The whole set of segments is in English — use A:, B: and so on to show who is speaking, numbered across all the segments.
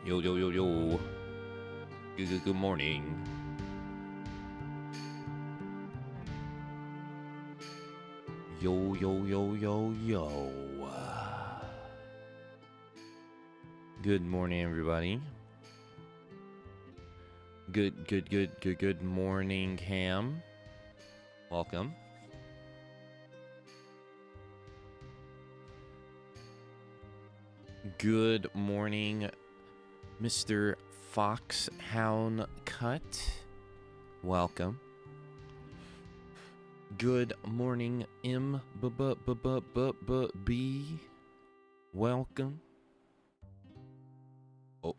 A: Yo, yo, yo, yo. Good morning. Yo, yo, yo, yo, yo. Good morning, everybody. Good morning, Cam. Welcome. Good morning, Mr. Foxhound Cut. Welcome. Good morning, B. Welcome. Oh,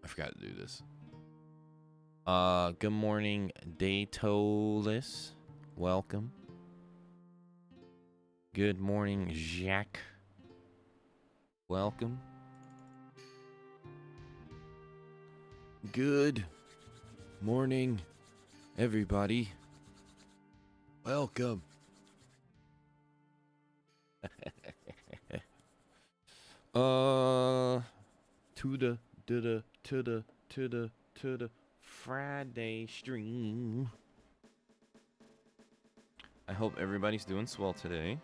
A: I forgot to do this. Good morning, Datolis. Welcome. Good morning, Jacques. Welcome. Good morning, everybody. Welcome. To the Friday stream. I hope everybody's doing swell today.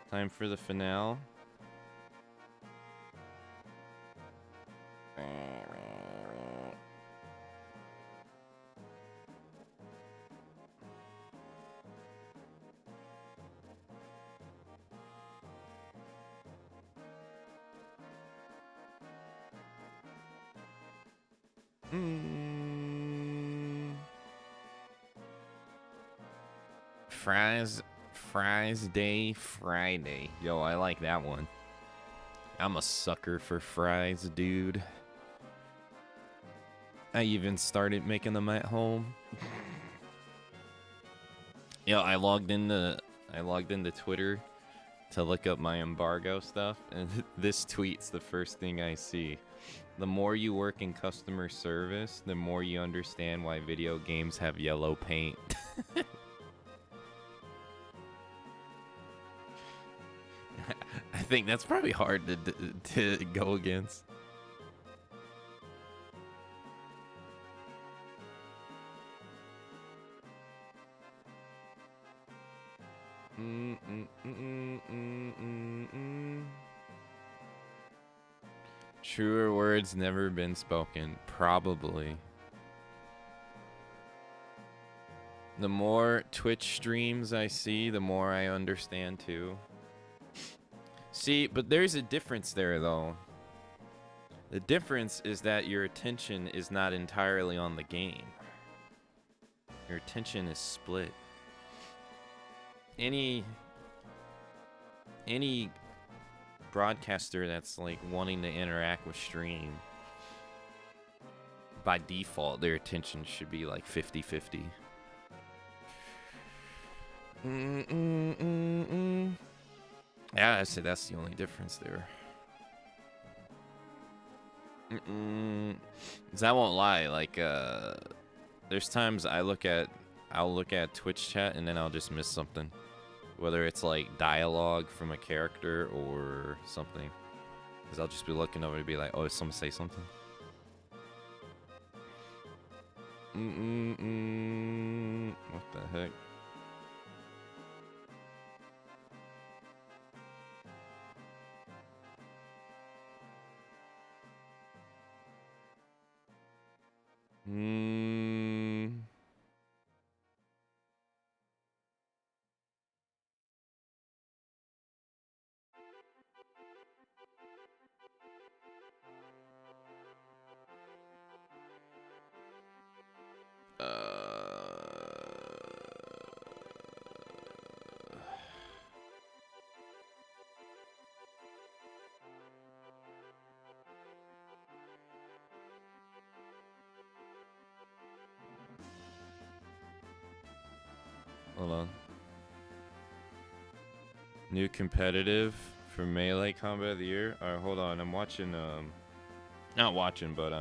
A: Time for the finale. Fries Day Friday. Yo, I like that one. I'm a sucker for fries, dude. I even started making them at home. Yo, I logged into Twitter to look up my embargo stuff, and this tweet's the first thing I see. The more you work in customer service, the more you understand why video games have yellow paint. I think that's probably hard to go against. Truer words never been spoken. Probably. The more Twitch streams I see, the more I understand too. See, but there's a difference there though. The difference is that your attention is not entirely on the game. Your attention is split. Any broadcaster that's like wanting to interact with stream, by default, their attention should be like 50-50. Yeah, I say that's the only difference there. 'Cause I won't lie, like there's times I'll look at Twitch chat and then I'll just miss something, whether it's like dialogue from a character or something, because I'll just be looking over to be like, oh, did someone say something? What the heck? Hold on. New competitive for Melee Combat of the Year. Alright, hold on. I'm watching, not watching, but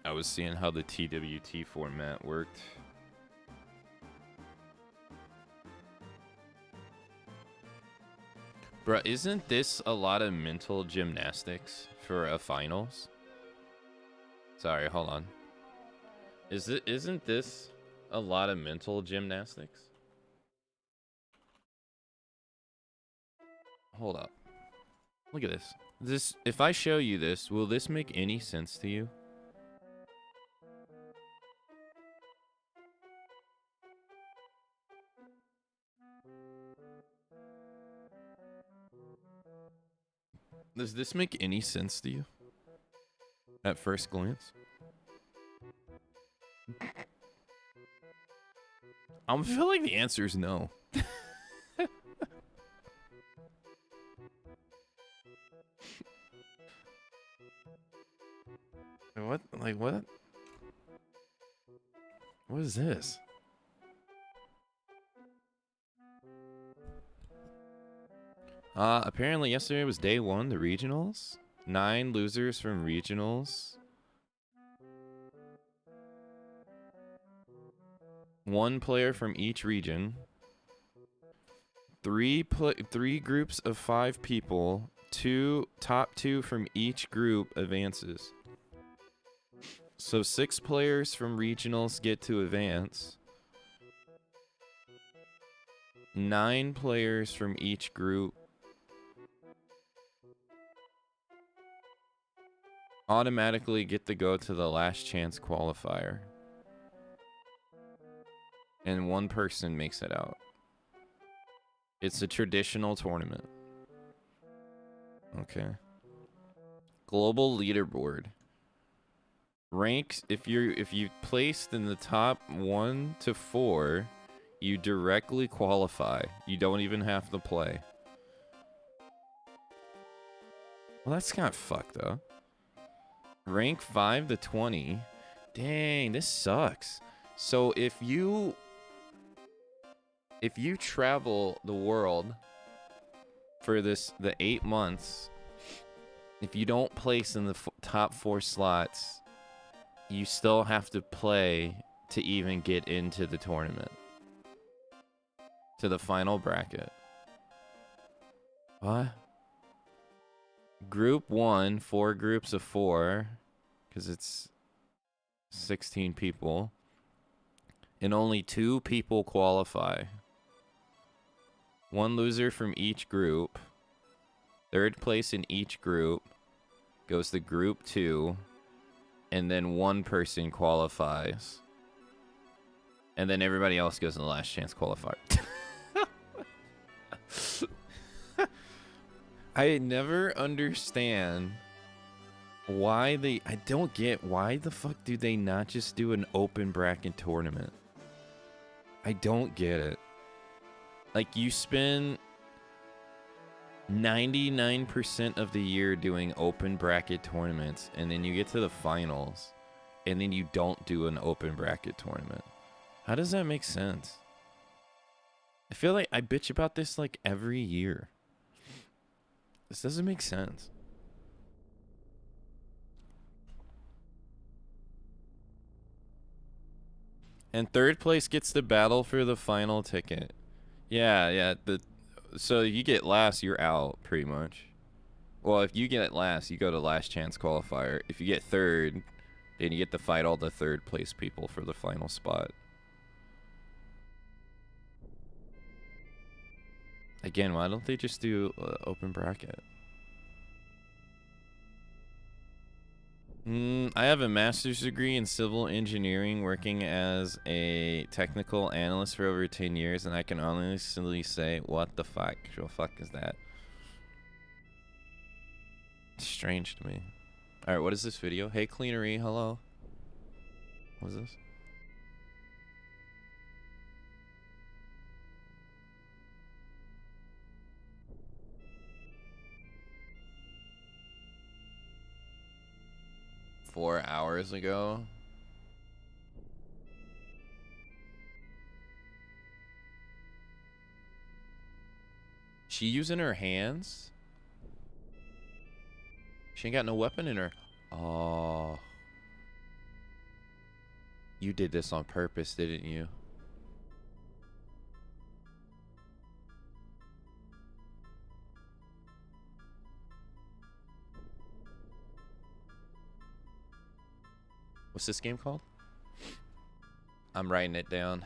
A: I was seeing how the TWT format worked. Bruh, isn't this a lot of mental gymnastics for a finals? Sorry, hold on. Isn't this a lot of mental gymnastics? Hold up. Look at this. If I show you this, will this make any sense to you? Does this make any sense to you? At first glance? I feel like the answer is no. What? Like, what? What is this? Apparently yesterday was day 1, the regionals. 9 losers from regionals. 1 player from each region. 3 groups of 5 people. Top 2 from each group advances. So 6 players from regionals get to advance. 9 players from each group automatically get to go to the last chance qualifier. And 1 person makes it out. It's a traditional tournament. Okay. Global leaderboard. Ranks, if you placed in the top 1 to 4, you directly qualify. You don't even have to play. Well, that's kind of fucked up. Rank 5 to 20. Dang, this sucks. So if you travel the world for the 8 months, if you don't place in the top 4 slots, you still have to play to even get into the tournament, to the final bracket. What? Group 1, 4 groups of 4, because it's 16 people, and only 2 people qualify. 1 loser from each group. 3rd place in each group goes to group 2, and then one person qualifies, and then everybody else goes in the last chance qualifier. I never understand why I don't get why the fuck do they not just do an open bracket tournament? I don't get it. Like, you spend 99% of the year doing open bracket tournaments, and then you get to the finals, and then you don't do an open bracket tournament. How does that make sense? I feel like I bitch about this like every year. This doesn't make sense. And third place gets the battle for the final ticket. Yeah. So you get last, you're out, pretty much. Well, if you get last, you go to last chance qualifier. If you get third, then you get to fight all the third place people for the final spot. Again, why don't they just do open bracket? I have a master's degree in civil engineering, working as a technical analyst for over 10 years, and I can honestly say, what the fuck? What the fuck is that? It's strange to me. Alright, what is this video? Hey, Cleanery, hello. What is this? Four hours ago. She using her hands? She ain't got no weapon in her. Oh. You did this on purpose, didn't you? What's this game called? I'm writing it down.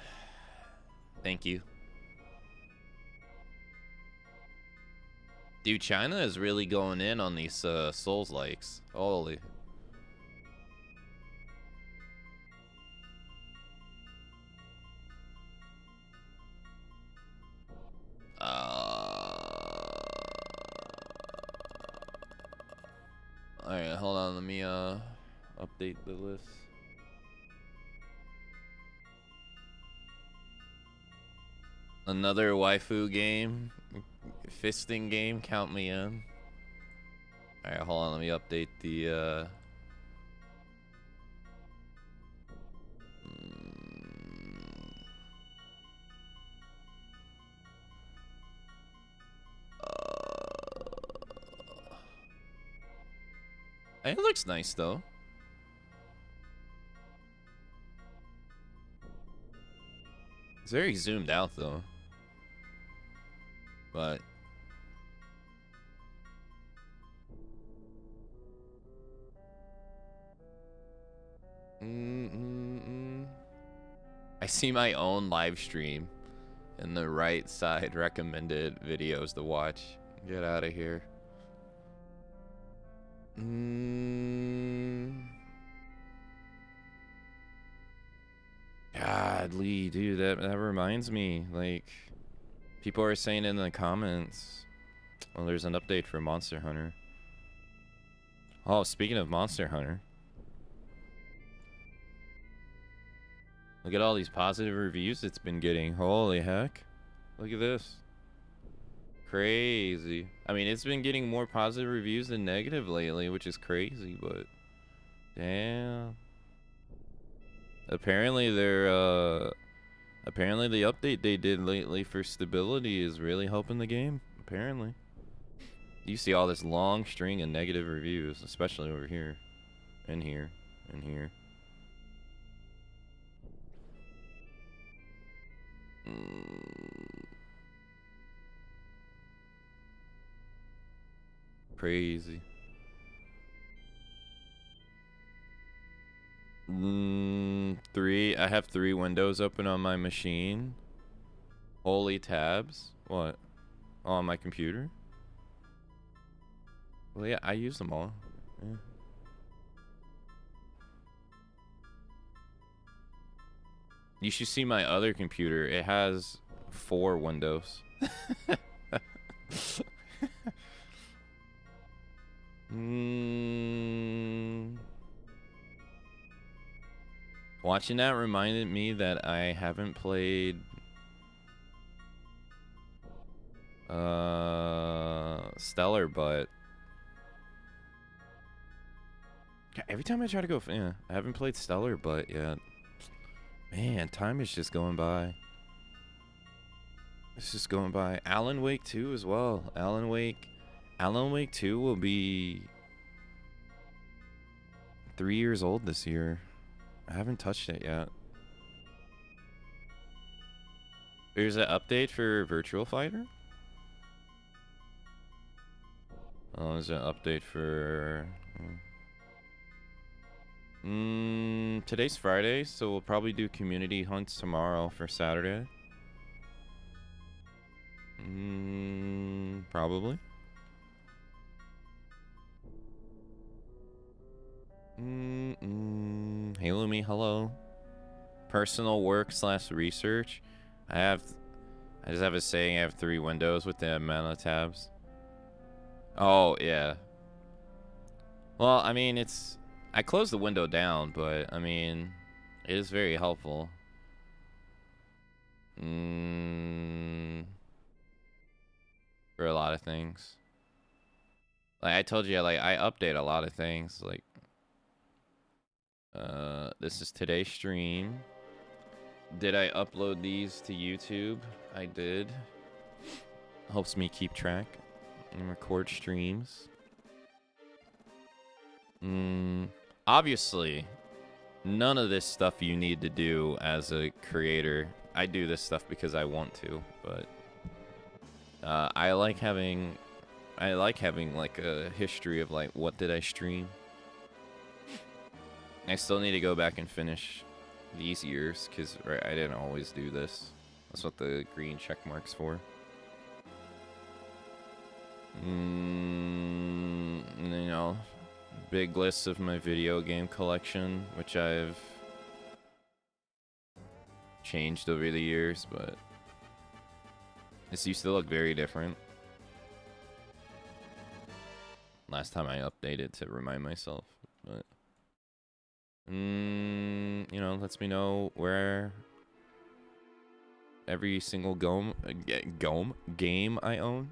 A: Thank you. Dude, China is really going in on these Souls likes. Holy. Alright, hold on, let me update the list. Another waifu game. Fisting game, count me in. Alright, hold on, let me update the it looks nice though. It's very zoomed out though. But I see my own live stream in the right side recommended videos to watch. Get out of here. God, Lee, dude, that reminds me. Like, people are saying in the comments, well, there's an update for Monster Hunter. Oh, speaking of Monster Hunter, look at all these positive reviews it's been getting. Holy heck. Look at this. Crazy. I mean, it's been getting more positive reviews than negative lately, which is crazy, but damn. Apparently apparently the update they did lately for stability is really helping the game. Apparently. You see all this long string of negative reviews, especially over here. And here. And here. Crazy. I have 3 windows open on my machine. Holy tabs. What? Oh, on my computer? Well, yeah, I use them all. Yeah. You should see my other computer. It has 4 windows. Watching that reminded me that I haven't played Stellar, but every time I try to go, yeah, I haven't played Stellar, but yet. Man, time is just going by. It's just going by. Alan Wake 2 as well. Alan Wake 2 will be 3 years old this year. I haven't touched it yet. There's an update for Virtual Fighter? Oh, there's an update for... today's Friday, so we'll probably do community hunts tomorrow for Saturday. Probably. Halo me, hello. Personal work / research. I just have a saying. I have 3 windows with the amount of tabs. Oh yeah. Well, I mean, I closed the window down, but I mean, it is very helpful. For a lot of things. Like I told you, like I update a lot of things. Like, this is today's stream. Did I upload these to YouTube? I did. Helps me keep track and record streams. Obviously, none of this stuff you need to do as a creator. I do this stuff because I want to, but I like having like a history of like what did I stream. I still need to go back and finish these years because I didn't always do this. That's what the green check mark's for. You know, big list of my video game collection, which I've changed over the years, but this used to look very different. Last time I updated to remind myself, but you know, lets me know where every single game I own.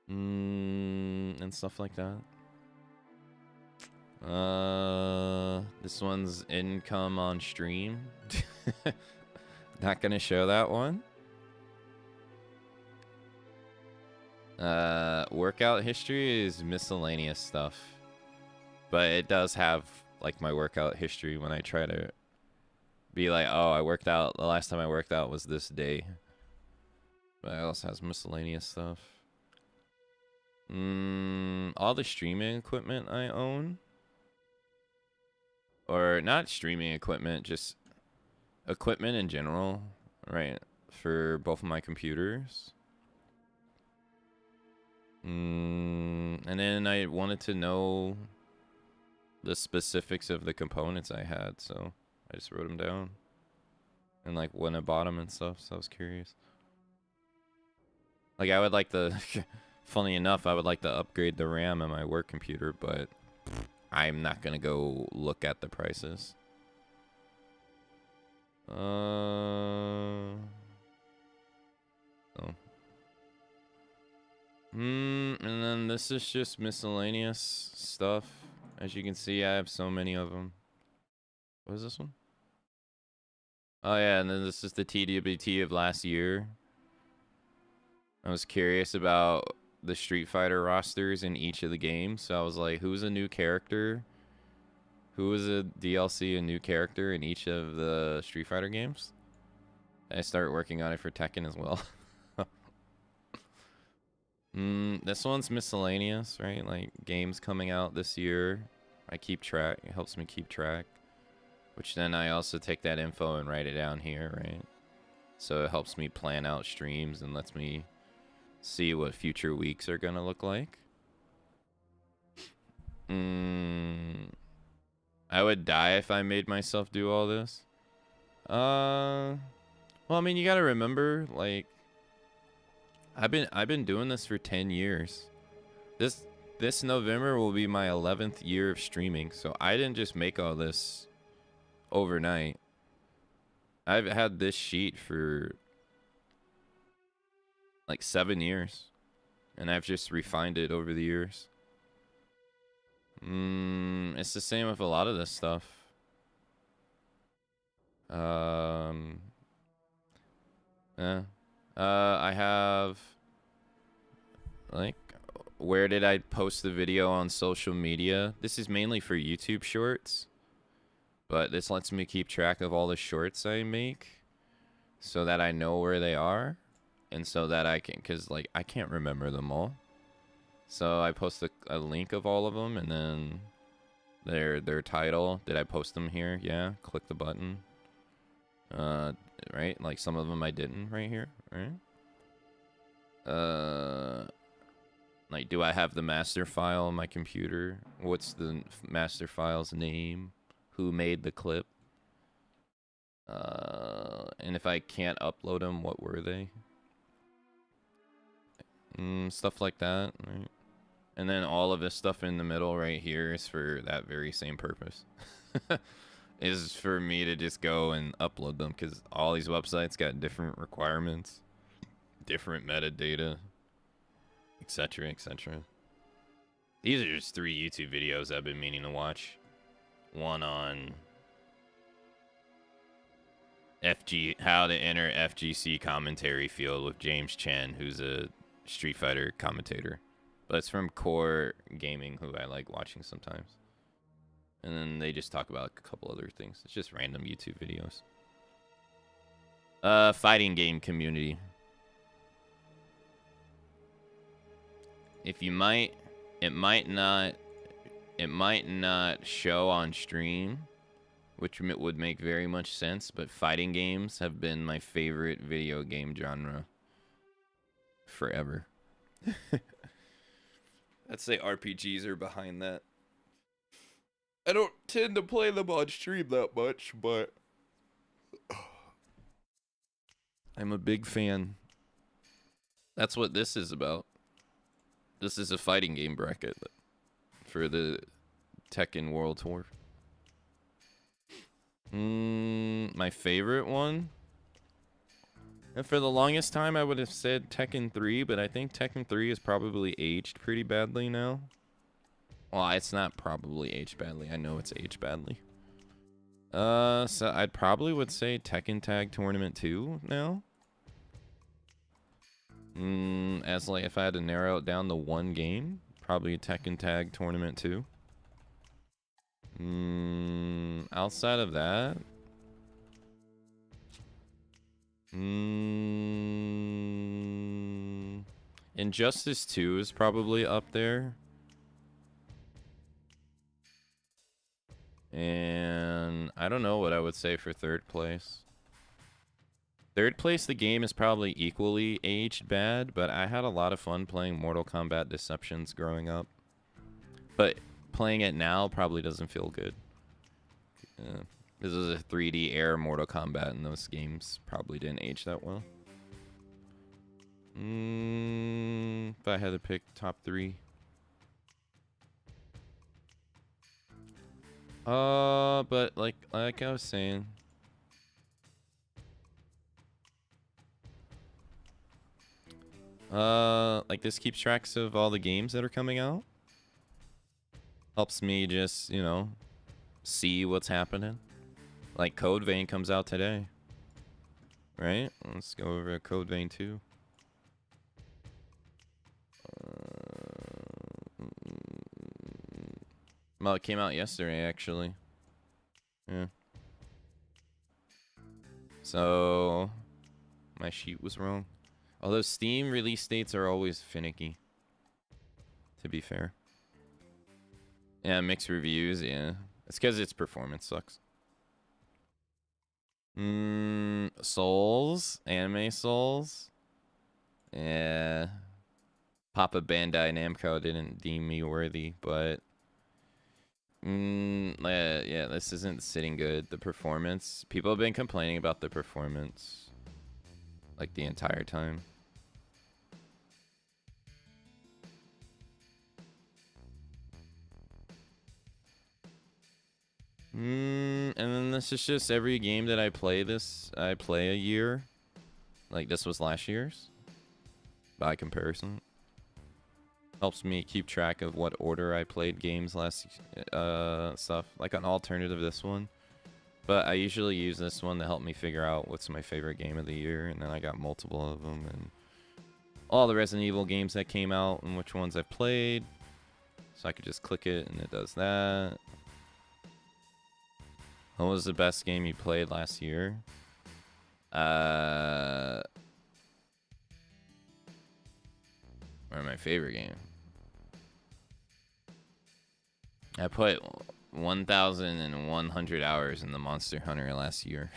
A: And stuff like that. This one's income on stream. Not gonna show that one. Workout history is miscellaneous stuff, but it does have like my workout history when I try to be like, oh, I worked out, the last time I worked out was this day. But it also has miscellaneous stuff. All the streaming equipment I own, or not streaming equipment, just equipment in general, right? For both of my computers. And then I wanted to know the specifics of the components I had, so I just wrote them down. And like when I bought them and stuff, so I was curious. Like I would like the... Funny enough, I would like to upgrade the RAM on my work computer, but I'm not gonna go look at the prices. And then this is just miscellaneous stuff. As you can see, I have so many of them. What is this one? Oh yeah, and then this is the TWT of last year. I was curious about the Street Fighter rosters in each of the games, so I was like, who's a new character? Who is a DLC, a new character in each of the Street Fighter games? I started working on it for Tekken as well. This one's miscellaneous, right? Like games coming out this year. I keep track. It helps me keep track. Which then I also take that info and write it down here, right? So it helps me plan out streams and lets me see what future weeks are gonna look like. I would die if I made myself do all this. Well, I mean, you gotta remember, like, I've been doing this for 10 years. This November will be my 11th year of streaming, so I didn't just make all this overnight. I've had this sheet for like 7 years, and I've just refined it over the years. It's the same with a lot of this stuff. I have, like, where did I post the video on social media? This is mainly for YouTube shorts, but this lets me keep track of all the shorts I make so that I know where they are, and so that I can, because, like, I can't remember them all. So I post a link of all of them, and then their title. Did I post them here? Yeah. Click the button. Right? Like, some of them I didn't right here, right? Like, do I have the master file on my computer? What's the master file's name? Who made the clip? And if I can't upload them, what were they? Stuff like that, right? And then all of this stuff in the middle right here is for that very same purpose. Is for me to just go and upload them, because all these websites got different requirements, different metadata, etc., etc. These are just 3 YouTube videos I've been meaning to watch. One on how to enter FGC commentary field with James Chen, who's a Street Fighter commentator. But it's from Core Gaming, who I like watching sometimes. And then they just talk about a couple other things. It's just random YouTube videos. Fighting game community. If you might, it might not show on stream, which would make very much sense, but fighting games have been my favorite video game genre forever. I'd say RPGs are behind that. I don't tend to play them on stream that much, but I'm a big fan. That's what this is about. This is a fighting game bracket for the Tekken World Tour. My favorite one? And for the longest time, I would have said Tekken 3, but I think Tekken 3 is probably aged pretty badly now. Well, it's not probably aged badly. I know it's aged badly. So I'd probably would say Tekken Tag Tournament 2 now. As like if I had to narrow it down to one game, probably Tekken Tag Tournament 2. Outside of that, Injustice 2 is probably up there. And I don't know what I would say for third place. Third place, the game is probably equally aged bad, but I had a lot of fun playing Mortal Kombat Deceptions growing up. But playing it now probably doesn't feel good. This is a 3D era Mortal Kombat, and those games probably didn't age that well. If I had to pick top 3. But like I was saying, like this keeps tracks of all the games that are coming out. Helps me just, you know, see what's happening. Like Code Vein comes out today, right? Let's go over Code Vein 2. Well, it came out yesterday, actually. Yeah. So, my sheet was wrong. Although Steam release dates are always finicky, to be fair. Yeah, mixed reviews, yeah. It's because its performance sucks. Souls? Anime Souls? Yeah. Papa Bandai Namco didn't deem me worthy, but Yeah, this isn't sitting good. The performance. People have been complaining about the performance like the entire time. And then this is just every game that I play I play a year. Like this was last year's. By comparison. Helps me keep track of what order I played games last stuff. Like an alternative to this one. But I usually use this one to help me figure out what's my favorite game of the year. And then I got multiple of them. And all the Resident Evil games that came out and which ones I've played. So I could just click it and it does that. What was the best game you played last year? Or my favorite game? I put 1,100 hours in the Monster Hunter last year.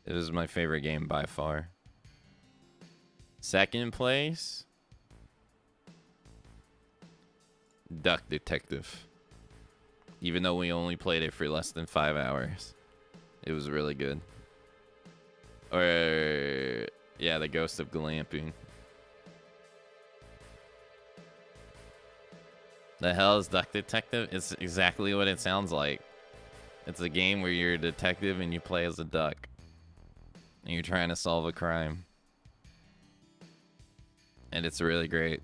A: It was my favorite game by far. Second place, Duck Detective. Even though we only played it for less than 5 hours. It was really good. Or, yeah, The Ghost of Glamping. The hell is Duck Detective? It's exactly what it sounds like. It's a game where you're a detective and you play as a duck. And you're trying to solve a crime. And it's really great.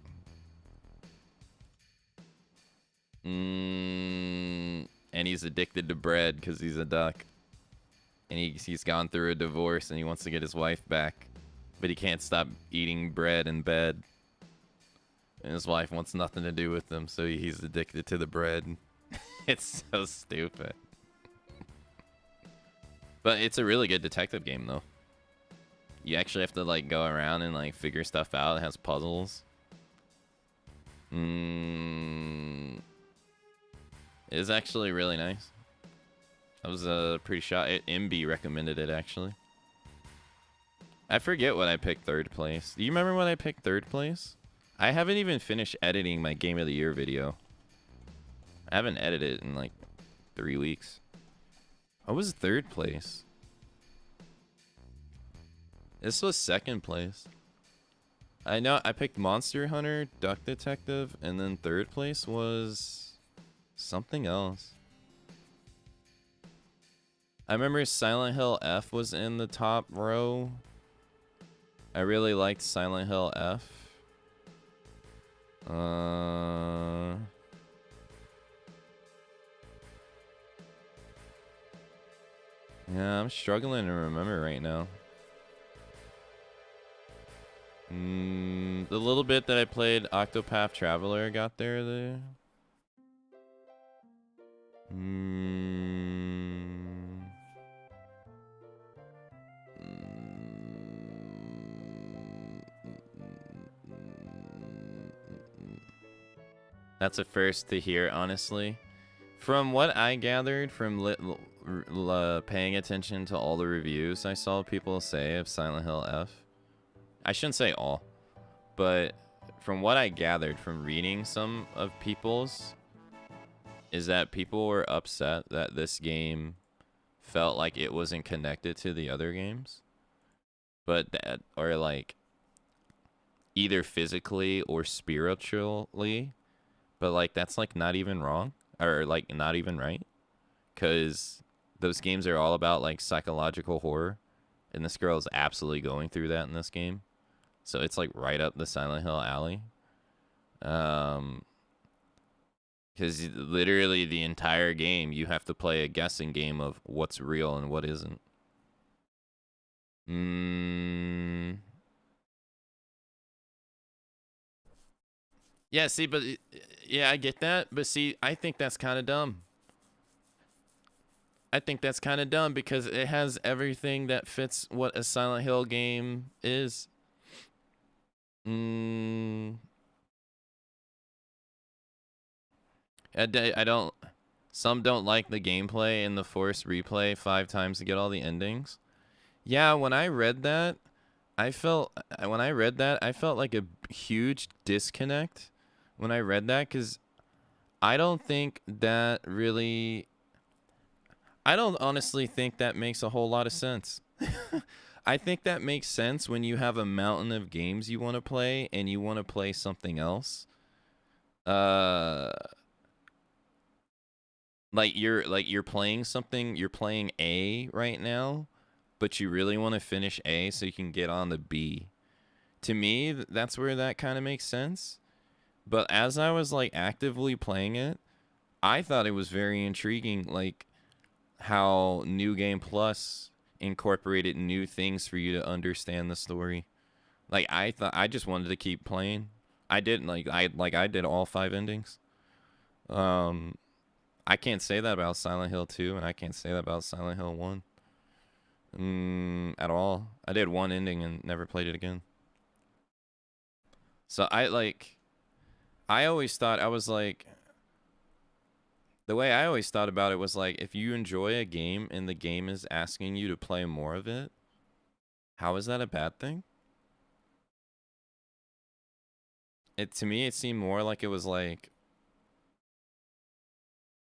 A: And he's addicted to bread because he's a duck. And he's gone through a divorce and he wants to get his wife back. But he can't stop eating bread in bed. And his wife wants nothing to do with him, so he's addicted to the bread. It's so stupid. But it's a really good detective game, though. You actually have to, like, go around and, like, figure stuff out. It has puzzles. It is actually really nice. I was pretty shocked. MB recommended it, actually. I forget what I picked third place. Do you remember when I picked third place? I haven't even finished editing my Game of the Year video. I haven't edited in like 3 weeks. What was third place? This was second place. I know I picked Monster Hunter, Duck Detective, and then third place was something else. I remember Silent Hill F was in the top row. I really liked Silent Hill F. Yeah, I'm struggling to remember right now. The little bit that I played Octopath Traveler got there. That's a first to hear, honestly. From what I gathered from paying attention to all the reviews I saw people say of Silent Hill F, I shouldn't say all, but from what I gathered from reading some of people's, is that people were upset that this game felt like it wasn't connected to the other games, but that, or like either physically or spiritually, but like that's like not even wrong, or like not even right, because those games are all about like psychological horror, and this girl is absolutely going through that in this game. So it's like right up the Silent Hill alley. Because literally the entire game, you have to play a guessing game of what's real and what isn't. Yeah, see, but yeah, I get that. But see, I think that's kind of dumb. I think that's kind of dumb because it has everything that fits what a Silent Hill game is. I don't. Some don't like the gameplay and the forced replay 5 times to get all the endings. Yeah, when I read that, I felt when I read that, I felt like a huge disconnect when I read that because I don't think that really. I don't honestly think that makes a whole lot of sense. I think that makes sense when you have a mountain of games you want to play and you want to play something else. Uh, like you're playing something, you're playing A right now, but you really want to finish A so you can get on to B. To me, that's where that kind of makes sense. But as I was like actively playing it, I thought it was very intriguing, like how New Game Plus incorporated new things for you to understand the story. Like I thought, I just wanted to keep playing. I didn't I did all 5 endings. Um, I can't say that about Silent Hill 2, and I can't say that about Silent Hill 1. At all. I did one ending and never played it again. So I always thought I was like, the way I always thought about it was like, if you enjoy a game and the game is asking you to play more of it, how is that a bad thing? It to me, it seemed more like it was like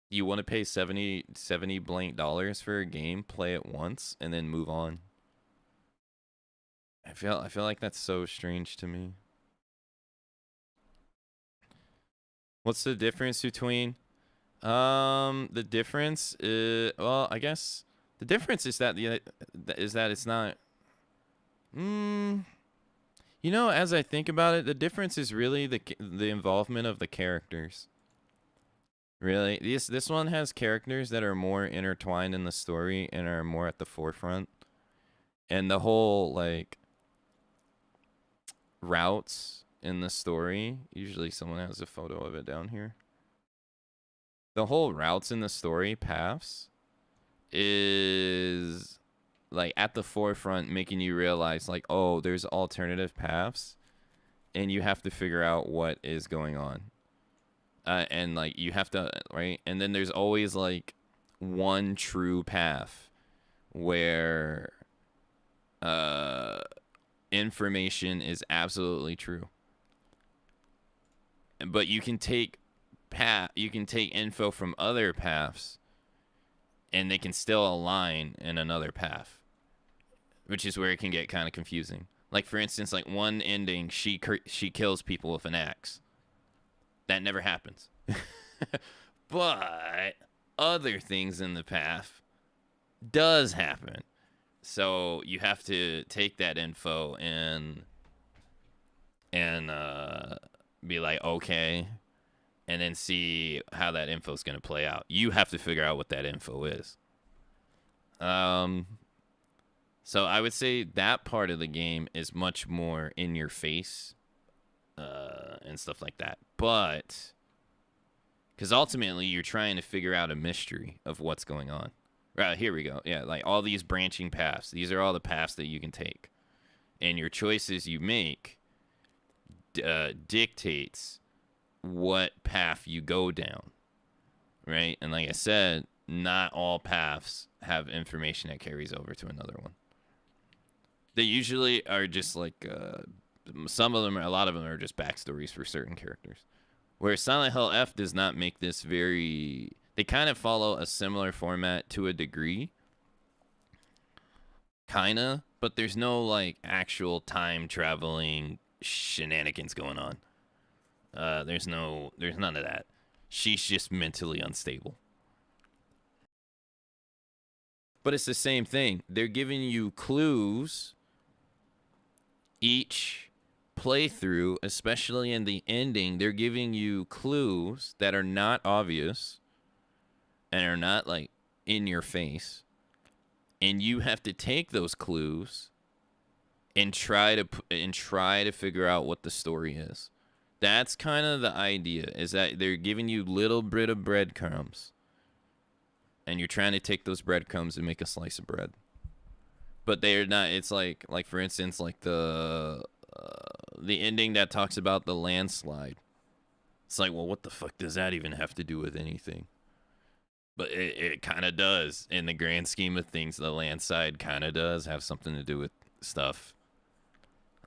A: you want to pay 70 blank dollars for a game, play it once, and then move on. I feel like that's so strange to me. What's the difference between the difference is, well, I guess the difference is that it's not you know, as I think about it, the difference is really the involvement of the characters. Really, this one has characters that are more intertwined in the story and are more at the forefront. And the whole like routes in the story, usually someone has a photo of it down here. The whole routes in the story paths is like at the forefront, making you realize like, oh, there's alternative paths and you have to figure out what is going on. And like you have to, right, and then there's always like one true path where information is absolutely true, but you can take info from other paths and they can still align in another path, which is where it can get kind of confusing. Like for instance, like one ending, she kills people with an axe. That never happens. But other things in the path does happen. So you have to take that info and be like, okay, and then see how that info is going to play out. You have to figure out what that info is. So I would say that part of the game is much more in your face, and stuff like that. But because ultimately you're trying to figure out a mystery of what's going on. Right, here we go. Yeah, like all these branching paths. These are all the paths that you can take. And your choices you make dictates what path you go down. Right? And like I said, not all paths have information that carries over to another one. They usually are just like some of them, a lot of them are just backstories for certain characters. Where Silent Hill F does not make this very. They kind of follow a similar format to a degree. Kinda, but there's no like actual time traveling shenanigans going on. There's none of that. She's just mentally unstable. But it's the same thing. They're giving you clues each playthrough, especially in the ending. They're giving you clues that are not obvious and are not like in your face, and you have to take those clues and try to figure out what the story is. That's kind of the idea, is that they're giving you little bit of breadcrumbs and you're trying to take those breadcrumbs and make a slice of bread. But they're not. It's like for instance, like the ending that talks about the landslide. It's like, well, what the fuck does that even have to do with anything? But it kind of does. In the grand scheme of things, the landslide kind of does have something to do with stuff.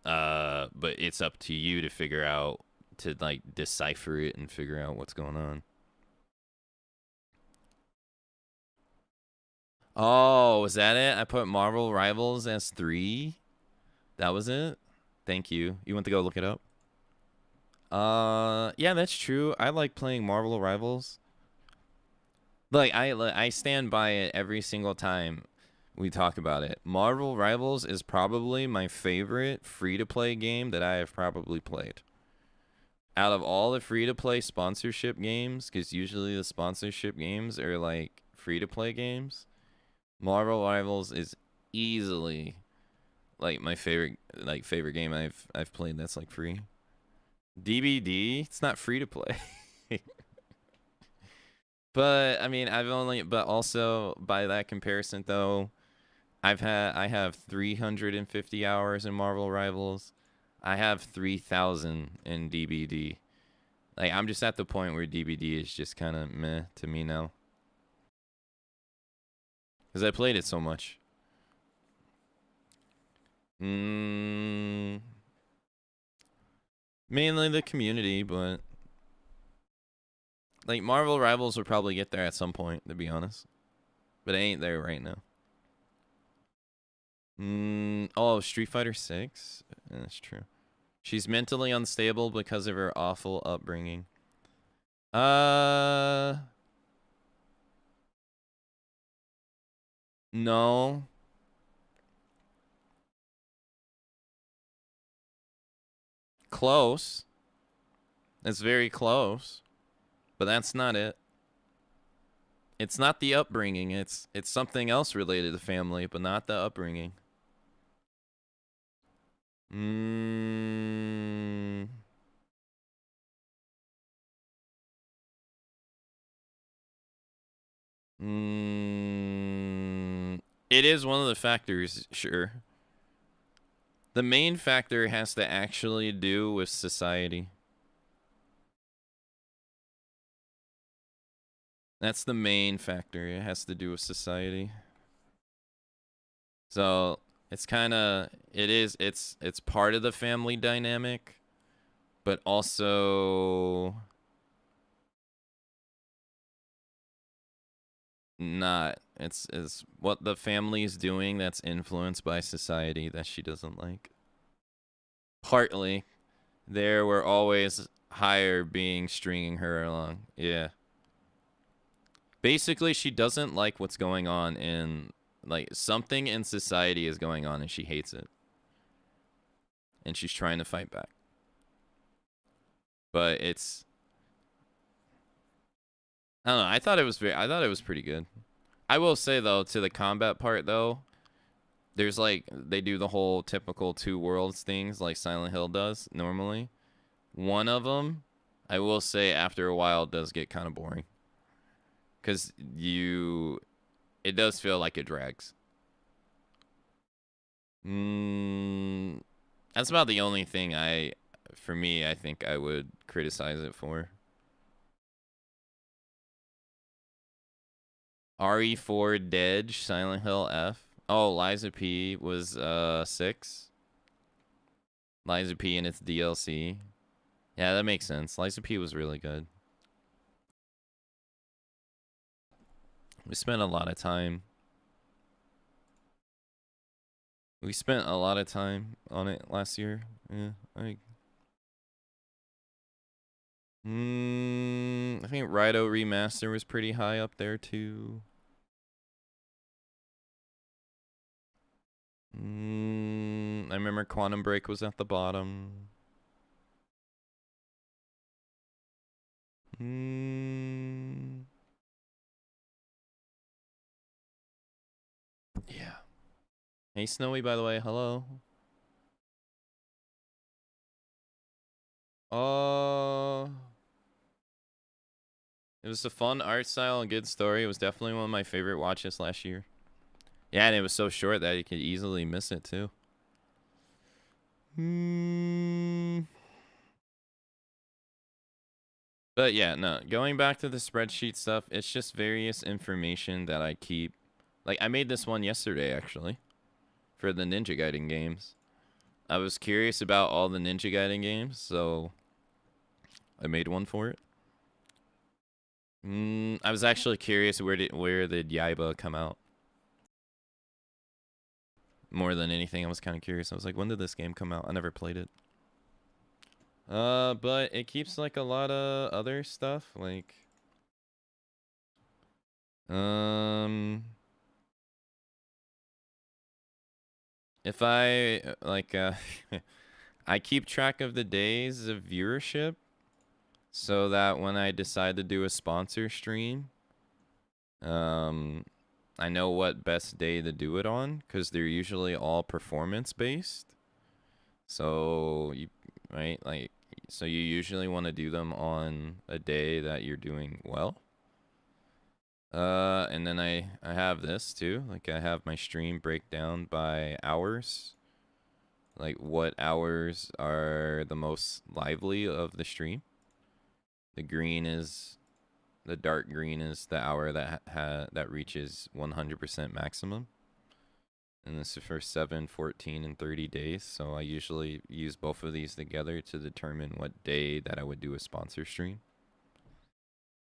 A: But it's up to you to figure out, to like decipher it and figure out what's going on. Oh, was that it? I put Marvel Rivals as 3. That was it. Thank you. You want to go look it up? Yeah, that's true. I like playing Marvel Rivals. Like I stand by it every single time we talk about it. Marvel Rivals is probably my favorite free-to-play game that I have probably played. Out of all the free-to-play sponsorship games, because usually the sponsorship games are like free-to-play games, Marvel Rivals is easily like my favorite game I've played that's like free. DBD, it's not free to play. But I mean, but also by that comparison though, I have 350 hours in Marvel Rivals. I have 3,000 in DBD. Like I'm just at the point where DBD is just kind of meh to me now. Cuz I played it so much. Mainly the community, but like Marvel Rivals will probably get there at some point, to be honest. But it ain't there right now. Oh, Street Fighter 6? That's true. She's mentally unstable because of her awful upbringing. No. Close. It's very close. But that's not it. It's not the upbringing. It's something else related to family, but not the upbringing. It is one of the factors, sure. The main factor has to actually do with society. That's the main factor. It has to do with society. So it's kind of, it's part of the family dynamic, but also not. It's what the family is doing that's influenced by society that she doesn't like. Partly. There were always higher being stringing her along. Yeah. Basically, she doesn't like what's going on in, like, something in society is going on and she hates it. And she's trying to fight back. But it's, I don't know. I thought it was pretty good. I will say though, to the combat part though, there's like, they do the whole typical two worlds things like Silent Hill does normally. One of them, I will say after a while does get kind of boring. Cause it does feel like it drags. That's about the only thing for me, I think I would criticize it for. RE4 Dedge, Silent Hill F. Oh, Liza P was 6. Liza P and its DLC. Yeah, that makes sense. Liza P was really good. We spent a lot of time. We spent a lot of time on it last year. Yeah, I think Rido Remaster was pretty high up there too. I remember Quantum Break was at the bottom. Yeah. Hey, Snowy, by the way, hello. It was a fun art style and good story. It was definitely one of my favorite watches last year. Yeah, and it was so short that you could easily miss it too. But yeah, no, going back to the spreadsheet stuff, it's just various information that I keep. Like, I made this one yesterday, actually, for the Ninja Gaiden games. I was curious about all the Ninja Gaiden games, so I made one for it. I was actually curious where did Yaiba come out? More than anything, I was kind of curious. I was like, when did this game come out? I never played it. But it keeps like a lot of other stuff, like if I like I keep track of the days of viewership so that when I decide to do a sponsor stream, I know what best day to do it on, because they're usually all performance based. So you so you usually want to do them on a day that you're doing well. And then I have this too. Like I have my stream breakdown by hours. Like what hours are the most lively of the stream. The dark green is the hour that reaches 100% maximum. And this is for 7, 14, and 30 days. So I usually use both of these together to determine what day that I would do a sponsor stream.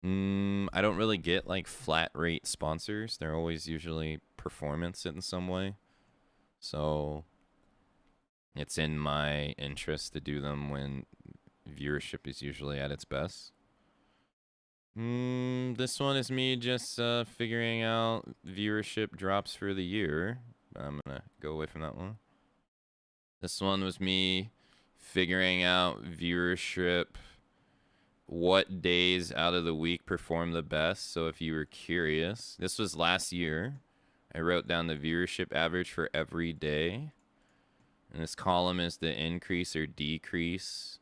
A: I don't really get like flat rate sponsors. They're always usually performance in some way. So it's in my interest to do them when viewership is usually at its best. This one is me just figuring out viewership drops for the year. I'm gonna go away from that one. This one was me figuring out viewership, what days out of the week perform the best. So if you were curious, this was last year. I wrote down the viewership average for every day. And this column is the increase or decrease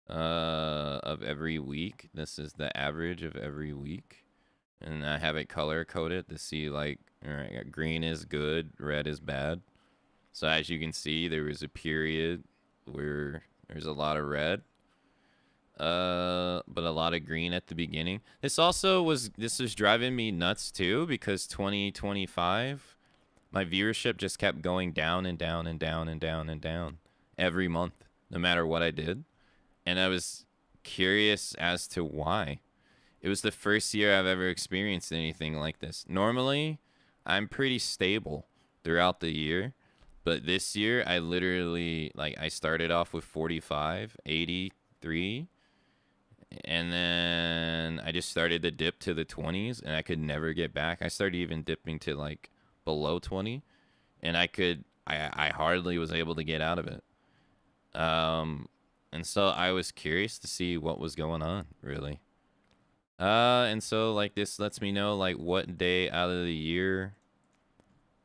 A: of every week. This is the average of every week. And I have it color coded to see like, all right, green is good, red is bad. So as you can see, there was a period where there's a lot of red, but a lot of green at the beginning. This was driving me nuts too, because 2025, my viewership just kept going down and down and down and down and down every month, no matter what I did. And I was curious as to why. It was the first year I've ever experienced anything like this. Normally, I'm pretty stable throughout the year. But this year, I literally, like, I started off with 45, 83. And then I just started to dip to the 20s, and I could never get back. I started even dipping to, like, below 20. And I hardly was able to get out of it. And so I was curious to see what was going on, really. And so like this lets me know like what day out of the year,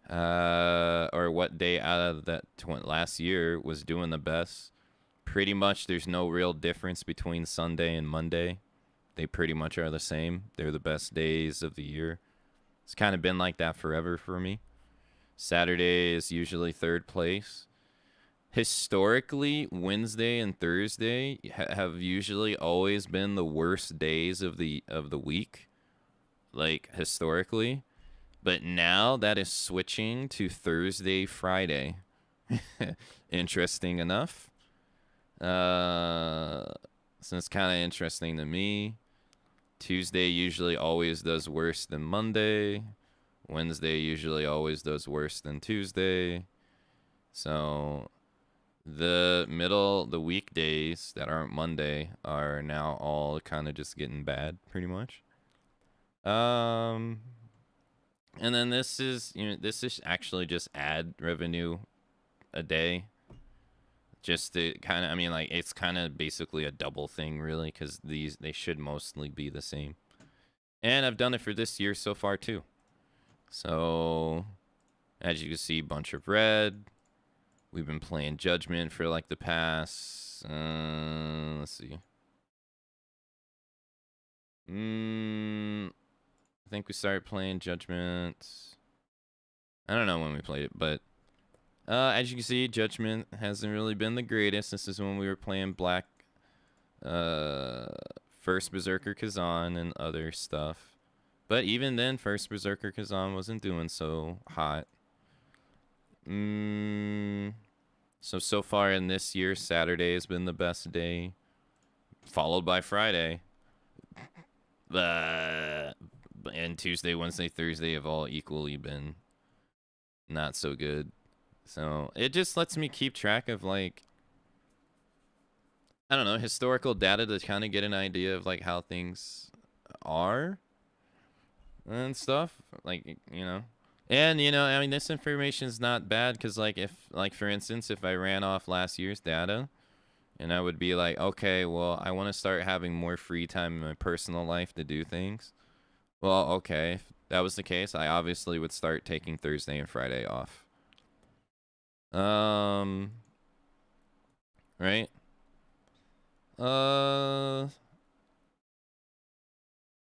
A: or what day out of that last year was doing the best. Pretty much there's no real difference between Sunday and Monday. They pretty much are the same. They're the best days of the year. It's kind of been like that forever for me. Saturday is usually third place. Historically, Wednesday and Thursday have usually always been the worst days of the week, like historically. But now that is switching to Thursday, Friday. Interesting enough. So it's kind of interesting to me. Tuesday usually always does worse than Monday. Wednesday usually always does worse than Tuesday. So the weekdays that aren't Monday are now all kind of just getting bad, pretty much. And then this is actually just ad revenue a day, just to kind of, I mean, like it's kind of basically a double thing, really, because they should mostly be the same. And I've done it for this year so far too. So as you can see, bunch of red. We've been playing Judgment for like the past, let's see. I think we started playing Judgment. I don't know when we played it, but as you can see, Judgment hasn't really been the greatest. This is when we were playing Black, First Berserker Kazan and other stuff. But even then, First Berserker Kazan wasn't doing so hot. So far in this year, Saturday has been the best day, followed by Friday. And Tuesday, Wednesday, Thursday have all equally been not so good. So it just lets me keep track of, like, I don't know, historical data to kind of get an idea of, like, how things are and stuff. Like, you know. And, you know, I mean, this information is not bad because, like, if, like, for instance, if I ran off last year's data and I would be like, okay, well, I want to start having more free time in my personal life to do things. Well, okay, if that was the case, I obviously would start taking Thursday and Friday off. Right?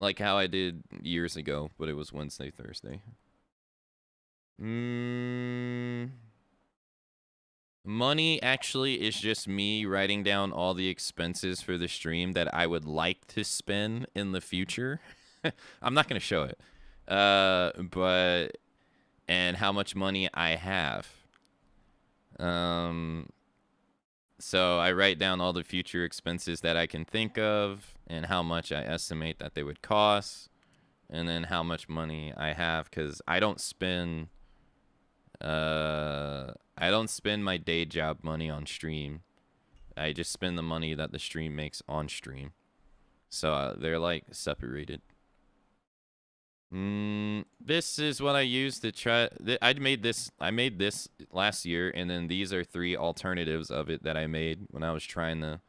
A: Like how I did years ago, but it was Wednesday, Thursday. Money actually is just me writing down all the expenses for the stream that I would like to spend in the future. I'm not going to show it. But and how much money I have. So I write down all the future expenses that I can think of and how much I estimate that they would cost, and then how much money I have, because I don't spend my day job money on stream. I just spend the money that the stream makes on stream. So they're like separated. This is what I used to try. I made this last year, and then these are 3 alternatives of it that I made when I was trying to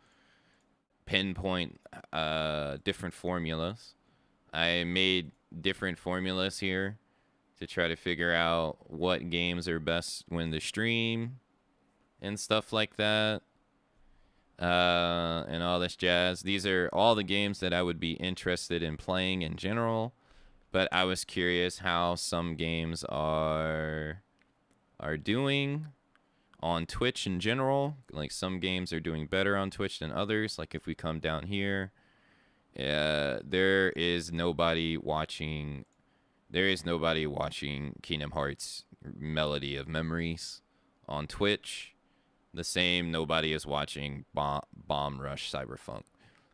A: pinpoint different formulas. I made different formulas here to try to figure out what games are best when the stream and stuff like that. And all this jazz. These are all the games that I would be interested in playing in general. But I was curious how some games are doing on Twitch in general. Like, some games are doing better on Twitch than others. Like, if we come down here, there is nobody watching Kingdom Hearts Melody of Memories on Twitch. The same, nobody is watching Bomb Rush Cyberpunk.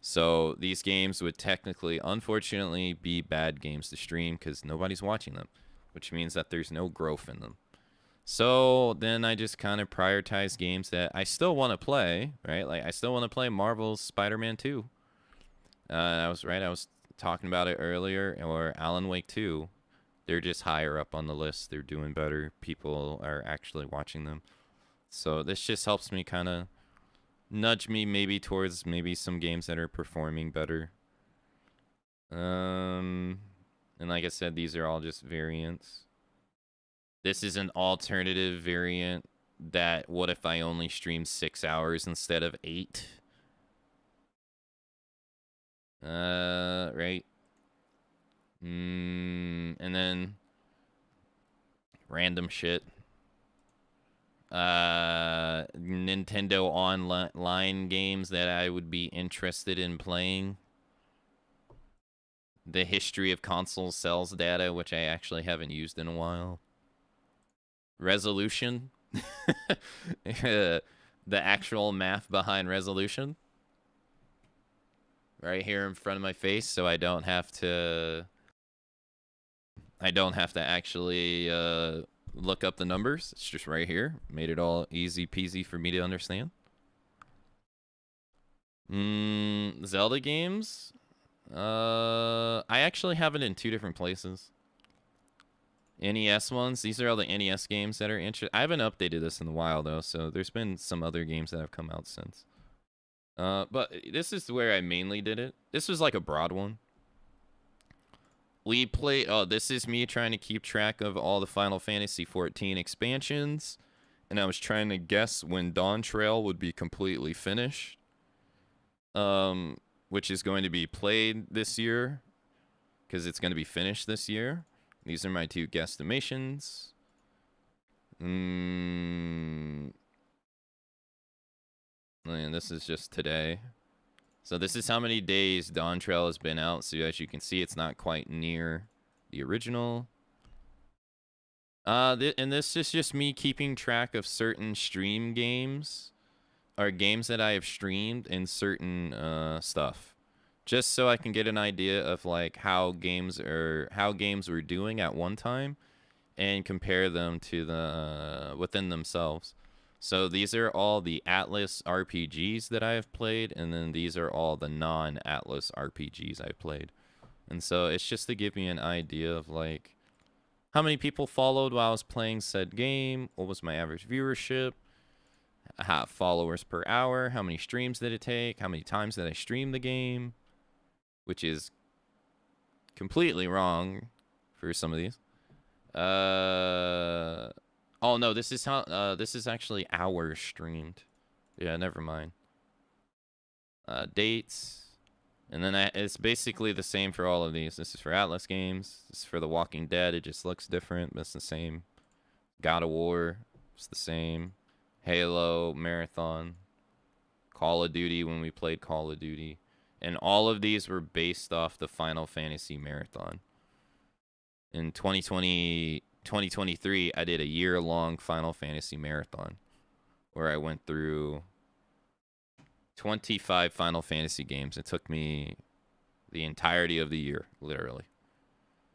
A: So these games would technically, unfortunately, be bad games to stream because nobody's watching them, which means that there's no growth in them. So then I just kind of prioritize games that I still want to play, right? Like, I still want to play Marvel's Spider-Man 2. I was talking about it earlier, or Alan Wake 2. They're just higher up on the list. They're doing better. People are actually watching them. So this just helps me kind of nudge me maybe towards maybe some games that are performing better. And like I said, these are all just variants. This is an alternative variant that, what if I only stream 6 hours instead of 8? Right. And then random shit. Nintendo online games that I would be interested in playing. The history of console sales data, which I actually haven't used in a while. Resolution. The actual math behind resolution. Right here in front of my face, so I don't have to actually look up the numbers. It's just right here. Made it all easy peasy for me to understand. Zelda games? I actually have it in 2 different places. NES ones. These are all the NES games that are interesting. I haven't updated this in a while, though, so there's been some other games that have come out since. But this is where I mainly did it. This was like a broad one. We play. Oh, this is me trying to keep track of all the Final Fantasy XIV expansions, and I was trying to guess when Dawn Trail would be completely finished. Which is going to be played this year, because it's going to be finished this year. These are my 2 guesstimations. And this is just today. So this is how many days Dawn Trail has been out. So as you can see, it's not quite near the original. And this is just me keeping track of certain stream games or games that I have streamed and certain stuff, just so I can get an idea of like how games were doing at one time and compare them to the within themselves. So these are all the Atlas RPGs that I have played, and then these are all the non-Atlas RPGs I've played. And so it's just to give me an idea of like how many people followed while I was playing said game, what was my average viewership, how followers per hour, how many streams did it take, how many times did I stream the game, which is completely wrong for some of these. Oh no, this is how this is actually hours streamed. Yeah, never mind. Dates. And then it's basically the same for all of these. This is for Atlas games. This is for The Walking Dead. It just looks different, but it's the same. God of War, it's the same. Halo, Marathon, Call of Duty when we played Call of Duty. And all of these were based off the Final Fantasy Marathon. In 2023, I did a year-long Final Fantasy Marathon where I went through 25 Final Fantasy games. It took me the entirety of the year, literally.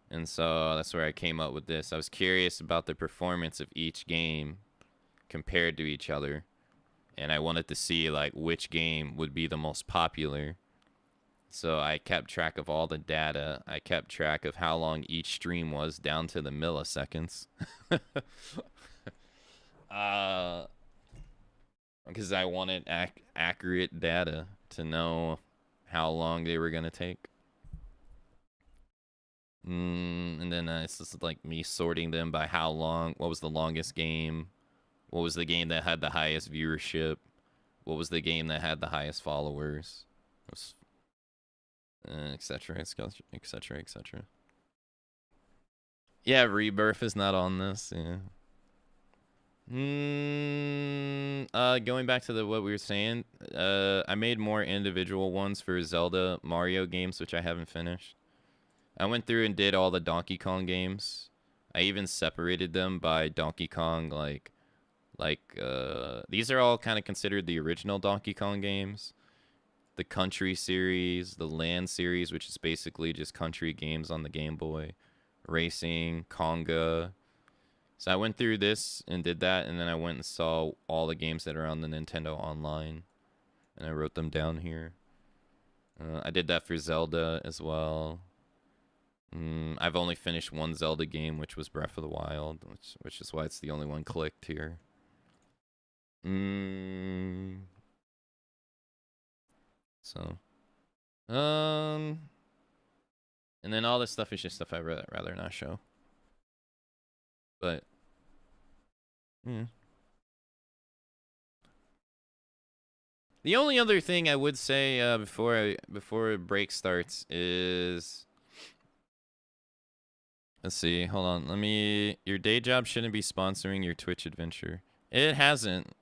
A: And so that's where I came up with this. I was curious about the performance of each game compared to each other. And I wanted to see like which game would be the most popular. So I kept track of all the data. I kept track of how long each stream was down to the milliseconds. Because I wanted accurate data to know how long they were going to take. And then it's just like me sorting them by how long, what was the longest game, what was the game that had the highest viewership, what was the game that had the highest followers, etc., etc., etc. Yeah, Rebirth is not on this. Yeah. Going back to what we were saying, I made more individual ones for Zelda, Mario games, which I haven't finished. I went through and did all the Donkey Kong games. I even separated them by Donkey Kong, these are all kind of considered the original Donkey Kong games. The Country series, the Land series, which is basically just country games on the Game Boy, Racing, Conga. So I went through this and did that, and then I went and saw all the games that are on the Nintendo Online, and I wrote them down here. I did that for Zelda as well. I've only finished one Zelda game, which was Breath of the Wild, which is why it's the only one clicked here. So, and then all this stuff is just stuff I'd rather not show. But, yeah. The only other thing I would say before break starts is, let's see, hold on. Your day job shouldn't be sponsoring your Twitch adventure. It hasn't.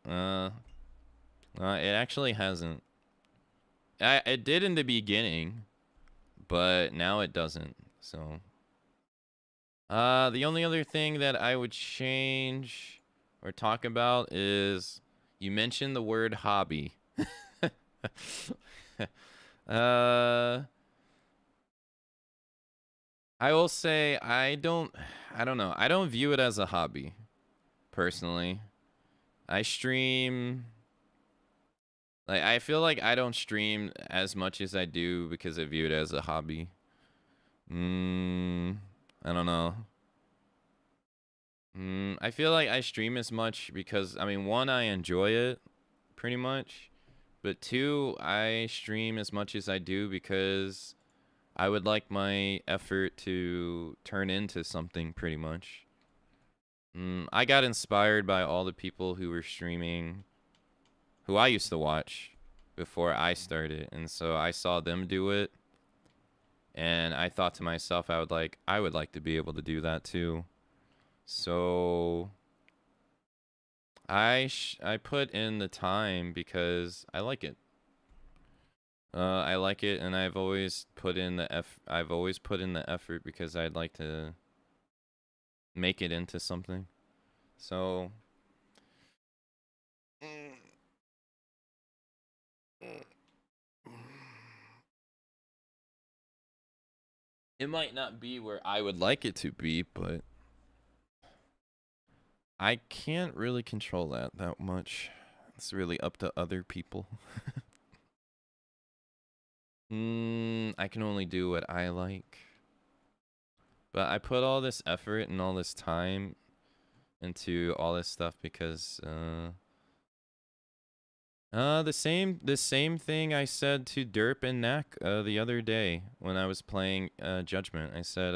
A: It actually hasn't. It did in the beginning, but now it doesn't. So, the only other thing that I would change or talk about is you mentioned the word hobby. I will say I don't know. I don't view it as a hobby, personally. I stream. Like, I feel like I don't stream as much as I do because I view it as a hobby. I don't know. I feel like I stream as much because, I mean, one, I enjoy it pretty much. But two, I stream as much as I do because I would like my effort to turn into something pretty much. I got inspired by all the people who were streaming, who I used to watch before I started. And so I saw them do it. And I thought to myself, I would like to be able to do that too. So I put in the time because I like it. I like it, and I've always put in the effort because I'd like to make it into something. So it might not be where I would like it to be, but I can't really control that much. It's really up to other people. I can only do what I like. But I put all this effort and all this time into all this stuff because the same thing I said to Derp and Knack the other day when I was playing Judgment. I said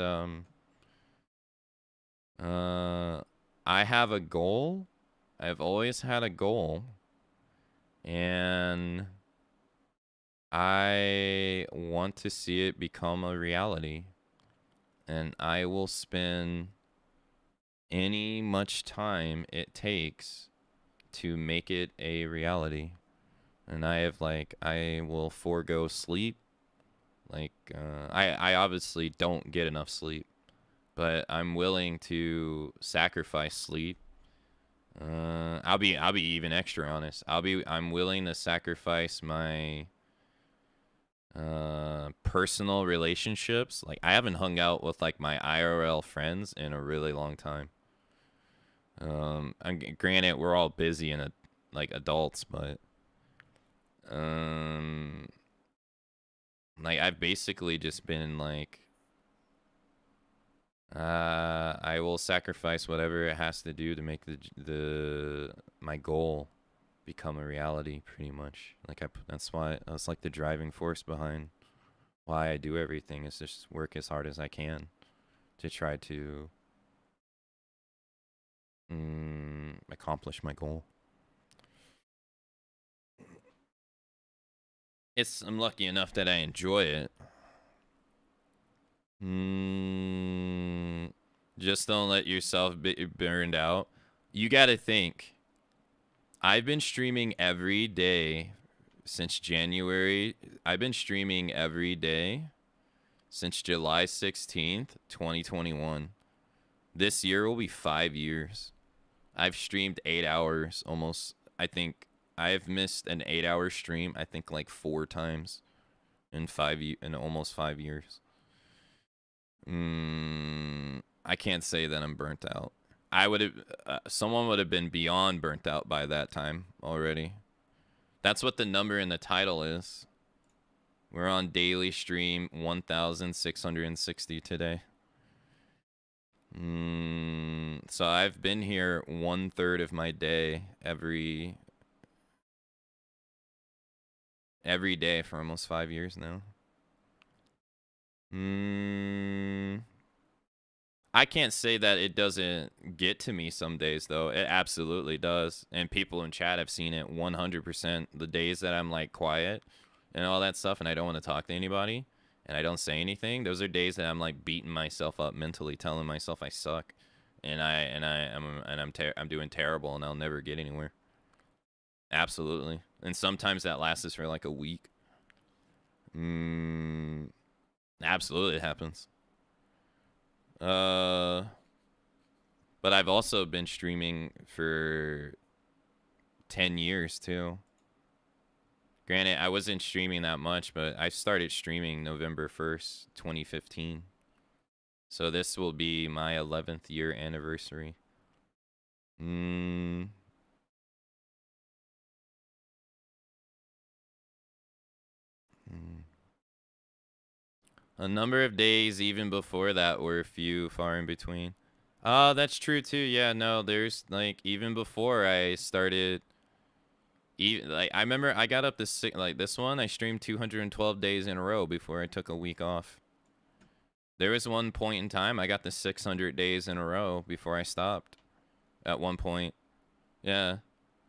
A: I have a goal. I've always had a goal, and I want to see it become a reality, and I will spend any much time it takes to make it a reality. And I will forego sleep. I obviously don't get enough sleep, but I'm willing to sacrifice sleep. I'll be even extra honest. I'm willing to sacrifice my personal relationships. Like, I haven't hung out with like my IRL friends in a really long time. Granted, we're all busy and like adults, but like, I've basically just been like, I will sacrifice whatever it has to do to make my goal become a reality, pretty much. Like, that's like the driving force behind why I do everything, is just work as hard as I can to try to accomplish my goal. I'm lucky enough that I enjoy it. Just don't let yourself be burned out. You gotta think. I've been streaming every day since January. I've been streaming every day since July 16th, 2021. This year will be 5 years. I've streamed 8 hours almost. I think I've missed an 8-hour stream, I think, like 4 times in almost 5 years. I can't say that I'm burnt out. Someone would have been beyond burnt out by that time already. That's what the number in the title is. We're on daily stream 1,660 today. So I've been here 1/3 of my day every day for almost 5 years now. I can't say that it doesn't get to me some days, though. It absolutely does. And people in chat have seen it 100%. The days that I'm like quiet and all that stuff and I don't want to talk to anybody and I don't say anything, those are days that I'm like beating myself up mentally, telling myself I suck and I'm doing terrible and I'll never get anywhere. Absolutely. And sometimes that lasts for like a week. Absolutely, it happens. But I've also been streaming for 10 years too. Granted, I wasn't streaming that much, but I started streaming November 1st, 2015. So this will be my 11th year anniversary. A number of days even before that were few far in between. Oh, that's true too. Yeah, no, there's like, even before I started, even like, I remember I got up to like this one, I streamed 212 days in a row before I took a week off. There was one point in time I got the 600 days in a row before I stopped. At one point, yeah,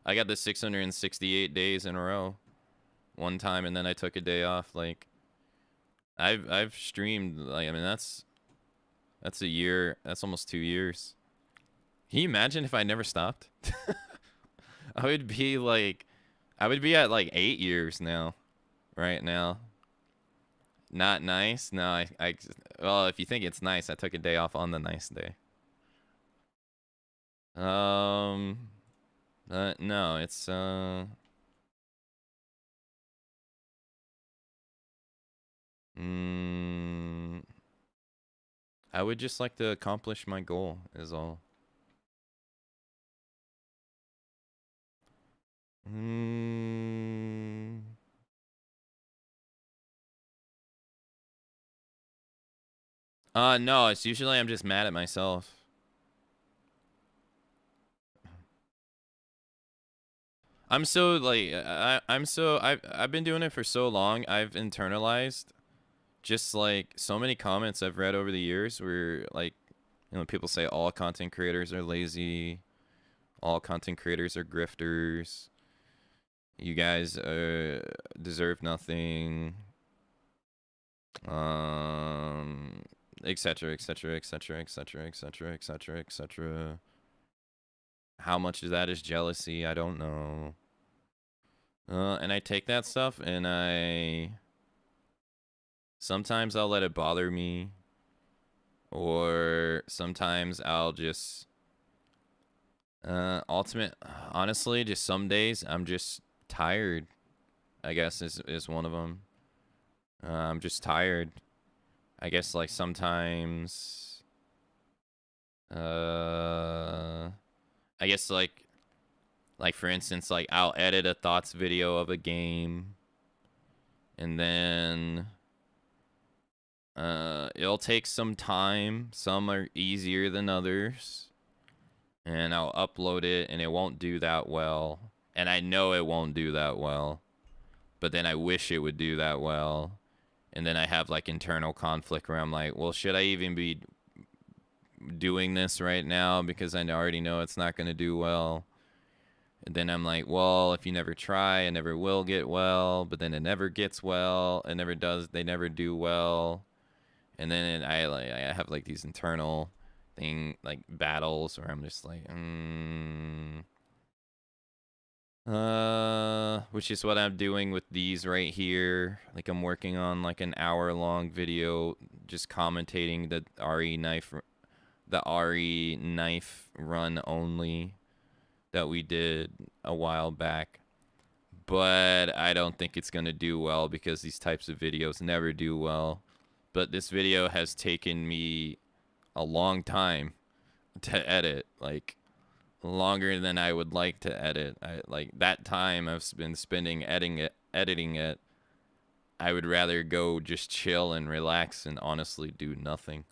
A: I got the 668 days in a row one time, and then I took a day off. Like, I've streamed, like, I mean, that's a year. That's almost 2 years. Can you imagine if I never stopped? I would be at like 8 years now, right now. Not nice. No, well, if you think it's nice, I took a day off on the nice day. No, it's I would just like to accomplish my goal, is all. No, it's usually I'm just mad at myself. I'm so like I've been doing it for so long. I've internalized just like so many comments I've read over the years where like, you know, people say all content creators are lazy, all content creators are grifters, you guys deserve nothing, etc etc etc etc etc etc etc. How much of that is jealousy? I don't know. And I take that stuff and sometimes I'll let it bother me, or sometimes I'll just honestly, just some days I'm just tired, I guess is one of them. I'm just tired. I guess like sometimes I guess like for instance, like I'll edit a thoughts video of a game and then it'll take some time. Some are easier than others. And I'll upload it and it won't do that well. And I know it won't do that well. But then I wish it would do that well. And then I have like internal conflict where I'm like, well, should I even be doing this right now because I already know it's not going to do well? And then I'm like, well, if you never try, it never will get well. But then it never gets well. It never does. They never do well. And then I have like these internal like battles where I'm just like, which is what I'm doing with these right here. Like I'm working on like an hour-long video just commentating the RE knife run only that we did a while back. But I don't think it's gonna do well because these types of videos never do well. But this video has taken me a long time to edit, like longer than I would like to edit. I like that time I've been spending editing it. I would rather go just chill and relax and honestly do nothing.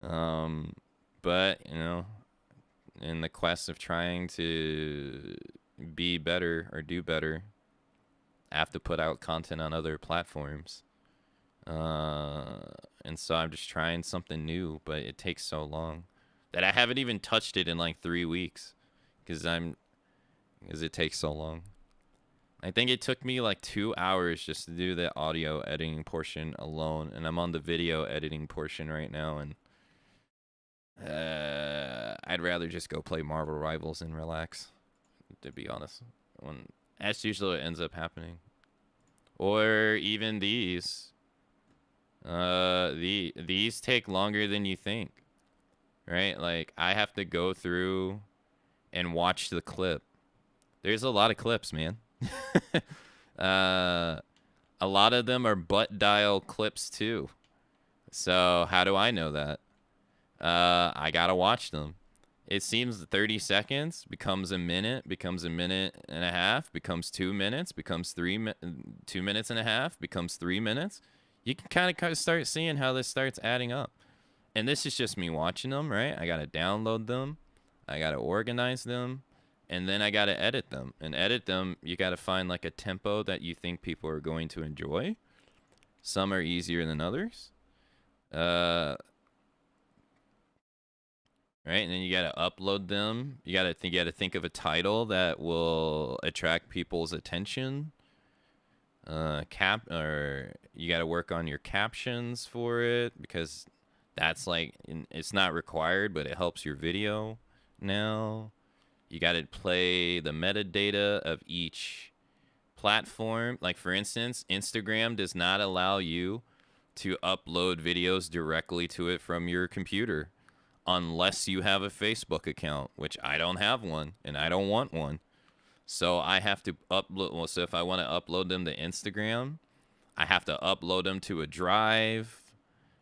A: But you know, in the quest of trying to be better or do better, I have to put out content on other platforms. And so I'm just trying something new, but it takes so long that I haven't even touched it in like 3 weeks because it takes so long. I think it took me like 2 hours just to do the audio editing portion alone, and I'm on the video editing portion right now, and I'd rather just go play Marvel Rivals and relax, to be honest. That's usually what ends up happening. Or even these. These take longer than you think, right? Like I have to go through and watch the clip. There's a lot of clips, man. A lot of them are butt dial clips too. So how do I know that? I gotta watch them. It seems 30 seconds becomes a minute, becomes a minute and a half, becomes 2 minutes, becomes 2 minutes and a half, becomes 3 minutes. You can kind of start seeing how this starts adding up. And this is just me watching them, right? I gotta download them, I gotta organize them, and then I gotta edit them. And edit them, you gotta find like a tempo that you think people are going to enjoy. Some are easier than others. Right, and then you gotta upload them. You gotta think of a title that will attract people's attention. Or you gotta work on your captions for it because that's like it's not required, but it helps your video now. You gotta play the metadata of each platform. Like for instance, Instagram does not allow you to upload videos directly to it from your computer. unless you have a Facebook account, which I don't have one, and I don't want one. So I have to upload. Well, so if I want to upload them to Instagram, I have to upload them to a drive,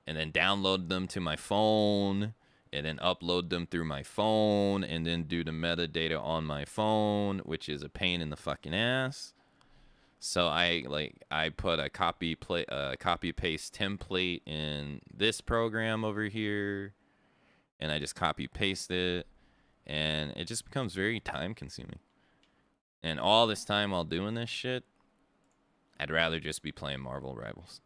A: and then download them to my phone, and then upload them through my phone, and then do the metadata on my phone, which is a pain in the fucking ass. So I put a copy paste template in this program over here, and I just copy paste it, and it just becomes very time consuming. And all this time while doing this shit, I'd rather just be playing Marvel Rivals.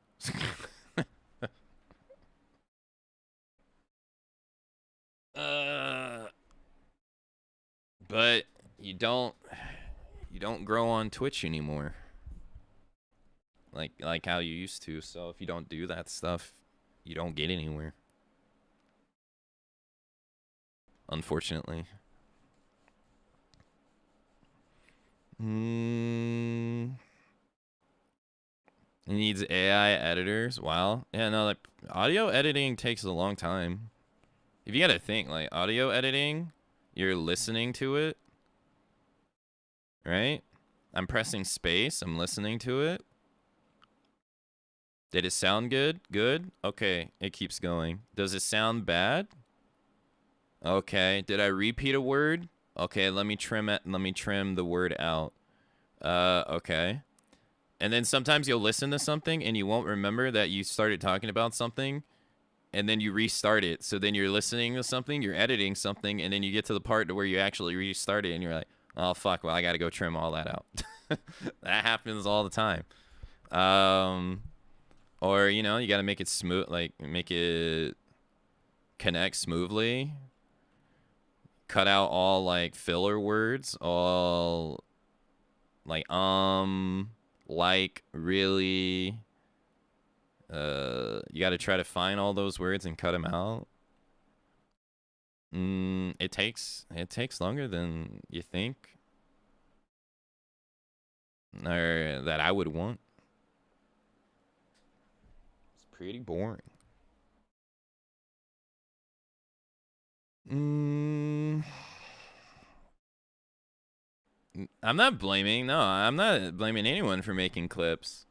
A: But you don't grow on Twitch anymore. Like how you used to. So if you don't do that stuff, you don't get anywhere. Unfortunately. It needs AI editors. Wow. Yeah, no, like audio editing takes a long time. If you gotta think, like audio editing, you're listening to it, right? I'm pressing space, I'm listening to it. Did it sound good? Good? Okay, it keeps going. Does it sound bad? Okay. Did I repeat a word? Okay, let me trim it. Let me trim the word out. Okay. And then sometimes you'll listen to something and you won't remember that you started talking about something, and then you restart it. So then you're listening to something, you're editing something, and then you get to the part to where you actually restart it, and you're like, oh, fuck, well, I got to go trim all that out. That happens all the time. Or, you know, you got to make it smooth, like, make it connect smoothly. Cut out all, like, filler words, all, like, like, really. You got to try to find all those words and cut them out. It takes longer than you think, or that I would want. It's pretty boring. I'm not blaming. No, I'm not blaming anyone for making clips.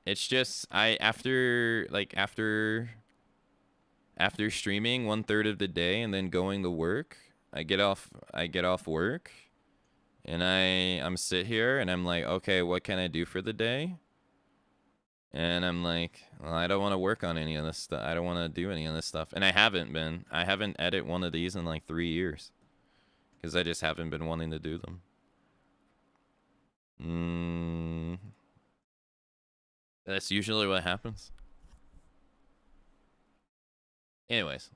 A: It's just after streaming 1/3 of the day and then going to work, I get off work, and I'm sit here and I'm like, okay, what can I do for the day? And I'm like, well, I don't want to work on any of this stuff. I don't want to do any of this stuff. And I haven't edited one of these in like 3 years, because I just haven't been wanting to do them. That's usually what happens. Anyways.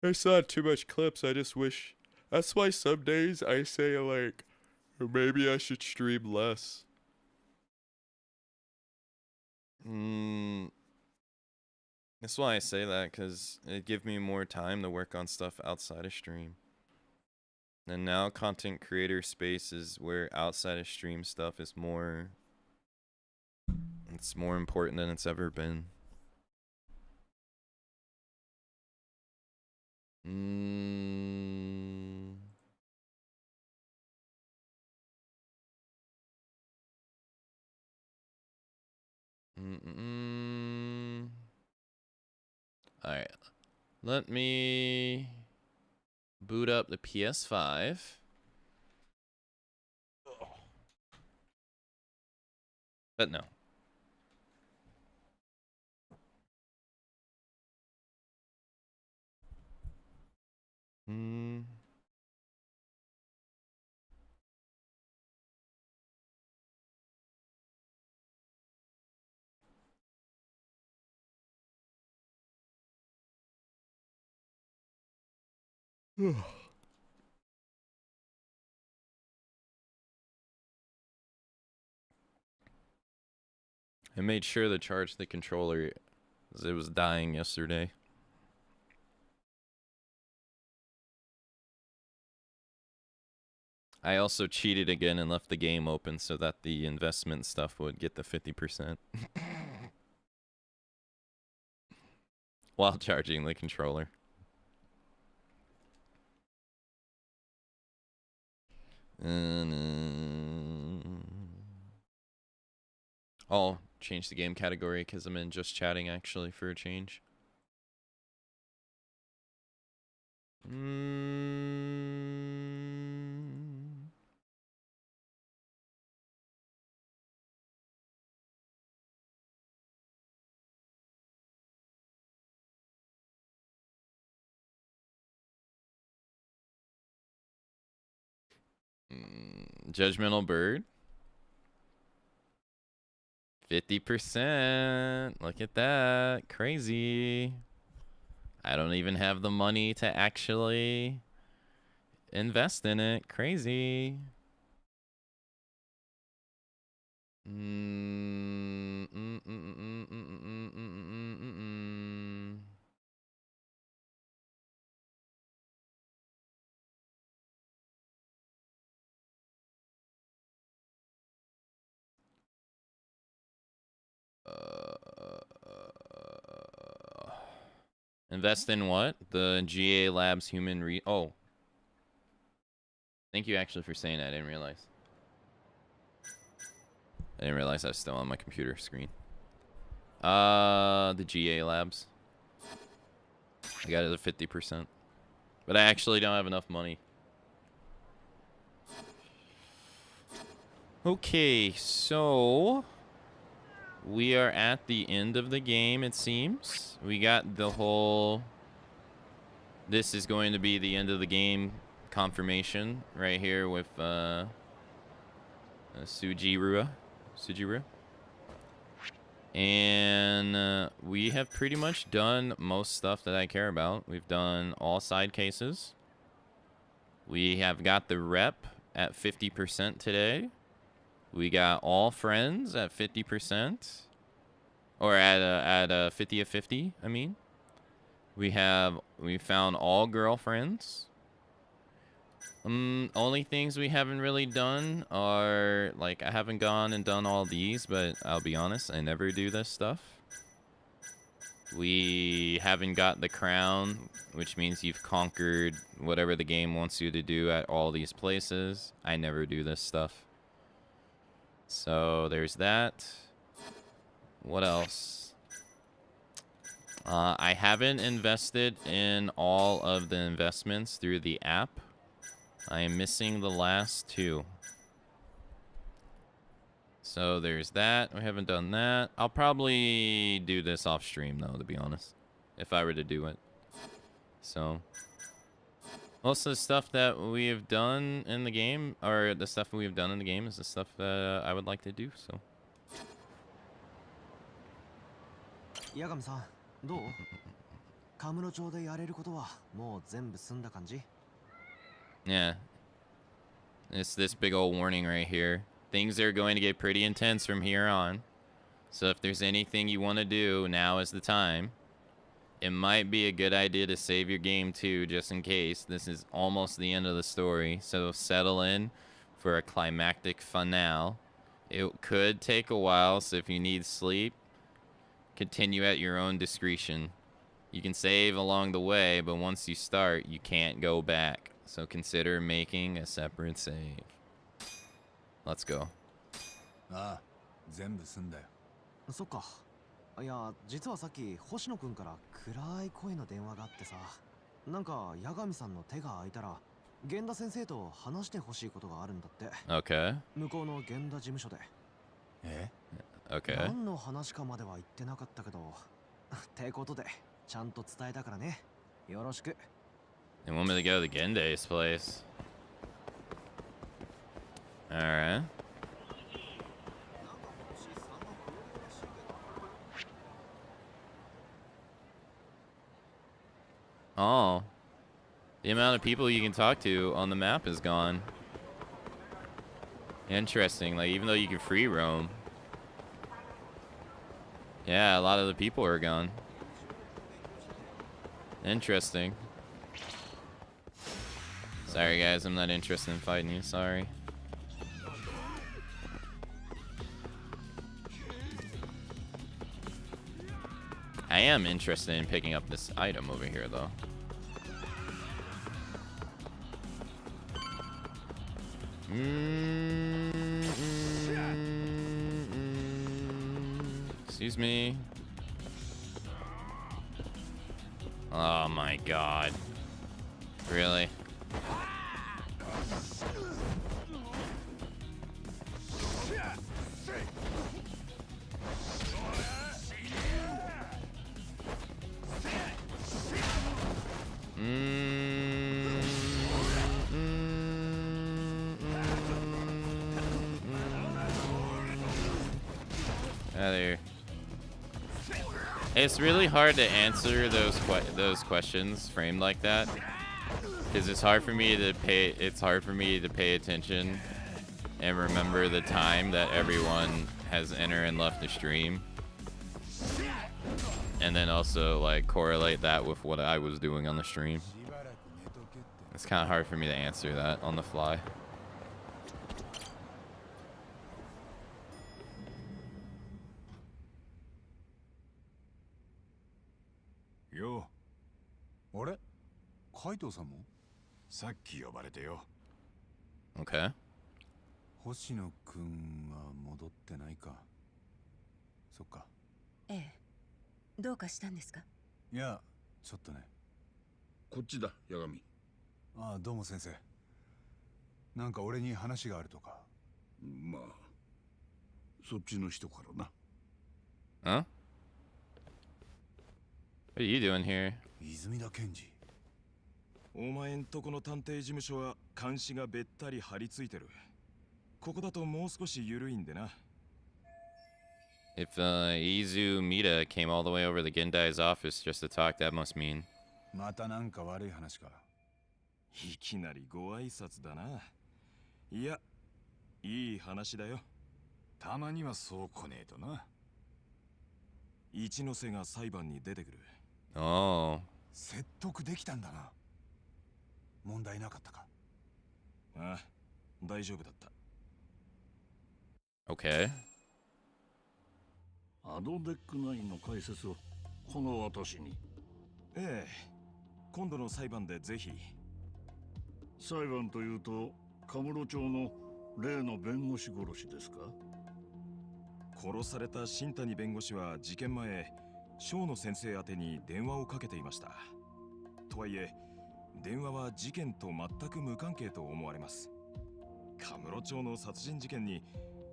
A: I saw too much clips. I just wish. That's why some days I say, like, maybe I should stream less. That's why I say that, because it gives me more time to work on stuff outside of stream. And now content creator space is where outside of stream stuff is more. It's more important than it's ever been. Alright. Let me boot up the PS5. But no. I made sure to charge the controller, as it was dying yesterday. I also cheated again and left the game open so that the investment stuff would get the 50%. while charging the controller. I'll change the game category because I'm in just chatting actually for a change. Judgmental Bird. 50%. Look at that. Crazy. I don't even have the money to actually invest in it. Crazy. Invest in what? The GA Labs human oh. Thank you actually for saying that. I didn't realize. I didn't realize I was still on my computer screen. The GA Labs. I got it at 50%. But I actually don't have enough money. Okay, so we are at the end of the game, it seems. We got the whole... This is going to be the end of the game confirmation right here with Sujiro. And we have pretty much done most stuff that I care about. We've done all side cases. We have got the rep at 50% today. We got all friends at 50%. Or at 50 of 50, I mean. We found all girlfriends. Only things we haven't really done are, like, I haven't gone and done all these, but I'll be honest, I never do this stuff. We haven't got the crown, which means you've conquered whatever the game wants you to do at all these places. I never do this stuff. So there's that. What else? I haven't invested in all of the investments through the app. I am missing the last two. So there's that. We haven't done that. I'll probably do this off stream though, to be honest, if I were to do it. So most of the stuff that we have done in the game, or the stuff we have done in the game, is the stuff that I would like to do. So. Yeah. It's this big old warning right here. Things are going to get pretty intense from here on. So if there's anything you want to do, now is the time. It might be a good idea to save your game too, just in case. This is almost the end of the story. So settle in for a climactic finale. It could take a while, so if you need sleep, continue at your own discretion. You can save along the way, but once you start, you can't go back. So consider making a separate save. Let's go.
B: Ah, 全部済んだよ。そっか。いや、実はさっき星野くんから暗い声の電話があってさ、なんか八神さんの手が空いたら源田先生と話してほしいことがあるんだって。
A: Okay.
B: 向こうの源田事務所で。え
A: ？Okay.
B: 何の話かまでは言ってなかったけど、ってことでちゃんと伝えたからね。よろしく。
A: They want me to go to Gende's place. Alright. Oh. The amount of people you can talk to on the map is gone. Interesting. Like, even though you can free roam. Yeah, a lot of the people are gone. Interesting. Sorry, guys. I'm not interested in fighting you. Sorry. I am interested in picking up this item over here, though. Excuse me. Oh my god. Really? It's really hard to answer those questions framed like that, because it's hard for me to pay attention and remember the time that everyone has entered and left the stream, and then also like correlate that with what I was doing on the stream. It's kind of hard for me to answer that on the fly.
C: Yo. あれカイトさんもさっき呼ばれてよ。
A: Okay.
C: 星野くんは戻ってないか。そっか。
D: ええ。どうかしたんですか？
C: いや、ちょっとね。
E: こっちだ、八神。
C: ああ、どうも先生。なんか俺に話があるとか。
E: まあ、そっちの人からな。
A: Huh? What are you doing here?
C: 泉田検事。
F: お前んとこの探偵事務所は監視がべったり張り付いてる。ここだともう少し緩いんでな。
A: If Izu Mita came all the way over to Gendai's office just to talk, that must mean.
C: またなんか悪い話か。
F: いきなりご挨拶だな。いや、いい話だよ。
C: たまにはそう来ねえとな。
F: 一ノ瀬が裁判に出てくる。
A: Oh.
C: 説得できたんだな。問題なかったか。
F: ああ、大丈夫だった。
A: Okay.
E: アドデック9の解説をこの私に。
F: ええ、今度の裁判でぜひ。
E: 裁判というとカムロ町の例の弁護士殺しですか？
F: 殺された新谷弁護士は事件前、正野先生宛てに電話をかけていました。とはいえ、電話は事件と全く無関係と思われます。カムロ町の殺人事件に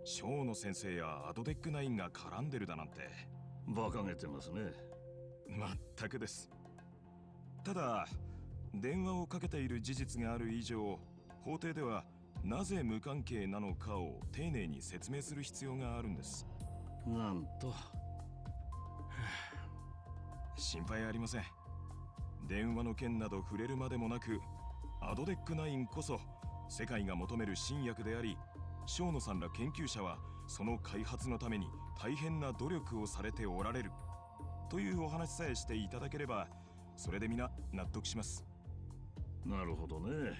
F: 正野先生やアドデック9が絡んでるだなんて。
E: 馬鹿げてますね。
F: 全くです。ただ、電話をかけている事実がある以上、法廷ではなぜ無関係なのかを丁寧に説明する必要があるんです。
E: なんと。
F: 心配ありません。電話の件など触れるまでもなく、アドデック9こそ世界が求める新薬であり、正野さんら研究者はその開発のために大変な努力をされておられるというお話さえしていただければ、それで皆納得します。
E: なるほどね。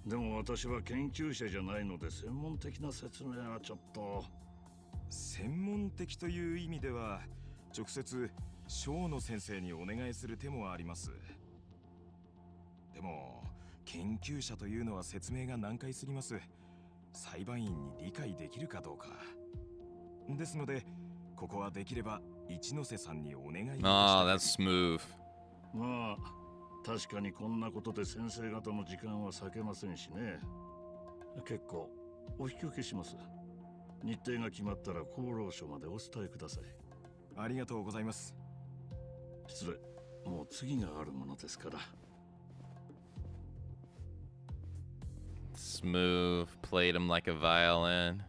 E: でも私は研究者じゃないので専門的な説明はちょっと。
F: 専門的という意味では直接正野先生にお願いする手もあります。でも研究者というのは説明が難解すぎます。裁判員に理解できるかどうか。ですのでここはできれば一ノ瀬さんにお願い。
A: Oh, that's smooth.
E: まあ確かにこんなことで先生方の時間は避けませんしね。結構お引き受けします。日程が決まったら厚労省までお伝えください。
F: ありがとうございます。
E: 失礼。もう次があるものですから。
A: Smooth, played him like a violin.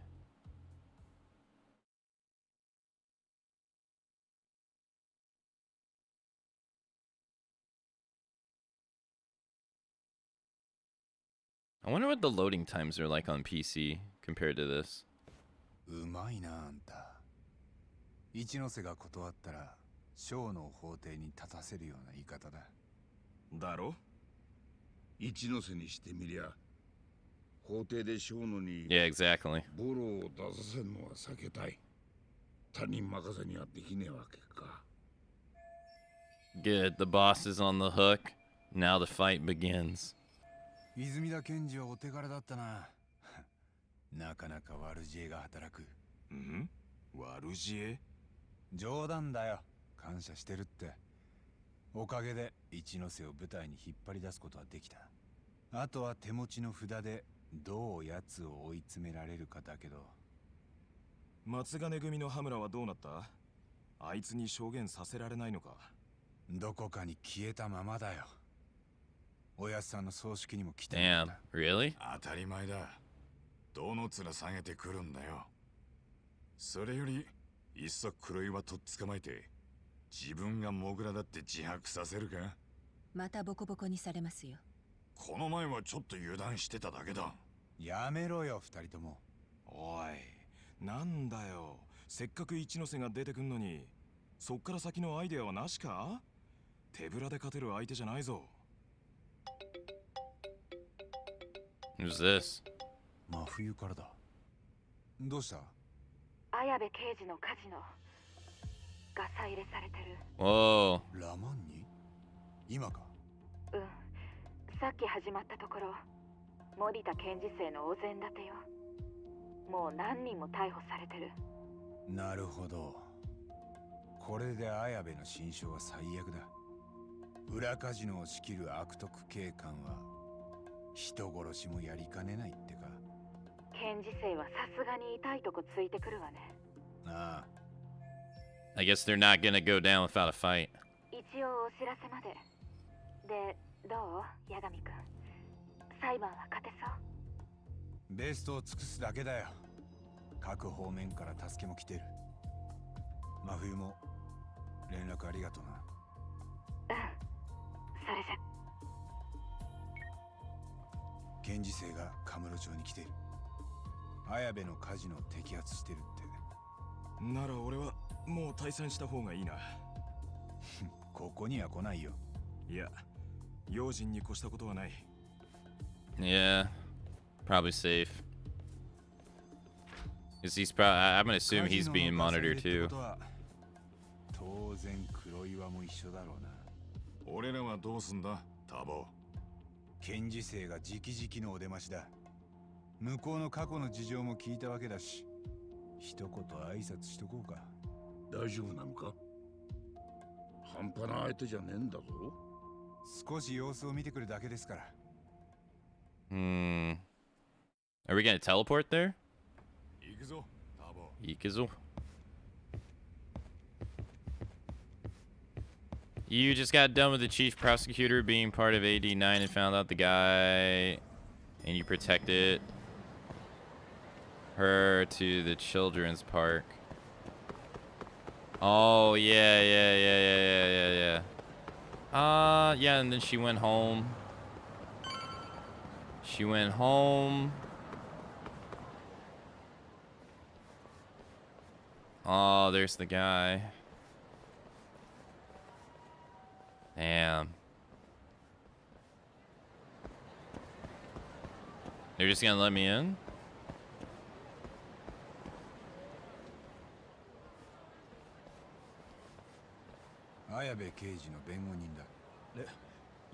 A: I wonder what the loading times are like on PC compared to this.
C: うまいなあんた。一ノ瀬が断ったら正の法廷に立たせるような言い方だ。
F: だろ？
E: 一ノ瀬にしてみりゃ法廷で正野に
A: Yeah, exactly.
E: ボロを出させるのは避けたい。他人任せにはできねえわけか。
A: Good. The boss is on the hook. Now the fight begins.
C: 泉田検事はお手柄だったな。なかなか悪知恵が働く。
F: ん悪知恵？
C: 冗談だよ。感謝してるって。おかげで一ノ瀬を舞台に引っ張り出すことはできた。あとは手持ちの札でどう奴を追い詰められるかだけど。
F: 松金組の羽村はどうなった？あいつに証言させられないのか？
C: どこかに消えたままだよ。おやっさんの葬式にも来て
A: Damn. Really?
G: 当たり前だ。どの面下げてくるんだよ。それよりいっそ黒岩とっ捕まえて自分がモグラだって自白させるか？
D: またボコボコにされますよ。
G: この前はちょっと油断してただけだ。
C: やめろよ、二人とも。
F: おい、なんだよ。せっかく一ノ瀬が出てくんのに、そっから先のアイデアはなしか？手ぶらで勝てる相手じゃないぞ。
A: Who's this?
C: 真冬からだ。どうした？
H: 綾部刑事のカジノガサ入れされてる。
A: Whoa.
C: ラマンに？今か？
H: うん、さっき始まったところ森田検事正のお膳立てよ。もう何人も逮捕されてる。
C: なるほど。これで綾部の心証は最悪だ。裏カジノを仕切る悪徳警官は人殺しもやりかねないってか。
H: 検事正はさすがに痛いとこついてくるわね。
C: ああ。
A: I guess they're not gonna go down without a fight.
H: 一応お知らせまで。で、どう八神くん。裁判は勝てそう？
C: ベストを尽くすだけだよ。各方面から助けも来てる。真冬も連絡ありがとうな。
H: うん、それじゃ。
C: 検事正がカムロ町に来てる。綾部のカジノを摘発してるって。
F: なら俺はもう退散した方がいいな。
C: ここには来ないよ。
F: いや、用心に越したことはない。
A: Yeah. Probably safe. Cause he's I'm gonna assume he's being monitored too.
C: 当然黒岩も一緒だろうな。
G: 俺らはどうすんだ、タボ。
C: 検事正が直々のお出ましだ。向こうの過去の事情も聞いたわけだし、一言挨拶しとこうか。
I: 大丈夫なのか？半端な相手じゃねえんだぞ。
C: 少し様子を見てくるだけですから。
A: Are we gonna teleport there?
G: 行くぞ、タボ。
A: Ikizo. You just got done with the chief prosecutor being part of AD9 and found out the guy, and you protected her to the children's park. Oh, yeah. Yeah, and then she went home. Oh, there's the guy. Damn. They're just gonna let me in?
C: 綾部刑事の弁護人だ。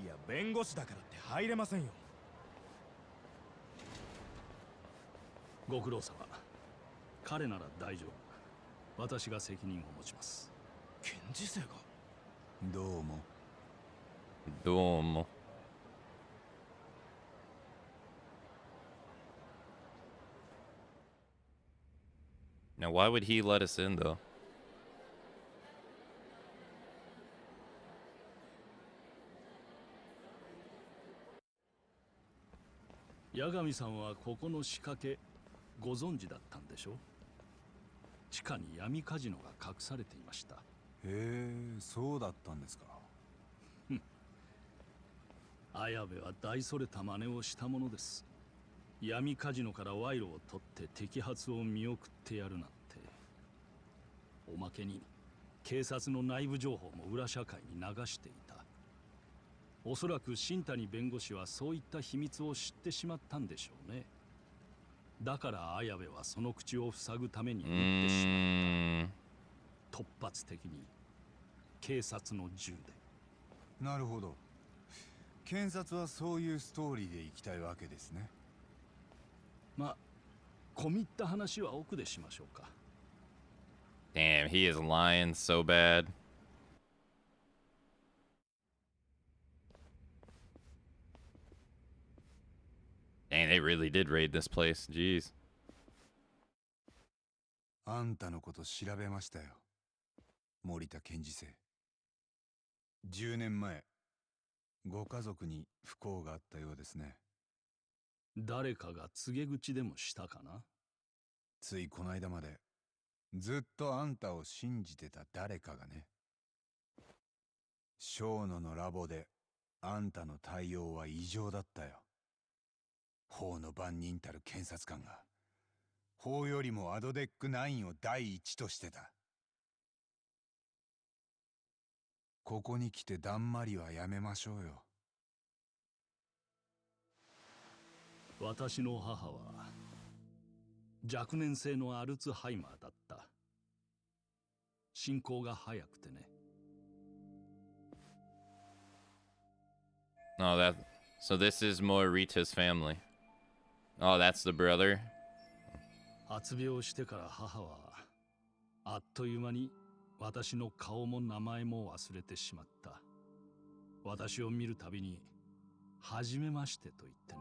F: いや、弁護士だからって入れませんよ。
E: ご苦労様。彼なら大丈夫。私が責任を持ちます。
F: 検事正が？
C: どうも。
A: どうも。Now, why would he let us in, though?
E: 八神さんはここの仕掛けご存知だったんでしょ？地下に闇カジノが隠されていました。
C: へえ、そうだったんですか。
E: 綾部は大それた真似をしたものです。闇カジノから賄賂を取って摘発を見送ってやるなんて。おまけに警察の内部情報も裏社会に流していた。おそらく新谷弁護士はそういった秘密を知ってしまったんでしょうね。だから綾部はその口を塞ぐために撃ってしまった。突発的に警察の銃で。
C: なるほど。検察はそういうストーリーで行きたいわけですね。
J: まあ、込み入った話は奥でしましょうか。
A: Damn, he is lying so bad. Dang, they really did raid this place. Jeez.
C: あんたのこと調べましたよ。森田検事正。10年前、ご家族に不幸があったようですね。
J: 誰かが告げ口でもしたかな。
C: ついこの間まで、ずっとあんたを信じてた誰かがね。小野のラボで、あんたの対応は異常だったよ。法の番人たる検察官が、法よりもアドデック9を第一としてた。ここに来てだんまりはやめましょうよ。
J: 私の母は若年性のアルツハイマーだった。進行が早くてね。
A: Oh, so this is Morita's family. Oh, that's the brother.
J: 発病してから母はあっという間に私の顔も名前も忘れてしまった。私を見るたびに初めましてと言ってね。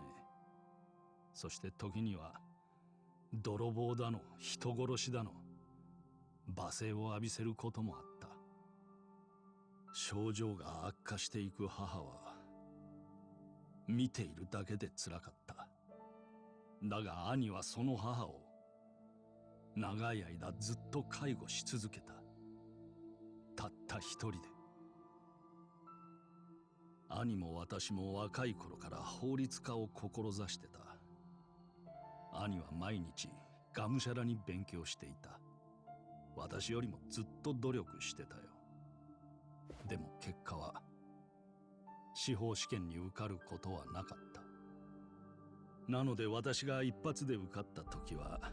J: そして時には泥棒だの人殺しだの罵声を浴びせることもあった。症状が悪化していく母は見ているだけでつらかった。だが兄はその母を長い間ずっと介護し続けた。たった一人で。兄も私も若い頃から法律家を志してた。兄は毎日がむしゃらに勉強していた。私よりもずっと努力してたよ。でも結果は司法試験に受かることはなかった。なので私が一発で受かった時は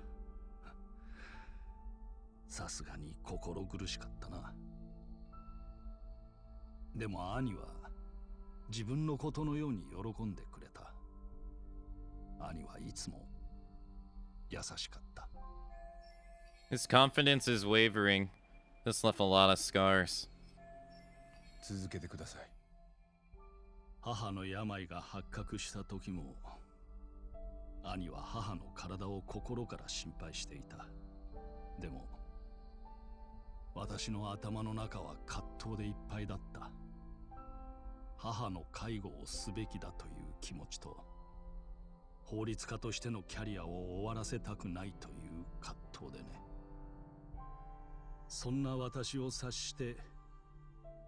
J: さすがに心苦しかったな。でも兄は自分のことのように喜んでくれた。兄はいつも優しかった。
A: His confidence is wavering. This left a lot of scars.
C: 続けてください。
J: 母の病が発覚した時も兄は母の体を心から心配していた。でも私の頭の中は葛藤でいっぱいだった。母の介護をすべきだという気持ちと、法律家としてのキャリアを終わらせたくないという葛藤でね。そんな私を察して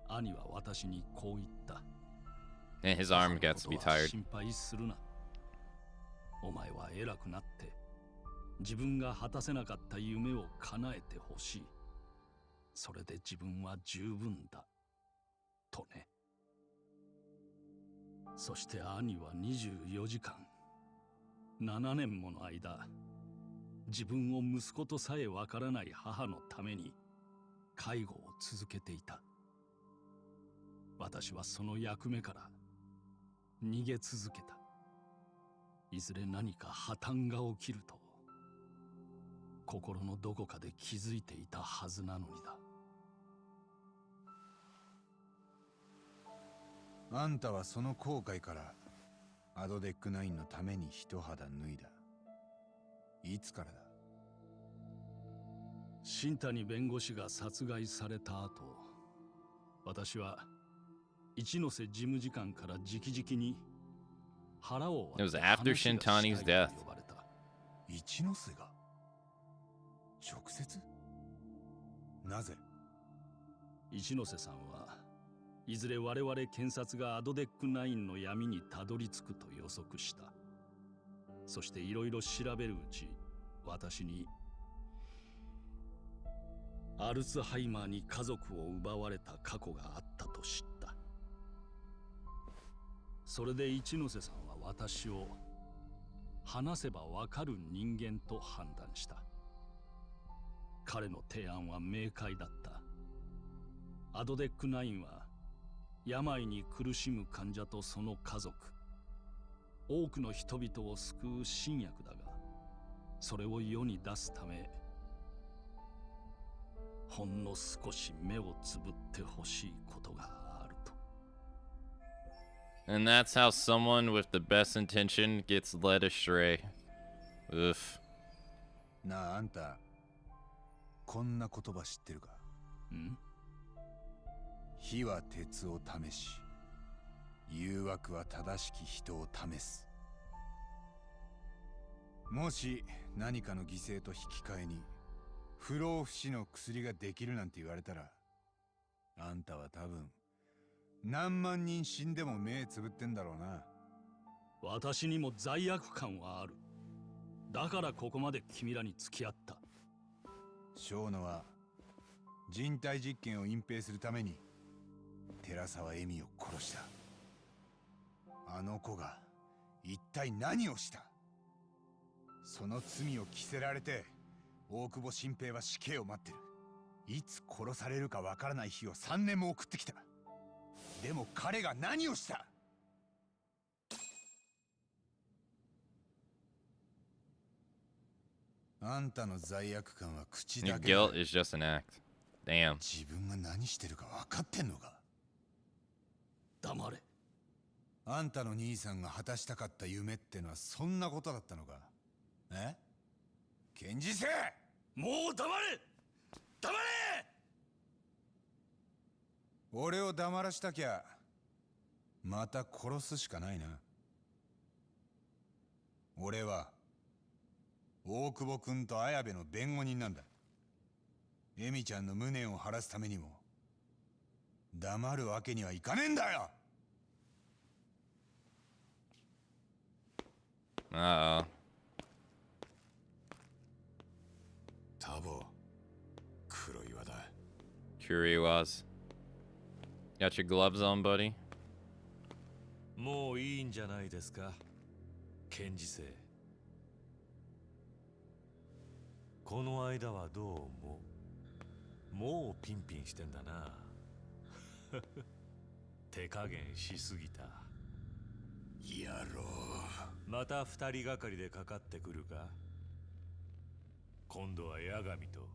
J: 兄は私にこう言った。
A: And his arm gets to be tired.
J: 心配するな。お前は偉くなって自分が果たせなかった夢を叶えてほしい。それで自分は十分だ。とね。そして兄は24時間、7年もの間、自分を息子とさえわからない母のために介護を続けていた。私はその役目から逃げ続けた。いずれ何か破綻が起きると心のどこかで気づいていたはずなのにだ。
C: あんたはその後悔からアドデック9のために一肌脱いだ。いつからだ？
J: 新谷弁護士が殺害された後、私は一ノ瀬事務次官から直々に腹を
A: It was after Shintani's death.
C: 一ノ瀬が直接？なぜ？
J: 一ノ瀬さんはいずれ我々検察がアドデック9の闇にたどり着くと予測した。そしていろいろ調べるうち、私にアルツハイマーに家族を奪われた過去があったと知った。それで一ノ瀬さんは私を話せばわかる人間と判断した。彼の提案は明快だった。アドデック9は病に苦しむ患者とその家族、多くの人々を救う新薬だが、それを世に出すため、ほんの少し目をつぶってほしいことがあると。
A: And that's how someone with the best intention gets led astray. Oof.
C: なあ、あんたこんな言葉知ってるか？
J: ん？
C: 火は鉄を試し、誘惑は正しき人を試す。もし何かの犠牲と引き換えに不老不死の薬ができるなんて言われたら、あんたは多分何万人死んでも目つぶってんだろうな。
J: 私にも罪悪感はある。だからここまで君らに付き合った。
C: 小野は人体実験を隠蔽するために寺沢恵美を殺した。あの子が一体何をした？その罪を着せられて大久保新平は死刑を待ってる。いつ殺されるかわからない日を3年も送ってきた。でも彼が何をした？あんたの罪悪感は口
A: Your
C: だけだ。
A: guilt is just an act. Damn.
C: 自分が何してるか分かってんのか？
J: 黙れ。
C: あんたの兄さんが果たしたかった夢ってのはそんなことだったのか？え？検事生！
J: もう黙れ！黙れ！
C: 俺を黙らしたきゃまた殺すしかないな。俺は大久保君と綾部の弁護人なんだ。恵美ちゃんの無念を晴らすためにも黙るわけにはいかねえんだよ。
A: Uh-oh.
G: タボ、黒岩だ。
A: Kuriwas. Got your gloves on, buddy?
K: もういいんじゃないですか、検事生。この間はどうも。もうピンピンしてんだな。手加減しすぎた。
G: 野郎。
K: また二人がかりでかかってくるか。今度は八神と。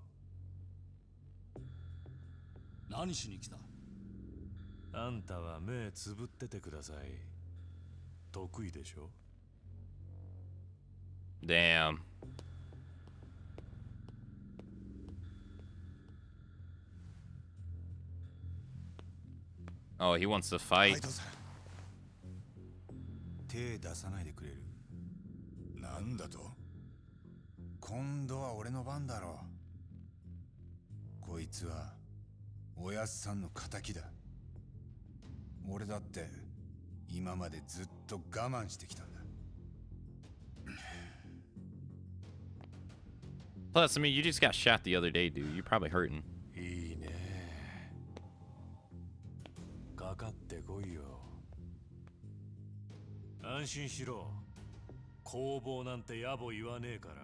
J: 何しに来た？
K: あんたは目つぶっててください。得意でしょ。
A: Damn. Oh, he wants to fight.
C: 手出さないでくれる？
G: なんだと？
C: 今度は俺の番だろう。こいつはおやっさんの敵だ。俺だって今までずっと我慢してきたんだ。
A: Plus, I mean, you just got shot the other day, dude. You're probably hurting.
K: いいね。かかってこいよ。安心しろ。攻防なんて野暮言わねえから。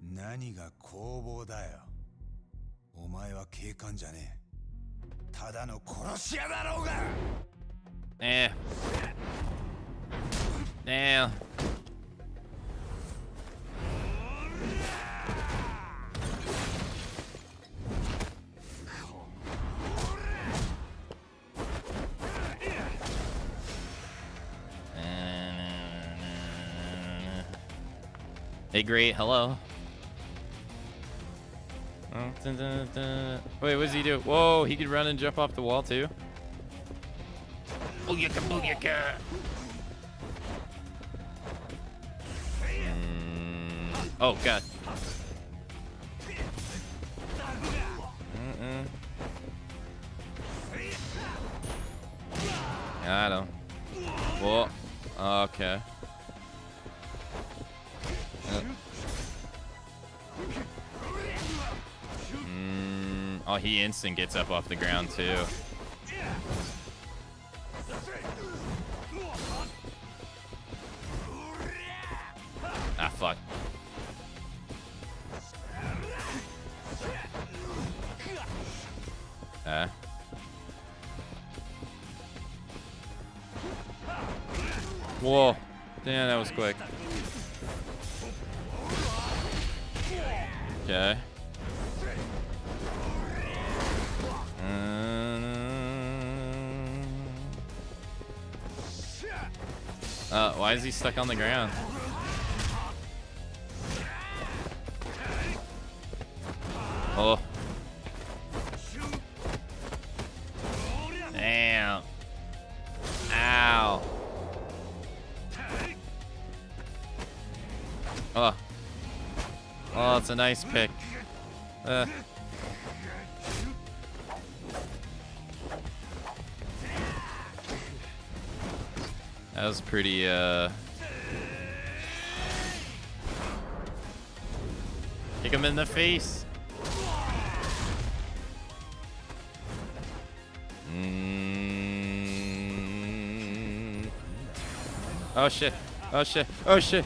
C: 何が攻防だよ。お前は警官じゃねえ。ただの殺し屋だろうが。
A: Damn. Hey, great. Hello. Wait, what does he do? Whoa, he could run and jump off the wall too. Booyaka, booyaka. Oh, God. Got him. Whoa. Okay. Oh, he instant gets up off the ground too. Ah, fuck. Whoa. Damn, that was quick. Okay. Why is he stuck on the ground? Oh. Damn. Ow. Oh. Oh, it's a nice pick. That was pretty, kick him in the face. Oh shit. Oh shit. Oh shit.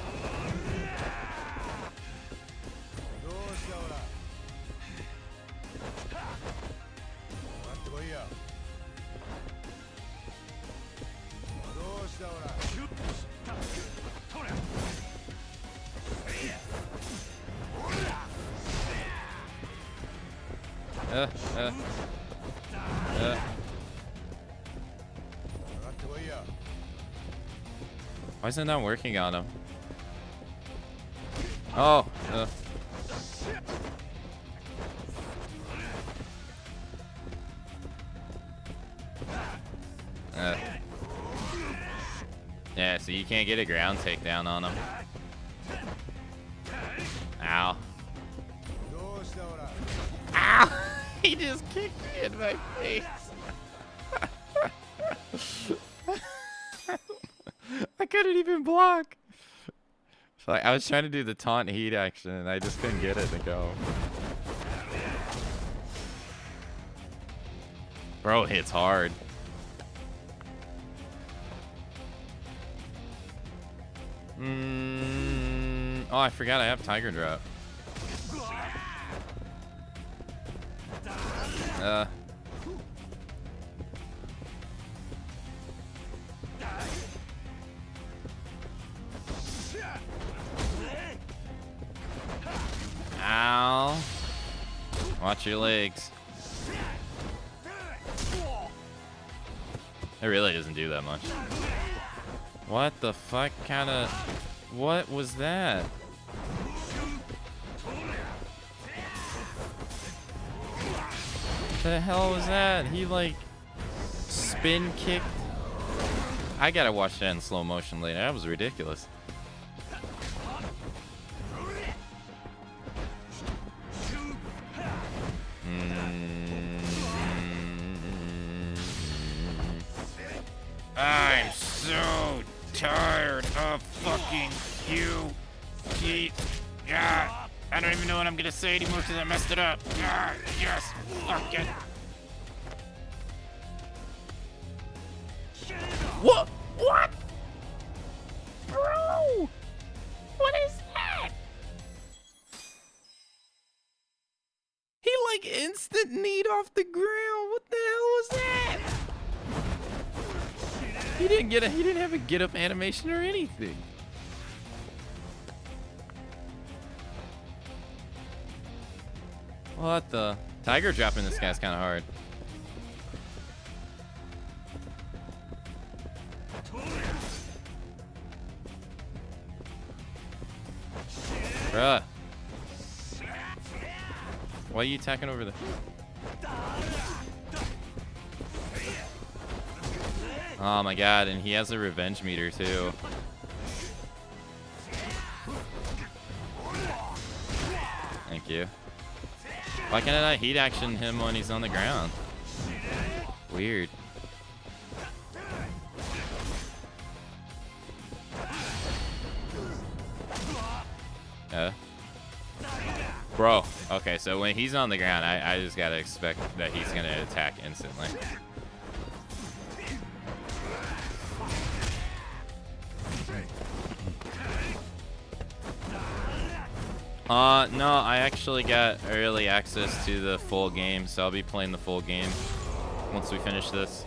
A: Why is it not working on him? Oh. Yeah, so you can't get a ground takedown on him. Ow. Ow! He just kicked me in my face. I couldn't even block. So, like, I was trying to do the taunt heat action and I just couldn't get it to go. Bro hits hard. Oh, I forgot I have Tiger Drop. Ow. Watch your legs. It really doesn't do that much. What the fuck kind of... What was that? The hell was that? He like spin kicked. I gotta watch that in slow motion later. That was ridiculous. I'm so tired of fucking you. Yeah. I don't even know what I'm gonna say anymore because I messed it up. Yes. Fuck it. What? What? Bro! What is that? He like instant kneed off the ground. What the hell was that? He didn't have a get up animation or anything. What the? Tiger dropping this guy's kind of hard. Bruh. Why are you attacking over there? Oh my god, and he has a revenge meter too. Thank you. Why can't I not heat action him when he's on the ground? Weird. Bro, okay, so when he's on the ground, I just gotta expect that he's gonna attack instantly. No, I actually got early access to the full game, so I'll be playing the full game once we finish this.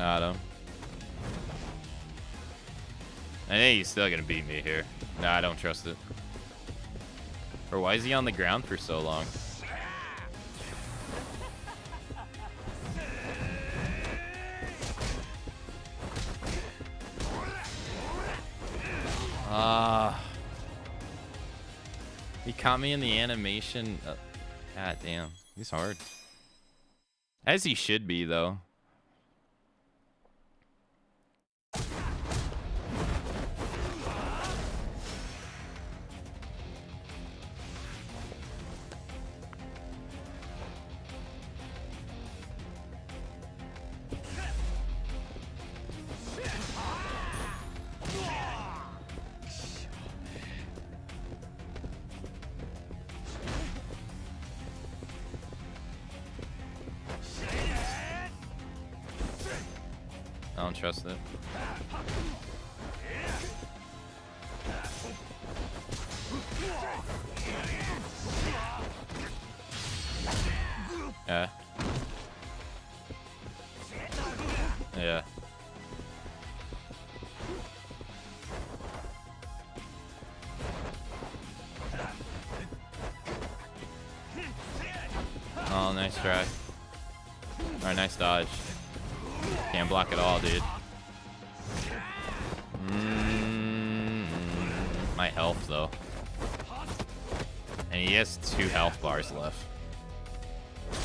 A: Got him. I think he's still gonna beat me here. Nah, I don't trust it. Or why is he on the ground for so long? He caught me in the animation. God damn, he's hard. As he should be, though. I don't trust it. Yeah. Yeah. Oh, nice try. Alright, nice dodge. Can't block at all, dude. My health, though. And he has 2 health bars left.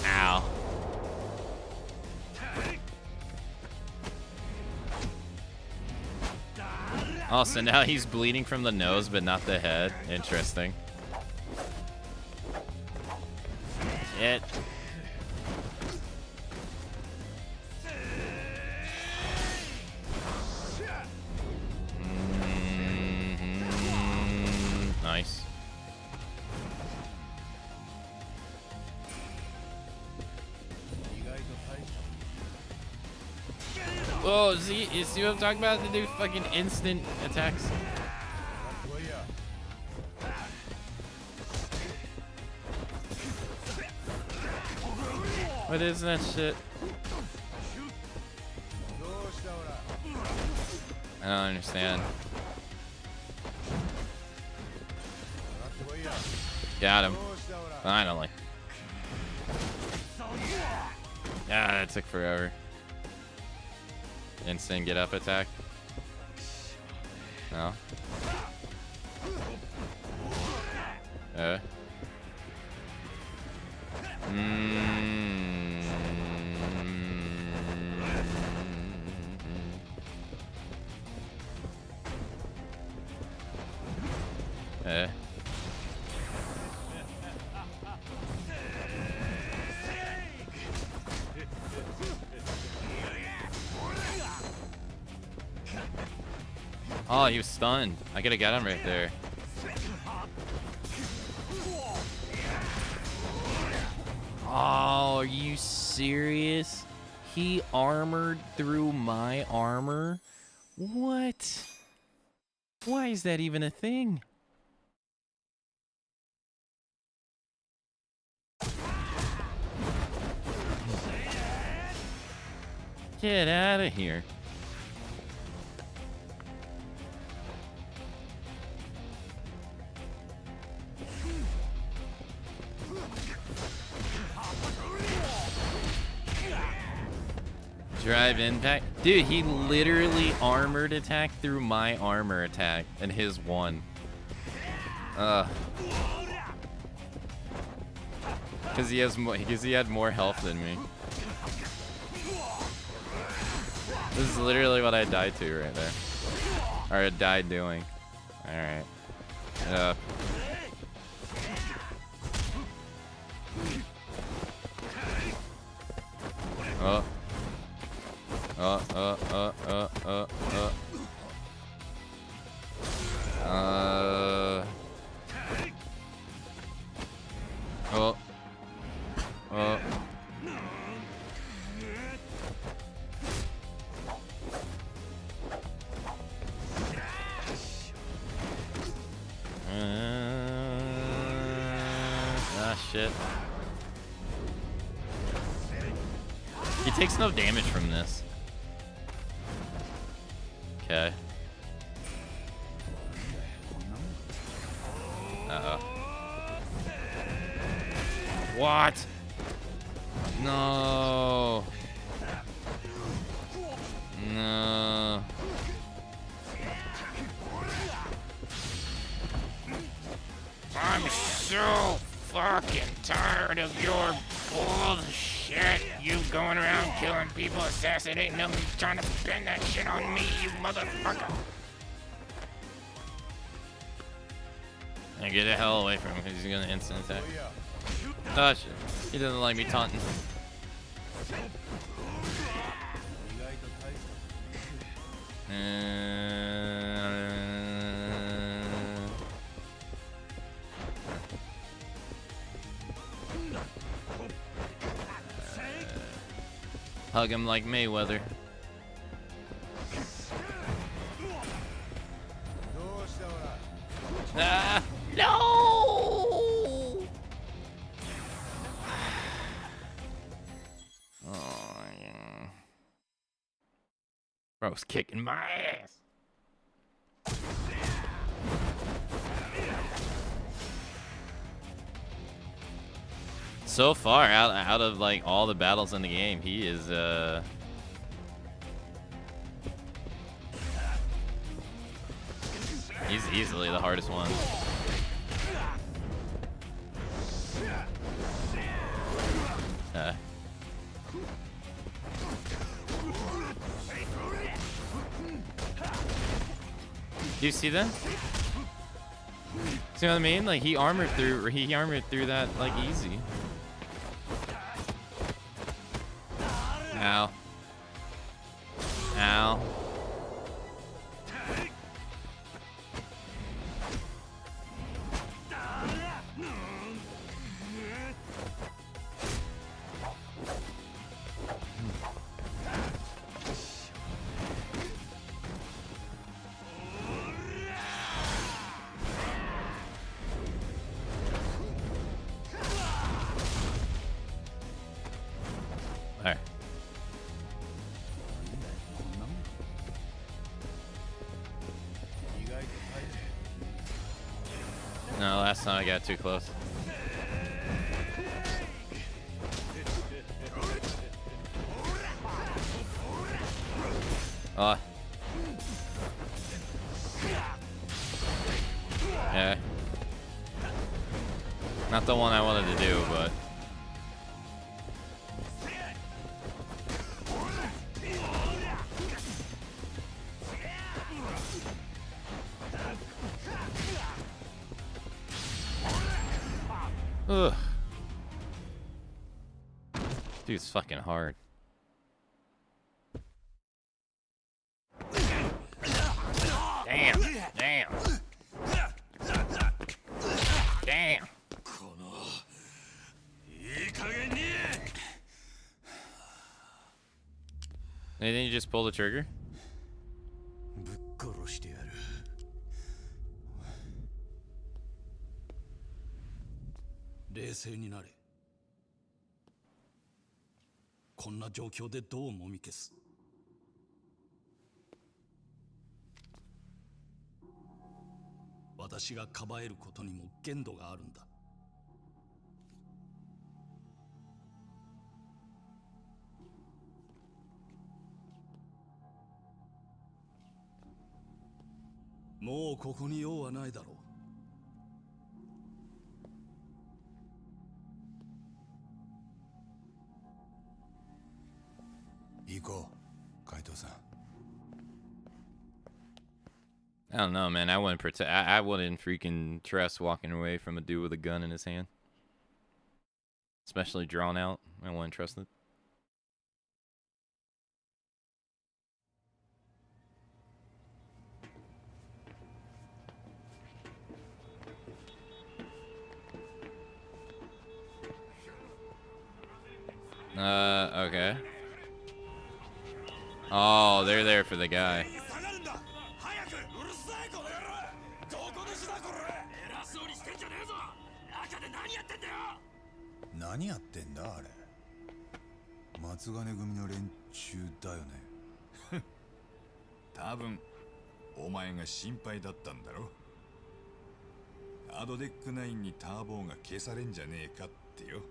A: Ow. Oh, so now he's bleeding from the nose, but not the head. Interesting. Shit. Nice. Oh, see what I'm talking about? The new fucking instant attacks. What is that shit? I don't understand. Got him. Finally. Yeah, that took forever. Instant get up attack. No. Oh, he was stunned. I could have got him right there. Oh, are you serious? He armored through my armor? What? Why is that even a thing? Get out of here. Drive impact? Dude, he literally armored attack through my armor attack and his one. Because he has more, because he had more health than me. This is literally what I died to right there. Or I died doing. Alright. Oh. Shit. He takes no damage from this. Uh-oh. What? No. No. I'm so fucking tired of your bullshit. You going around killing people, assassinating them, trying to spin that shit on me, you motherfucker. Now get the hell away from him because he's gonna instant attack. Oh shit. He doesn't like me taunting. Hug him like Mayweather. Ah, no! Oh, yeah. Bro's kicking my ass. So far, out of like all the battles in the game, he is he's easily the hardest one. Do you see that? See what I mean? Like he armored through that like easy. Ow. Ow. There. No, last time I got too close. Oh. Yeah. Not the one I wanted to do, but. Ugh. Dude's fucking hard. Damn. Damn. Damn. And then you just pull the trigger? I don't know, man. I wouldn't protect. I wouldn't freaking trust walking away from a dude with a gun in his hand, especially drawn out. I wouldn't trust it. Okay. Oh, they're there for the guy.
G: アドデック9にターボーが消されんじゃねえかってよ。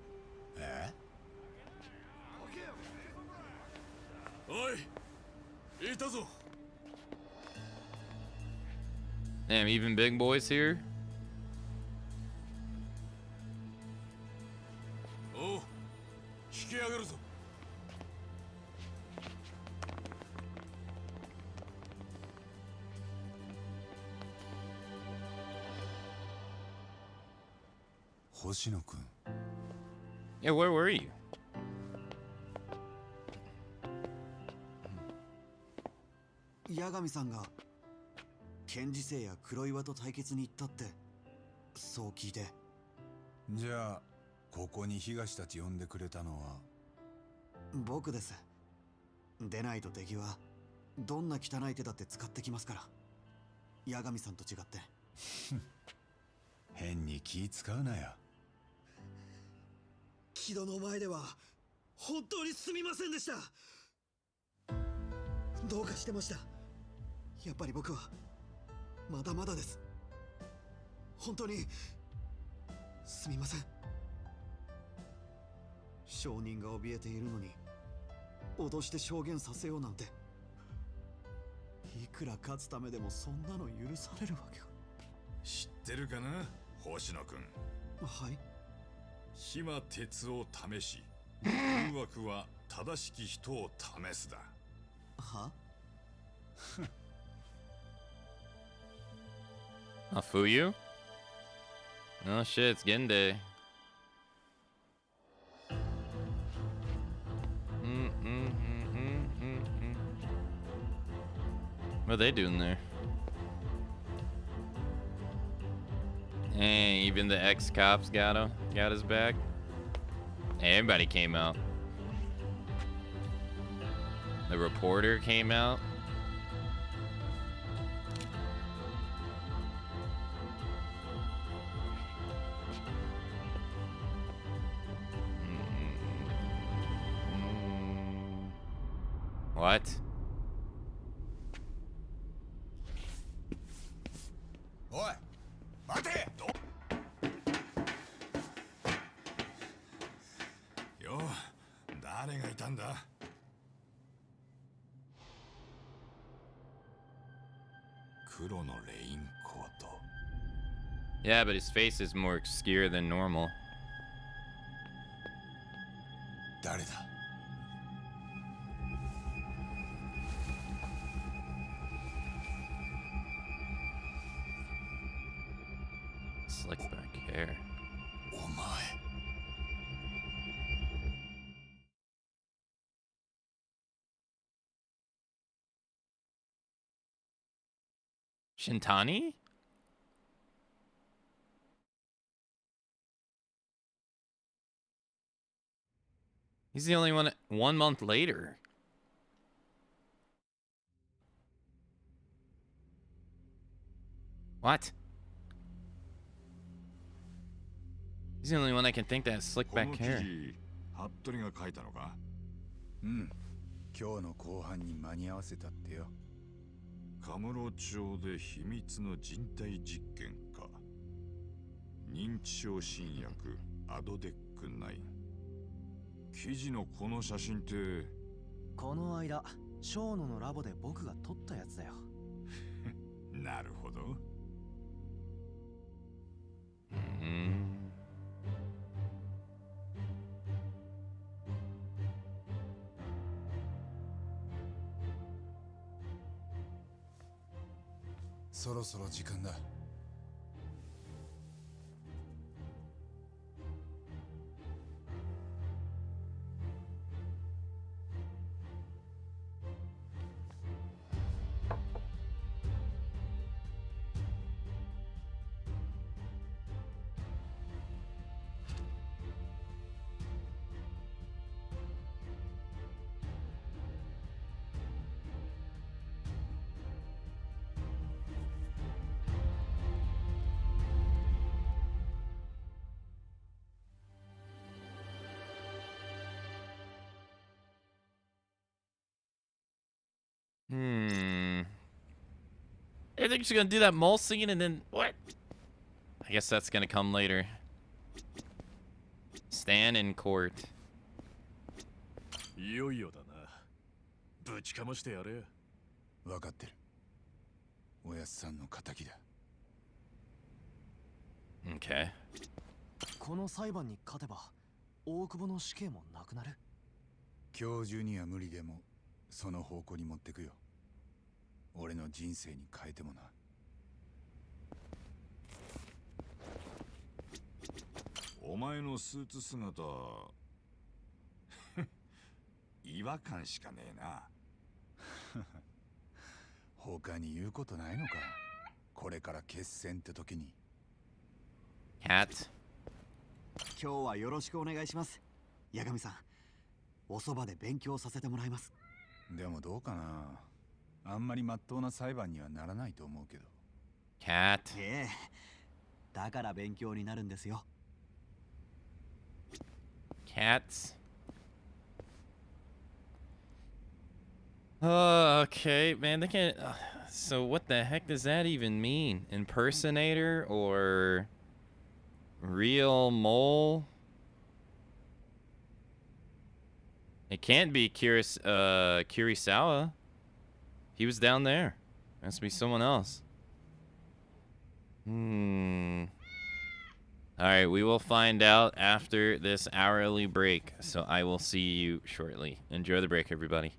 G: おい、いたぞ。
A: Damn, even big boys here?
G: おう、引き上がるぞ。
C: 星野くん。
A: Yeah, where were you?
B: 八神さんが剣士生や黒岩と対決に行ったってそう聞いて。
C: じゃあここに東たち呼んでくれたのは？
B: 僕です。でないと敵はどんな汚い手だって使ってきますから。八神さんと違って。
C: 変に気使うなよ。
B: 木戸の前では本当にすみませんでした。どうかしてました。やっぱり僕はまだまだです。本当にすみません。証人が怯えているのに脅して証言させようなんて。いくら勝つためでもそんなの許されるわけが。
G: 知ってるかな、星野くん。
B: はい。
G: 暇鉄を試し、誘惑は正しき人を試すだ。
B: は
A: Fuyu? Oh shit, it's Gende. What are they doing there? Hey, even the ex-cops got his back. Hey, everybody came out. The reporter came out. What?
C: おい、待て！
G: よ、誰がいたんだ？黒のレインコート。
A: Yeah, but his face is more obscure than normal.
C: 誰だ？
A: Slick back hair.
C: お前。
A: Shintani? He's the only one 1 month later. What? He's the only one I can think that has slick
G: この
A: back
G: 記
A: hair.
G: 事、服部が書いたのか？
C: うん。今日の後半に間に合わせたってよ。
G: カムロ町で秘密の人体実験か。認知症新薬アドデック9。記事のこの写真って。
B: この間小野のラボで僕が撮ったやつだよ。
G: なるほど。
C: そろそろ時間だ。
A: I think she's gonna do that mole singing and then what? I I guess that's gonna come later. Stand in court.
E: いよいよだな。ぶちかましてやれよ。
C: 分かってる。おやっさんの仇だ。
A: Okay.
B: この裁判に勝てば大久保の死刑もなくなる。
C: 今日中には無理でもその方向に持ってくよ。俺の人生に変えてもな。
G: お前のスーツ姿違和感しかねえな。
C: 他に言うことないのか。これから決戦って時に。
A: Cat.
L: 今日はよろしくお願いします。八神さん、おそばで勉強させてもらいます。
C: でもどうかな。あんまり真っ当な裁判にはならないと思うけど。
A: Cat.
L: ええ、だから勉強になるんですよ。
A: Cats. Okay, man, they can't. So, what the heck does that even mean? Impersonator or real mole? It can't be Kurisawa. He was down there. It has to be someone else. Alright, we will find out after this hourly break. So I will see you shortly. Enjoy the break, everybody.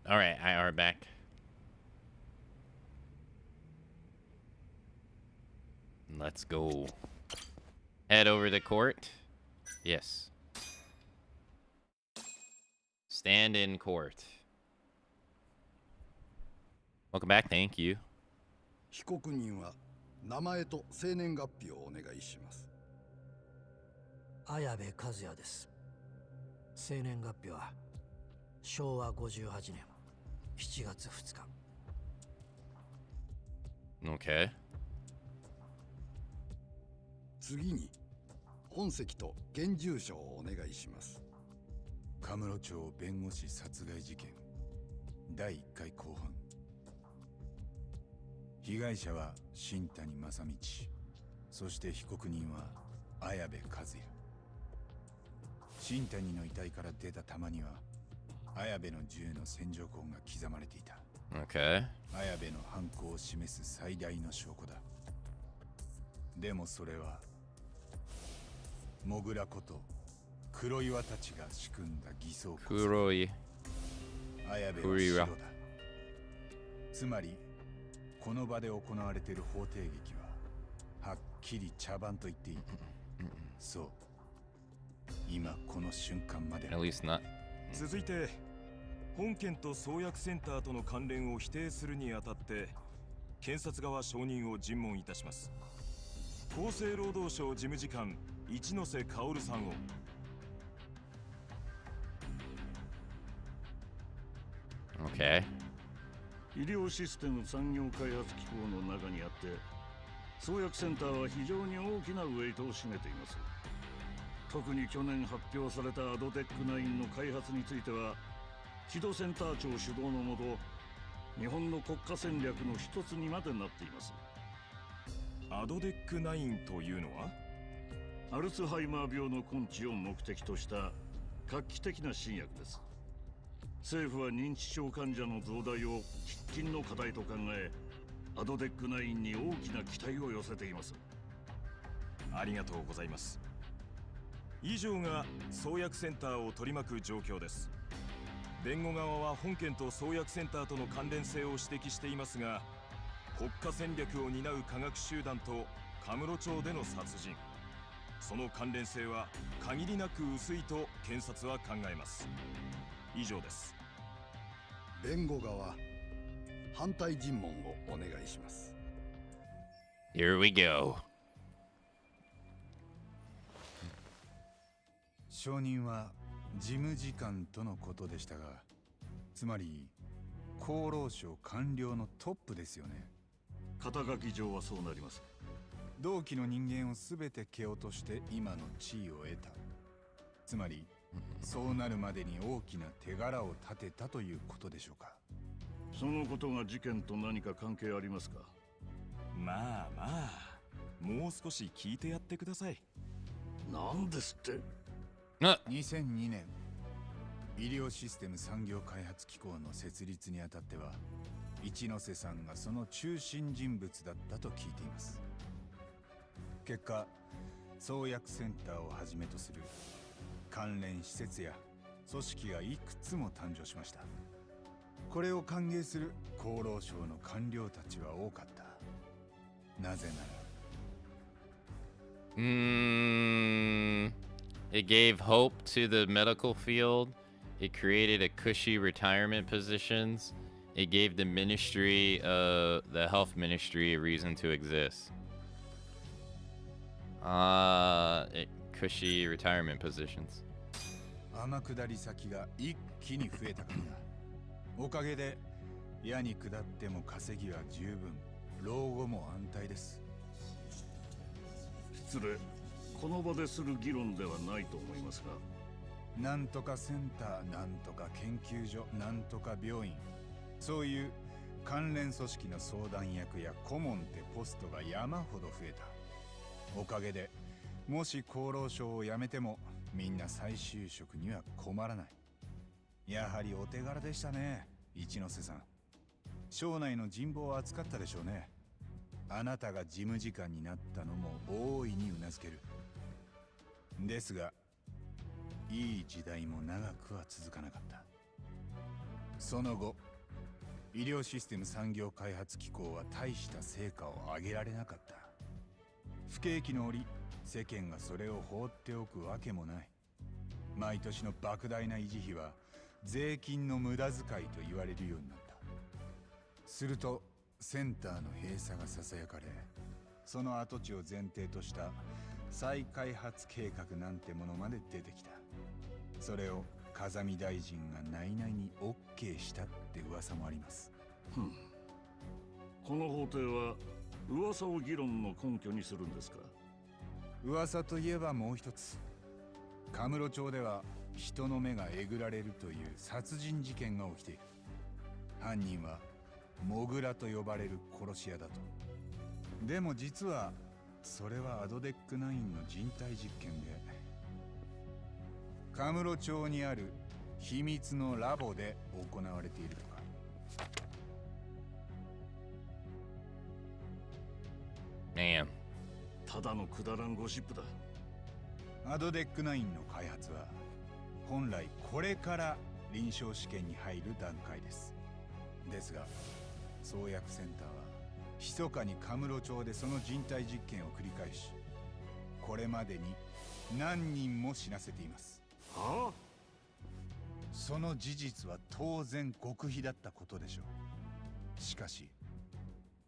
A: All right, I are back. Let's go. Head over to court. Yes. Stand in court. Welcome back. Thank you.
M: 被告人は名前と生年月日をお願いします。
N: 綾部和也です。生年月日は昭和58年7月2日。
A: Okay.
M: 次に本籍と現住所をお願いします。
C: カムロ町弁護士殺害事件第1回公判。被害者は新谷正道、そして被告人は綾部和也。新谷の遺体から出た弾には綾部の銃の線条痕が刻まれていた。
A: Okay.
C: 綾部の犯行を示す最大の証拠だ。でもそれはモグラこと黒岩たちが仕組んだ偽装工作。
A: 黒い。
C: 綾部は白だ。つまりこの場で行われている法廷劇ははっきり茶番と言っていい。そう。今この瞬間まで。
A: At least not.
F: 続いて本件と創薬センターとの関連を否定するにあたって検察側証人を尋問いたします。厚生労働省事務次官一ノ瀬薫さんを。
A: Okay.
E: 医療システム産業開発機構の中にあって創薬センターは非常に大きなウェイトを占めています。特に去年発表されたアドテック9の開発については木戸センター長主導のもと日本の国家戦略の一つにまでなっています。
F: アドデック9というのは
E: アルツハイマー病の根治を目的とした画期的な新薬です。政府は認知症患者の増大を喫緊の課題と考えアドデック9に大きな期待を寄せています。
F: ありがとうございます。以上が創薬センターを取り巻く状況です。弁護側は本件と創薬センターとの関連性を指摘していますが、国家戦略を担う科学集団とカムロ町での殺人、その関連性は限りなく薄いと検察は考えます。以上です。
M: 弁護側反対尋問をお願いします。
A: Here we go.
C: 証人は事務次官とのことでしたが、つまり厚労省官僚のトップですよね。
E: 肩書き上はそうなります。
C: 同期の人間を全て蹴落として今の地位を得た。つまりそうなるまでに大きな手柄を立てたということでしょうか。
E: そのことが事件と何か関係ありますか。
F: まあまあ、もう少し聞いてやってください。
E: なんですって。
C: 2002年医療システム産業開発機構の設立にあたっては一ノ瀬さんがその中心人物だったと聞いています。結果創薬センターをはじめとする関連施設や組織がいくつも誕生しました。これを歓迎する厚労省の官僚たちは多かった。なぜなら
A: It gave hope to the medical field. It created a cushy retirement positions. It gave the ministry, the health ministry, a reason to exist. Cushy retirement positions.
C: 天下り先が一気に増えたからだ。おかげで矢に下っても稼ぎは十分、老後も安泰です。
E: 失礼。この場でする議論ではないと思いますが、
C: なんとかセンター、なんとか研究所、なんとか病院、そういう関連組織の相談役や顧問ってポストが山ほど増えた。おかげでもし厚労省を辞めてもみんな再就職には困らない。やはりお手柄でしたね、一ノ瀬さん。省内の人望を扱ったでしょうね。あなたが事務次官になったのも大いにうなずける。ですがいい時代も長くは続かなかった。その後、医療システム産業開発機構は大した成果を上げられなかった。不景気の折、世間がそれを放っておくわけもない。毎年の莫大な維持費は税金の無駄遣いと言われるようになった。するとセンターの閉鎖がささやかれ、その跡地を前提とした再開発計画なんてものまで出てきた。それを風見大臣が内々に OK したって噂もあります。
E: この法廷は噂を議論の根拠にするんですか？
C: 噂といえばもう一つ。カムロ町では人の目がえぐられるという殺人事件が起きている。犯人はモグラと呼ばれる殺し屋だと。でも実はそれはアドデック9の人体実験で、カムロ町にある秘密のラボで行われているとか。
A: Damn.
E: ただのくだらんゴシップだ。
C: アドデック9の開発は本来これから臨床試験に入る段階です。ですが創薬センターは密かにカムロ町でその人体実験を繰り返し、これまでに何人も死なせています。
E: はあ？
C: その事実は当然極秘だったことでしょう。しかし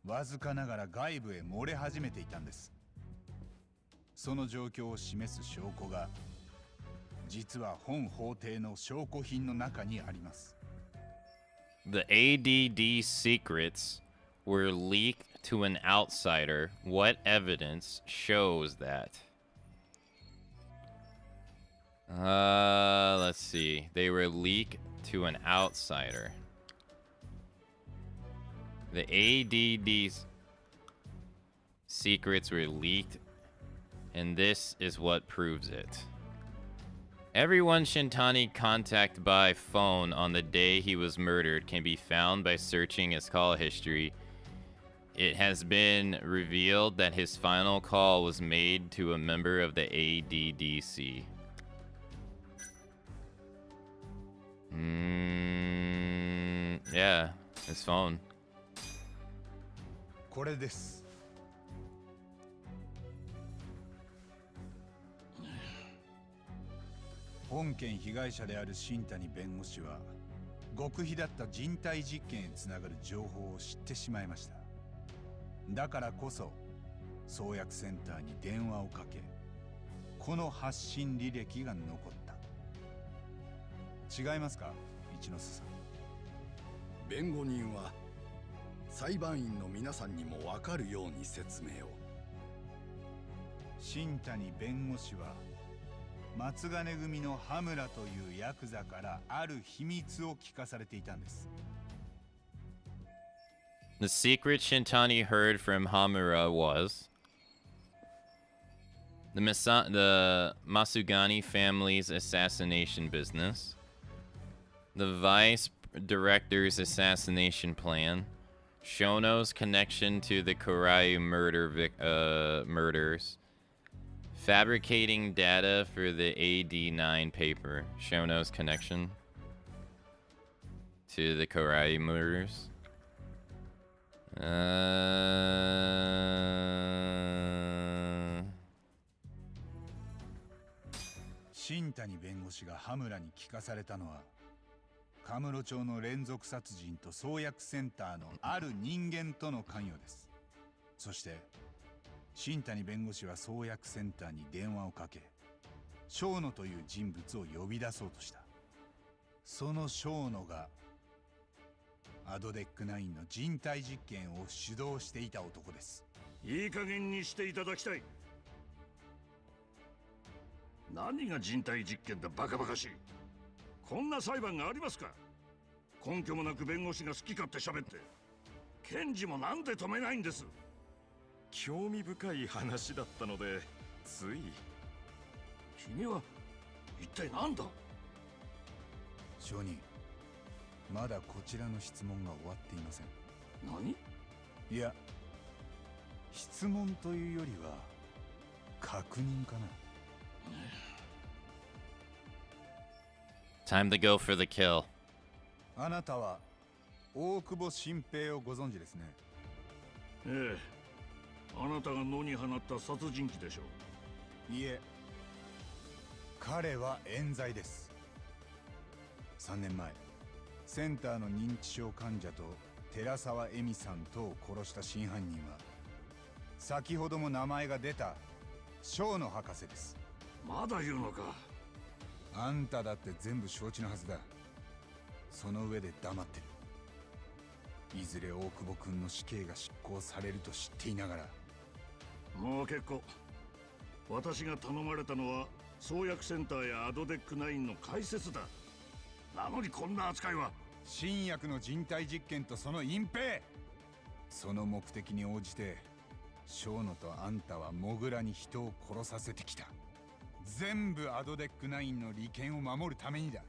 C: わずかながら外部へ漏れ始めていたんです。その状況を示す証拠が実は本法廷の証拠品の中にあります。
A: The ADD secrets were leaked to an outsider. What evidence shows that? Let's see. They were leaked to an outsider. The ADD's secrets were leaked, and this is what proves it. Everyone Shintani contacted by phone on the day he was murdered can be found by searching his call history. It has been revealed that his final call was made to a member of the ADDC. Yeah, his phone.
C: これです。本件被害者である新谷弁護士は極秘だった人体実験へつながる情報を知ってしまいました。だからこそ創薬センターに電話をかけ、この発信履歴が残った。違いますか、一ノ瀬さん。
M: 弁護人は裁判員の皆さんにも分かるように説明を。
C: 新谷弁護士は松金組の羽村というヤクザからある秘密を聞かされていたんです。
A: The secret Shintani heard from Hamura was the Masugani family's assassination business, the vice director's assassination plan, Shono's connection to the Kurai murders, fabricating data for the AD9 paper, Shono's connection to the Kurai murders.
C: 新谷弁護士が羽村に聞かされたのは、カムロ町の連続殺人と創薬センターのある人間との関与です。そして新谷弁護士は創薬センターに電話をかけ、小野という人物を呼び出そうとした。その小野がアドデック9の人体実験を主導していた男です。
E: いい加減にしていただきたい。何が人体実験だ、バカバカしい。こんな裁判がありますか？根拠もなく弁護士が好き勝手喋って、検事もなんで止めないんです？
F: 興味深い話だったのでつい。
E: 君は一体何だ？
C: 証人、まだこちらの質問が終わっていません。
E: 何？
C: いや、質問というよりは確認かな。
A: Time to go for the kill.
C: あなたは大久保新平をご存知ですね。
E: ええ、あなたが野に放った殺人鬼でしょう。
C: いえ、彼は冤罪です。3年前センターの認知症患者と寺沢恵美さんとを殺した真犯人は先ほども名前が出た小野博士です。
E: まだ言うのか。
C: あんただって全部承知のはずだ。その上で黙ってる。いずれ大久保君の死刑が執行されると知っていながら。
E: もう結構。私が頼まれたのは創薬センターやアドデック9の解説だ。なのにこんな扱いは。
C: 新薬の人体実験とその隠蔽、その目的に応じて小野とあんたはモグラに人を殺させてきた。全部アドデック9の利権を守るためにだ。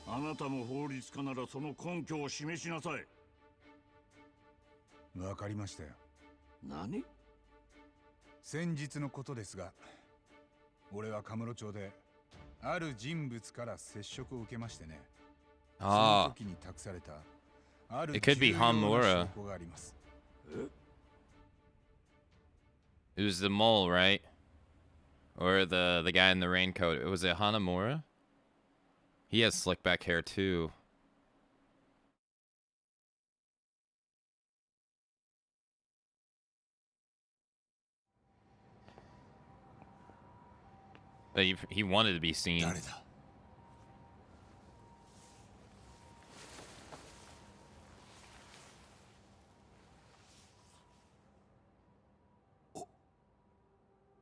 E: あなたも法律家ならその根拠を示しなさい。
C: わかりましたよ。
E: 何？
C: 先日のことですが、俺はカムロ町である人物から接触を受けましてね。その時に託されたある
A: It could be
C: 重要な
A: Hamura.
C: 証拠があります。
A: It was the mole, right? Or the guy in the raincoat. Was it Hanamura? He has slick back hair too. But he wanted to be seen.
C: 誰だ？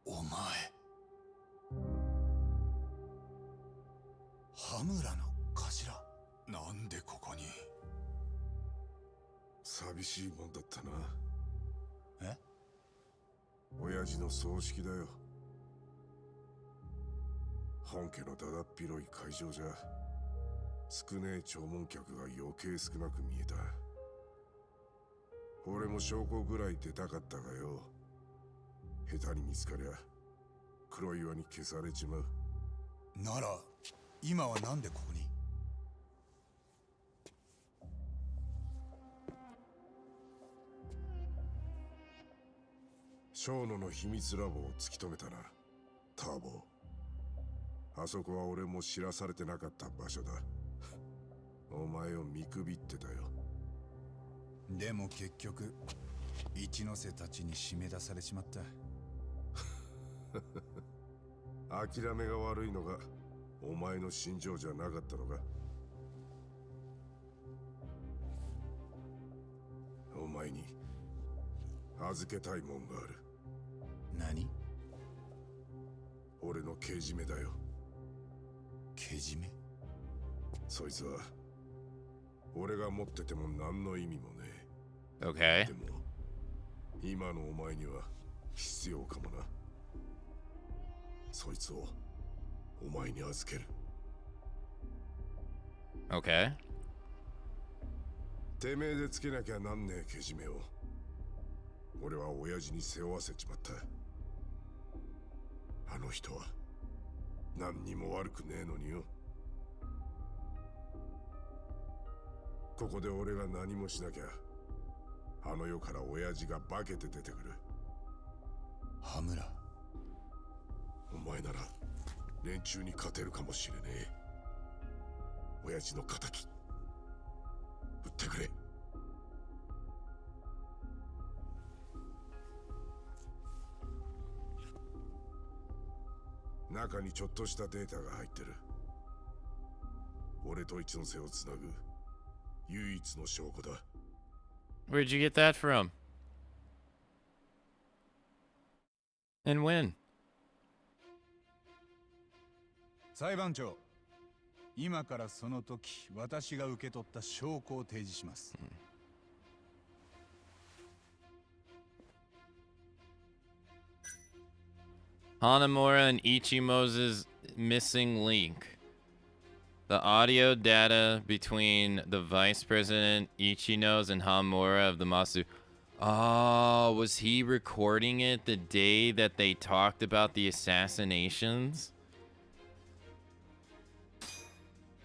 C: お前、羽村の頭。なんでここに？
O: 寂しいもんだったな。
C: え？
O: 親父の葬式だよ。本家のだだっ広い会場じゃ少ねえ弔問客が余計少なく見えた。俺も証拠ぐらい出たかったがよ、下手に見つかりゃ黒岩に消されちまう。
C: なら今はなんでここに？
O: 小野の秘密ラボを突き止めたな、ターボ。あそこは俺も知らされてなかった場所だ。お前を見くびってたよ。
C: でも結局一ノ瀬たちに締め出されちまった。
O: 諦めが悪いのがお前の心情じゃなかったのか。お前に預けたいもんがある。
C: 何？
O: 俺のけじめだよ。
C: けじめ？
O: そいつは俺が持ってても何の意味もねえ。
A: Okay.
O: でも今のお前には必要かもな。そいつをお前に預ける。
A: Okay.
O: てめえでつけなきゃなんねえけじめを俺は親父に背負わせちまった。あの人は何にも悪くねえのによ。ここで俺が何もしなきゃあの世から親父が化けて出てくる。
C: 羽村、
O: お前なら連中に勝てるかもしれねえ。親父の仇撃ってくれ。中にちょっとしたデータが入ってる。俺と一ノ瀬をつなぐ唯一の証拠だ。
A: Where'd you get that from? And when?
C: 裁判長、今からその時私が受け取った証拠を提示します。
A: Hanamura and Ichimo's missing link. The audio data between the vice president Ichinos and Hanamura of the Masu. Oh, was he recording it the day that they talked about the assassinations?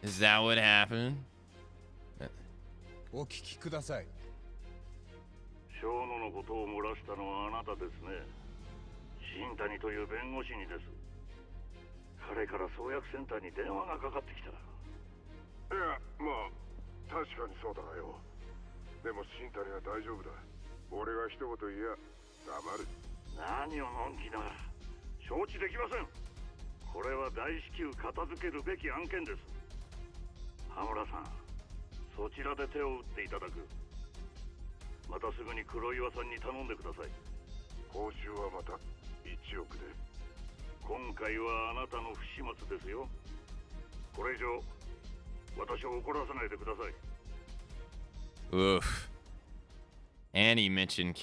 A: Is that what happened?
C: お聞きください。
E: 小野のことを漏らしたのはあなたですね。新谷という弁護士にです。彼から創薬センターに電話がかかってきた。い
O: や、まあ確かにそうだがよ。でも新谷は大丈夫だ。俺が一言言えば黙る。
E: 何をのんきな。承知できません。これは大至急片付けるべき案件です。羽村さん、そちらで手を打っていただく。またすぐに黒岩さんに頼んでください。
O: 報酬はまた1億で。
E: 今回はあなたの不始末ですよ。これ以上私を怒らせないでください。
A: Oof. And he mentioned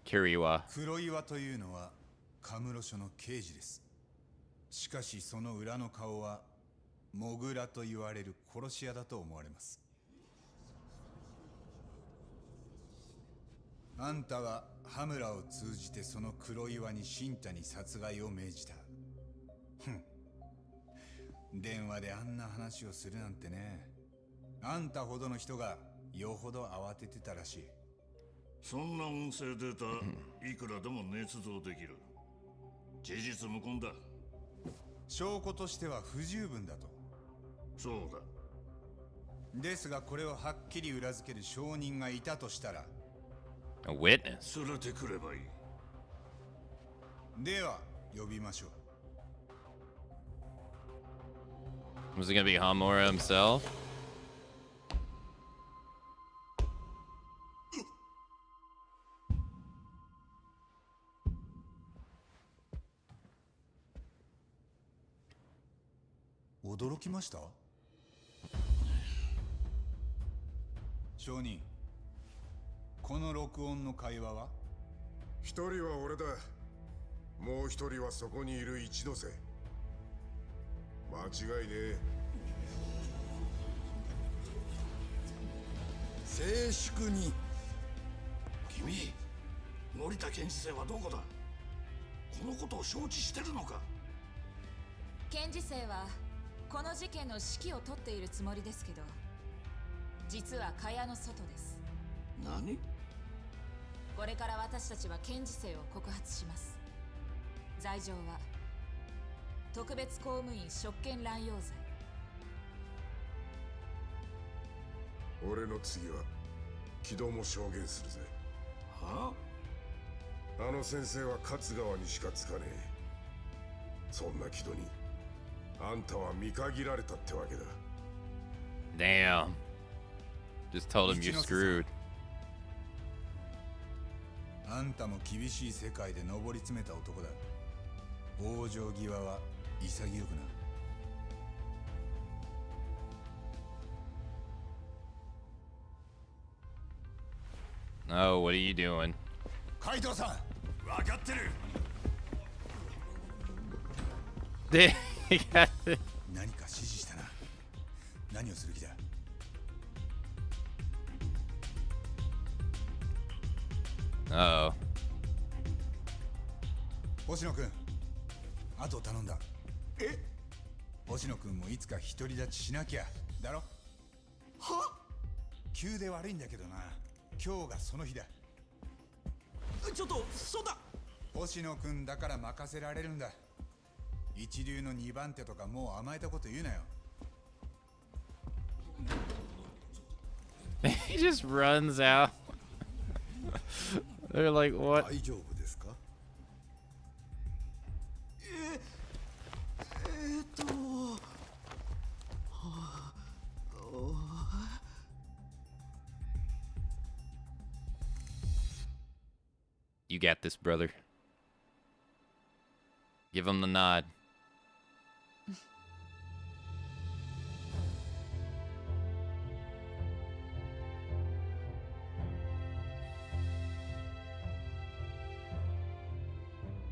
A: Kiriwa.
C: 黒岩というのはカムロ署の刑事です。しかしその裏の顔はモグラと言われる殺し屋だと思われます。あんたは羽村を通じてその黒岩に新谷殺害を命じた。電話であんな話をするなんてね。あんたほどの人がよほど慌ててたらしい。
E: そんな音声データいくらでも捏造できる。事実無根だ。
C: 証拠としては不十分だと。
E: そうだ。
C: ですがこれをはっきり裏付ける証人がいたとしたら、
A: A witness.
E: 連れてくればいい。
C: では呼びましょう。
A: Was it gonna be Hamura himself?
C: Hmm. 驚きました？証人、この録音の会話は？
O: 一人は俺だ。もう一人はそこにいる一ノ瀬。間違いねえ。
M: 静粛に。
E: 君、森田検事正はどこだ？このことを承知してるのか？
D: 検事正はこの事件の指揮を執っているつもりですけど、実は蚊帳の外です。
E: 何？
D: これから私たちは検事正を告発します。罪状は特別公務員職権乱用罪。
O: 俺の次は木戸も証言するぜ。
E: は
O: あ？あの先生は勝川にしかつかねえ。そんな木戸にあんたは見限られたってわけだ。
A: Damn. Just told him you're screwed.
C: あんたも厳しい世界で上り詰めた男だ。往生際は潔くな。
A: Oh, what are you doing?
C: 海藤さん、
E: 分かってる。
A: で、
C: 何か指示したな。何をする気だ？Oh. 星野君、後を頼んだ。え？星野君もいつか独り立ちしなきゃだろ？は？急で悪いんだけどな。今日がその日だ。
L: ちょっと、そうだ。
C: 星野君だから任せられるんだ。一流の2番手とかもう甘えたこと言うなよ。
A: He just runs out. They're like, what?
M: 大丈夫ですか
A: You got this, brother. Give him the nod.
L: "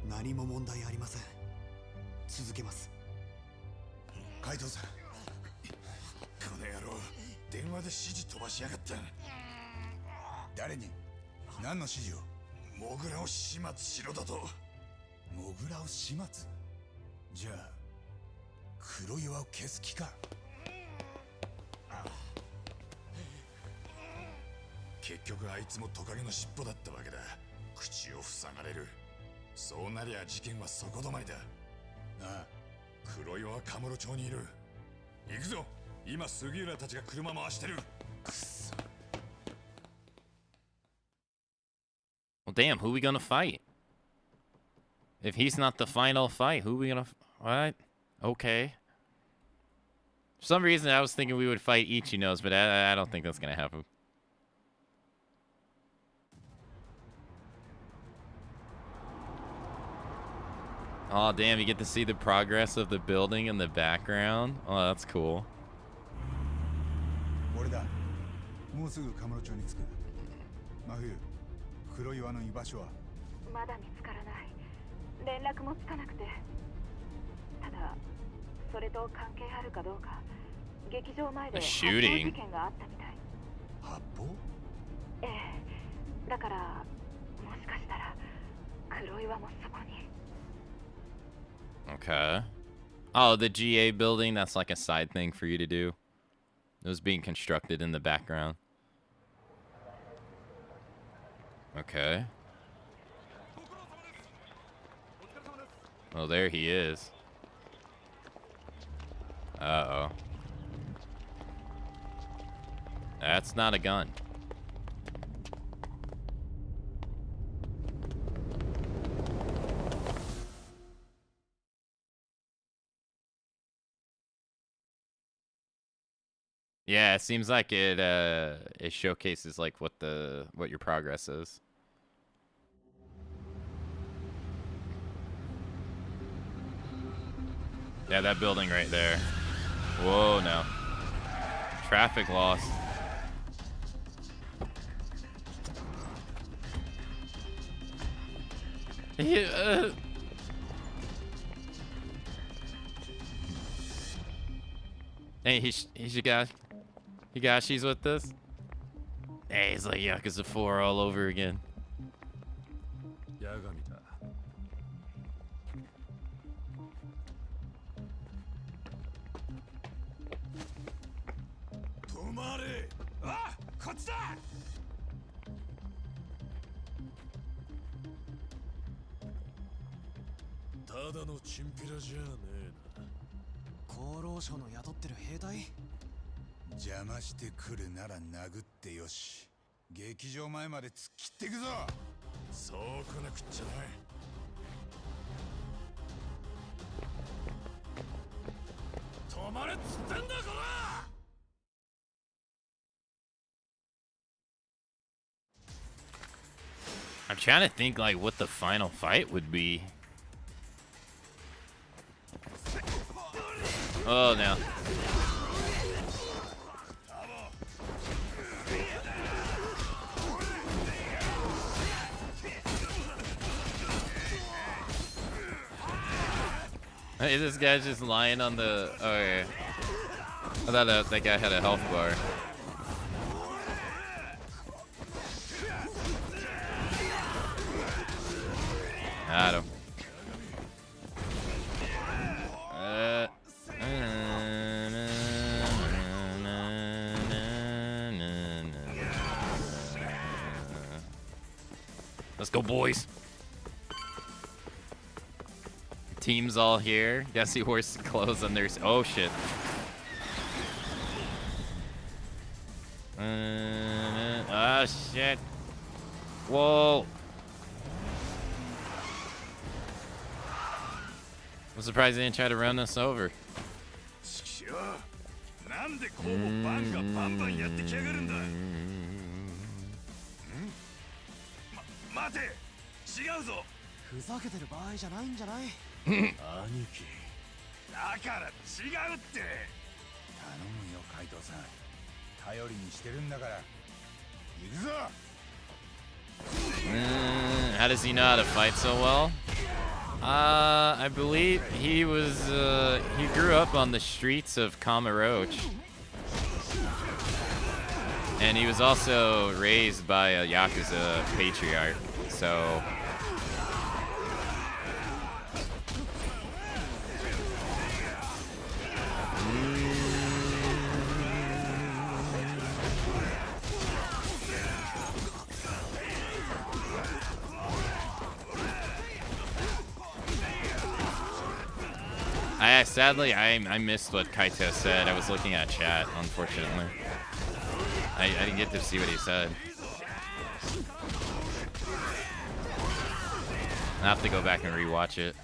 L: 何も問題ありません。続けます。
C: 海藤さん、
E: この野郎、電話で指示飛ばしやがった。
C: 誰に？何の指示を？
E: モグラを始末しろだと。
C: モグラを始末？じゃあ黒岩を消す気か？
G: 結局あいつもトカゲの尻尾だったわけだ。口を塞がれる。そうなりゃ事件はそこ止まりだ。なあ、黒岩はカムロ町にいる。行くぞ。今杉浦たちが車回してる。くっそ。
A: Well, damn, who we gonna fight? If he's not the final fight, who we gonna... What? Okay. For some reason, I was thinking we would fight Ichinos, but I don't think that's gonna happen. Oh, damn, you get to see the progress of the building in the background. Oh, that's cool.
C: 俺だ。もうすぐカムロ町に着く。真冬、黒岩の居場所は
H: まだ見つからない。連絡もつかなくて。ただ、それと関係あるかどうか、劇場前で発砲事件があったみたい。
C: 発砲？
H: ええ。だから、もしかしたら黒岩もそこに。
A: Okay. Oh, the GA building, that's like a side thing for you to do. It was being constructed in the background. Okay. Oh, there he is. Uh-oh. That's not a gun. Yeah, it seems like it showcases like what your progress is. Yeah, that building right there. Whoa, no. Traffic loss. Yeah, hey, Higashi's with this. Hey, he's like Yakuza 4 all over again.
B: Koroshoの雇ってる兵隊？
C: 邪魔してくるなら殴ってよし。劇場前まで突っ切っていくぞ。
G: そう来なくっちゃない。止まれっつってんだこら。
A: I'm trying to think like what the final fight would be. Oh no. Hey, this guy's just lying on the... Okay. I thought that guy had a health bar. Got him. Let's go, boys. Team's all here. Guess he wears clothes on their... Oh, shit. Oh, shit. Whoa. I'm surprised they didn't try to run us over. How does he know how to fight so well? I believe he was, he grew up on the streets of Kamurocho. And he was also raised by a Yakuza patriarch, so... Sadly, I missed what Kaito said. I was looking at chat, unfortunately. I didn't get to see what he said. I have to go back and rewatch it.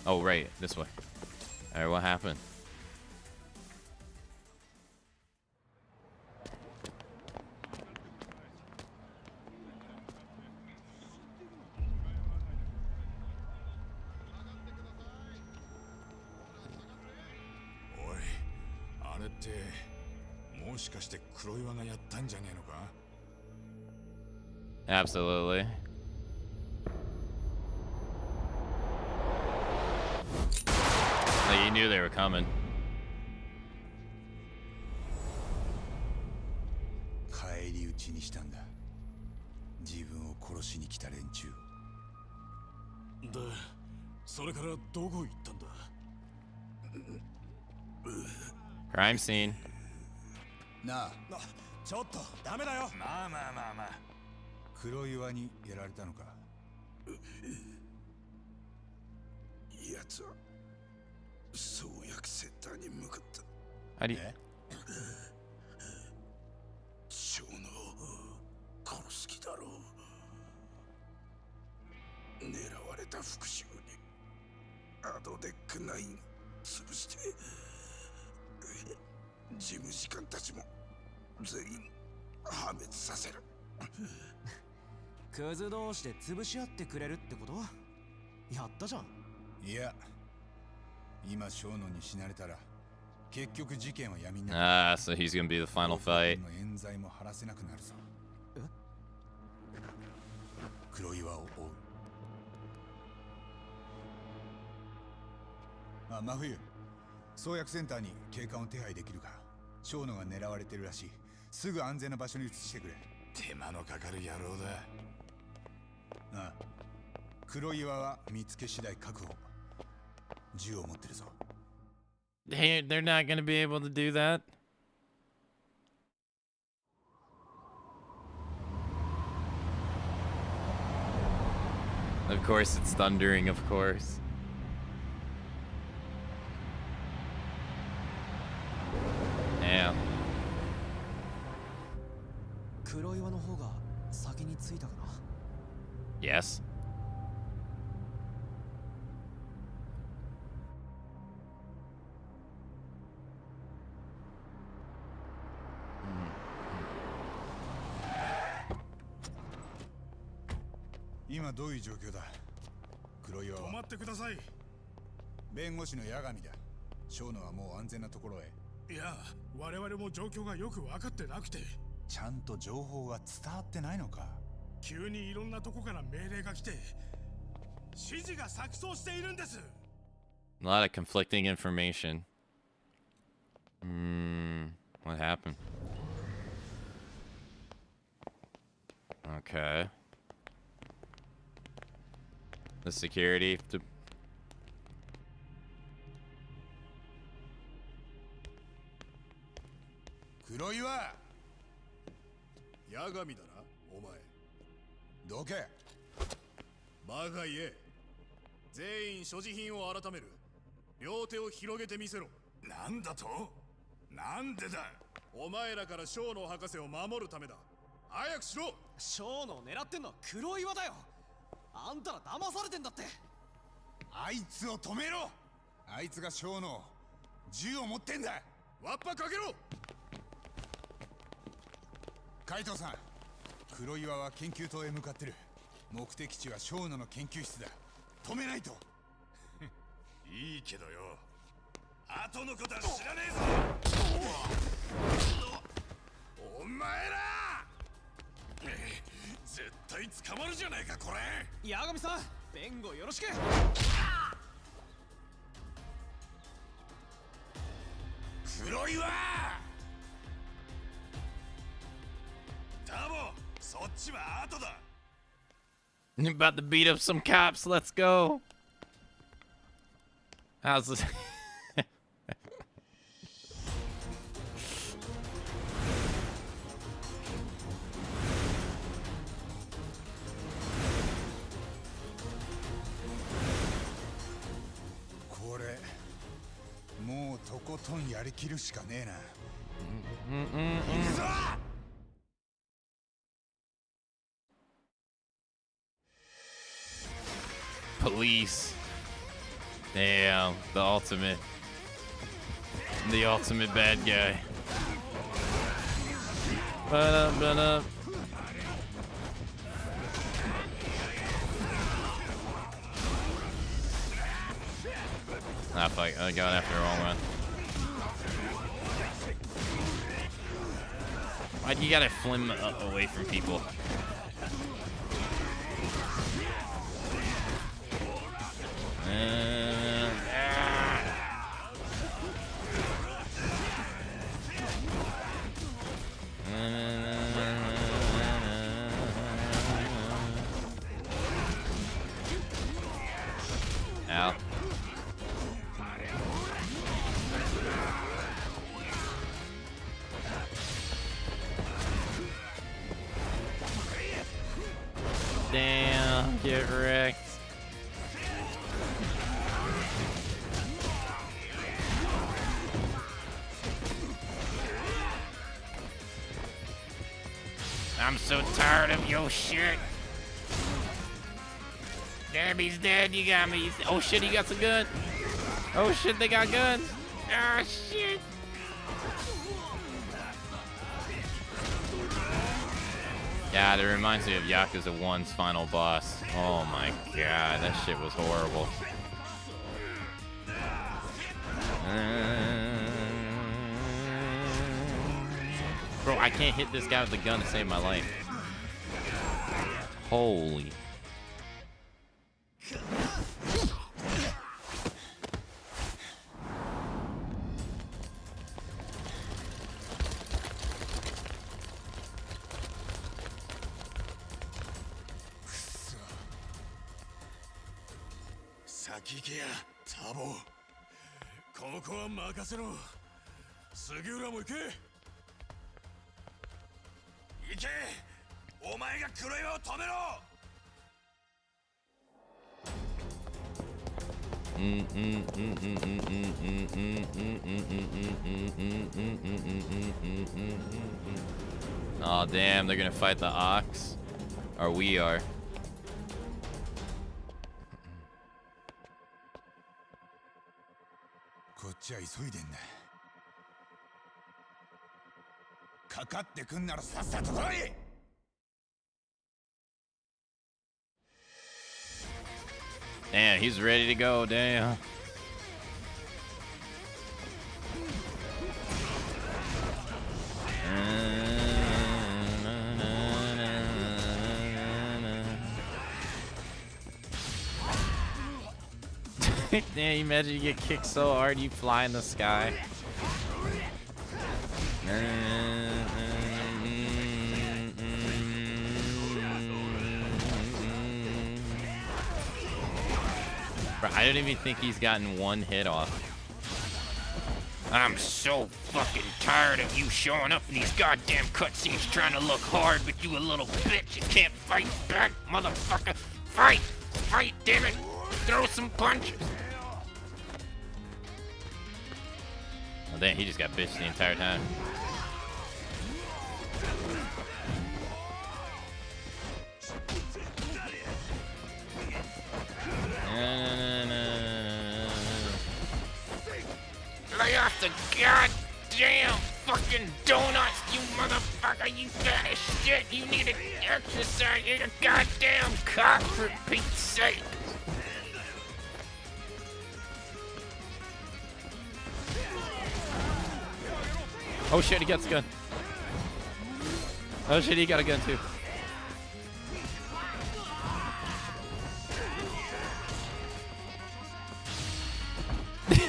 A: Oh, right, this way. Alright, what happened? Absolutely. Like, you knew they were coming.
C: 返り討ちにしたんだ。自分を殺しに来た連中。
J: で、それからどこ行ったんだ?
A: Crime scene.
C: なあ、ちょっとダメだよ。まあまあまあまあ。黒岩にやられたのか。
O: 奴は創薬センターに向かった。
A: あり。
O: 蝶野を殺す気だろう。狙われた復讐にアドデック9潰して事務次官たちも全員破滅させる。
B: クズ同士で潰し合ってくれるってこと？やったじゃん。
C: いや、今小野に死なれたら結局事件は闇になる。
A: So he's gonna be the final fight.
C: 冤罪も晴らせなくなるぞ。黒岩を追う。あ、真冬。創薬センターに警官を手配できるか。小野が狙われてるらしい。すぐ安全な場所に移してくれ。手間のかかる野郎だ。ああ、黒岩は見つけ次第確保。銃を持ってるぞ。
A: They're not gonna be able to do that. Of course, it's thundering, of course. Damn.
B: 黒岩の方が先に着いたかな?
A: Yes.
C: Hmm. 今どういう状況だ? 黒岩は止まってください。弁護士の八神だ。小野はもう安全なところへ。いや、我々も状況がよく分かってなくて。ちゃんと情報が伝わってないのか。急にいろんなとこから命令が来て、指示が錯綜しているんです。
A: A lot of conflicting information. What happened? Okay. The security to...
C: Kuroiwa! Yagami だな、お前。どけ。バカ言え。全員所持品を改める。両手を広げてみせろ。なんだと？なんでだ？お前らから小野博士を守るためだ。早くしろ。
B: 小野を狙ってんのは黒岩だよ。あんたら騙されてんだって。
C: あいつを止めろ。あいつが小野、銃を持ってんだ。わっぱかけろ。海藤さん、黒岩は研究棟へ向かってる。目的地は小野の研究室だ。止めないと。いいけどよ、後のことは知らねえぞ。お前ら絶対捕まるじゃないか、これ。
B: 八神さん、弁護よろしく。
C: 黒岩、タボ、そっちは後だ。
A: About to beat up some cops. Let's go. How's this?
C: ことんやりきるしかねえな。
A: Mm-mm-mm-mm. Police. Damn, the ultimate bad guy. Ba-da-ba-da. Ah, fuck. I got after the wrong one. Why'd you gotta flim away from people? Ow. Damn, get wrecked. I'm so tired of your shit. Damn, he's dead. You got me. Oh shit, he got some gun. Oh shit, they got guns. Ah shit. God, it reminds me of Yakuza 1's final boss. Oh my god, that shit was horrible. Bro, I can't hit this guy with the gun to save my life. Holy. Oh damn, they're gonna fight the ox? Or we are. Damn, he's ready to go, damn. Damn, imagine you get kicked so hard you fly in the sky. Bro, I don't even think he's gotten one hit off. I'm so fucking tired of you showing up in these goddamn cutscenes trying to look hard, but you a little bitch. You can't fight back, motherfucker. Fight! Fight, damn it! Throw some punches! Oh, damn, he just got bitched the entire time. Lay off the goddamn fucking donuts, you motherfucker, you fat as shit. You need to exercise. You're a goddamn cock for Pete's sake. Oh shit, he gets a gun. Oh shit, he got a gun too.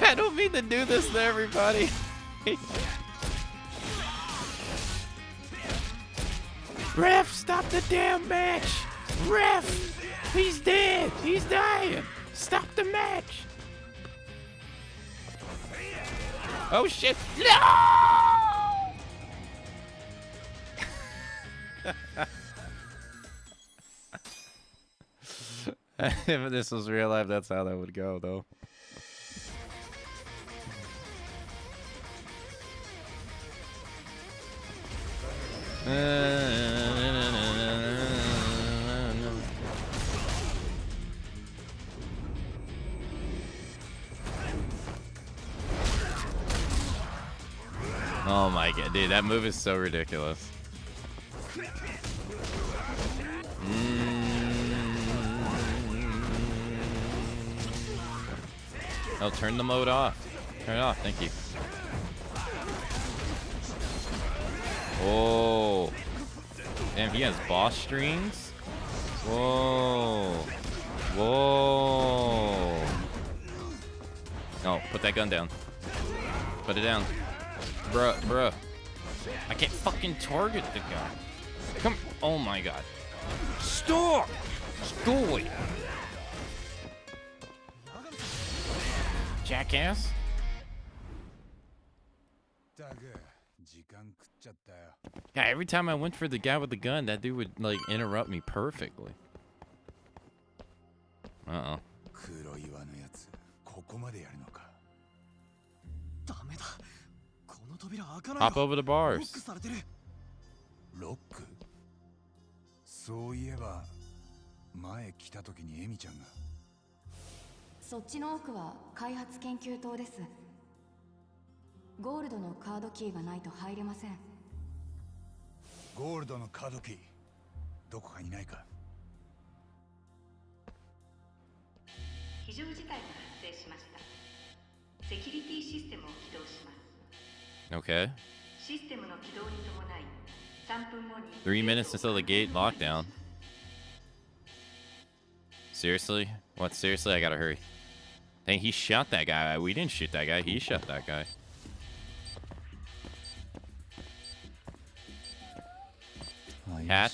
A: I don't mean to do this to everybody. Ref, stop the damn match. Ref, he's dead. He's dying. Stop the match. Oh shit, no! If this was real life, that's how that would go, though. Oh my god, dude, that move is so ridiculous. Oh, turn the mode off. Turn it off, thank you. Oh. Damn, he has boss strings? Whoa. Whoa. No, put that gun down. Put it down. Bruh. I can't fucking target the guy. Come. Oh my god. Stop! Stop! Jackass. Yeah, every time I went for the guy with the gun, that dude would like interrupt me perfectly. Uh-oh. Hop over the bars.
C: そういえば前来た時にエミちゃんが
P: そっちの奥は開発研究棟です。ゴールドのカードキーがないと入れません。
C: ゴールドのカードキーどこかにないか。
H: 非常事態が発生しました。セキュリティシステムを起動します。
A: Okay.
H: システムの起動に伴い3分後に
A: 3 minutes until the gate lockdown. Seriously? What? Seriously? I gotta hurry. Dang, he shot that guy. We didn't shoot that guy. He shot that guy. Cat?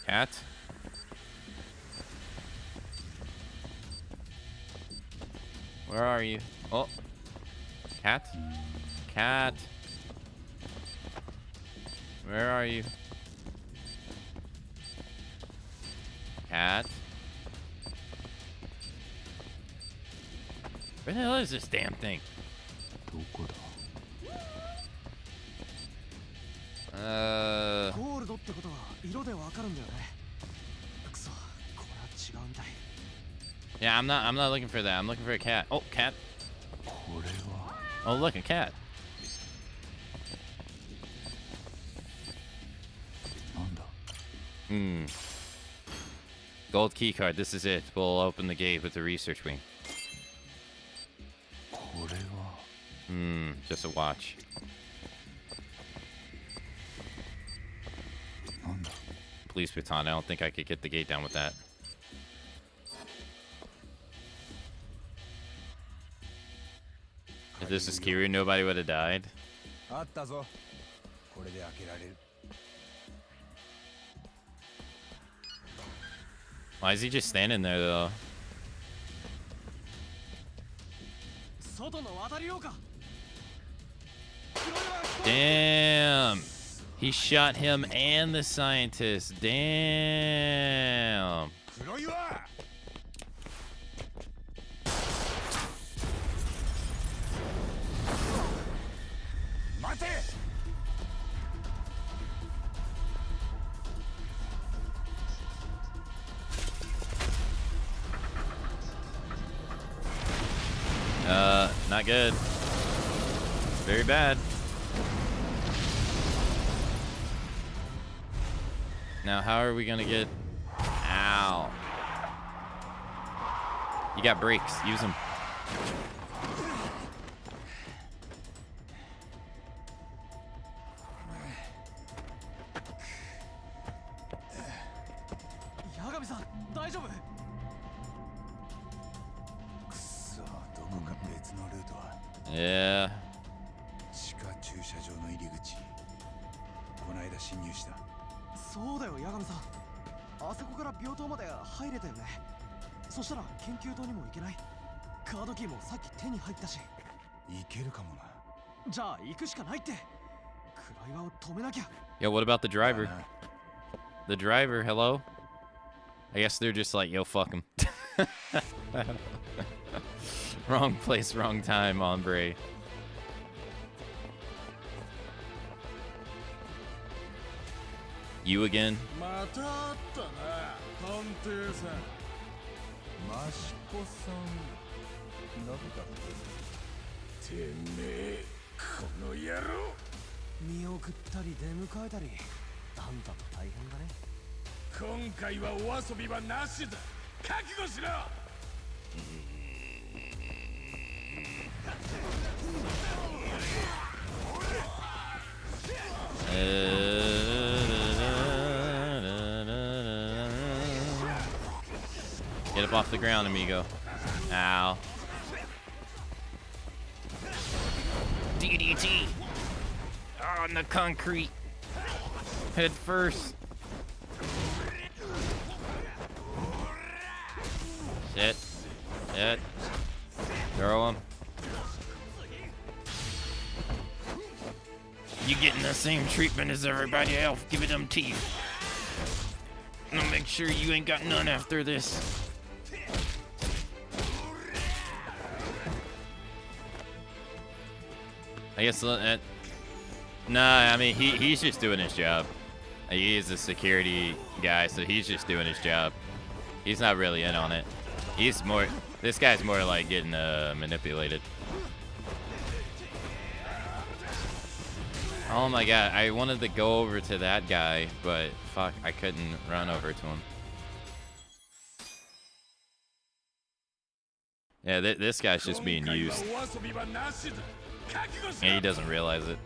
A: Cat? Where are you? Oh. Cat? Cat? Where are you? Cat? Where the hell is this damn thing? Yeah, I'm not looking for that. I'm looking for a cat. Oh, cat. Oh, look, a cat. Gold key card. This is it. We'll open the gate with the research wing. Just a watch. Police baton. I don't think I could get the gate down with that. If this is Kiryu, nobody would have died. Why is he just standing there, though? Damn! He shot him and the scientist. Damn! Not good. Very bad. Now, how are we gonna get... Ow. You got brakes. Use them. Yeah. Yo, what about the driver? The driver, hello? I guess they're just like, yo, fuck him. Wrong place, wrong time, hombre. You again?
C: またあったな、探偵さん。マシコさん、なんだって。てめえ、この野郎。
B: 見送ったり出迎えたり、あんたと大変だね。
C: 今回はお遊びはなしだ。覚悟しろ。
A: Get up off the ground, amigo. Ow. DDT. Oh, on the concrete. Head first. Shit. Shit. Throw him. You getting the same treatment as everybody else. Give it them teeth. I'll make sure you ain't got none after this. I guess nah, I mean he's just doing his job. He is a security guy, so he's just doing his job. He's not really in on it. He's more, this guy's more like getting manipulated. Oh my god, I wanted to go over to that guy, but fuck, I couldn't run over to him. Yeah, this guy's just being used. And he doesn't realize it.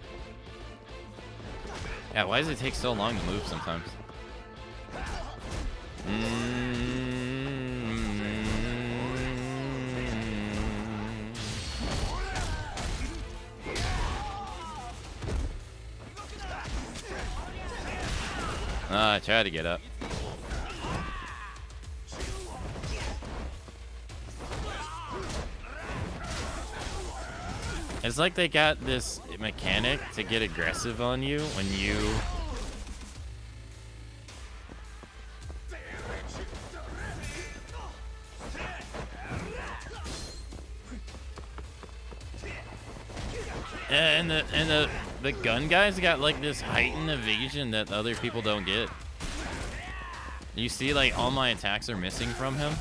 A: Yeah, why does it take so long to move sometimes? I tried to get up. It's like they got this mechanic to get aggressive on you when you... And the gun guys got like this heightened evasion that other people don't get. You see, like, all my attacks are missing from him.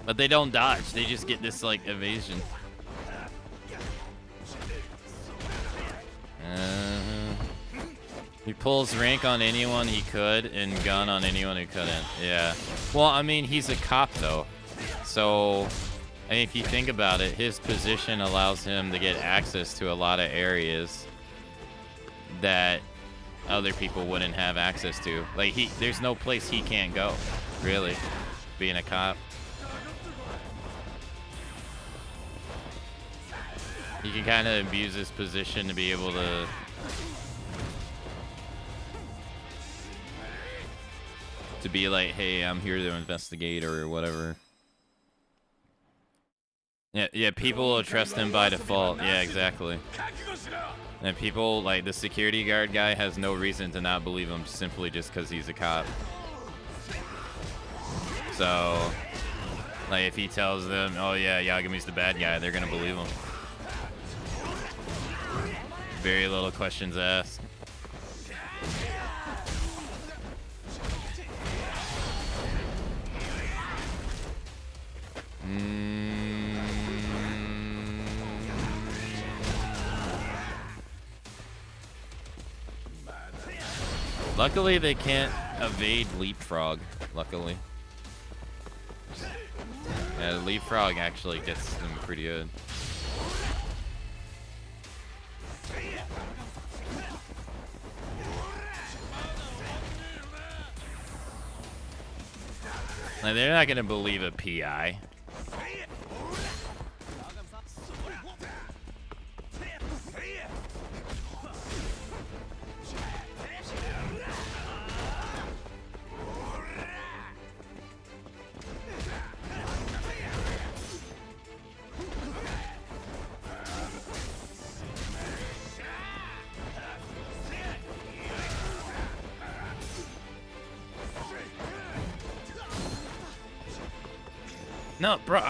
A: But they don't dodge, they just get this, like, evasion. He pulls rank on anyone he could and gun on anyone who couldn't. Yeah. Well, I mean, he's a cop, though. So, I mean, if you think about it, his position allows him to get access to a lot of areas that other people wouldn't have access to. Like, there's no place he can't go, really, being a cop. He can kind of abuse his position to be able to be like, hey, I'm here to investigate or whatever. Yeah, people will trust him by default. Yeah, exactly. And people, like, the security guard guy has no reason to not believe him simply just because he's a cop. So, like, if he tells them, oh yeah, Yagami's the bad guy, they're gonna believe him. Very little questions asked. Luckily, they can't evade leapfrog. Luckily. Yeah, leapfrog actually gets them pretty good. Like, they're not gonna believe a PI. No, bro.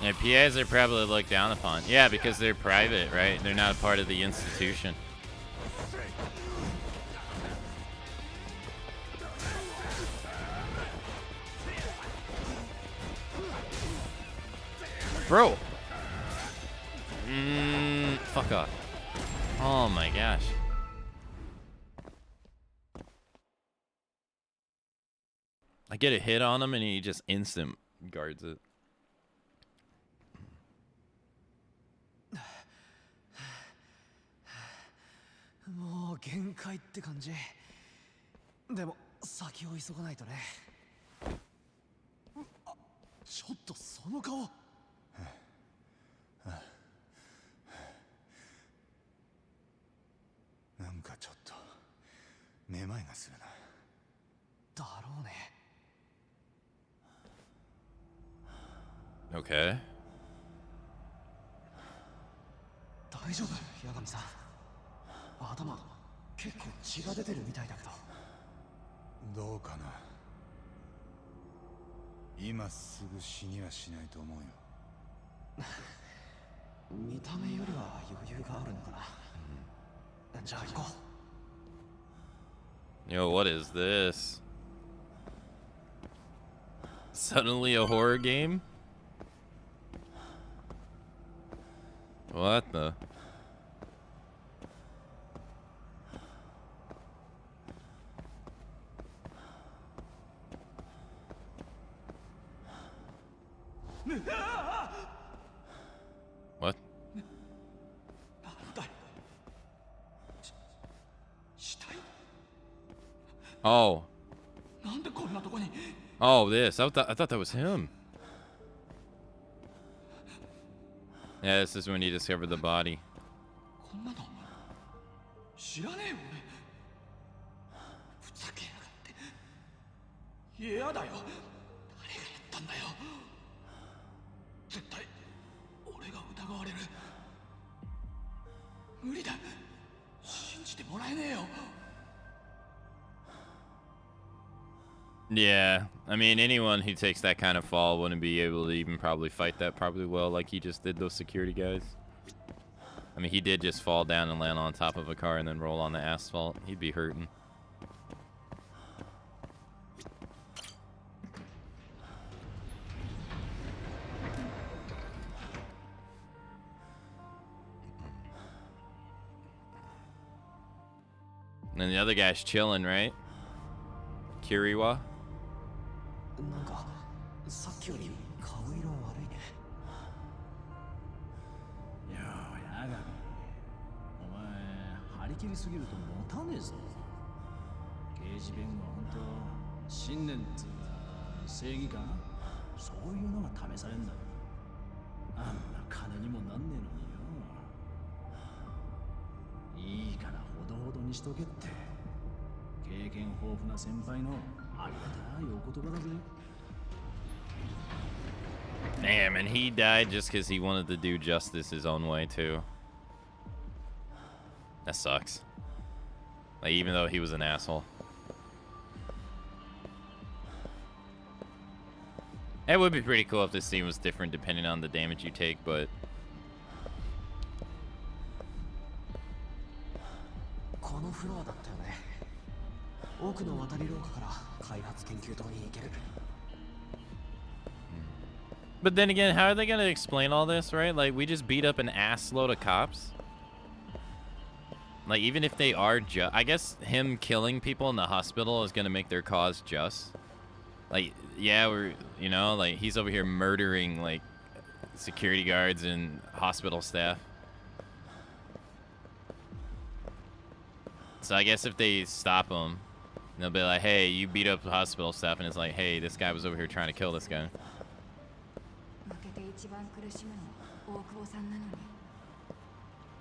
A: Yeah, PAs are probably looked down upon. Yeah, because they're private, right? They're not a part of the institution. Bro! Fuck off. Oh my gosh. I get a hit on him and he just instant guards it. Okay.
B: 大丈夫、八神さん。頭、結構血が出てるみたいだけど。
C: どうかな。今すぐ死にはしないと思うよ。
B: 見た目よりは余裕があるのかな。じゃあ行こう。
A: Yo, what is this? Suddenly a horror game? What the? What? Oh. Oh, this. I thought that was him. Yeah, this is when he discovered the body. Yeah, I mean, anyone who takes that kind of fall wouldn't be able to even probably fight that probably well like he just did those security guys. I mean, he did just fall down and land on top of a car and then roll on the asphalt. He'd be hurting. And then the other guy's chilling, right? Kiriwa?
B: なんかさっきより顔色悪いね。
J: いやー、八神、お前張り切りすぎると持たねえぞ。刑事弁護は本当信念っつうか正義感、そういうのが試されんだよ。あんな金にもなんねえのによ。いいからほどほどにしとけって。経験豊富な先輩のありがたいお言葉だぜ。
A: Damn, and he died just because he wanted to do justice his own way, too. That sucks. Like, even though he was an asshole. It would be pretty cool if this scene was different depending on the damage you take, but...
B: このフロアだったよね。奥の渡り廊下から開発研究棟に行ける。
A: But then again, how are they gonna explain all this, right? Like, we just beat up an ass load of cops. Like, even if they are just... I guess him killing people in the hospital is gonna make their cause just. Like, yeah, we're... You know, like, he's over here murdering, like, security guards and hospital staff. So I guess if they stop him, they'll be like, hey, you beat up the hospital staff, and it's like, hey, this guy was over here trying to kill this guy.
P: 一番苦しむの大久保さんなのに。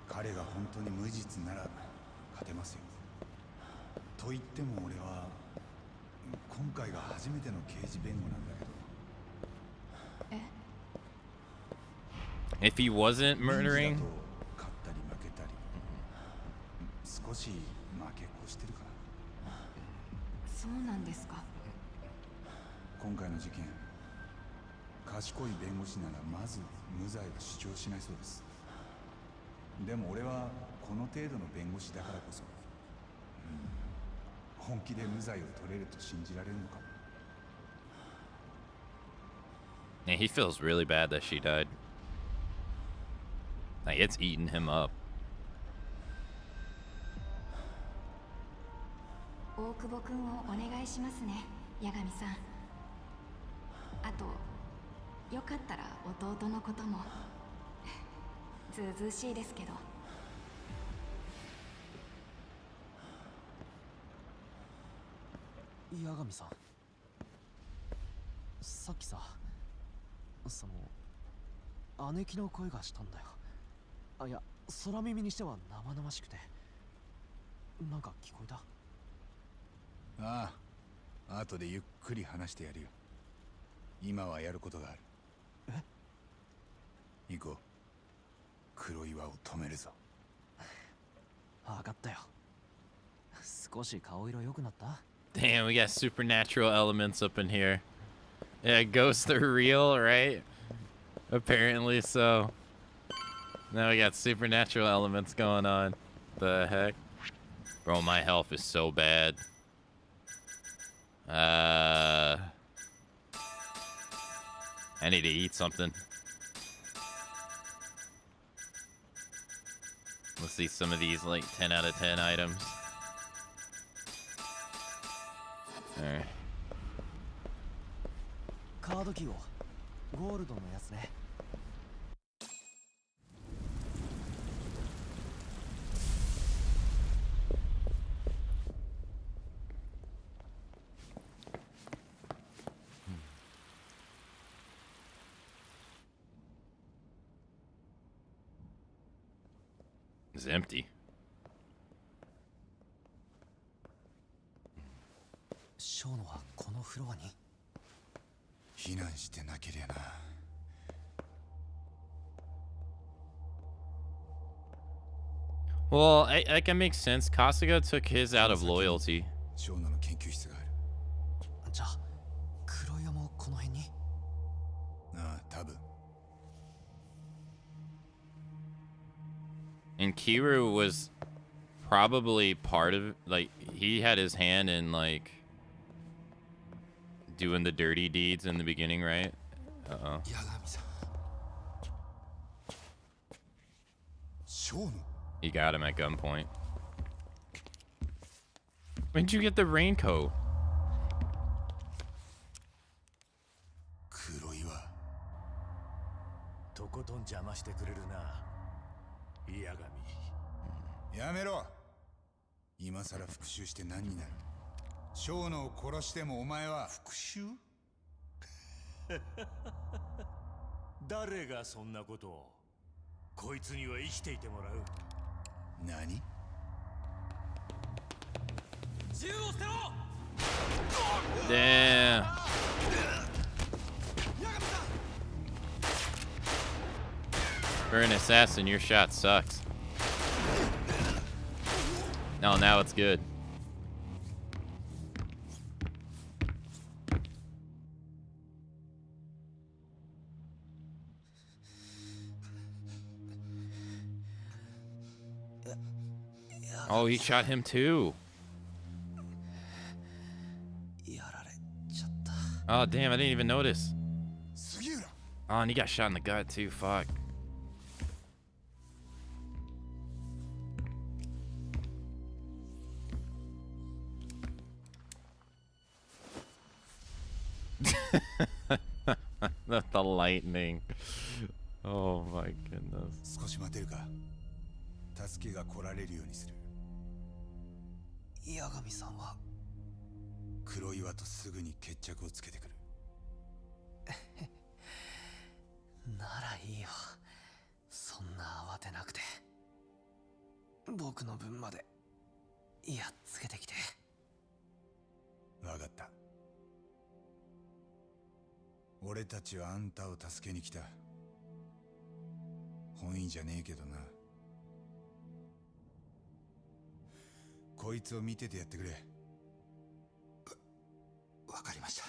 C: 彼が本当に無実なら勝てますよ。と言っても俺は今回が初めての刑事弁護なんだけど。
A: If he wasn't murdering...
C: 勝ったり負けたり。少し負けっこしてるかな。
P: そうなんですか。
C: 今回の事件、賢い弁護士ならまず無罪は主張しないそうです。でも俺はこの程度の弁護士だからこそ、本気で無罪を取れると信じられるのかも。
A: Yeah, he feels really bad that she died. Like, it's eating him up.
P: 大久保くんをお願いしますね、八神さん。あと、よかったら弟のことも。ずうずうしいですけど。
B: 八神さん、さっきさ、その姉貴の声がしたんだよ。あ、いや、空耳にしては生々しくて。なんか聞こえた？
C: ああ、後でゆっくり話してやるよ。今はやることがある。え？行こう。黒岩を止めるぞ。
B: わかったよ。少し顔色良くなった？
A: Damn, we got supernatural elements up in here. Yeah, ghosts are real, right? Apparently so. Now we got supernatural elements going on. The heck? Bro, my health is so bad. I need to eat something. Let's see some of these like 10 out of 10 items. Alright.
B: カードキーをゴールドのやつね。
A: It's empty.
B: ショーノはこのフロアに？
C: 避難してなけりゃな。
A: Well, I can make sense. Kasuga took his out of loyalty.
C: ショーノの研究室がある。
B: じゃあ、黒岩もこの辺に？
C: ああ、多分。
A: And Kiru was probably part of, like, he had his hand in, like, doing the dirty deeds in the beginning, right? Uh-oh. He got him at gunpoint. When'd you get the raincoat?
J: 黒岩。とことん邪魔してくれるな。八神。
C: やめろ。今さら復讐して何になる。小野を殺してもお前は
J: 復讐？誰がそんなことを。こいつには生きていてもらう。
C: 何？
J: 銃を捨てろ！
A: Damn. For an assassin, your shot sucks. No, now it's good. Oh, he shot him too. Oh, damn, I didn't even notice. Oh, and he got shot in the gut too, fuck. The lightning. Oh my goodness.
C: 少し待てるか。助けが来られるようにする。
B: 八神さんは
C: 黒岩とすぐに決着をつけてくる。
B: ならいいよ。そんな慌てなくて。僕の分までやっつけてきて。
C: わかった。俺たちはあんたを助けに来た。本意じゃねえけどな。こいつを見ててやってくれ。
L: わかりました。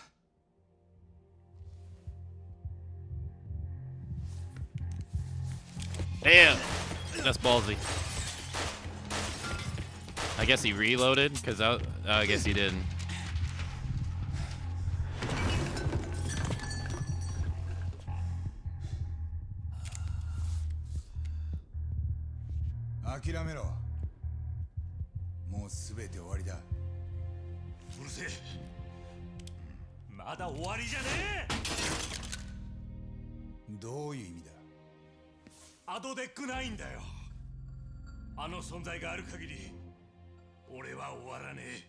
A: Damn! That's ballsy. I guess he reloaded, because I guess he didn't.
C: 諦めろ。もうすべて終わりだ。
K: うるせえ。まだ終わりじゃねえ。
C: どういう意味だ。
K: アドデックないんだよ。あの存在がある限り俺は終わらねえ。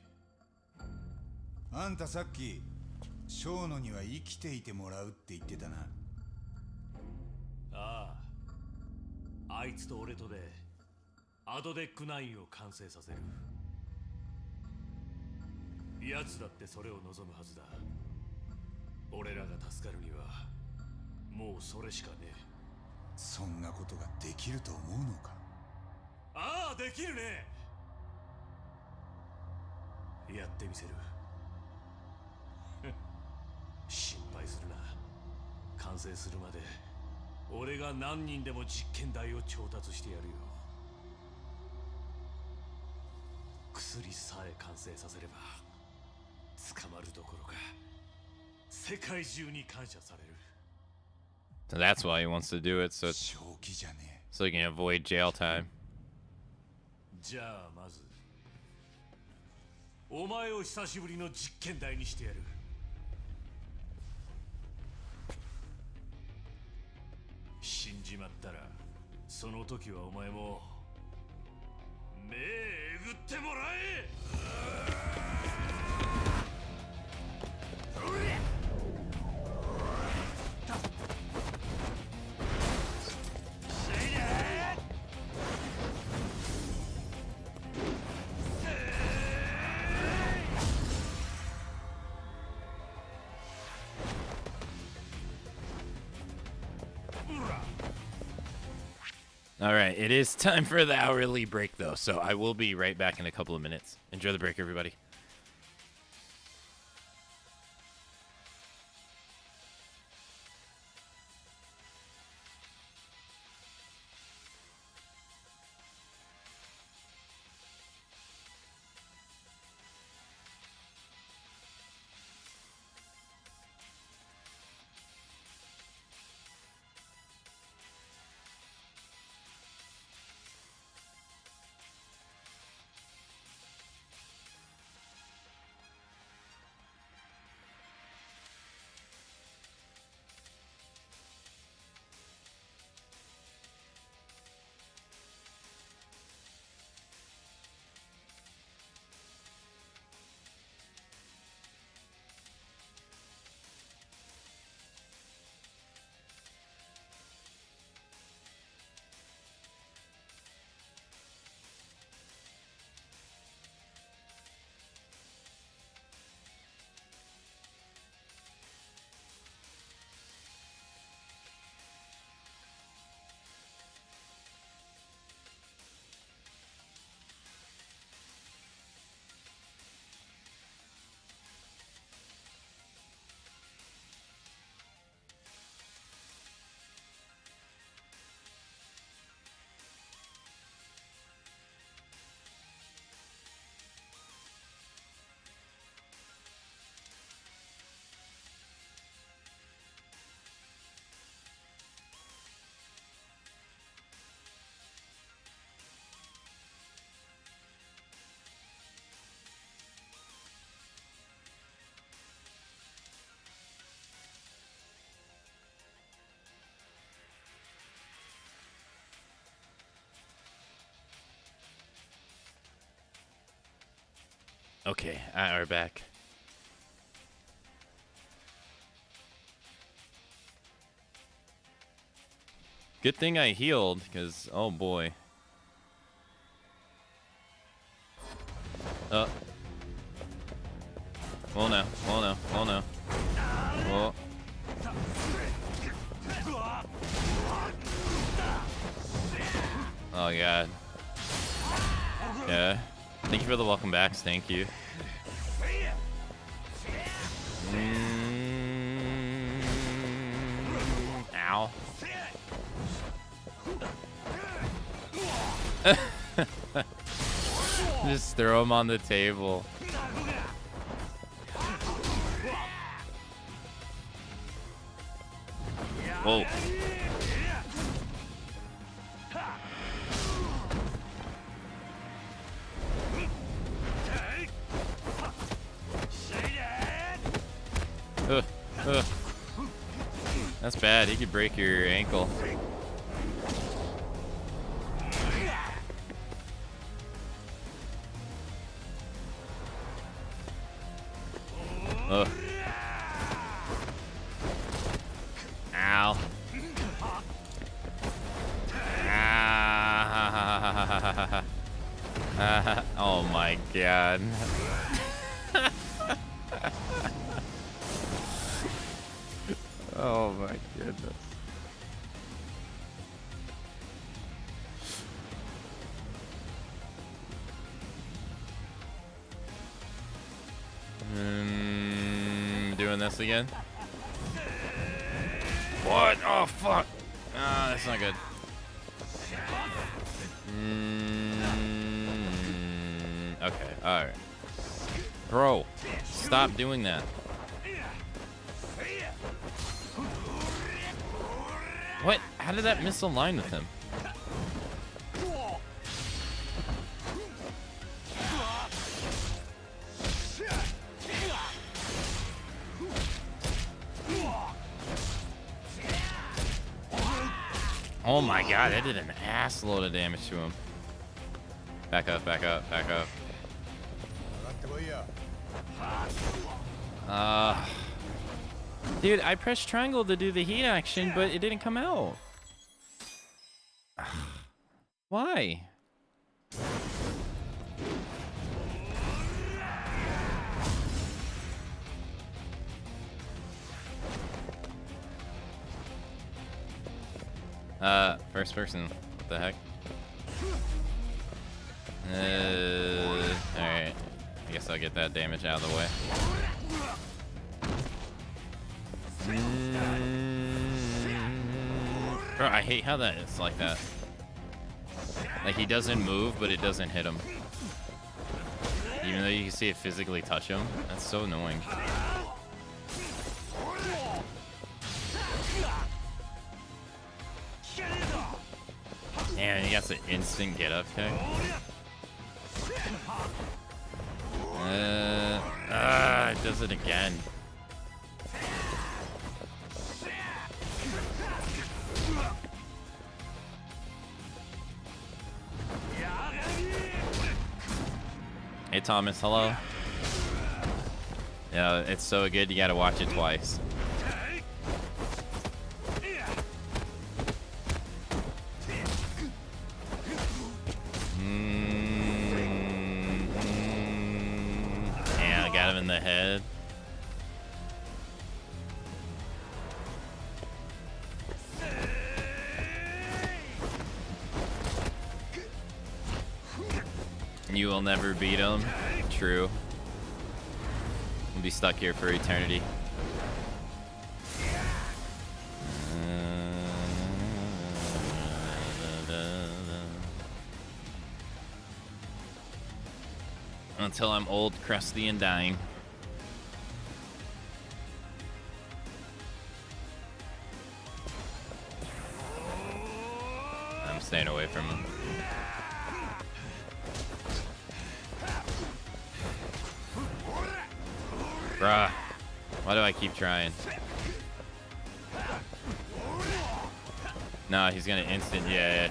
C: あんたさっき小野には生きていてもらうって言ってたな。
K: ああ、あいつと俺とでアドデック9を完成させる。奴だってそれを望むはずだ。俺らが助かるにはもうそれしかねえ。
C: そんなことができると思うのか。
K: ああ、できるね。やってみせる。心配するな。完成するまで俺が何人でも実験台を調達してやるよ。薬さえ完成させれば捕まるどころか世界中に感謝される。
A: So that's why he wants to do it, so he can avoid jail time.
K: じゃあまずお前を久しぶりの実験台にしてやる。死んじまったらその時はお前も目えぐってもらえ。
A: All right, it is time for the hourly break, though, so I will be right back in a couple of minutes. Enjoy the break, everybody. Okay, we're back. Good thing I healed, because, oh boy. Oh no, oh no, oh no. Oh. Oh god. Yeah. Thank you for the welcome backs. Thank you. Ow. Just throw him on the table. Whoa. Ugh, ugh. That's bad. He could break your ankle. Ugh. Ow. Ah. Oh my god. Oh my goodness. Doing this again? What? Oh fuck. Ah, that's not good. Okay, alright. Bro, stop doing that. What? How did that misalign with him? Oh my god, that did an ass load of damage to him. Back up, back up, back up. Dude, I pressed triangle to do the heat action, but it didn't come out. Why? First person. What the heck? Alright. I guess I'll get that damage out of the way. Bro, I hate how that is like that. Like, he doesn't move, but it doesn't hit him. Even though you can see it physically touch him. That's so annoying. Man, he got the instant get up kick. It does it again. Hey Thomas, hello. Yeah, it's so good you gotta watch it twice. Yeah, I got him in the head. You will never beat him. True. We'll be stuck here for eternity. Until I'm old, crusty, and dying. I'm staying away from him. Bruh, why do I keep trying? No, he's gonna instant, yeah.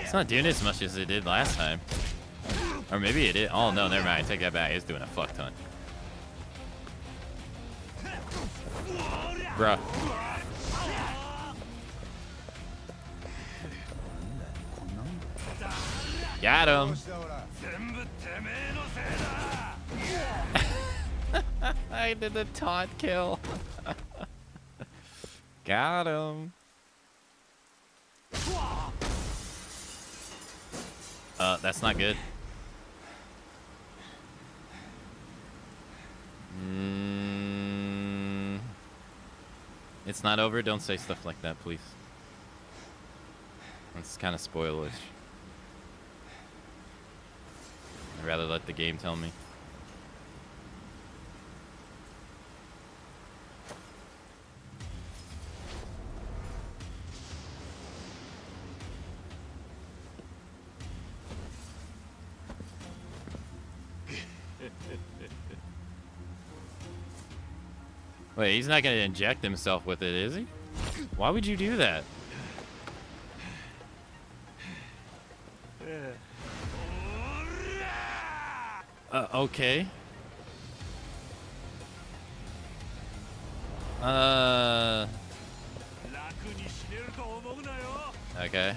A: It's not doing as much as it did last time. Or maybe it did. Oh no, never mind. Take that back. It's doing a fuck ton. Bruh. Got him. I did the taunt kill. Got him. That's not good. It's not over. Don't say stuff like that, please. That's kind of spoilish. I'd rather let the game tell me. Wait, he's not gonna inject himself with it, is he? Why would you do that? Okay. Okay.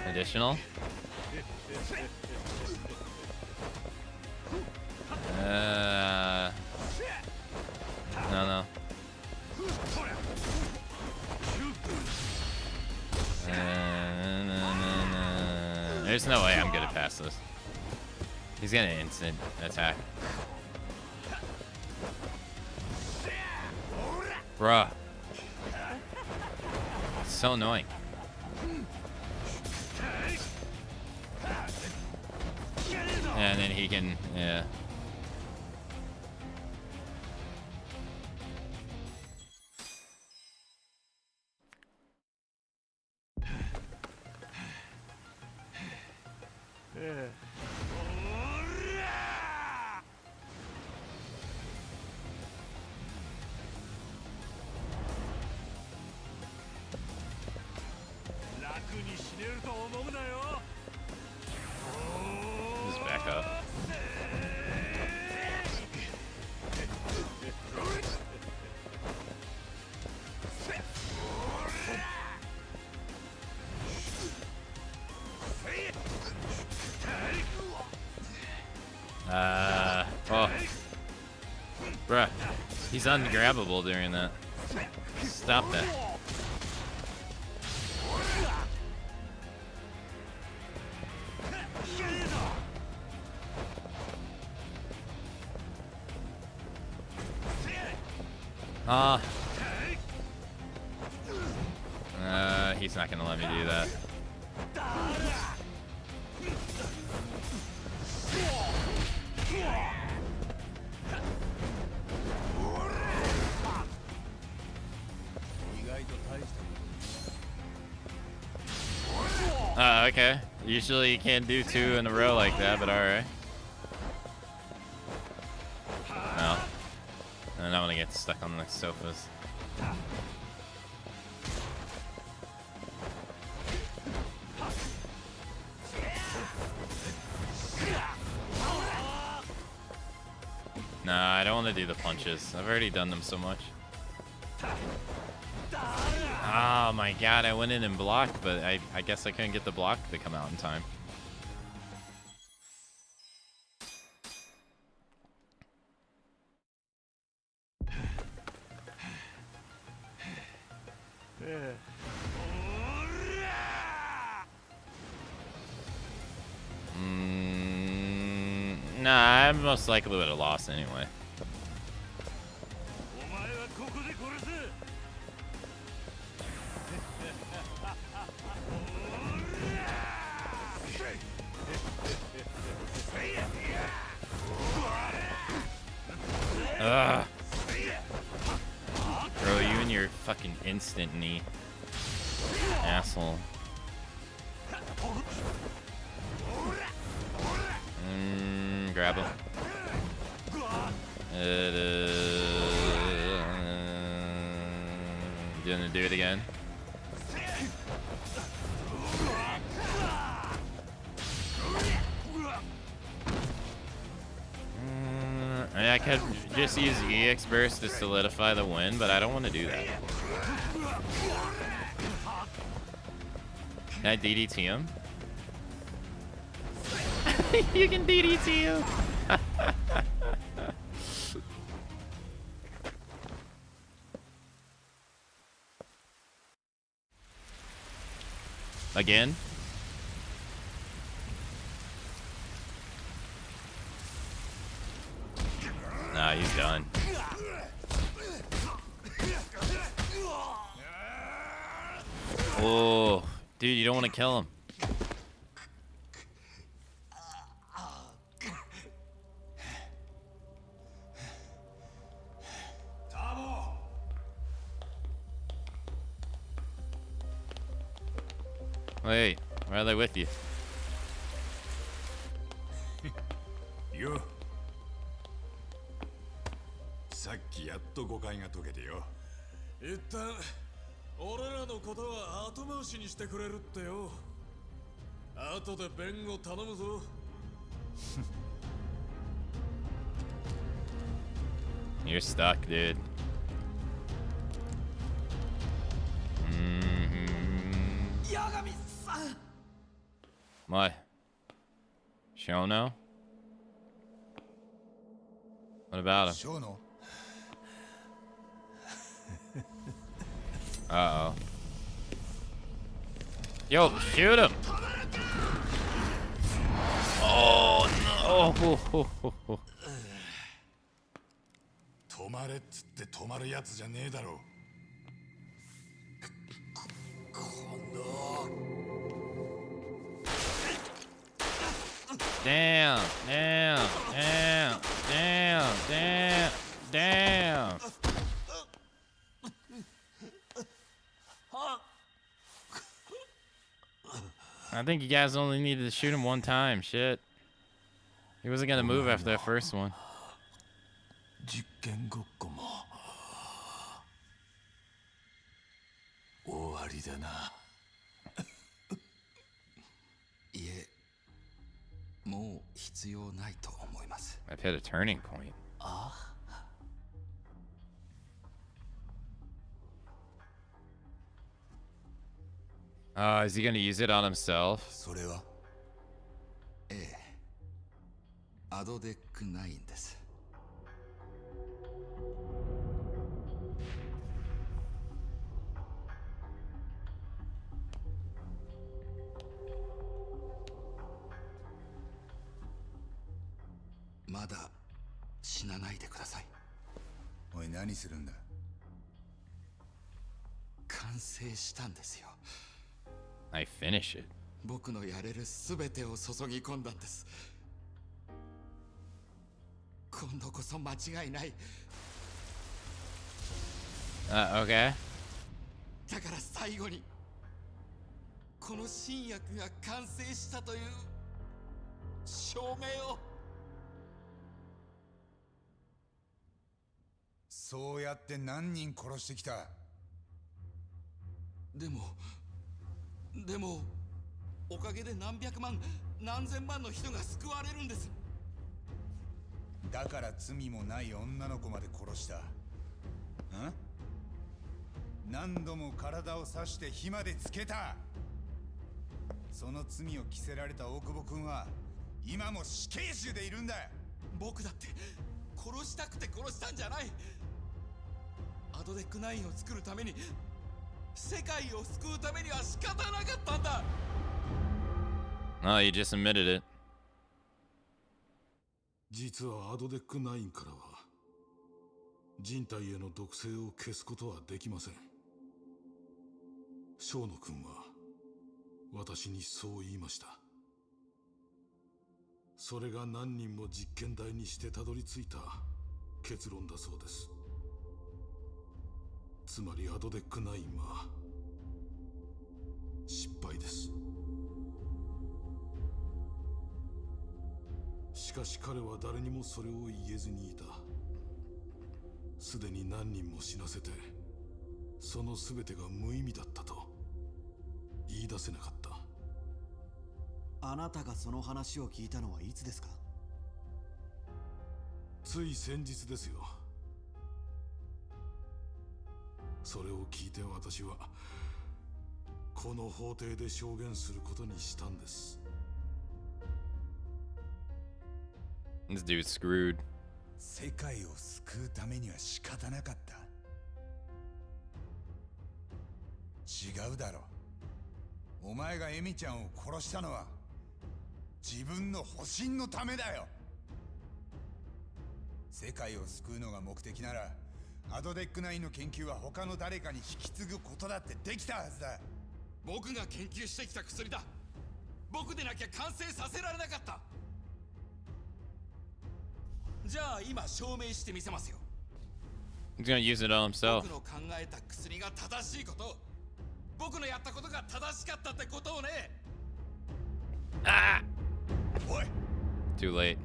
A: Additional? No. There's no way I'm gonna pass this. He's gonna instant attack. Bruh. It's so annoying. And then he can, yeah. Just back up. Oh. Bruh. He's ungrabbable during that. Stop that. He's not gonna let me do that. Okay. Usually you can't do two in a row like that, but alright. No. I don't want to get stuck on the sofas. No, I don't want to do the punches. I've already done them so much. Oh my god, I went in and blocked, but I guess I couldn't get the block to come out in time. Nah, I most likely would have lost anyway. Ugh. Bro, you and your fucking instant knee. Asshole. Grab him. Gonna do it again. I could just use EX Burst to solidify the win, but I don't want to do that. Can I DDT him? You can DDT him. Again? Nah, he's done. Oh, dude, you don't want to kill him. Wait, why are they with you?
C: Yo. さっきやっと誤解が解けてよ。
K: 一旦俺らのことは後回しにしてくれるってよ。後で弁護頼むぞ。
A: You're stuck, dude. What? Shono? What about him?
C: Shono?
A: Uh-oh. Yo, shoot him! Oh, no!
C: 止まれっつって止まるやつじゃねえだろ。
A: Damn, damn, damn, damn, damn, damn. I think you guys only needed to shoot him one time, shit. He wasn't gonna move after that first one.
K: 実験ごっこも終わりだな。
M: いえ、もう必要ないと思います。
A: I've hit a turning point.
M: ああ。
A: Is he gonna use it on himself?
M: それはええ、アドデック9です。まだ死なないでください。
C: おい、何するんだ。
M: 完成したんですよ。
A: I finish it.
M: 僕のやれるすべてを注ぎ込んだんです。今度こそ間違いない。
A: Okay.
M: だから最後にこの新薬が完成したという証明を。
C: そうやって何人殺してきた。
M: でもおかげで何百万何千万の人が救われるんです。
C: だから罪もない女の子まで殺した。ん？何度も体を刺して火までつけた。その罪を着せられた大久保君は今も死刑囚でいるんだ。
M: 僕だって殺したくて殺したんじゃない。アドデック9を作るために、世界を救うためには仕方なかったんだ。
A: Oh, you just admitted it.
J: 実はアドデック9からは人体への毒性を消すことはできません。生野君は私にそう言いました。それが何人も実験台にしてたどり着いた結論だそうです。つまりアドデック9は失敗です。しかし彼は誰にもそれを言えずにいた。すでに何人も死なせて、その全てが無意味だったと言い出せなかった。
L: あなたがその話を聞いたのはいつですか？
J: つい先日ですよ。それを聞いて私はこの法廷で証言することにしたんです。
A: This dude's screwed.
C: 世界を救うためには仕方なかった。違うだろ。お前がエミちゃんを殺したのは自分の保身のためだよ。世界を救うのが目的ならアドデック9の研究は他の誰かに引き継ぐことだってできたはずだ。
M: 僕が研究してきた薬だ。僕でなきゃ完成させられなかった。じゃあ今証明してみせますよ。
A: He's gonna use it on himself.
M: 僕の考えた薬が正しいこと、僕のやったことが正しかったってことをね。
A: Ah!
C: おい
A: Too late.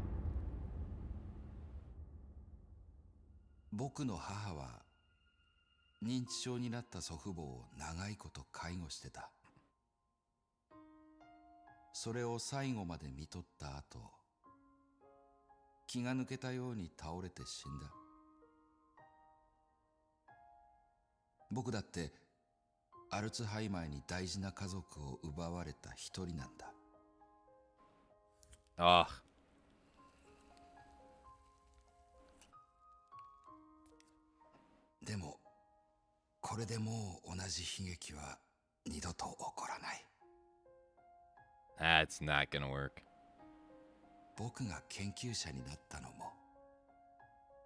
M: 僕の母は認知症になった祖父母を長いこと介護してた。それを最後まで見とった後、気が抜けたように倒れて死んだ。僕だってアルツハイマーに大事な家族を奪われた一人なんだ。
A: ああ。
M: でもこれでもう同じ悲劇は二度と起こらない。
A: That's not gonna work.
M: 僕が研究者になったのも、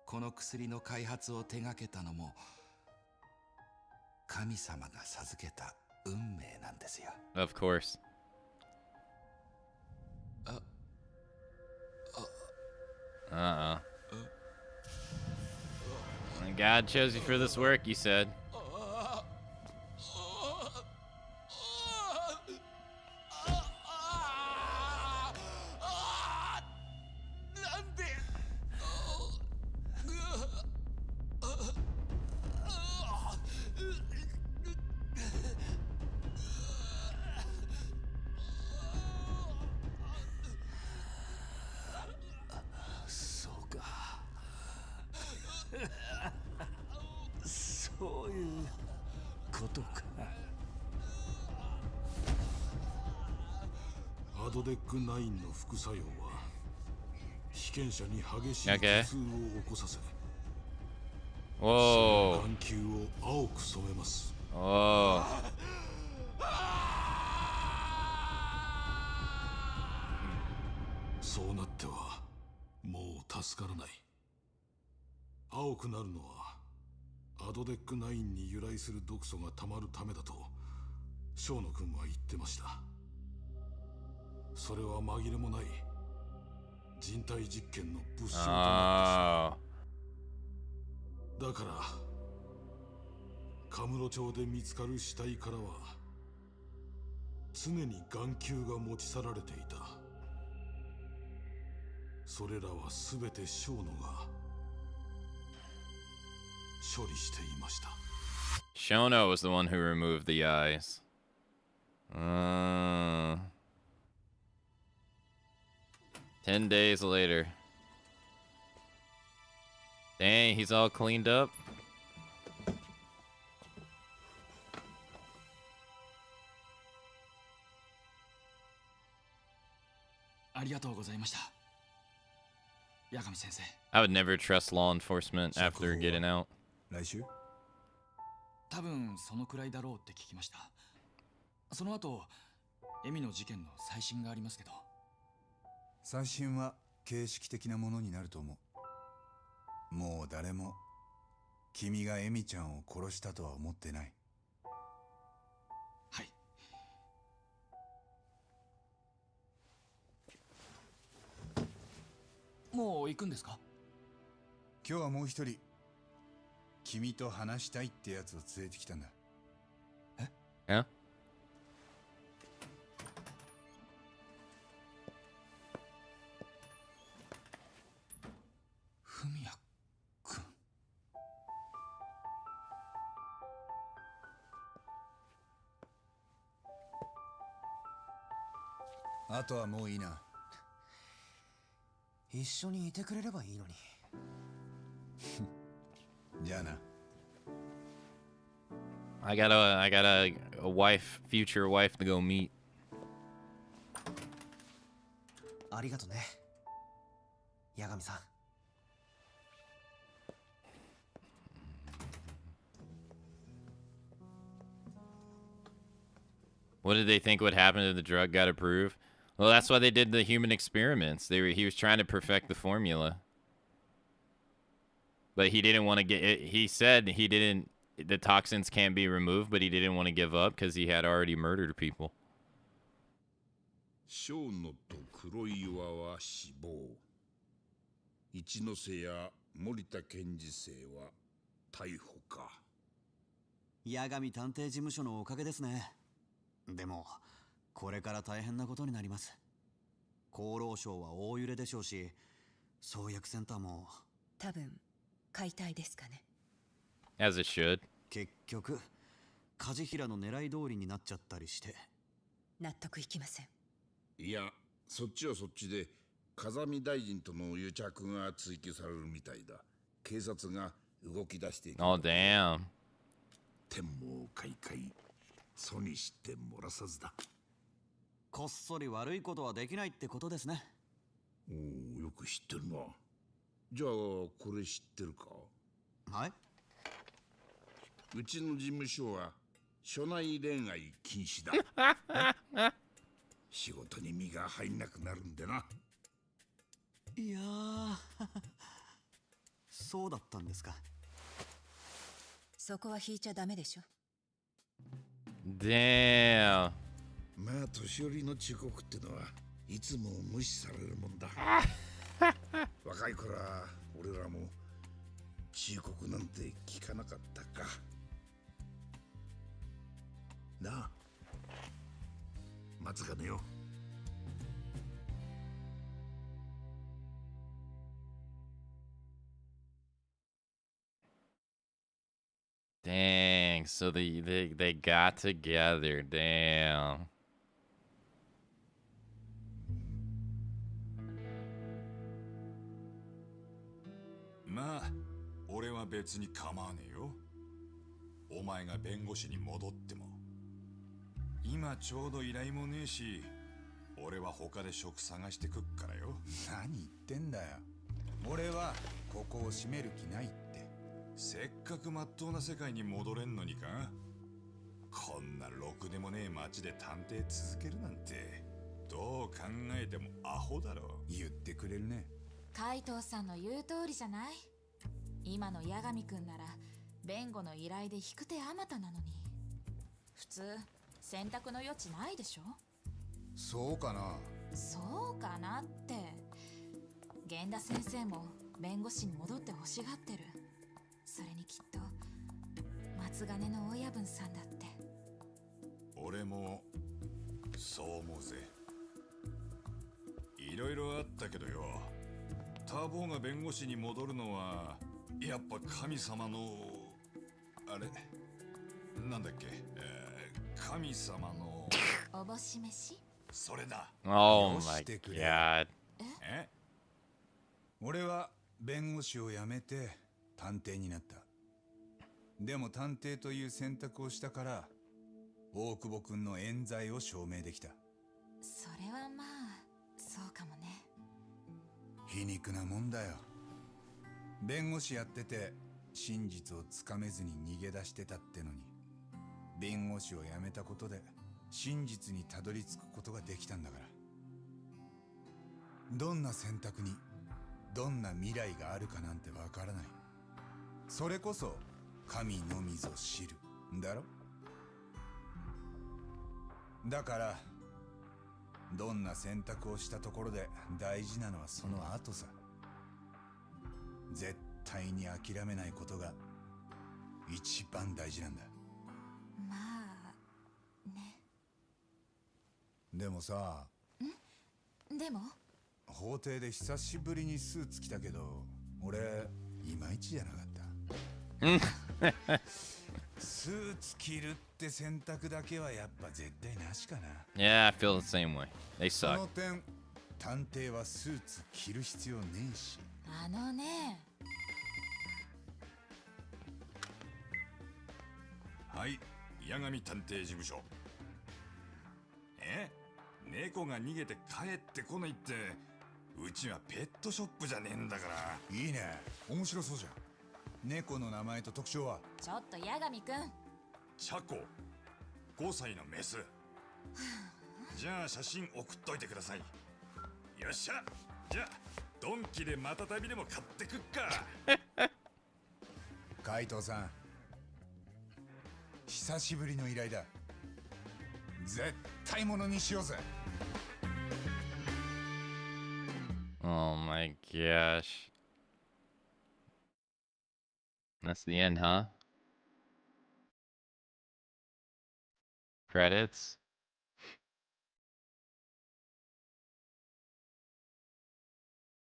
M: この薬の開発を手がけたのも、神様が授けた運命なんですよ。
A: Of course. Uh-oh. God chose you for this work, you said.9
G: の副作用は被験者に激しい頭痛を起こさせ、眼球を青く染めます。そうなってはもう助からない。青くなるのはアドデック9に由来する毒素がたまるためだと生野君は言ってました。それは紛れもない人体実験の物証となってしまう。だからカムロ町で見つかる死体からは常に眼球が持ち去られていた。それらは全て生野が処理していました。
A: Shono was the one who removed the eyes. 10 days later. Dang, he's all cleaned up.
M: ありがとうございました。八神先生。
A: I would never trust law enforcement after getting out.
C: 来週？
M: 多分そのくらいだろうって聞きました。その後、エミの事件の最新がありますけど。
C: 最新は形式的なものになると思う。もう誰も君がエミちゃんを殺したとは思ってない。
M: はい。もう行くんですか？
C: 今日はもう一人君と話したいってやつを連れてきたんだ。
A: え？
C: あとはもういいな。
B: 一緒にいてくれればいいのに。
C: じゃあな。
A: I got a wife, future wife to go meet.
B: ありがとね。八神さん。
A: What did they think would happen if the drug got approved? Well, that's why they did the human experiments. He was trying to perfect the formula. But he didn't want to get it. He said the toxins can't be removed, but he didn't want to give up because he had already murdered people.
G: 小野と黒岩は死亡。一ノ瀬や森田検事正は逮捕か。
L: 八神探偵事務所のおかげですね。でもこれから大変なことになります。厚労省は大揺れでしょうし、創薬センターも
Q: 多分解体ですかね。
A: As it should.
L: 結局梶平の狙い通りになっちゃったりして。
Q: 納得いきません。
G: いや、そっちはそっちで風見大臣との癒着が追及されるみたいだ。警察が動き出している。
A: Oh, damn.
G: 天網恢恢、楚にして漏らさずだ。
L: こっそり悪いことはできないってことですね。
G: おお、よく知ってるな。じゃあこれ知ってるか？
L: はい。
G: うちの事務所は所内恋愛禁止だ。仕事に身が入んなくなるんでな。
L: いやーそうだったんですか。
Q: そこは引いちゃダメでしょ。
A: Damn.
G: まあ年寄りの忠告ってのはいつも無視されるもんだ。若い頃は俺らも忠告なんて聞かなかったか。なあ、松金よ。
A: Dang. So they got together. Damn.
I: まあ俺は別に構わねえよ。お前が弁護士に戻っても。今ちょうど依頼もねえし、俺は他で職探してくっからよ。
C: 何言ってんだよ。俺はここを閉める気ないって。
I: せっかくまっとうな世界に戻れんのにか。こんなろくでもねえ街で探偵続けるなんてどう考えてもアホだろ。
C: 言ってくれるね。
D: 海藤さんの言う通りじゃない。今の八神くんなら弁護の依頼で引く手あまたなのに。普通選択の余地ないでしょ。
C: そうかな。
D: そうかなって。源田先生も弁護士に戻って欲しがってる。それにきっと松金の親分さんだって。
I: 俺もそう思うぜ。いろいろあったけどよ、ターボーが弁護士に戻るのはやっぱ神様のあれなんだっけ、神様の
D: おぼし飯。
I: それだ。
A: Oh my god.
I: え？
C: 俺は弁護士を辞めて探偵になった。でも探偵という選択をしたから大久保君の冤罪を証明できた。
D: それはまあそうかもね。
C: 皮肉なもんだよ。弁護士やってて真実をつかめずに逃げ出してたってのに、弁護士を辞めたことで真実にたどり着くことができたんだから。どんな選択にどんな未来があるかなんてわからない。それこそ神のみぞ知るんだろ。だからどんな選択をしたところで大事なのはその後さ。絶対に諦めないことが一番大事なんだ。
D: まあね。
C: でもさ。
D: でも
C: 法廷で久しぶりにスーツ着たけど俺いまいちじゃなかった。スーツ着るって選択だけはやっぱ絶対なしかな。
A: Yeah, I feel the same way. They
C: そ
A: suck.
C: の点探偵はスーツ着る必要ねえし。
D: あのね。
I: はい、八神探偵事務所。猫が逃げて帰ってこないって
C: うちはペットショップじゃねえんだから。いいね、面白そうじゃん。猫の名前と特徴は？
D: ちょっと八神くん。
I: チャコ、5歳のメス。じゃあ写真送っといてください。よっしゃ、じゃあドンキでまた旅でも買ってくっか。
C: 海藤さん、久しぶりの依頼だ。絶対ものにしようぜ。
A: Oh my gosh. That's the end, huh? Credits?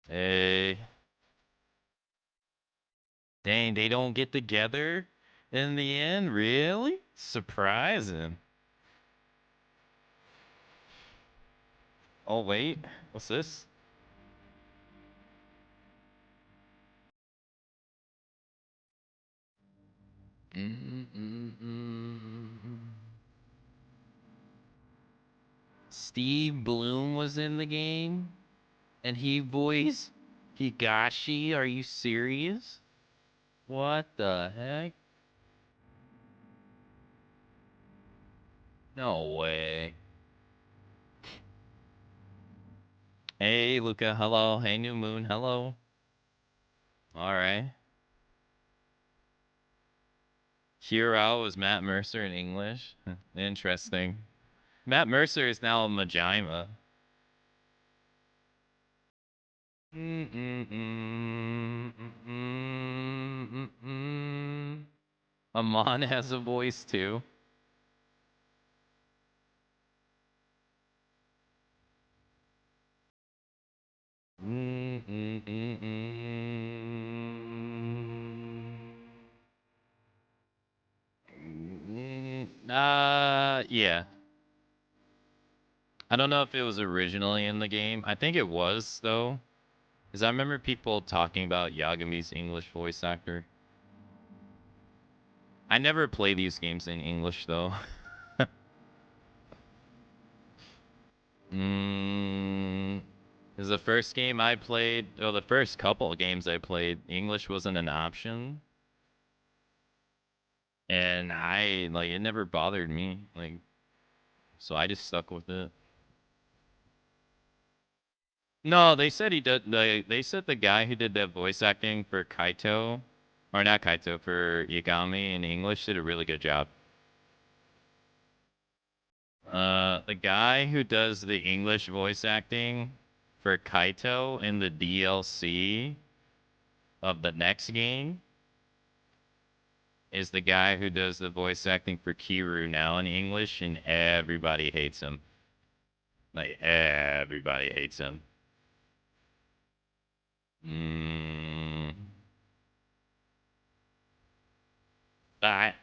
A: Hey. Dang, they don't get together in the end? Really? Surprising. Oh, wait. What's this? Steve Bloom was in the game? And he voiced Higashi? Are you serious? What the heck? No way. Hey, Luca, hello. Hey, New Moon, hello. Alright. Hero was Matt Mercer in English. Interesting. Matt Mercer is now a Majima. Amon has a voice too. Yeah. I don't know if it was originally in the game. I think it was, though. Because I remember people talking about Yagami's English voice actor. I never play these games in English, though. Because the first game I played, or the first couple of games I played, English wasn't an option. And it never bothered me. So I just stuck with it. No, they said he did. They said the guy who did that voice acting for Kaito, or not Kaito, for Yagami in English did a really good job. The guy who does the English voice acting for Kaito in the DLC of the next game is the guy who does the voice acting for Kiryu now in English, and everybody hates him. Like, everybody hates him. But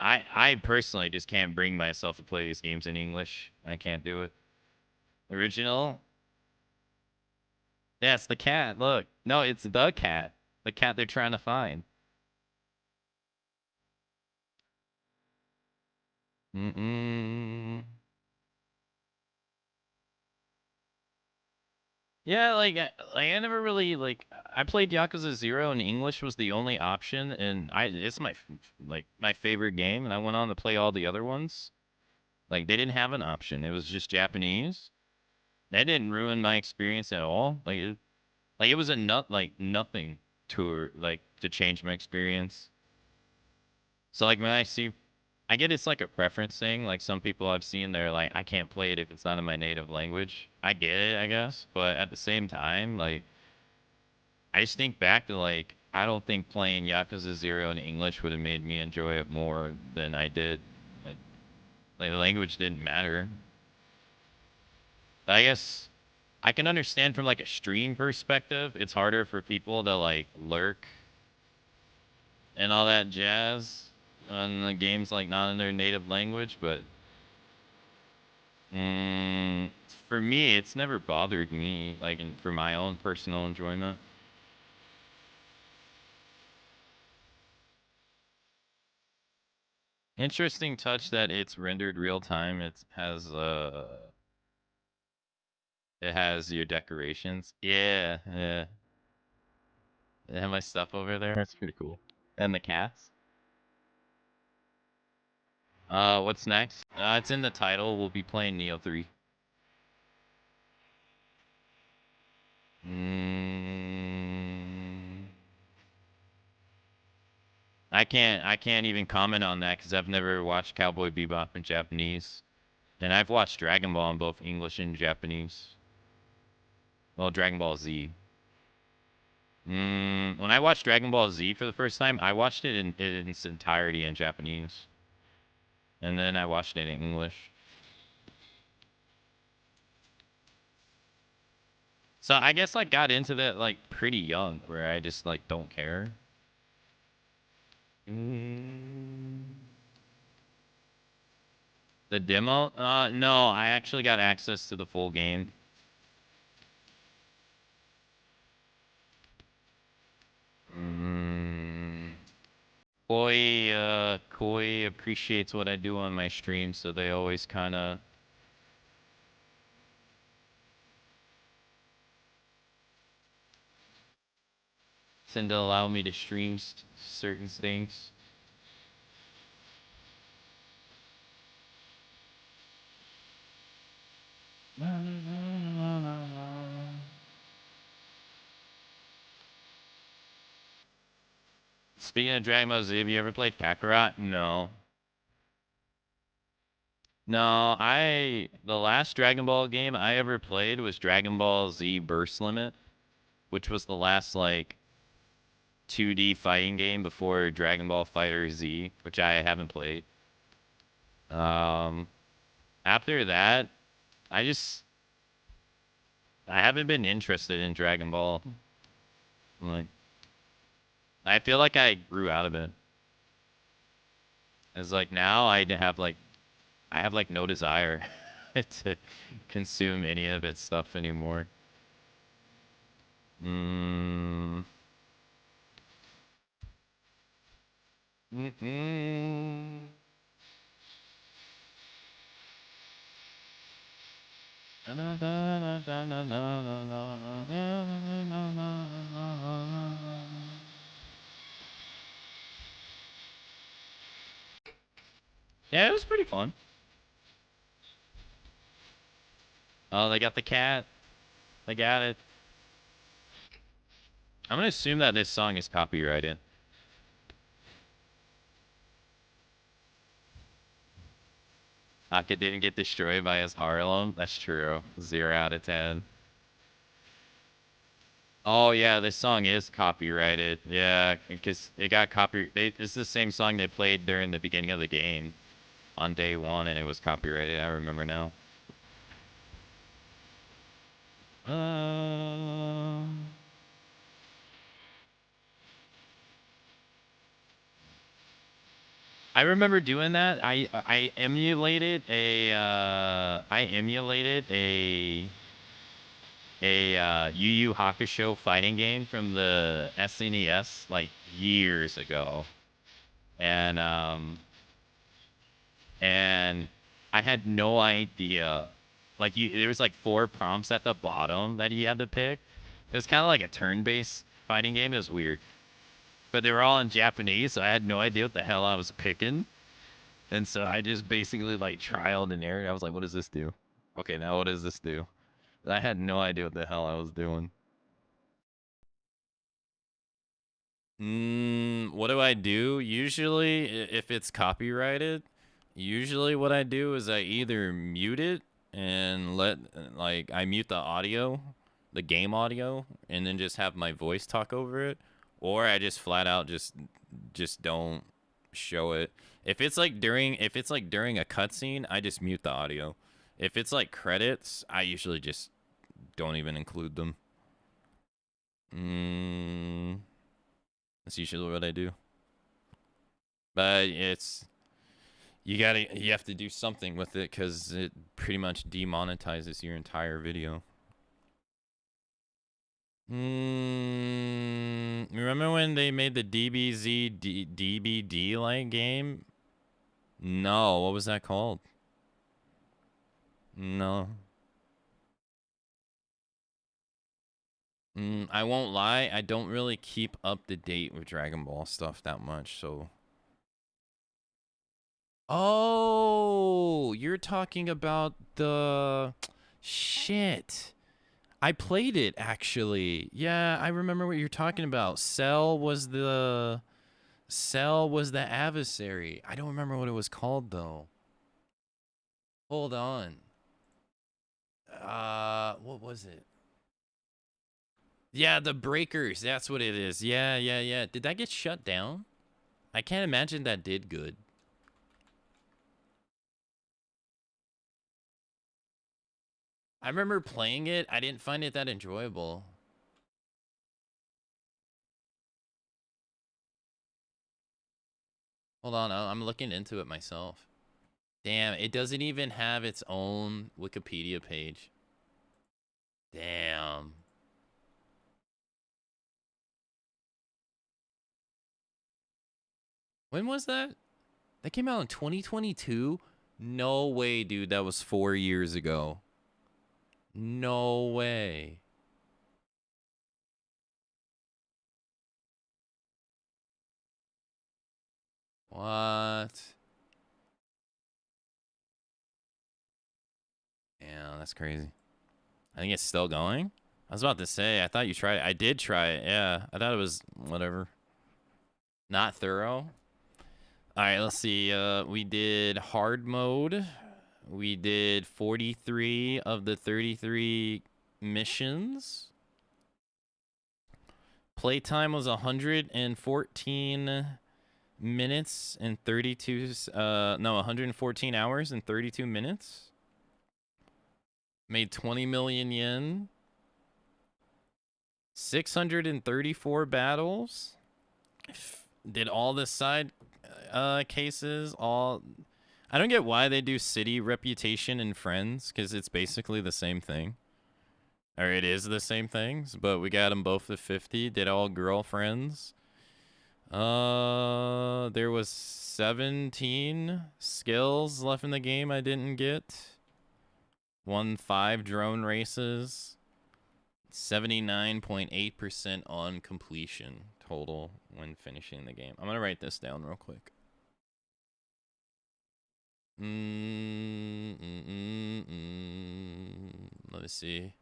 A: I personally just can't bring myself to play these games in English. I can't do it. Original? Yeah, it's the cat. Look. No, it's the cat. The cat they're trying to find. Yeah, I never really, I played Yakuza 0 and English was the only option, and it's my favorite game, and I went on to play all the other ones. Like, they didn't have an option. It was just Japanese. That didn't ruin my experience at all. It was nothing to change my experience. So, when I get it's like a preference thing. Like, some people I've seen, they're like, I can't play it if it's not in my native language. I get it, I guess. But at the same time, I just think back to, I don't think playing Yakuza 0 in English would have made me enjoy it more than I did. The language didn't matter. I guess I can understand from, a stream perspective, it's harder for people to, lurk and all that jazz on the games, not in their native language, but for me, it's never bothered me, for my own personal enjoyment. Interesting touch that it's rendered real time. It It has your decorations. Yeah, yeah. I have my stuff over there. That's pretty cool. And the cats. What's next? It's in the title. We'll be playing Nioh 3. I can't even comment on that because I've never watched Cowboy Bebop in Japanese. And I've watched Dragon Ball in both English and Japanese. Well, Dragon Ball Z. When I watched Dragon Ball Z for the first time, I watched it in its entirety in Japanese. And then I watched it in English. So I guess I got into that like pretty young, where I just like don't care. The demo? No, I actually got access to the full game. Koi appreciates what I do on my stream, so they always kind of tend to allow me to stream certain things. Speaking of Dragon Ball Z, have you ever played Kakarot? No. No, the last Dragon Ball game I ever played was Dragon Ball Z Burst Limit, which was the last like 2D fighting game before Dragon Ball Fighter Z, which I haven't played. After that, I haven't been interested in Dragon Ball. Like, I feel like I grew out of it. It's like now I have like no desire to consume any of its stuff anymore. Yeah, it was pretty fun. Oh, they got the cat. They got it. I'm gonna assume that this song is copyrighted. Aka didn't get destroyed by his Harlem. That's true. 0 out of 10. Oh yeah, this song is copyrighted. Yeah, because it got it's the same song they played during the beginning of the game on day 1, and it was copyrighted. I remember now. I remember doing that. I emulated a Yu Yu Hakusho fighting game from the SNES like years ago, and I had no idea. Like there was like 4 prompts at the bottom that you had to pick. It was kind of like a turn-based fighting game. It was weird, but they were all in Japanese, so I had no idea what the hell I was picking. And so I just basically like trialed and errored. I was like, what does this do? Okay, now what does this do? I had no idea what the hell I was doing. What do I do? Usually, if it's copyrighted, usually what I do is I either mute it and I mute the audio, the game audio, and then just have my voice talk over it, or I just flat out just don't show it. If it's like during a cutscene, I just mute the audio. If it's like credits, I usually just don't even include them. That's usually what I do. But you have to do something with it because it pretty much demonetizes your entire video. Remember when they made the DBZ DBD like game? No, what was that called? No. I won't lie, I don't really keep up to date with Dragon Ball stuff that much, so. Oh, you're talking about the shit. I played it actually. Yeah, I remember what you're talking about. Cell was the adversary. I don't remember what it was called though. Hold on. What was it? Yeah, the Breakers. That's what it is. Yeah. Did that get shut down? I can't imagine that did good. I remember playing it. I didn't find it that enjoyable. Hold on, I'm looking into it myself. Damn, it doesn't even have its own Wikipedia page. Damn. When was that? That came out in 2022? No way, dude. That was 4 years ago. No way. What? Yeah, that's crazy. I think it's still going. I was about to say, I thought you tried it. I did try it. Yeah, I thought it was whatever. Not thorough. All right, let's see. We did hard mode. We did 43 of the 33 missions. Playtime was 114 minutes and 114 hours and 32 minutes. Made 20 million yen. 634 battles. Did all the side cases. I don't get why they do city, reputation, and friends, because it's basically the same thing. Or it is the same things, but we got them both at 50. Did all girlfriends. There was 17 skills left in the game I didn't get. Won 5 drone races. 79.8% on completion total when finishing the game. I'm gonna write this down real quick. Let's see.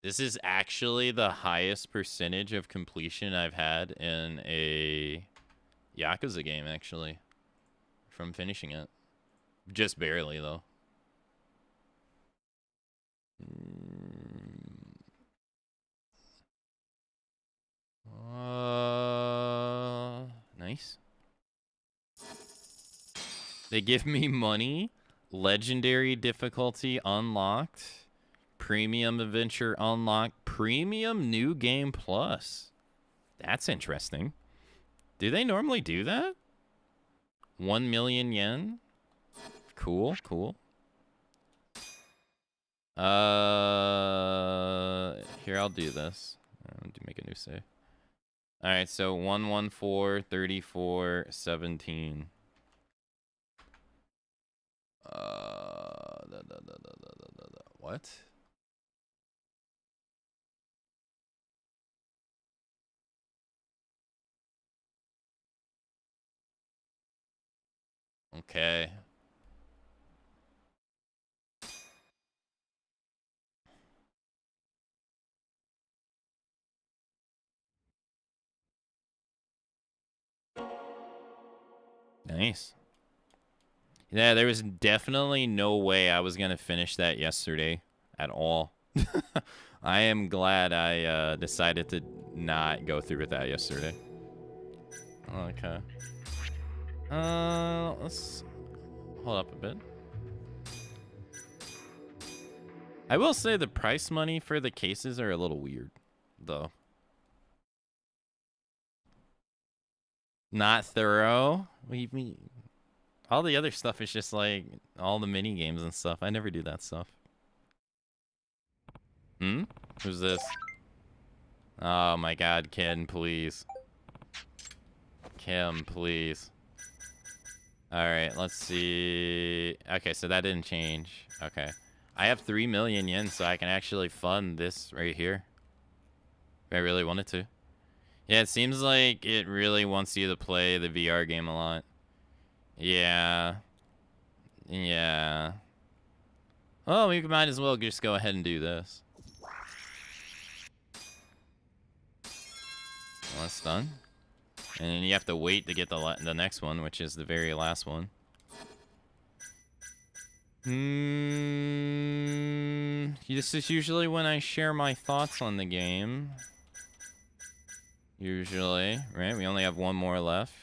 A: This is actually the highest percentage of completion I've had in a Yakuza game, actually, from finishing it. Just barely, though. Nice. They give me money. Legendary difficulty unlocked. Premium adventure unlocked. Premium new game plus. That's interesting. Do they normally do that? 1 million yen? Cool, cool. Here, I'll do this. I'll make a new save. All right, so 114, 34, 17. What? Okay. Nice. Yeah, there was definitely no way I was going to finish that yesterday at all. I am glad I decided to not go through with that yesterday. Okay. Let's hold up a bit. I will say the price money for the cases are a little weird, though. Not thorough. All the other stuff is just like all the mini games and stuff. I never do that stuff. Who's this? Oh my god, Ken, please. Kim, please. Alright, let's see. Okay, so that didn't change. Okay. I have 3 million yen, so I can actually fund this right here. I really wanted to. Yeah, it seems like it really wants you to play the VR game a lot. Yeah. Yeah. Well, we might as well just go ahead and do this. Well, that's done. And then you have to wait to get the next one, which is the very last one. This is usually when I share my thoughts on the game. Usually, right? We only have one more left.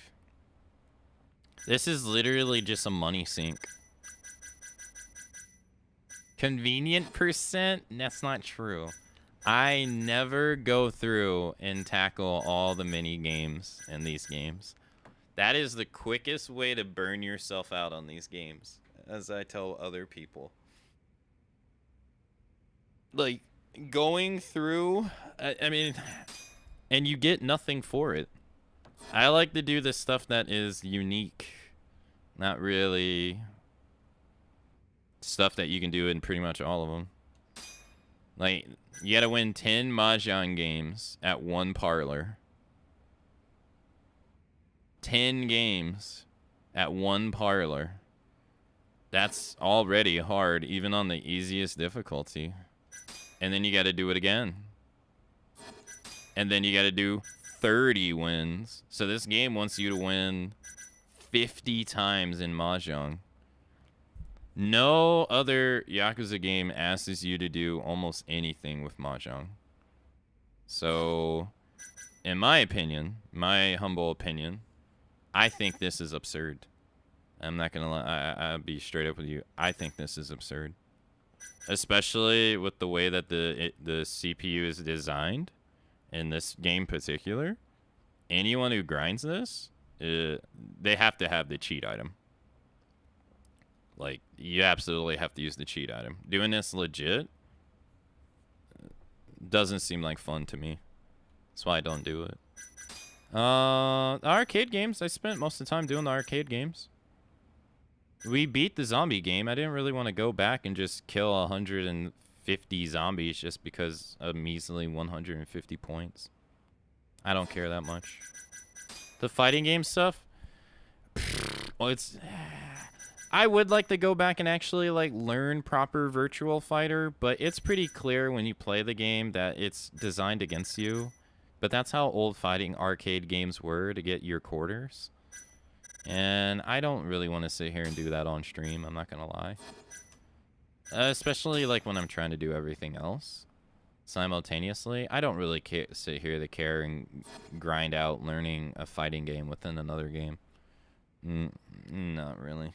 A: This is literally just a money sink. Convenient percent? That's not true. I never go through and tackle all the mini games in these games. That is the quickest way to burn yourself out on these games, as I tell other people. Like, going through, I mean, and you get nothing for it. I like to do the stuff that is unique, not really stuff that you can do in pretty much all of them. Like, you gotta win 10 Mahjong games at one parlor. 10 games at one parlor. That's already hard, even on the easiest difficulty. And then you gotta do it again. And then you gotta do 30 wins. So this game wants you to win 50 times in Mahjong. No other Yakuza game asks you to do almost anything with Mahjong. So, in my opinion, my humble opinion, I think this is absurd. I'm not gonna lie, I'll be straight up with you. I think this is absurd. Especially with the way that the CPU is designed in this game in particular. Anyone who grinds this, they have to have the cheat item. Like, you absolutely have to use the cheat item. Doing this legit doesn't seem like fun to me. That's why I don't do it. Arcade games. I spent most of the time doing the arcade games. We beat the zombie game. I didn't really want to go back and just kill 150 zombies just because of measly 150 points. I don't care that much. The fighting game stuff? Well, it's... I would like to go back and actually like learn proper Virtual Fighter, but it's pretty clear when you play the game that it's designed against you. But that's how old fighting arcade games were to get your quarters. And I don't really want to sit here and do that on stream, I'm not gonna lie. Especially like when I'm trying to do everything else simultaneously. I don't really sit here to care and grind out learning a fighting game within another game. Not really.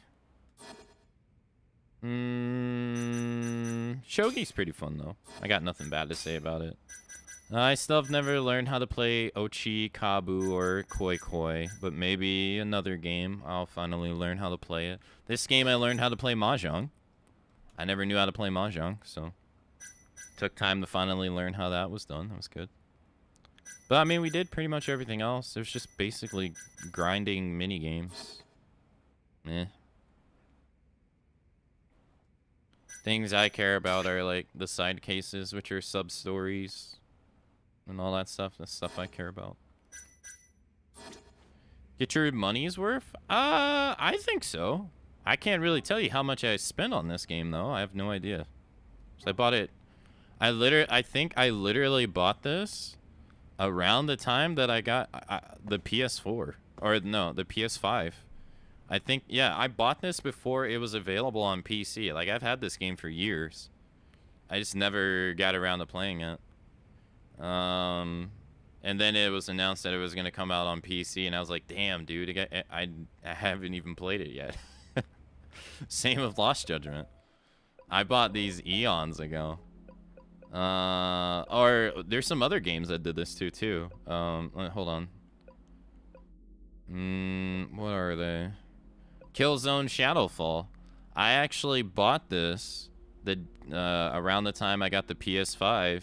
A: Shogi's pretty fun though. I got nothing bad to say about it. I still have never learned how to play Ochi, Kabu, or Koi Koi, but maybe another game I'll finally learn how to play it. This game I learned how to play Mahjong. I never knew how to play Mahjong, so took time to finally learn how that was done. That was good. But I mean, we did pretty much everything else. It was just basically grinding mini games. Things I care about are like the side cases, which are sub stories and all that stuff. That's stuff I care about. Get your money's worth? I think so. I can't really tell you how much I spent on this game though. I have no idea. So I bought it. I think I literally bought this around the time that I got the PS4 or no, the PS5. I think, yeah, I bought this before it was available on PC. Like, I've had this game for years. I just never got around to playing it. And then it was announced that it was going to come out on PC, and I was like, damn, dude, I haven't even played it yet. Same with Lost Judgment. I bought these eons ago. Or there's some other games that did this too. Hold on. What are they? Killzone Shadowfall. I actually bought this around the time I got the PS5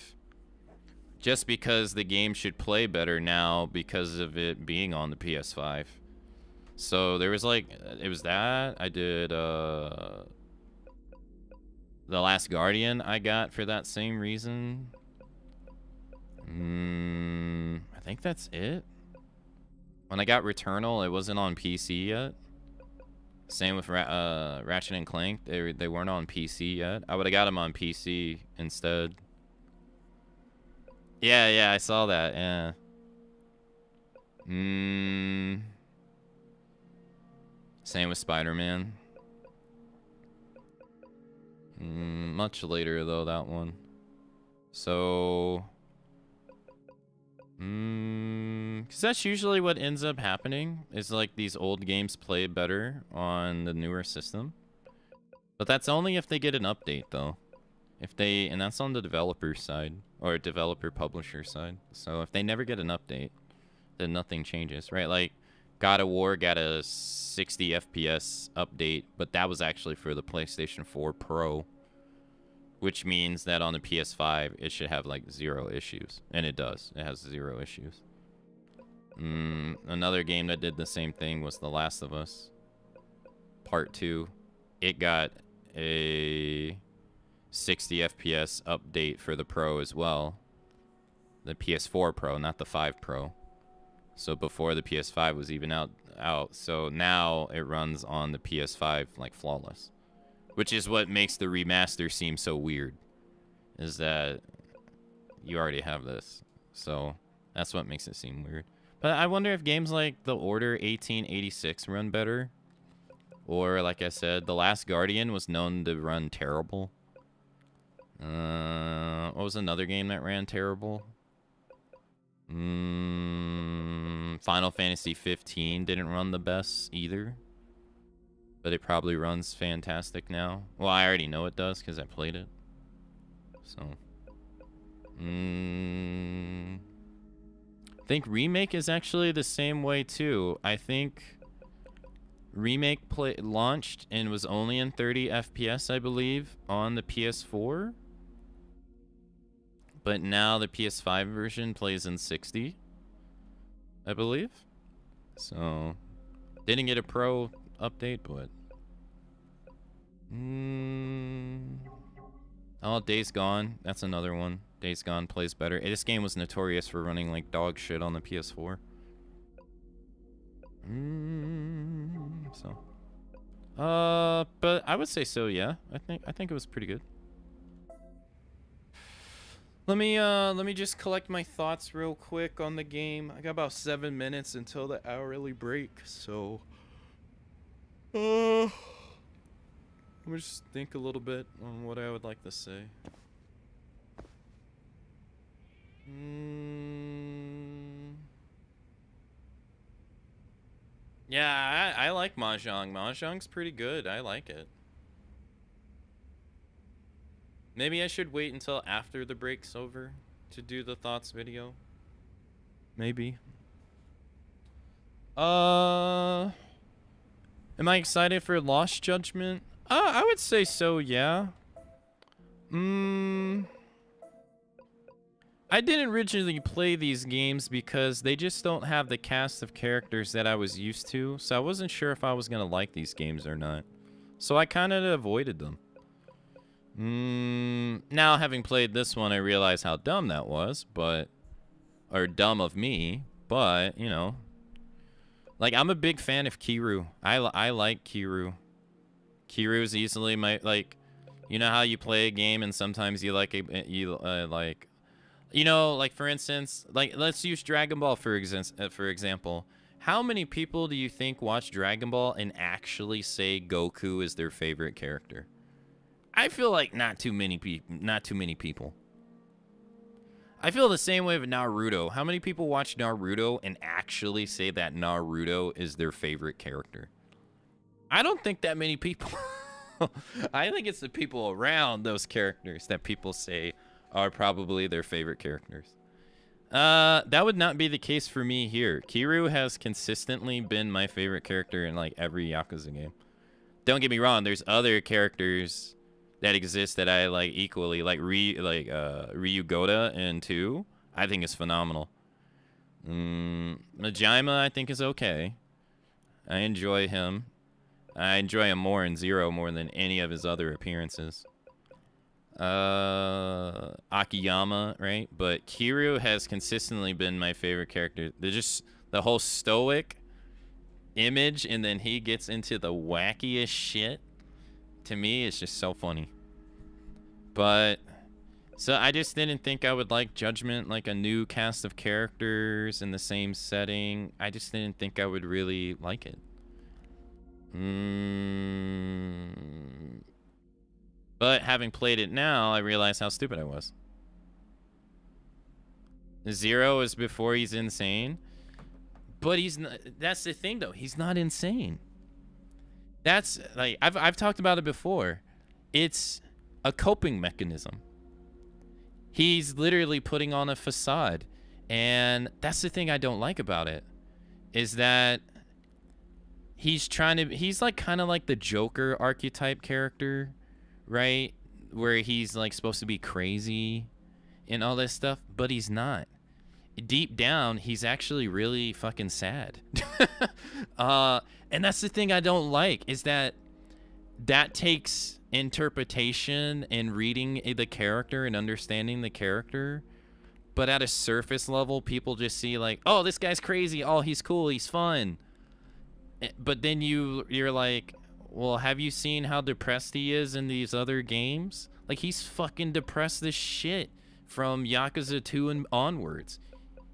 A: just because the game should play better now because of it being on the PS5. So there was like, it was that. I did The Last Guardian I got for that same reason. think that's it. When I got Returnal, it wasn't on PC yet. Same with Ratchet and Clank. They weren't on PC yet. I would have got them on PC instead. Yeah, I saw that. Yeah. Same with Spider-Man. Much later though, that one. So, because that's usually what ends up happening, is like these old games play better on the newer system. But that's only if they get an update though. And that's on the developer side, or developer publisher side. So if they never get an update, then nothing changes, right? Like God of War got a 60 FPS update, but that was actually for the PlayStation 4 Pro, which means that on the PS5 it should have like 0 issues, and it does. It has 0 issues. Another game that did the same thing was The Last of Us Part 2. It got a 60 FPS update for the Pro as well. The PS4 Pro, not the 5 Pro. So before the PS5 was even out. So now it runs on the PS5 like flawless. Which is what makes the remaster seem so weird. Is that you already have this. So that's what makes it seem weird. But I wonder if games like The Order 1886 run better. Or like I said, The Last Guardian was known to run terrible. What was another game that ran terrible? Final Fantasy 15 didn't run the best either. But it probably runs fantastic now. Well, I already know it does because I played it. So. I think Remake is actually the same way too. I think Remake launched and was only in 30 FPS, I believe, on the PS4. But now the PS5 version plays in 60, I believe. So, didn't get a Pro update, but... Oh, Days Gone. That's another one. Days Gone plays better. This game was notorious for running like dog shit on the PS4. But I would say so, yeah. I think it was pretty good. Let me just collect my thoughts real quick on the game. I got about 7 minutes until the hourly break, so let me just think a little bit on what I would like to say. Yeah, I like Mahjong. Mahjong's pretty good. I like it. Maybe I should wait until after the break's over to do the thoughts video. Maybe. Am I excited for Lost Judgment? I would say so, yeah. I didn't originally play these games because they just don't have the cast of characters that I was used to, so I wasn't sure if I was gonna like these games or not. So I kind of avoided them. Now, having played this one, I realize how dumb that was, but... Or dumb of me, but, you know. Like, I'm a big fan of Kiryu. I like Kiryu. Kiryu is easily my, like... You know how you play a game and sometimes you like, like... You know, like, for instance, like, let's use Dragon Ball, for example. How many people do you think watch Dragon Ball and actually say Goku is their favorite character? I feel like not too many people. I feel the same way with Naruto. How many people watch Naruto and actually say that Naruto is their favorite character? I don't think that many people. I think it's the people around those characters that people say are probably their favorite characters. That would not be the case for me here. Kiryu has consistently been my favorite character in like every Yakuza game. Don't get me wrong, there's other characters that exist that I like equally, like Ryu Goda in 2, I think is phenomenal. Majima I think is okay. I enjoy him. I enjoy him more in 0 more than any of his other appearances. Akiyama, right? But Kiryu has consistently been my favorite character. They're just the whole stoic image, and then he gets into the wackiest shit. To me, it's just so funny. But so I just didn't think I would like Judgment, like a new cast of characters in the same setting. I just didn't think I would really like it. But having played it now, I realize how stupid I was. Zero is before he's insane. But he's not, that's the thing though, he's not insane. That's like I've talked about it before. It's a coping mechanism. He's literally putting on a facade. And that's the thing I don't like about it. Is that he's like kind of like the Joker archetype character, right? Where he's like supposed to be crazy and all this stuff, but he's not. Deep down, he's actually really fucking sad. And that's the thing I don't like, is that takes interpretation and reading the character and understanding the character. But at a surface level, people just see like, oh, this guy's crazy. Oh, he's cool. He's fun. But then you're like, well, have you seen how depressed he is in these other games? Like, he's fucking depressed as shit from Yakuza 2 and onwards.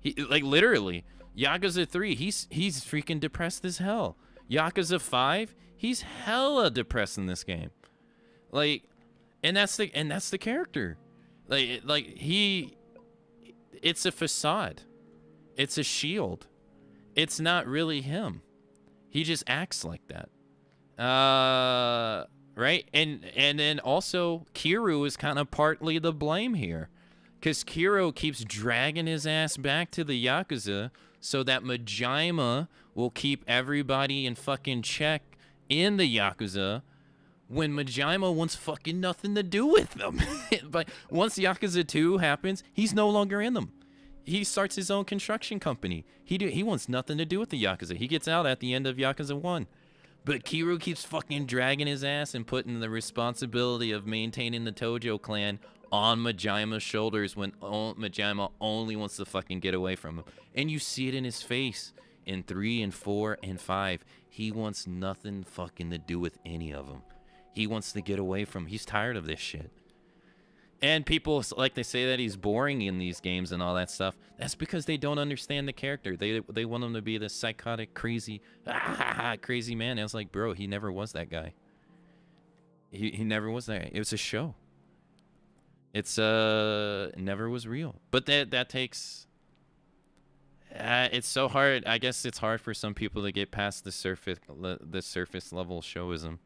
A: He, like, literally, Yakuza 3, he's freaking depressed as hell. Yakuza 5, he's hella depressed in this game. Like, and that's the character. Like it's a facade. It's a shield. It's not really him. He just acts like that. Right? And then also Kiryu is kind of partly the blame here. Because Kiryu keeps dragging his ass back to the Yakuza so that Majima will keep everybody in fucking check in the Yakuza when Majima wants fucking nothing to do with them. But once Yakuza 2 happens, he's no longer in them. He starts his own construction company. He wants nothing to do with the Yakuza. He gets out at the end of Yakuza 1. But Kiryu keeps fucking dragging his ass and putting the responsibility of maintaining the Tojo clan on Majima's shoulders when Majima only wants to fucking get away from him. And you see it in his face in 3 and 4 and 5. He wants nothing fucking to do with any of them. He wants to get away from. He's tired of this shit. And people like to say that he's boring in these games and all that stuff. That's because they don't understand the character. They want him to be this psychotic, crazy, crazy man. And I was like, bro, he never was that guy. He never was that guy. It was a show. It's it never was real. But that takes. It's so hard. I guess it's hard for some people to get past the surface level showism.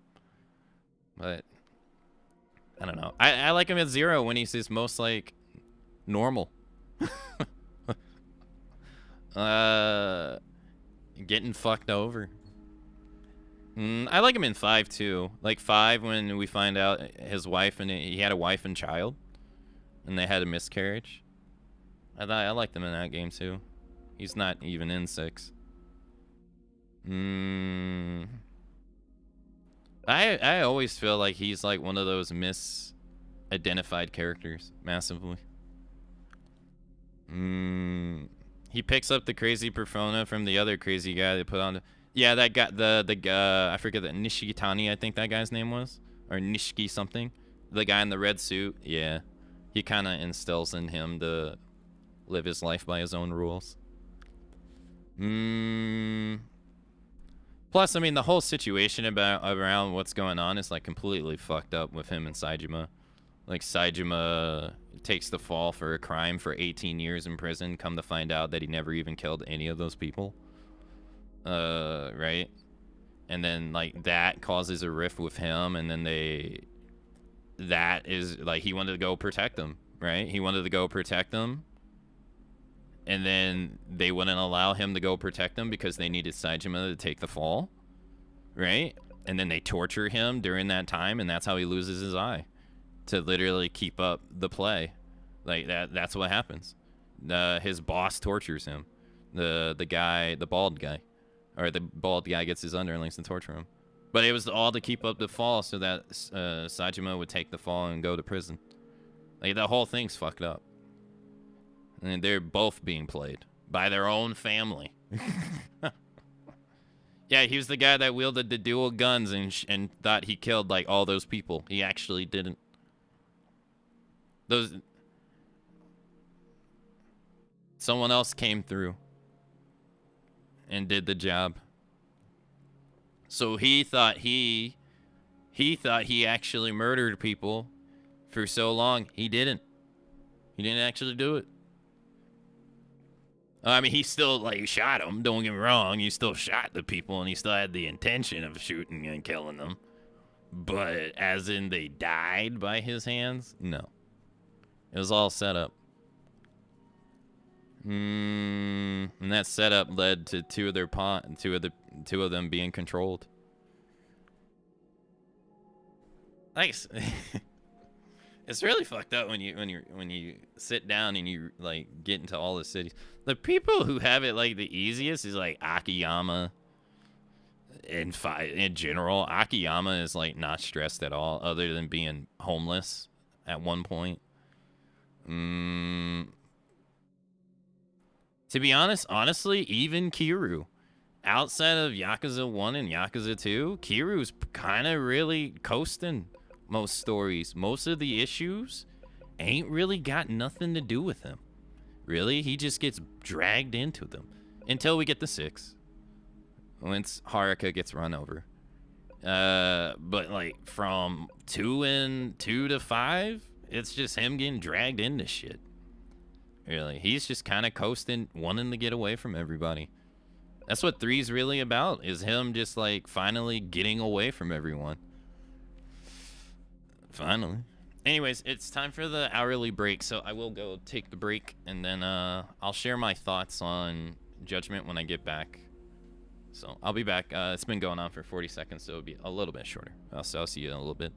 A: But I don't know. I like him at Zero when he's his most like normal. Getting fucked over. I like him in 5 too. Like 5 when we find out his wife and he had a wife and child, and they had a miscarriage. I liked him in that game too. He's not even in 6. I always feel like he's like one of those misidentified characters massively. He picks up the crazy persona from the other crazy guy they put on. Yeah, that guy, the I forget that Nishikitani, I think that guy's name was, or Nishiki something. The guy in the red suit. Yeah, he kind of instills in him to live his life by his own rules. Plus, I mean, the whole situation around what's going on is like completely fucked up with him and Saejima. Like, Saejima takes the fall for a crime for 18 years in prison. Come to find out that he never even killed any of those people. Right? And then, like, that causes a rift with him, and then that is, like, he wanted to go protect them, right? He wanted to go protect them. And then they wouldn't allow him to go protect them because they needed Saejima to take the fall, right? And then they torture him during that time, and that's how he loses his eye, to literally keep up the play. Like, that's what happens. His boss tortures him. The bald guy. Or the bald guy gets his underlings to torture him. But it was all to keep up the fall so that Saejima would take the fall and go to prison. Like, the whole thing's fucked up. And they're both being played by their own family. Yeah, he was the guy that wielded the dual guns and thought he killed, like, all those people. He actually didn't. Someone else came through and did the job. So he thought he actually murdered people for so long. He didn't. He didn't actually do it. I mean, he still, like, shot them. Don't get me wrong. He still shot the people, and he still had the intention of shooting and killing them. But as in they died by his hands? No. It was all set up. And that setup led to two of them being controlled. Nice. It's really fucked up when you sit down and you, like, get into all the cities. The people who have it, like, the easiest is, like, Akiyama. In general, Akiyama is, like, not stressed at all, other than being homeless at one point. To be honest, honestly, even Kiryu, outside of Yakuza 1 and Yakuza 2, Kiryu's kind of really coasting most stories. Most of the issues ain't really got nothing to do with him. Really, he just gets dragged into them until we get to 6. Once Haruka gets run over. But, like, from 2 to 5, it's just him getting dragged into shit. Really, he's just kind of coasting, wanting to get away from everybody. That's what 3's really about, is him just, like, finally getting away from everyone. Finally. Anyways, it's time for the hourly break, so I will go take the break, and then I'll share my thoughts on Judgment when I get back. So I'll be back. It's been going on for 40 seconds, so it'll be a little bit shorter. So I'll see you in a little bit.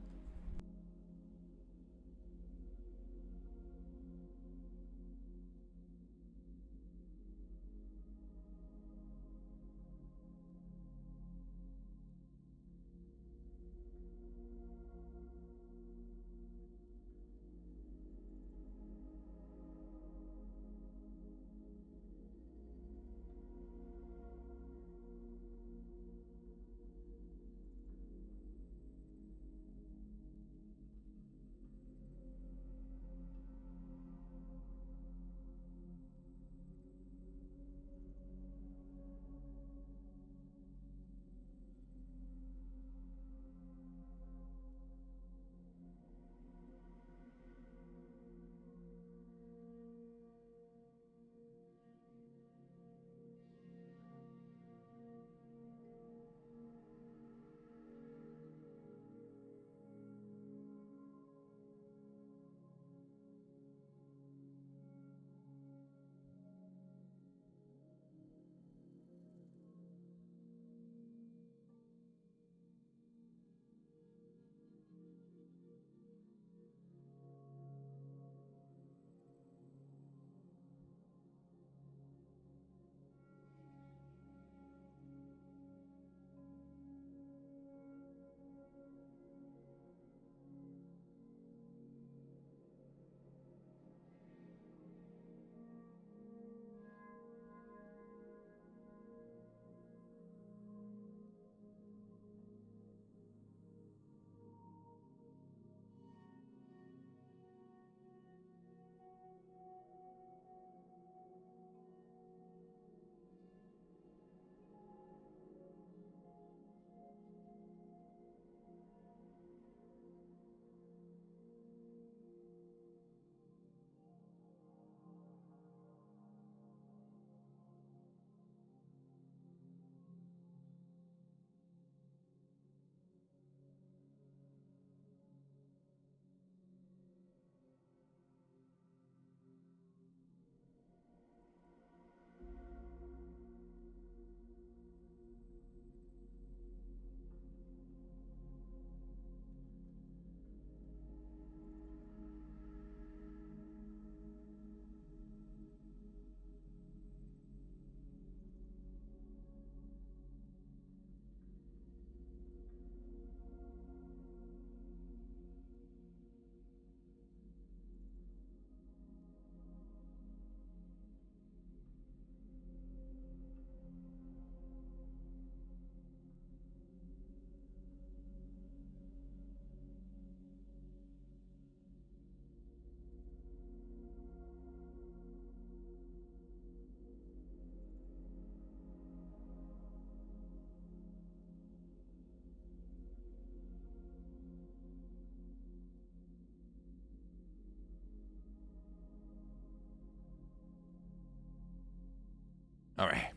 A: All right.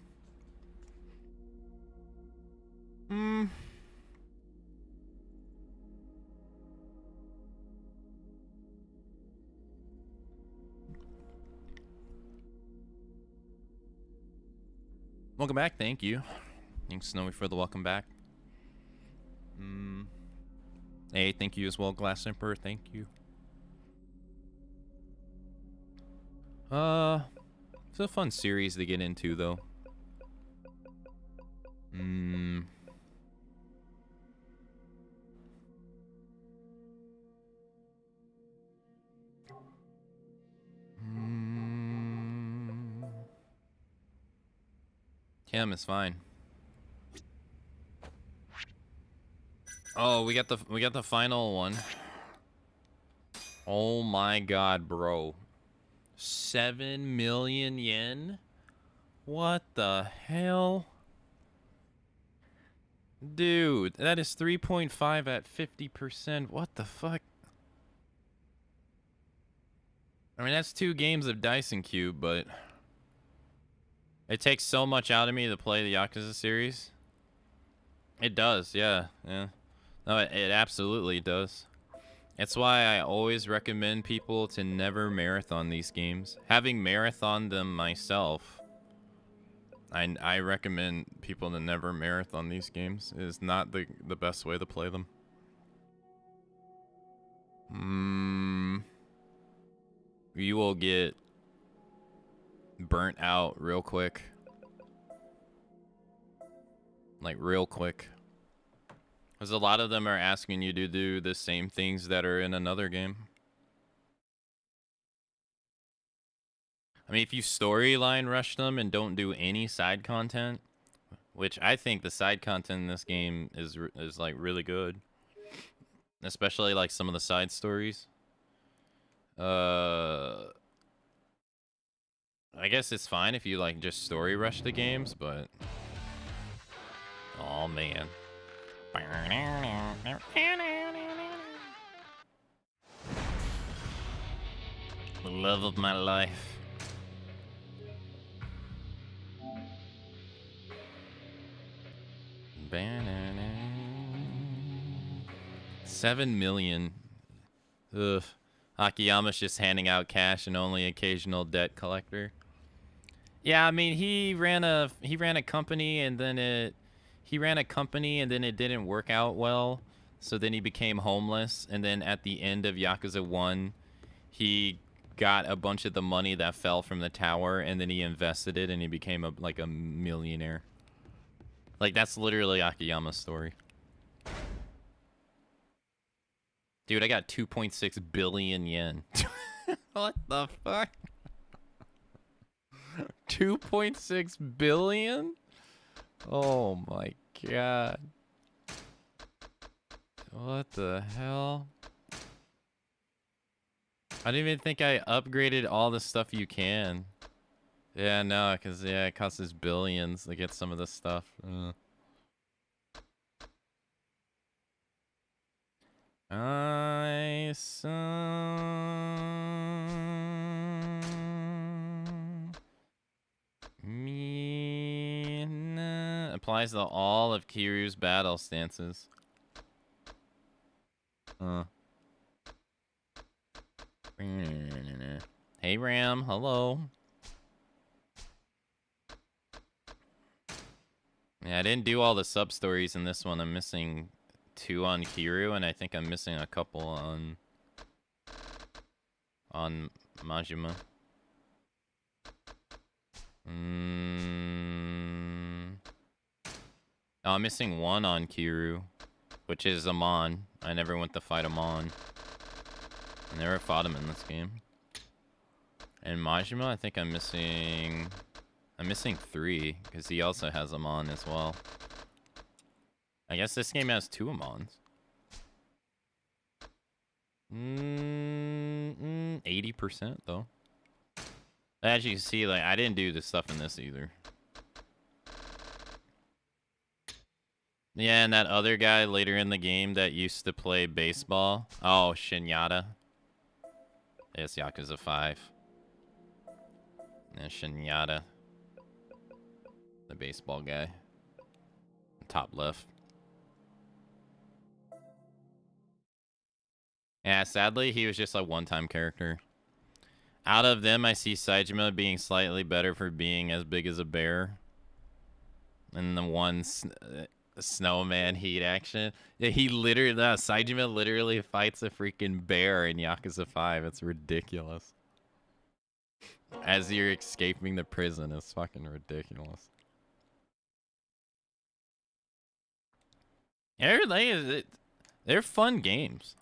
A: Welcome back. Thank you. Thanks, Snowy, for the welcome back. Hey, thank you as well, Glass Emperor. Thank you. It's a fun series to get into, though. Kim is fine. Oh, we got the final one. Oh my god, bro. 7 million yen? What the hell? Dude, that is 3.5 at 50%. What the fuck? I mean, that's 2 games of Dyson Cube, but it takes so much out of me to play the Yakuza series. It does, yeah. No, it absolutely does. That's why I always recommend people to never marathon these games. Having marathoned them myself, I recommend people to never marathon these games. It is not the best way to play them. You will get burnt out real quick. Like, real quick. Because a lot of them are asking you to do the same things that are in another game. I mean, if you storyline rush them and don't do any side content, which I think the side content in this game is like really good, especially like some of the side stories. I guess it's fine if you like just story rush the games, but oh man. The love of my life. $7 million. Ugh. Akiyama's just handing out cash and only occasional debt collector. Yeah, I mean, he ran a company and then it didn't work out well. So then he became homeless, and then at the end of Yakuza 1, he got a bunch of the money that fell from the tower, and then he invested it, and he became a millionaire. Like, that's literally Akiyama's story. Dude, I got 2.6 billion yen. What the fuck? 2.6 billion? Oh my god. What the hell? I didn't even think I upgraded all the stuff you can. Yeah, no, because, yeah, it costs us billions to get some of this stuff. I applies to all of Kiryu's battle stances. Hey Ram, hello. Yeah, I didn't do all the sub stories in this one. I'm missing 2 on Kiryu, and I think I'm missing a couple on Majima. Oh, I'm missing 1 on Kiryu, which is Amon. I never went to fight Amon. I never fought him in this game. And Majima, I think I'm missing 3, because he also has Amon as well. I guess this game has 2 Amons. 80% though. As you can see, like, I didn't do the stuff in this either. Yeah, and that other guy later in the game that used to play baseball. Oh, Shinyata. It's Yakuza 5. Yeah, Shinyata. baseball guy. Top left. Yeah, sadly, he was just a one-time character. Out of them, I see Saejima being slightly better for being as big as a bear. And the one snowman heat action. Yeah, he literally, Saejima literally fights a freaking bear in Yakuza 5. It's ridiculous. As you're escaping the prison, it's fucking ridiculous. They're fun games.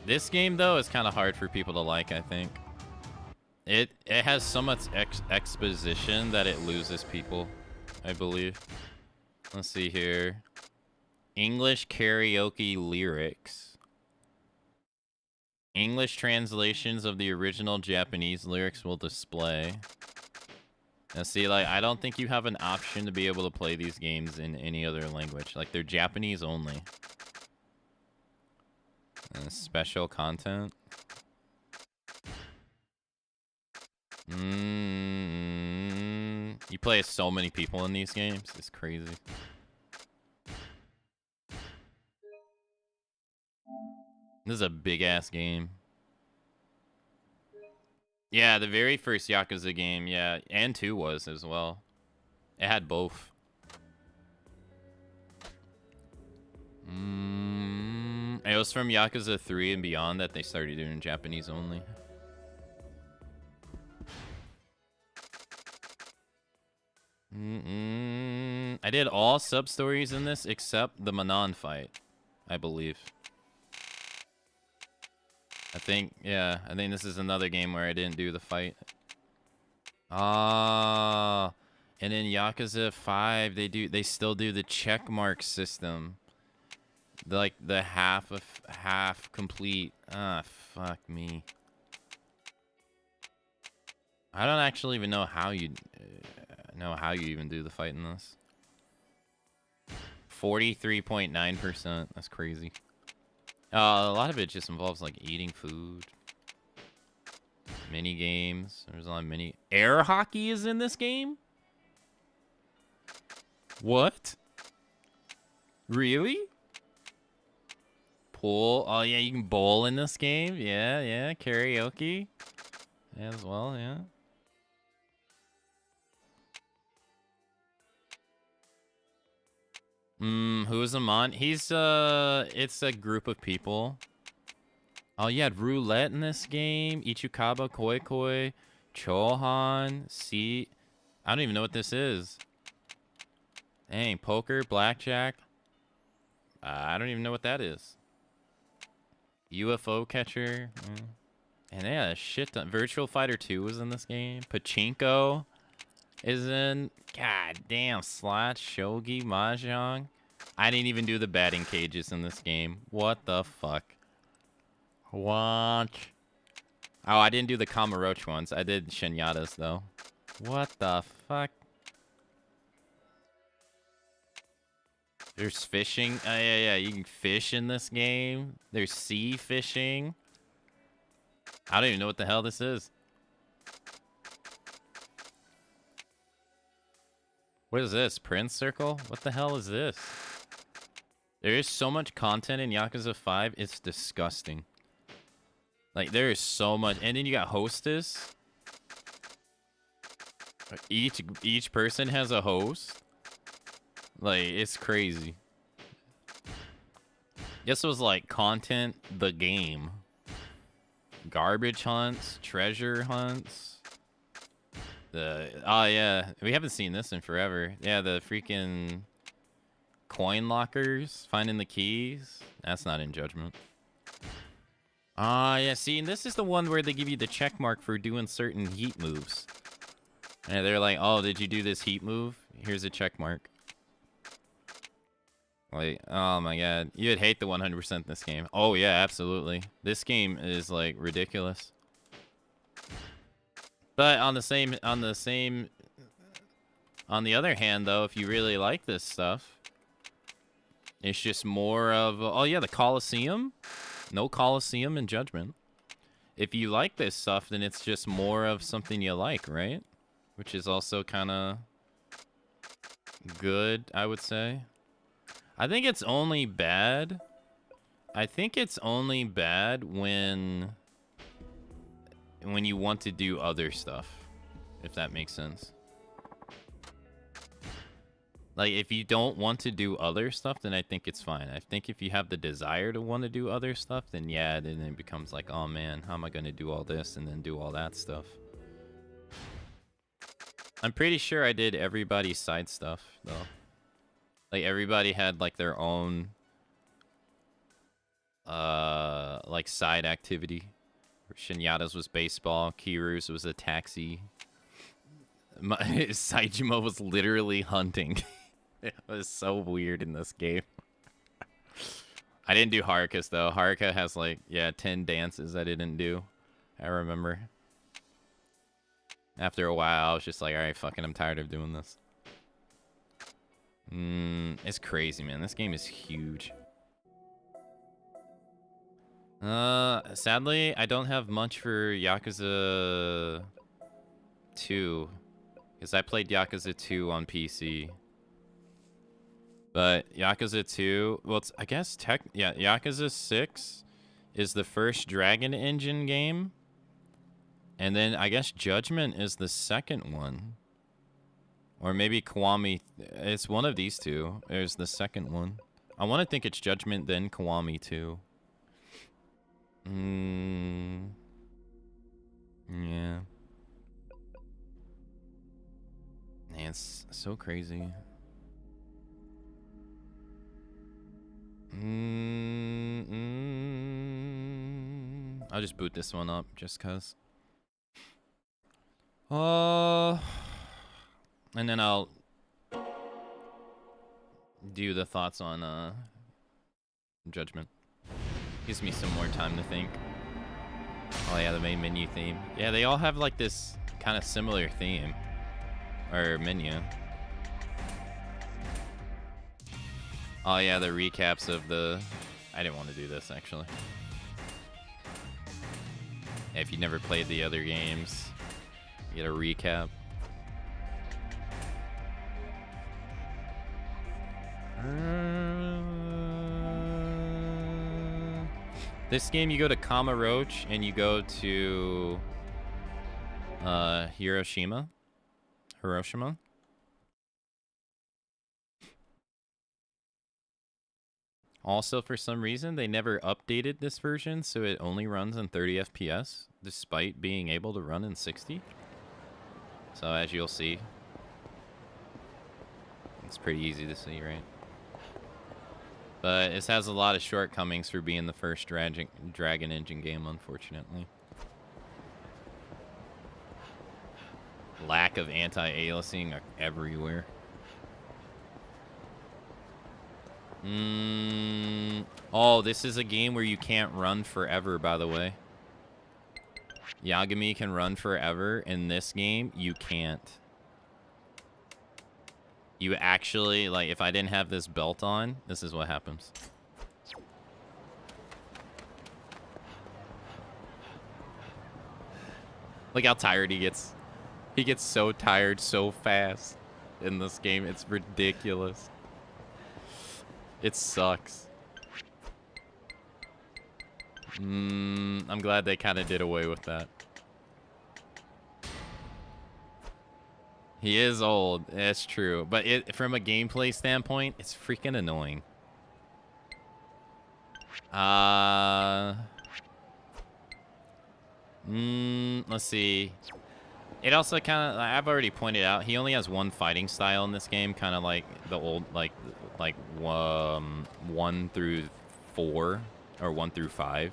A: This game, though, is kind of hard for people to like, I think. It has so much exposition that it loses people, I believe. Let's see here. English karaoke lyrics. English translations of the original Japanese lyrics will display. Now, see, like, I don't think you have an option to be able to play these games in any other language. Like, they're Japanese only. And special content. You play as so many people in these games. It's crazy. This is a big-ass game. Yeah, the very first Yakuza game, yeah, and 2 was as well. It had both. It was from Yakuza 3 and beyond that they started doing Japanese only. I did all sub-stories in this except the Manon fight, I believe. I think this is another game where I didn't do the fight. Ah, and in Yakuza 5, they still do the check mark system. Like the half complete. Ah, fuck me. I don't actually even know how you even do the fight in this. 43.9%. That's crazy. A lot of it just involves like eating food, mini games. There's a lot of mini. Air hockey is in this game. What? Really? Pool? Oh yeah, you can bowl in this game. Yeah. Karaoke as well. Yeah. Who is Amon? He's it's a group of people. Oh, you had roulette in this game. Ichikaba, Koi Koi, Chohan, I don't even know what this is. Dang, poker, blackjack. I don't even know what that is. UFO catcher. And yeah, a shit ton. Virtual Fighter 2 was in this game. Pachinko is in. God damn, slots, shogi, mahjong. I didn't even do the batting cages in this game. What the fuck? What? Oh, I didn't do the Kamaroach ones. I did Shinyatas, though. What the fuck? There's fishing. Oh, yeah. You can fish in this game. There's sea fishing. I don't even know what the hell this is. What is this? Prince Circle? What the hell is this? There is so much content in Yakuza 5. It's disgusting. Like, there is so much. And then you got Hostess. Each person has a host. Like, it's crazy. This was like content the game. Garbage hunts, treasure hunts. Oh yeah, we haven't seen this in forever. Yeah, the freaking coin lockers, finding the keys. That's not in Judgment. Yeah, see, and this is the one where they give you the check mark for doing certain heat moves. And they're like, oh, did you do this heat move? Here's a check mark. Like, oh my god. You'd hate the 100% in this game. Oh yeah, absolutely. This game is like ridiculous. But on the other hand though, if you really like this stuff, it's just more of, oh yeah, the Colosseum. No Colosseum in Judgment. if you like this stuff, then it's just more of something you like, right? Which is also kind of good, I would say. I think it's only bad. I think it's only bad when you want to do other stuff, if that makes sense. Like, if you don't want to do other stuff, then I think it's fine. I think if you have the desire to want to do other stuff, then yeah, then it becomes like, oh man, how am I going to do all this and then do all that stuff? I'm pretty sure I did everybody's side stuff, though. Like, everybody had, like, their own, like, side activity. Shinyata's was baseball. Kiru's was a taxi. Saijima was literally hunting. It was so weird in this game. I didn't do Haruka's, though. Haruka has, like, yeah, 10 dances I didn't do. I remember. After a while, I was just like, alright, fucking, I'm tired of doing this. It's crazy, man. This game is huge. Sadly, I don't have much for Yakuza 2. Because I played Yakuza 2 on PC. But Yakuza 2, well, it's, I guess, Yakuza 6 is the first Dragon Engine game. And then I guess Judgment is the second one. Or maybe Kiwami. It's one of these two. There's the second one. I want to think it's Judgment, then Kiwami 2. Yeah. Man, it's so crazy. I'll just boot this one up just cause. And then I'll do the thoughts on Judgment. Gives me some more time to think. Oh yeah, the main menu theme. Yeah, they all have like this kind of similar theme. Or menu. Oh yeah, the recaps of the... I didn't want to do this, actually. Yeah, if you never played the other games, you get a recap. This game, you go to Kamaroach and you go to Hiroshima. Also, for some reason, they never updated this version, so it only runs in 30 FPS, despite being able to run in 60. So, as you'll see, it's pretty easy to see, right? But it has a lot of shortcomings for being the first Dragon Engine game, unfortunately. Lack of anti-aliasing everywhere. Oh, this is a game where you can't run forever, by the way. Yagami can run forever. In this game, you can't. You actually, like, if I didn't have this belt on, this is what happens. Look how tired he gets. He gets so tired so fast in this game. It's ridiculous. It sucks. I'm glad they kind of did away with that. He is old. That's true. But from a gameplay standpoint, it's freaking annoying. Let's see. It also kind of, I've already pointed out, he only has one fighting style in this game, kind of like the old, like 1 through 4 or 1 through 5,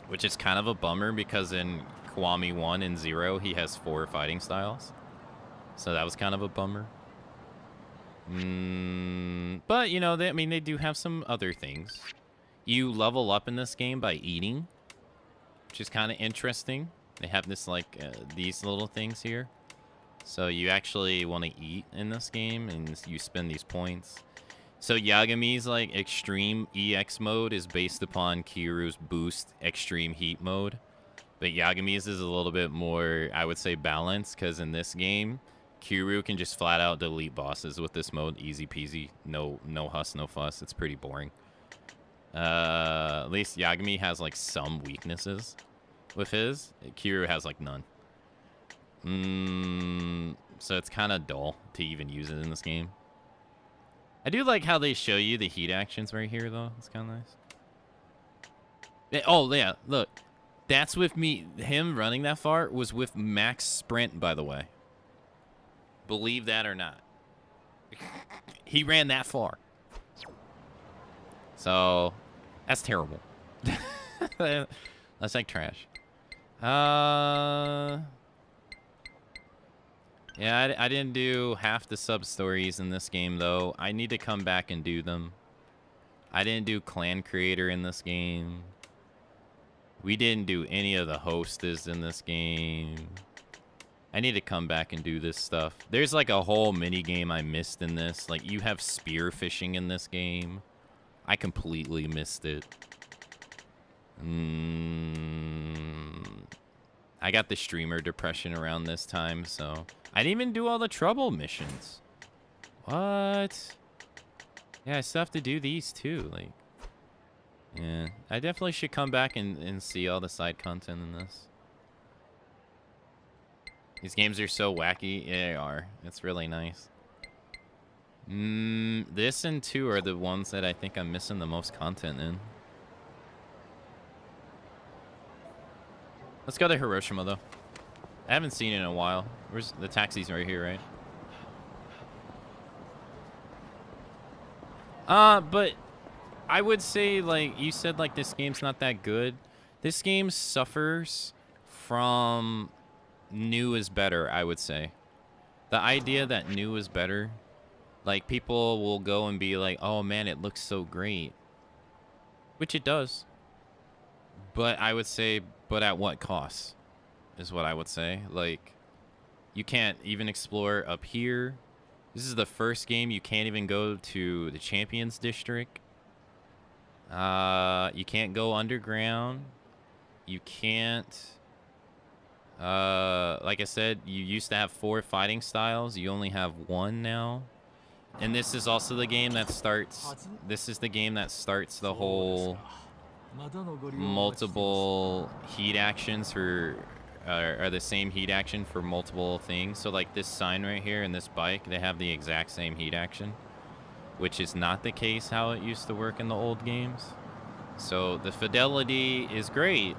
A: which is kind of a bummer because in Kiwami 1 and 0 he has 4 fighting styles, so that was kind of a bummer. But you know, I mean, they do have some other things. You level up in this game by eating, which is kind of interesting. They have this like these little things here. So you actually want to eat in this game, and you spend these points. So Yagami's like extreme EX mode is based upon Kiryu's boost extreme heat mode. But Yagami's is a little bit more, I would say, balanced, because in this game, Kiryu can just flat out delete bosses with this mode, easy peasy, no huss, no fuss. It's pretty boring. At least Yagami has like some weaknesses with his. Kiryu has like none. So it's kind of dull to even use it in this game. I do like how they show you the heat actions right here, though. It's kind of nice. Oh yeah, look. That's with me. Him running that far was with max sprint, by the way. Believe that or not. He ran that far. So, that's terrible. That's like trash. Yeah, I didn't do half the sub-stories in this game, though. I need to come back and do them. I didn't do clan creator in this game. We didn't do any of the hostess in this game. I need to come back and do this stuff. There's like a whole mini game I missed in this. Like, you have spear fishing in this game. I completely missed it. I got the streamer depression around this time, so I didn't even do all the trouble missions. What? Yeah, I still have to do these too. Like, yeah, I definitely should come back and see all the side content in this. These games are so wacky. Yeah, they are. It's really nice. This and 2 are the ones that I think I'm missing the most content in. Let's go to Hiroshima, though. I haven't seen it in a while. Where's the taxi's right here, right? But I would say, like, you said, like, this game's not that good. This game suffers from new is better, I would say. The idea that new is better, like, people will go and be like, oh, man, it looks so great. Which it does. But I would say, but at what cost, is what I would say. Like, you can't even explore up here. This is the first game you can't even go to the Champions District. You can't go underground. You can't... like I said, you used to have 4 fighting styles. You only have 1 now. And this is also the game that starts... This is the game that starts the whole... multiple heat actions for... are the same heat action for multiple things. So, like, this sign right here and this bike, they have the exact same heat action. Which is not the case how it used to work in the old games. So, the fidelity is great,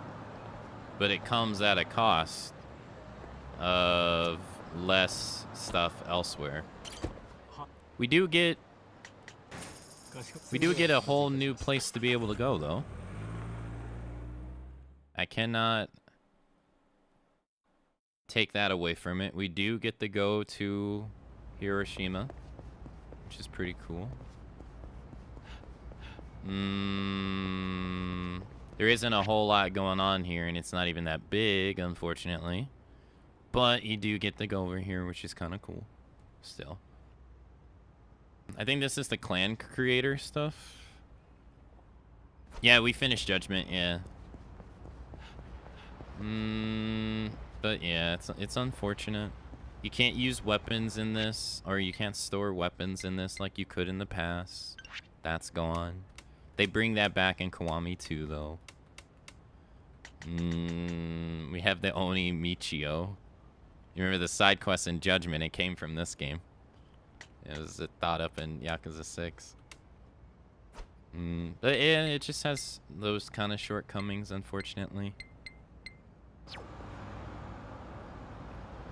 A: but it comes at a cost of less stuff elsewhere. We do get a whole new place to be able to go, though. I cannot take that away from it. We do get to go to Hiroshima, which is pretty cool. There isn't a whole lot going on here, and it's not even that big, unfortunately. But you do get to go over here, which is kind of cool. Still. I think this is the clan creator stuff. Yeah, we finished Judgment, yeah. But yeah, it's unfortunate. You can't use weapons in this, or you can't store weapons in this like you could in the past. That's gone. They bring that back in Kiwami too, though. We have the Oni Michio. You remember the side quest in Judgment? It came from this game. It was thought up in Yakuza 6. But yeah, it just has those kind of shortcomings, unfortunately.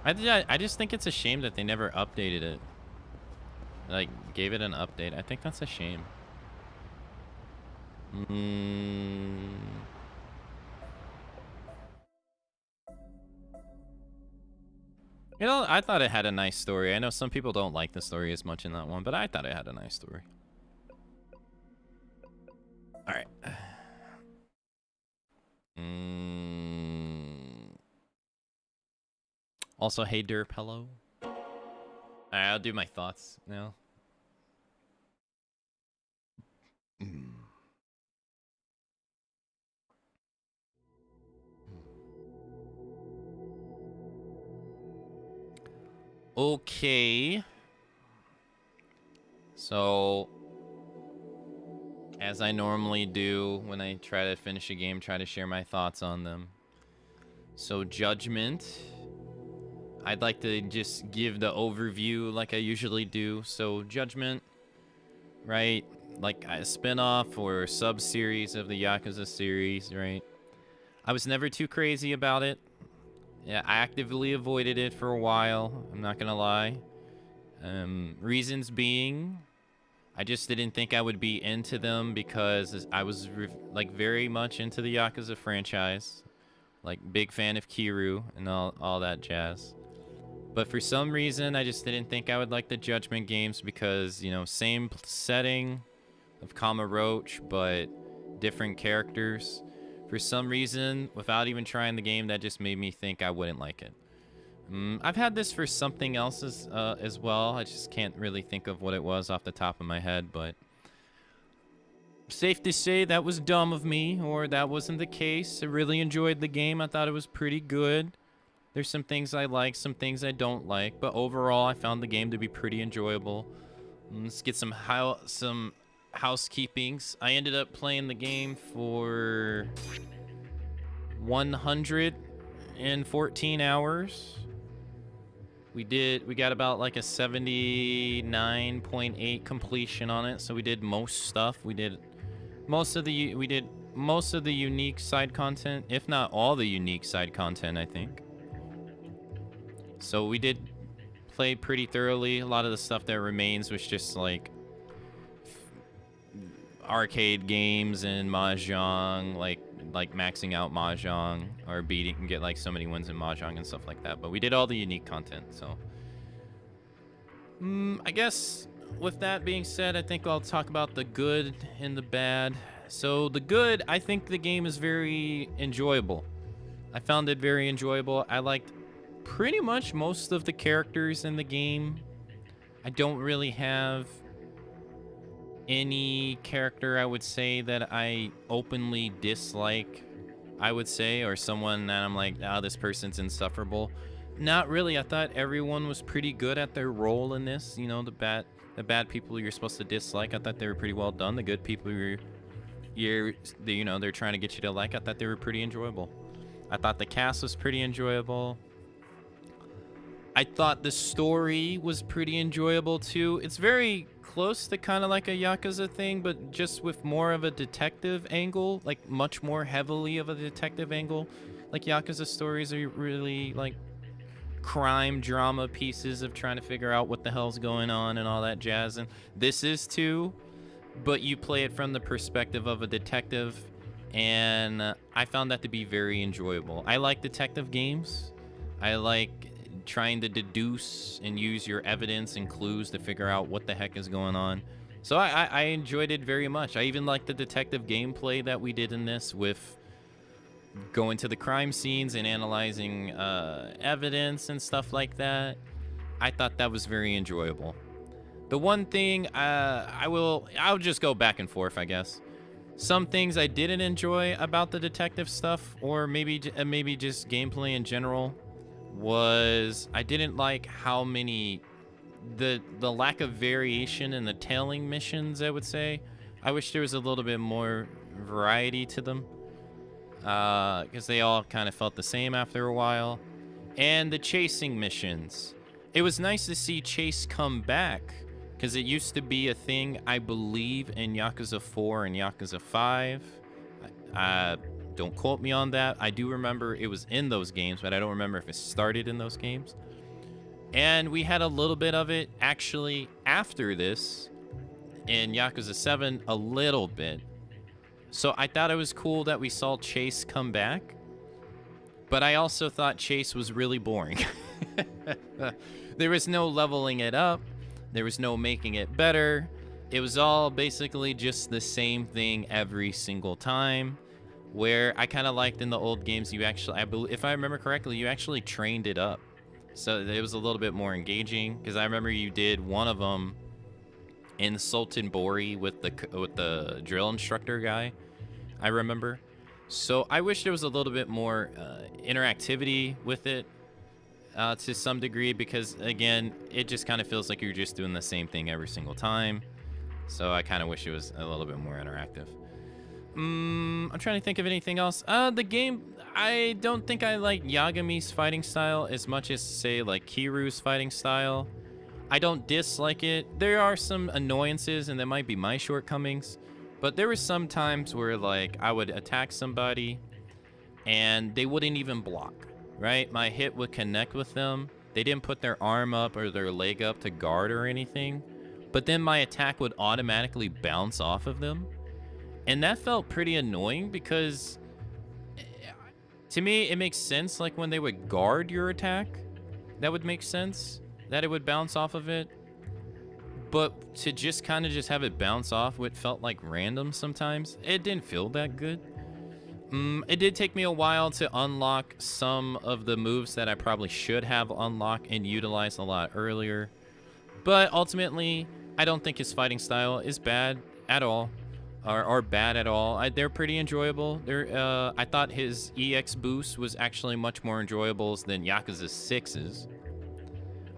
A: I just think it's a shame that they never updated it. Like, gave it an update. I think that's a shame. You know, I thought it had a nice story. I know some people don't like the story as much in that one, but I thought it had a nice story. Alright. Also, hey Derp, hello. Alright, I'll do my thoughts now. Okay. So, as I normally do when I try to finish a game, try to share my thoughts on them. So, Judgment. I'd like to just give the overview like I usually do. So, Judgment, right? Like a spin-off or sub-series of the Yakuza series, right? I was never too crazy about it. Yeah, I actively avoided it for a while. I'm not gonna lie. Reasons being, I just didn't think I would be into them because I was like very much into the Yakuza franchise, like big fan of Kiryu and all that jazz. But for some reason, I just didn't think I would like the Judgment games because, you know, same setting of Kama Roach, but different characters. For some reason, without even trying the game, that just made me think I wouldn't like it. I've had this for something else as well. I just can't really think of what it was off the top of my head, but safe to say that was dumb of me, or that wasn't the case. I really enjoyed the game. I thought it was pretty good. There's some things I like, some things I don't like, but overall, I found the game to be pretty enjoyable. Let's get some housekeepings. I ended up playing the game for 114 hours. We got about like a 79.8 completion on it, so we did most stuff. We did most of the unique side content, if not all the unique side content, I think. So we did play pretty thoroughly. A lot of the stuff that remains was just like arcade games and mahjong, like maxing out mahjong or beating and get like so many wins in mahjong and stuff like that. But we did all the unique content, so I guess with that being said, I think I'll talk about the good and the bad. So the good, I think the game is very enjoyable. I found it very enjoyable. I liked pretty much most of the characters in the game. I don't really have any character I would say that I openly dislike, I would say, or someone that I'm like, this person's insufferable. Not really. I thought everyone was pretty good at their role in this. You know, the bad people you're supposed to dislike, I thought they were pretty well done. The good people they're trying to get you to like, I thought they were pretty enjoyable. I thought the cast was pretty enjoyable. I thought the story was pretty enjoyable too. It's very close to kind of like a Yakuza thing, but just with more of a detective angle, like much more heavily of a detective angle. Like Yakuza stories are really like crime drama pieces of trying to figure out what the hell's going on and all that jazz. And this is too, but you play it from the perspective of a detective, and I found that to be very enjoyable. I like detective games. I like trying to deduce and use your evidence and clues to figure out what the heck is going on. So I enjoyed it very much. I even liked the detective gameplay that we did in this, with going to the crime scenes and analyzing evidence and stuff like that. I thought that was very enjoyable. The one thing I'll just go back and forth, I guess. Some things I didn't enjoy about the detective stuff, or maybe just gameplay in general, was I didn't like how many the lack of variation in the tailing missions, I would say. I wish there was a little bit more variety to them, because they all kind of felt the same after a while. And the chasing missions, it was nice to see Chase come back, because it used to be a thing, I believe, in Yakuza 4 and Yakuza 5. Don't quote me on that. I do remember it was in those games, but I don't remember if it started in those games. And we had a little bit of it actually after this in Yakuza 7, a little bit. So I thought it was cool that we saw Chase come back, but I also thought Chase was really boring. There was no leveling it up. There was no making it better. It was all basically just the same thing every single time. Where I kind of liked in the old games, you actually, if I remember correctly, you actually trained it up. So it was a little bit more engaging, because I remember you did one of them in Sultan Bori with the drill instructor guy, I remember. So I wish there was a little bit more interactivity with it to some degree, because again, it just kind of feels like you're just doing the same thing every single time. So I kind of wish it was a little bit more interactive. I'm trying to think of anything else. The game, I don't think I like Yagami's fighting style as much as, say, like Kiru's fighting style. I don't dislike it. There are some annoyances, and that might be my shortcomings. But there were some times where, like, I would attack somebody, and they wouldn't even block, right? My hit would connect with them. They didn't put their arm up or their leg up to guard or anything. But then my attack would automatically bounce off of them. And that felt pretty annoying because, to me, it makes sense. Like, when they would guard your attack, that would make sense, that it would bounce off of it. But to just kind of just have it bounce off, what felt like random sometimes, it didn't feel that good. It did take me a while to unlock some of the moves that I probably should have unlocked and utilized a lot earlier. But ultimately, I don't think his fighting style is bad at all. Or bad at all. They're pretty enjoyable. I thought his EX boost was actually much more enjoyable than Yakuza 6's.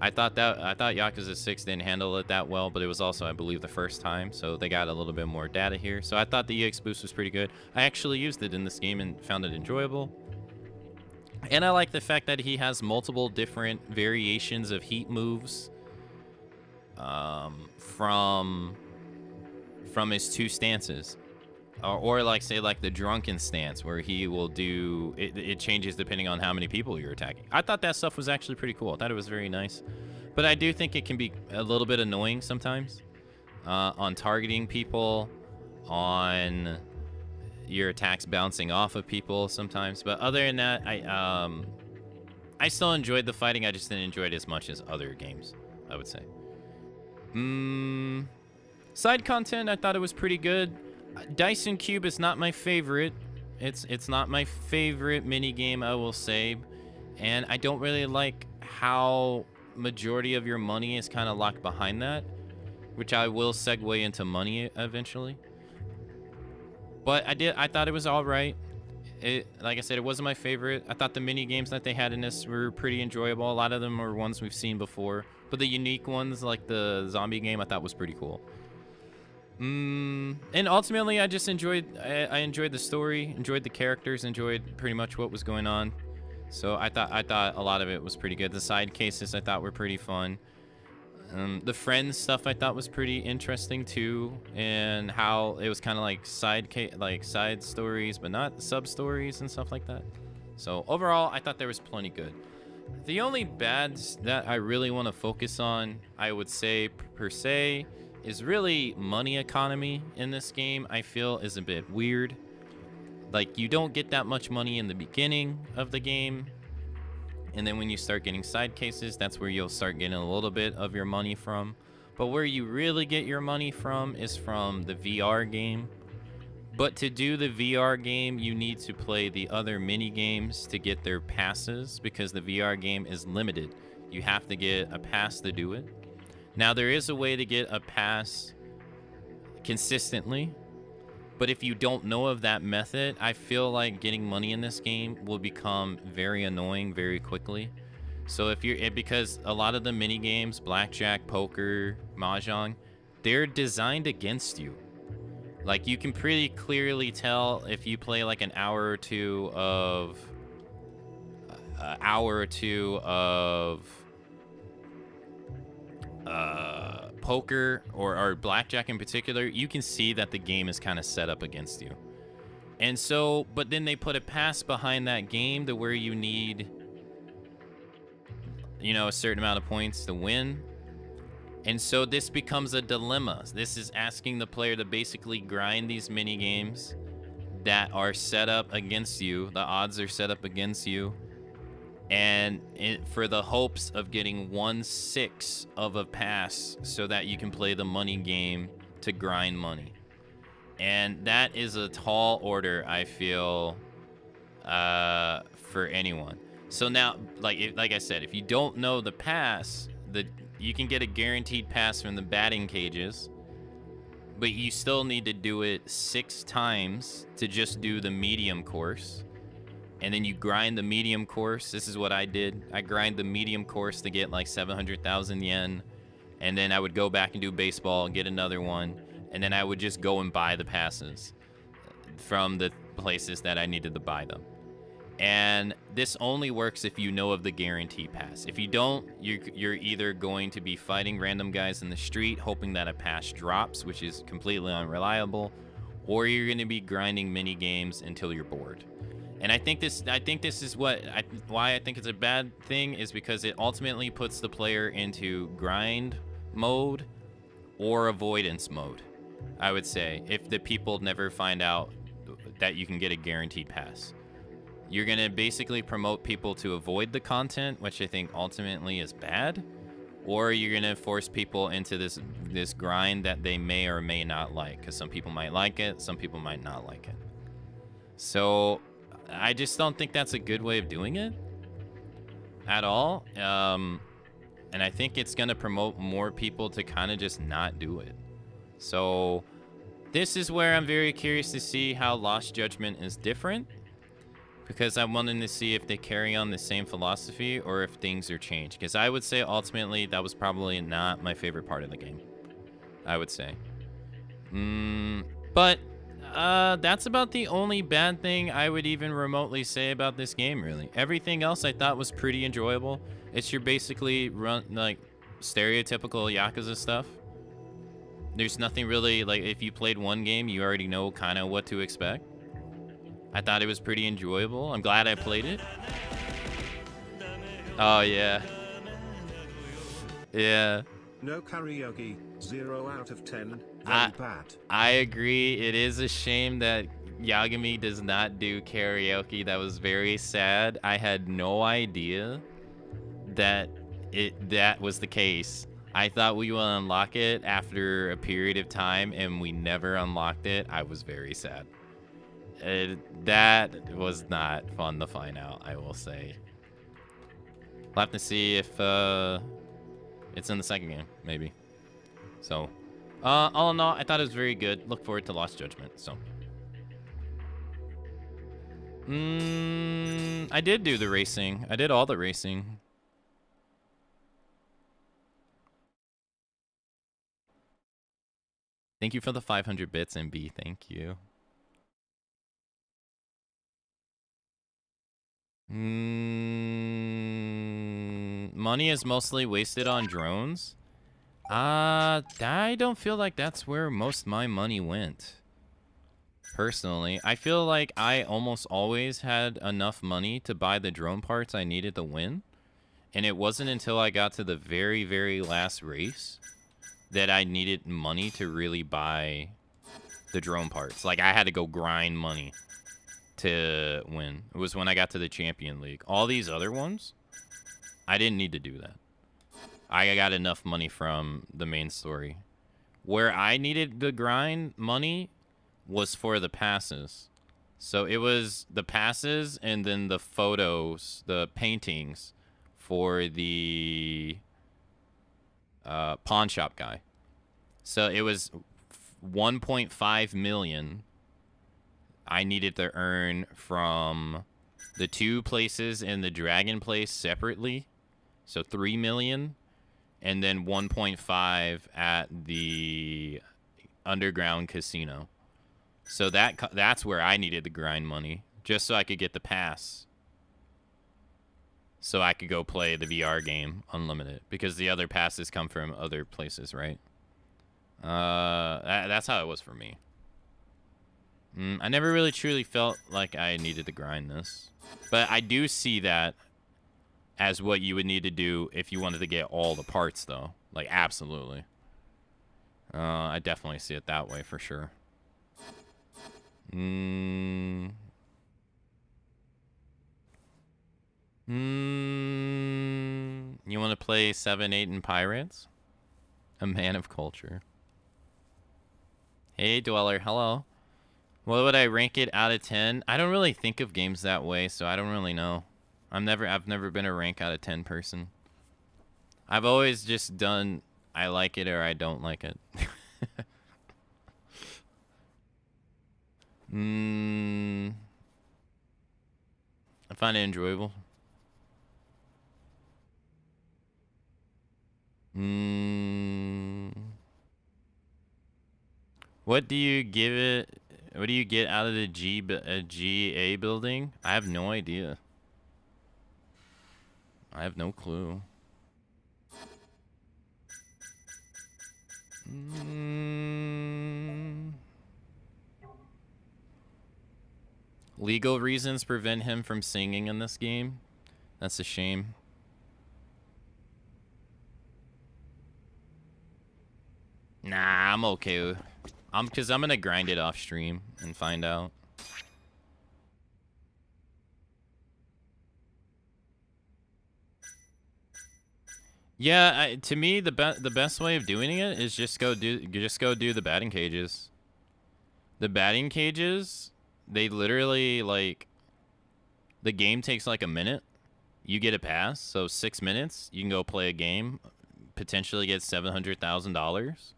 A: I thought Yakuza 6 didn't handle it that well, but it was also, I believe, the first time, so they got a little bit more data here. So I thought the EX boost was pretty good. I actually used it in this game and found it enjoyable. And I like the fact that he has multiple different variations of heat moves from his two stances, or like, say, like the drunken stance, where he will do it changes depending on how many people you're attacking. I thought that stuff was actually pretty cool. I thought it was very nice, but I do think it can be a little bit annoying sometimes on targeting people, on your attacks bouncing off of people sometimes. But other than that, I still enjoyed the fighting. I just didn't enjoy it as much as other games, I would say. Side content, I thought it was pretty good. Dyson Cube is not my favorite. It's not my favorite mini game, I will say. And I don't really like how majority of your money is kind of locked behind that, which I will segue into money eventually. But I thought it was all right. Like I said, it wasn't my favorite. I thought the mini games that they had in this were pretty enjoyable. A lot of them are ones we've seen before, but the unique ones, like the zombie game, I thought was pretty cool. And ultimately, I just enjoyed. I enjoyed the story, enjoyed the characters, enjoyed pretty much what was going on. So I thought a lot of it was pretty good. The side cases I thought were pretty fun. The friends stuff I thought was pretty interesting too, and how it was kind of like side stories, but not sub stories and stuff like that. So overall, I thought there was plenty good. The only bads that I really want to focus on, I would say per se, is really money economy in this game. I feel is a bit weird. Like, you don't get that much money in the beginning of the game, and then when you start getting side cases, that's where you'll start getting a little bit of your money from. But where you really get your money from is from the VR game. But to do the VR game, you need to play the other mini games to get their passes, because the VR game is limited. You have to get a pass to do it. Now, there is a way to get a pass consistently, but if you don't know of that method, I feel like getting money in this game will become very annoying very quickly. So because a lot of the mini games, blackjack, poker, mahjong, they're designed against you. Like, you can pretty clearly tell if you play like an hour or two of poker or blackjack in particular, you can see that the game is kind of set up against you. And so, but then they put a pass behind that game to where you need, a certain amount of points to win. And so this becomes a dilemma. This is asking the player to basically grind these mini games that are set up against you. The odds are set up against you. And for the hopes of getting 1/6 of a pass so that you can play the money game to grind money. And that is a tall order, I feel, for anyone. So now, like I said, if you don't know the pass, you can get a guaranteed pass from the batting cages, but you still need to do it 6 times to just do the medium course. And then you grind the medium course. This is what I did. I grind the medium course to get like 700,000 yen. And then I would go back and do baseball and get another one. And then I would just go and buy the passes from the places that I needed to buy them. And this only works if you know of the guarantee pass. If you don't, you're either going to be fighting random guys in the street, hoping that a pass drops, which is completely unreliable, or you're going to be grinding mini games until you're bored. And I think this is why I think it's a bad thing, is because it ultimately puts the player into grind mode or avoidance mode. I would say, if the people never find out that you can get a guaranteed pass. You're going to basically promote people to avoid the content, which I think ultimately is bad, or you're going to force people into this grind that they may or may not like, because some people might like it, some people might not like it. So I just don't think that's a good way of doing it at all. And I think it's going to promote more people to kind of just not do it. So this is where I'm very curious to see how Lost Judgment is different, because I'm wanting to see if they carry on the same philosophy or if things are changed. Because I would say ultimately that was probably not my favorite part of the game, I would say. But that's about the only bad thing I would even remotely say about this game, really. Everything else I thought was pretty enjoyable. It's your basically like stereotypical Yakuza stuff. There's nothing really, like, if you played one game, you already know kind of what to expect. I thought it was pretty enjoyable. I'm glad I played it. Oh, yeah. Yeah.
R: No karaoke, 0 out of 10. Very bad.
A: I agree. It is a shame that Yagami does not do karaoke. That was very sad. I had no idea that that was the case. I thought we would unlock it after a period of time, and we never unlocked it. I was very sad. That was not fun to find out, I will say. We'll have to see if it's in the second game, maybe. So, all in all, I thought it was very good. Look forward to Lost Judgment, so. I did do the racing. I did all the racing. Thank you for the 500 bits, MB. Thank you. Money is mostly wasted on drones. I don't feel like that's where most of my money went. Personally, I feel like I almost always had enough money to buy the drone parts I needed to win. And it wasn't until I got to the very, very last race that I needed money to really buy the drone parts. Like, I had to go grind money to win. It was when I got to the Champion League. All these other ones, I didn't need to do that. I got enough money from the main story. Where I needed the grind money was for the passes. So it was the passes and then the photos, the paintings for the pawn shop guy. So it was 1.5 million I needed to earn from the 2 places in the Dragon Place separately. So 3 million. And then 1.5 at the underground casino. So that's where I needed to grind money. Just so I could get the pass. So I could go play the VR game unlimited. Because the other passes come from other places, right? That's how it was for me. I never really truly felt like I needed to grind this. But I do see that as what you would need to do if you wanted to get all the parts, though. Like, absolutely. I definitely see it that way, for sure. You want to play 7, 8, and Pirates? A man of culture. Hey, Dweller. Hello. What would I rank it out of 10? I don't really think of games that way, so I don't really know. I've never been a rank out of 10 person. I've always just done I like it or I don't like it. I find it enjoyable. What do you give it? What do you get out of the GA building? I have no idea. I have no clue. Legal reasons prevent him from singing in this game. That's a shame. Nah, I'm okay. Cause I'm gonna grind it off stream and find out. Yeah, to me the best way of doing it is just go do the batting cages. The batting cages, they literally like the game takes like a minute. You get a pass, so 6 minutes, you can go play a game, potentially get $700,000.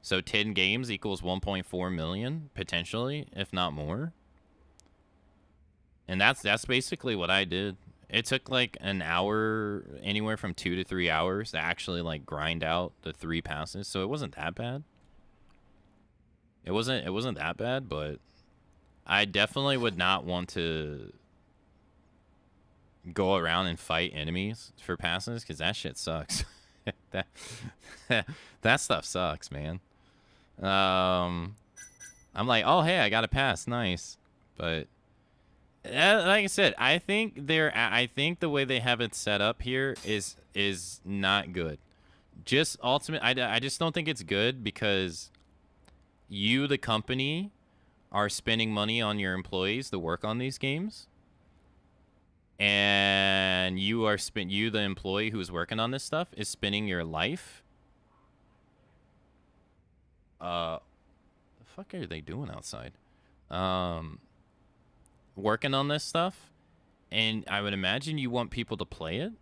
A: So 10 games equals 1.4 million, potentially, if not more. And that's basically what I did. It took like an hour, anywhere from 2 to 3 hours to actually like grind out the 3 passes. So it wasn't that bad. It wasn't that bad, but I definitely would not want to go around and fight enemies for passes because that shit sucks. that stuff sucks, man. I'm like, oh hey, I got a pass, nice, but like I said, I think the way they have it set up here is not good. Just I just don't think it's good because you, the company, are spending money on your employees to work on these games, and you, the employee who's working on this stuff, is spending your life. The fuck are they doing outside? Working on this stuff, and I would imagine you want people to play it,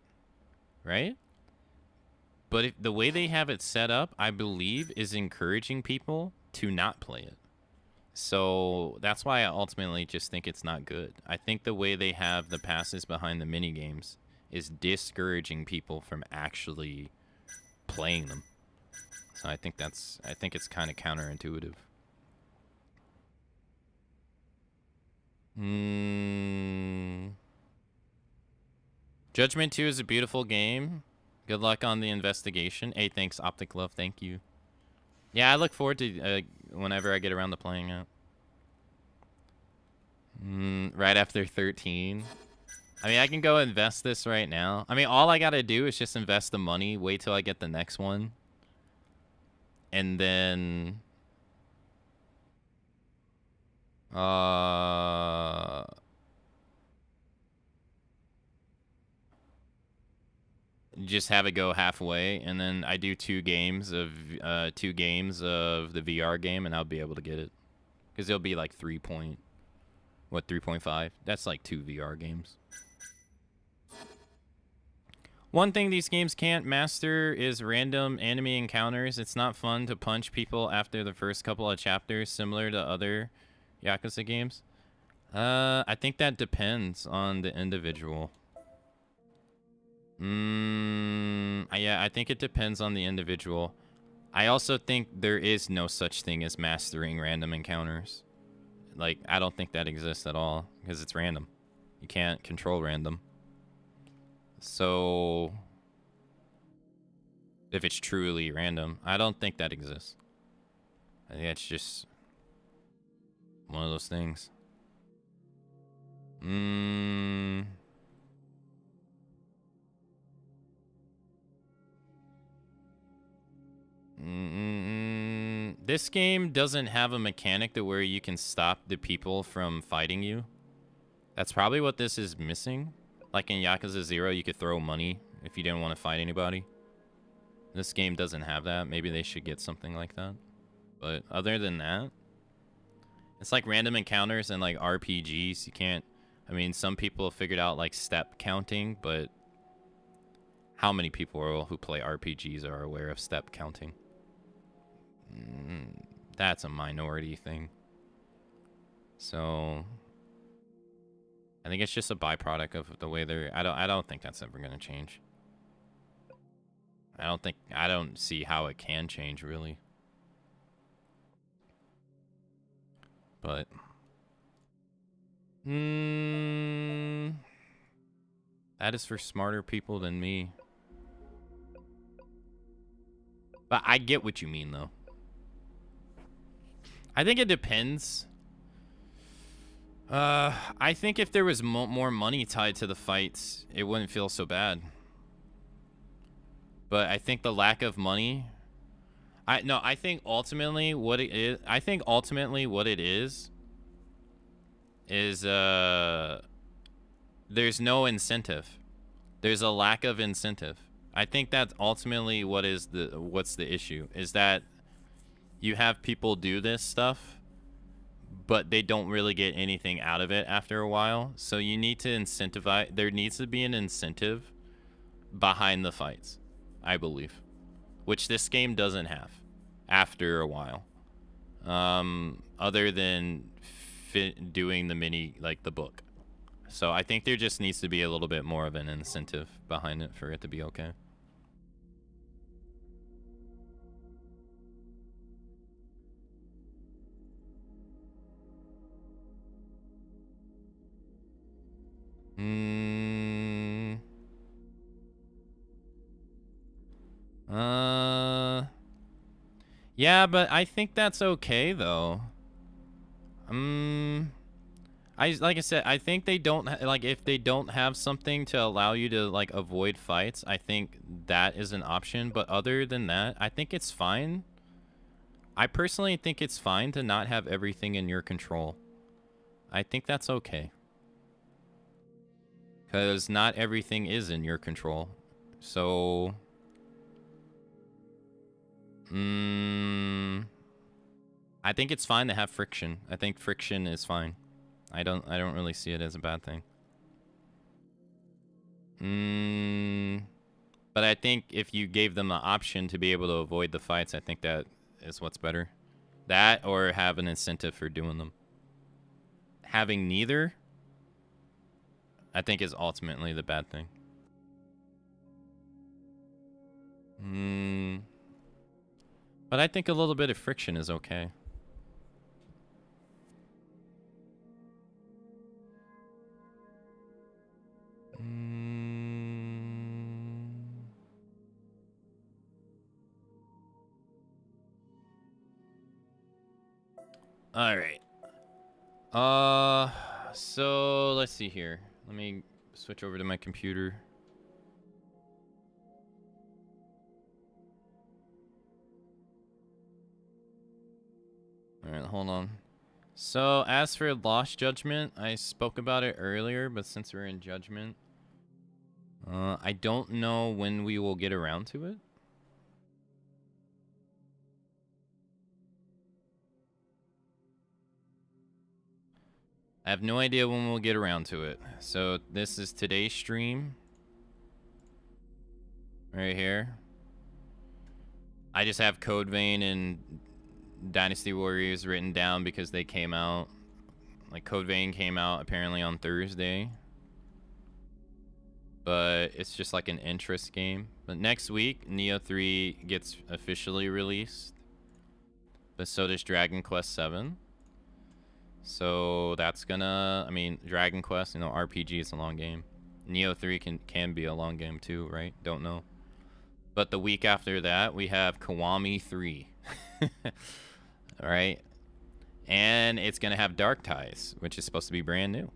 A: right? But the way they have it set up, I believe, is encouraging people to not play it. So that's why I ultimately just think it's not good. I think the way they have the passes behind the mini games is discouraging people from actually playing them. So I think it's kind of counterintuitive. Judgment 2 is a beautiful game. Good luck on the investigation. Hey, thanks, Optic Love. Thank you. Yeah, I look forward to whenever I get around to playing it. Right after 13. I mean, I can go invest this right now. I mean, all I gotta do is just invest the money, wait till I get the next one, and then just have it go halfway, and then I do 2 games of the VR game, and I'll be able to get it, because it'll be like 3.5. That's like 2 VR games. One thing these games can't master is random enemy encounters. It's not fun to punch people after the first couple of chapters, similar to other Yakuza games. I think that depends on the individual. Yeah, I think it depends on the individual. I also think there is no such thing as mastering random encounters. Like, I don't think that exists at all, because it's random. You can't control random. So, if it's truly random, I don't think that exists. I think it's just one of those things. This game doesn't have a mechanic to where you can stop the people from fighting you. That's probably what this is missing. Like in Yakuza 0, you could throw money if you didn't want to fight anybody. This game doesn't have that. Maybe they should get something like that. But other than that, it's like random encounters and like RPGs. You can't... I mean, some people have figured out like step counting, but how many people who play RPGs are aware of step counting? That's a minority thing. So I think it's just a byproduct of the way they're. I don't think that's ever gonna change. I don't see how it can change really. But that is for smarter people than me. But I get what you mean though. I think it depends. I think if there was more money tied to the fights, it wouldn't feel so bad. But I think the lack of money, I think ultimately what it is there's no incentive. There's a lack of incentive. I think that's ultimately what's the issue, is that you have people do this stuff, but they don't really get anything out of it after a while. So you need to incentivize. There needs to be an incentive behind the fights, I believe, which this game doesn't have after a while. Other than doing the mini, like the book. So I think there just needs to be a little bit more of an incentive behind it for it to be okay. Yeah, but I think that's okay though. Like I said, I think they don't like, if they don't have something to allow you to like avoid fights, I think that is an option. But other than that, I think it's fine. I personally think it's fine to not have everything in your control. I think that's okay. Because not everything is in your control. So I think it's fine to have friction. I think friction is fine. I don't really see it as a bad thing. But I think if you gave them the option to be able to avoid the fights, I think that is what's better. That, or have an incentive for doing them. Having neither, I think, is ultimately the bad thing. But I think a little bit of friction is okay. All right. So let's see here. Let me switch over to my computer. All right, hold on. So as for Lost Judgment, I spoke about it earlier, but since we're in Judgment, I don't know when we will get around to it. I have no idea when we'll get around to it. So this is today's stream. Right here. I just have Code Vein and Dynasty Warriors written down because they came out. Like, Code Vein came out apparently on Thursday. But it's just like an interest game. But next week, Nioh 3 gets officially released. But so does Dragon Quest 7. So that's gonna, I mean, Dragon Quest, you know, RPG, it's a long game. Nioh 3 can be a long game too, right? Don't know. But the week after that, we have Kiwami 3. All right. And it's gonna have Dark Ties, which is supposed to be brand new.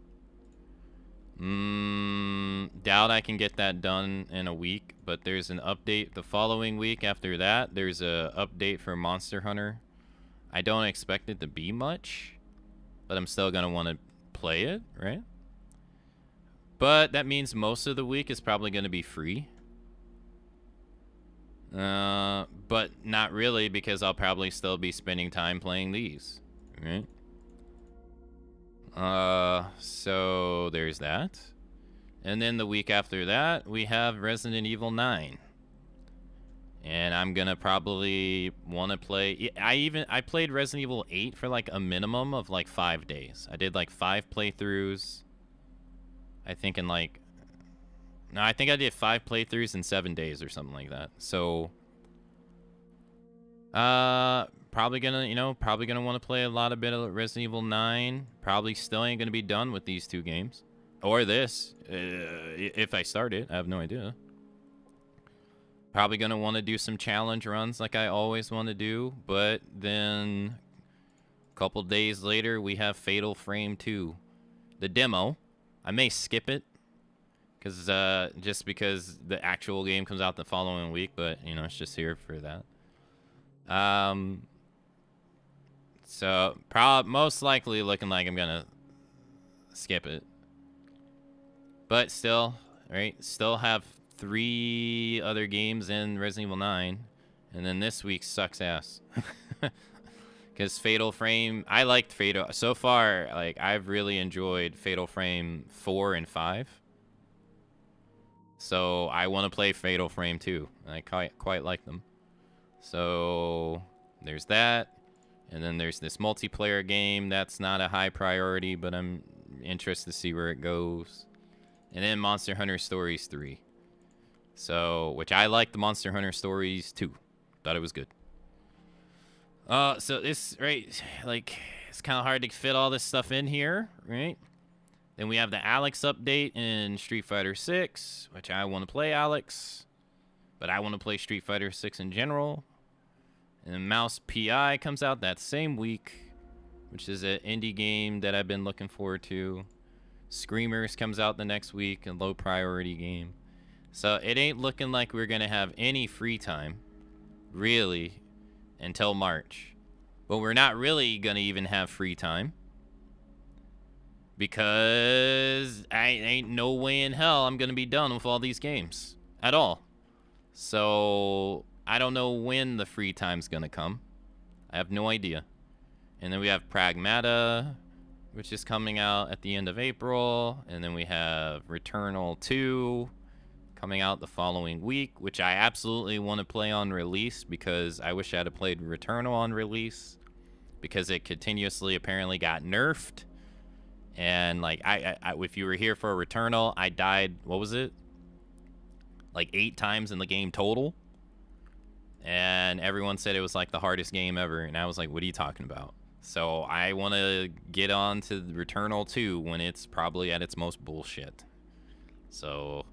A: Doubt I can get that done in a week, but there's an update the following week after that. There's a update for Monster Hunter. I don't expect it to be much, but I'm still gonna want to play it, right? But that means most of the week is probably gonna be free. But not really, because I'll probably still be spending time playing these, right? So there's that. And then the week after that, we have Resident Evil 9. And I'm gonna probably want to play. I played Resident Evil 8 for like a minimum of like 5 days. I did like 5 playthroughs. I think in like, no, I think I did 5 playthroughs in 7 days or something like that. So, probably gonna want to play a lot of bit of Resident Evil 9. Probably still ain't gonna be done with these 2 games, or this, if I start it. I have no idea. Probably gonna want to do some challenge runs like I always want to do, but then a couple days later we have Fatal Frame 2, the demo. I may skip it because just because the actual game comes out the following week, but you know, it's just here for that. So most likely looking like I'm gonna skip it, but still, right? Still have 3 other games in Resident Evil 9, and then this week sucks ass. Because Fatal Frame, I liked Fatal so far. Like, I've really enjoyed Fatal Frame 4 and 5. So I want to play Fatal Frame 2. I quite like them. So there's that. And then there's this multiplayer game that's not a high priority, but I'm interested to see where it goes. And then Monster Hunter Stories 3. So, which I like the Monster Hunter Stories 2. Thought it was good. So this, right, like, it's kind of hard to fit all this stuff in here, right? Then we have the Alex update in Street Fighter 6, which I want to play Alex, but I want to play Street Fighter 6 in general. And then Mouse PI comes out that same week, which is an indie game that I've been looking forward to. Screamers comes out the next week, a low priority game. So it ain't looking like we're going to have any free time, really, until March. But we're not really going to even have free time, because I ain't no way in hell I'm going to be done with all these games at all. So I don't know when the free time's going to come. I have no idea. And then we have Pragmata, which is coming out at the end of April. And then we have Returnal 2 coming out the following week, which I absolutely want to play on release, because I wish I had played Returnal on release, because it continuously apparently got nerfed. And like, I if you were here for a Returnal, I died, what was it? Like 8 times in the game total. And everyone said it was like the hardest game ever. And I was like, what are you talking about? So I want to get on to Returnal 2 when it's probably at its most bullshit. So,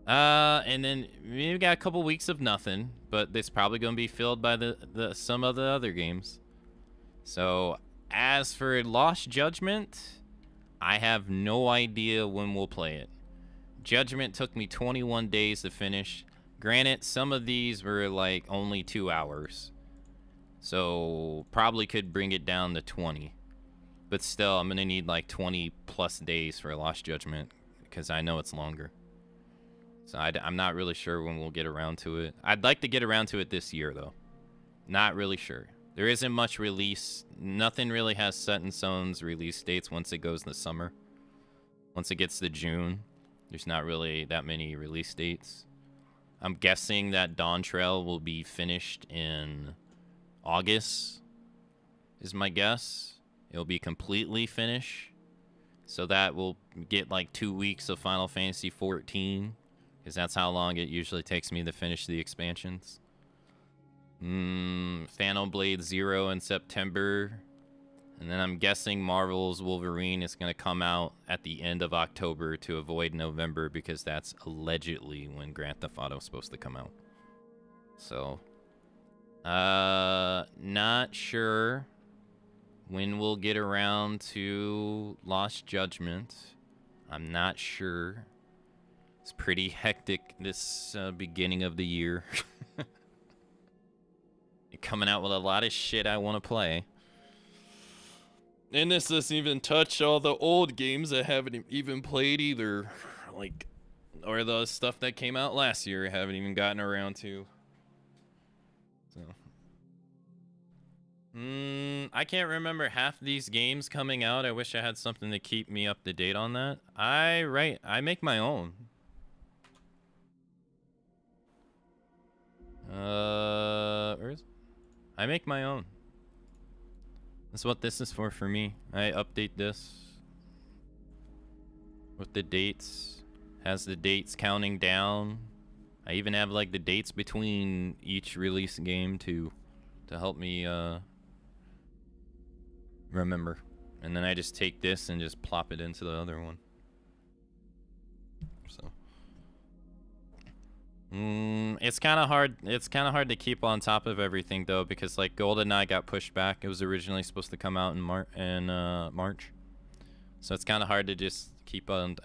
A: and then we've got a couple weeks of nothing, but it's probably going to be filled by some of the other games. So, as for Lost Judgment, I have no idea when we'll play it. Judgment took me 21 days to finish. Granted, some of these were like only 2 hours. So, probably could bring it down to 20. But still, I'm going to need like 20 plus days for Lost Judgment, because I know it's longer. So, I'm not really sure when we'll get around to it. I'd like to get around to it this year, though. Not really sure. There isn't much release. Nothing really has set in stone's release dates once it goes in the summer. Once it gets to June, there's not really that many release dates. I'm guessing that Dawn Trail will be finished in August, is my guess. It'll be completely finished. So that will get like 2 weeks of Final Fantasy 14, because that's how long it usually takes me to finish the expansions. Phantom Blade 0 in September. And then I'm guessing Marvel's Wolverine is going to come out at the end of October to avoid November, because that's allegedly when Grand Theft Auto is supposed to come out. So, not sure when we'll get around to Lost Judgment. I'm not sure. It's pretty hectic this beginning of the year. Coming out with a lot of shit I want to play. And this doesn't even touch all the old games I haven't even played either. Like, or the stuff that came out last year I haven't even gotten around to. So. I can't remember half these games coming out. I wish I had something to keep me up to date on that. I make my own. I make my own. That's what this is for me. I update this with the dates. Has the dates counting down. I even have like the dates between each release game to help me remember. And then I just take this and just plop it into the other one. So it's kind of hard. It's kind of hard to keep on top of everything though, because like GoldenEye got pushed back. It was originally supposed to come out in March, so it's kind of hard to just keep on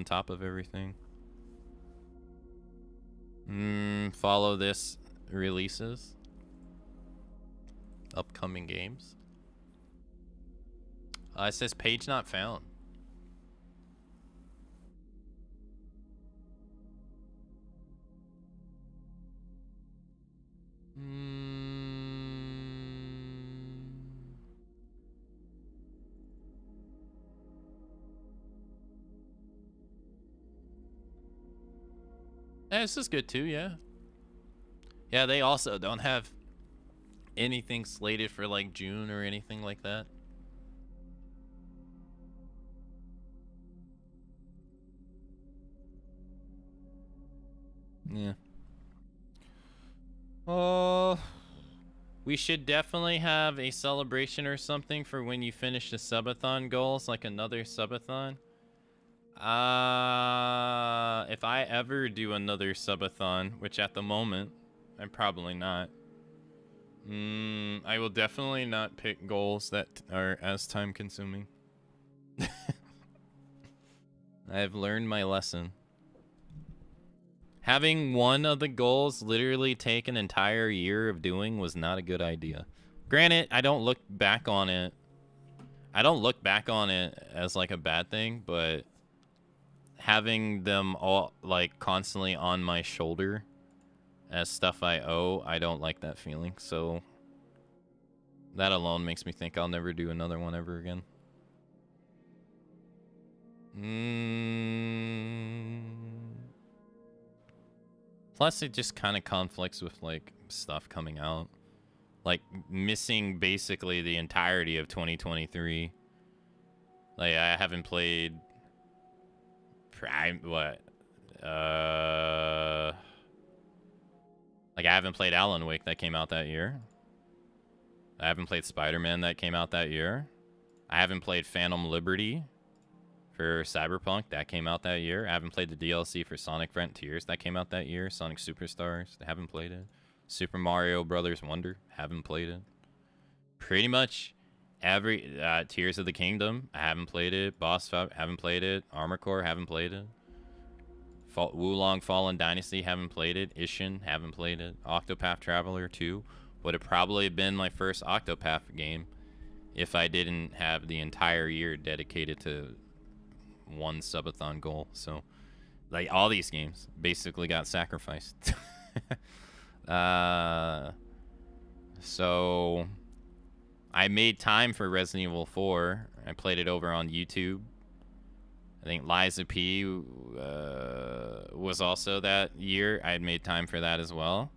A: top of everything. Follow this releases, upcoming games. It says page not found. This is good too, yeah. Yeah, they also don't have anything slated for like June or anything like that. Yeah. We should definitely have a celebration or something for when you finish the subathon goals, like another subathon. If I ever do another subathon, which at the moment, I'm probably not. I will definitely not pick goals that are as time consuming. I've learned my lesson. Having one of the goals literally take an entire year of doing was not a good idea. Granted, I don't look back on it. I don't look back on it as like a bad thing, but having them all like constantly on my shoulder as stuff I owe, I don't like that feeling. So that alone makes me think I'll never do another one ever again. Plus, it just kind of conflicts with, like, stuff coming out. Like, missing basically the entirety of 2023. Like, I haven't played... Like, I haven't played Alan Wake that came out that year. I haven't played Spider-Man that came out that year. I haven't played Phantom Liberty for Cyberpunk that came out that year. I haven't played the DLC for Sonic Frontiers that came out that year. Sonic Superstars, haven't played it. Super Mario Brothers Wonder, haven't played it. Pretty much every Tears of the Kingdom, I haven't played it. Boss Fight, haven't played it. Armor Core, haven't played it. Wulong Fallen Dynasty, haven't played it. Ishin, haven't played it. Octopath Traveler 2 would have probably been my first Octopath game if I didn't have the entire year dedicated to one subathon goal. So like all these games basically got sacrificed. So I made time for Resident Evil 4. I played it over on YouTube. I think Liza P was also that year. I had made time for that as well.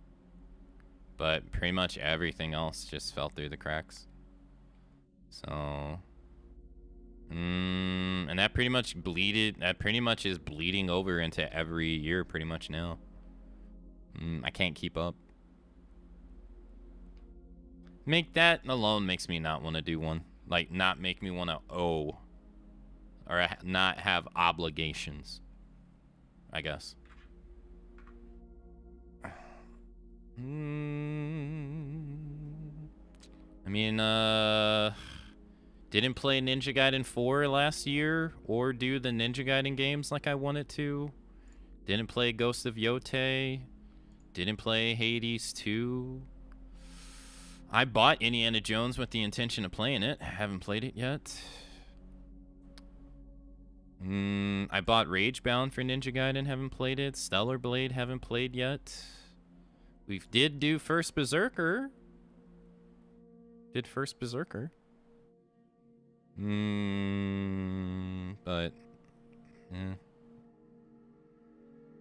A: But pretty much everything else just fell through the cracks. So and that pretty much is bleeding over into every year pretty much now. I can't keep up. That alone makes me not want to do one. Like, not make me want to owe. Or not have obligations, I guess. I mean, didn't play Ninja Gaiden 4 last year or do the Ninja Gaiden games like I wanted to. Didn't play Ghost of Yotei. Didn't play Hades 2. I bought Indiana Jones with the intention of playing it. Haven't played it yet. I bought Ragebound for Ninja Gaiden. Haven't played it. Stellar Blade. Haven't played yet. We did do First Berserker. But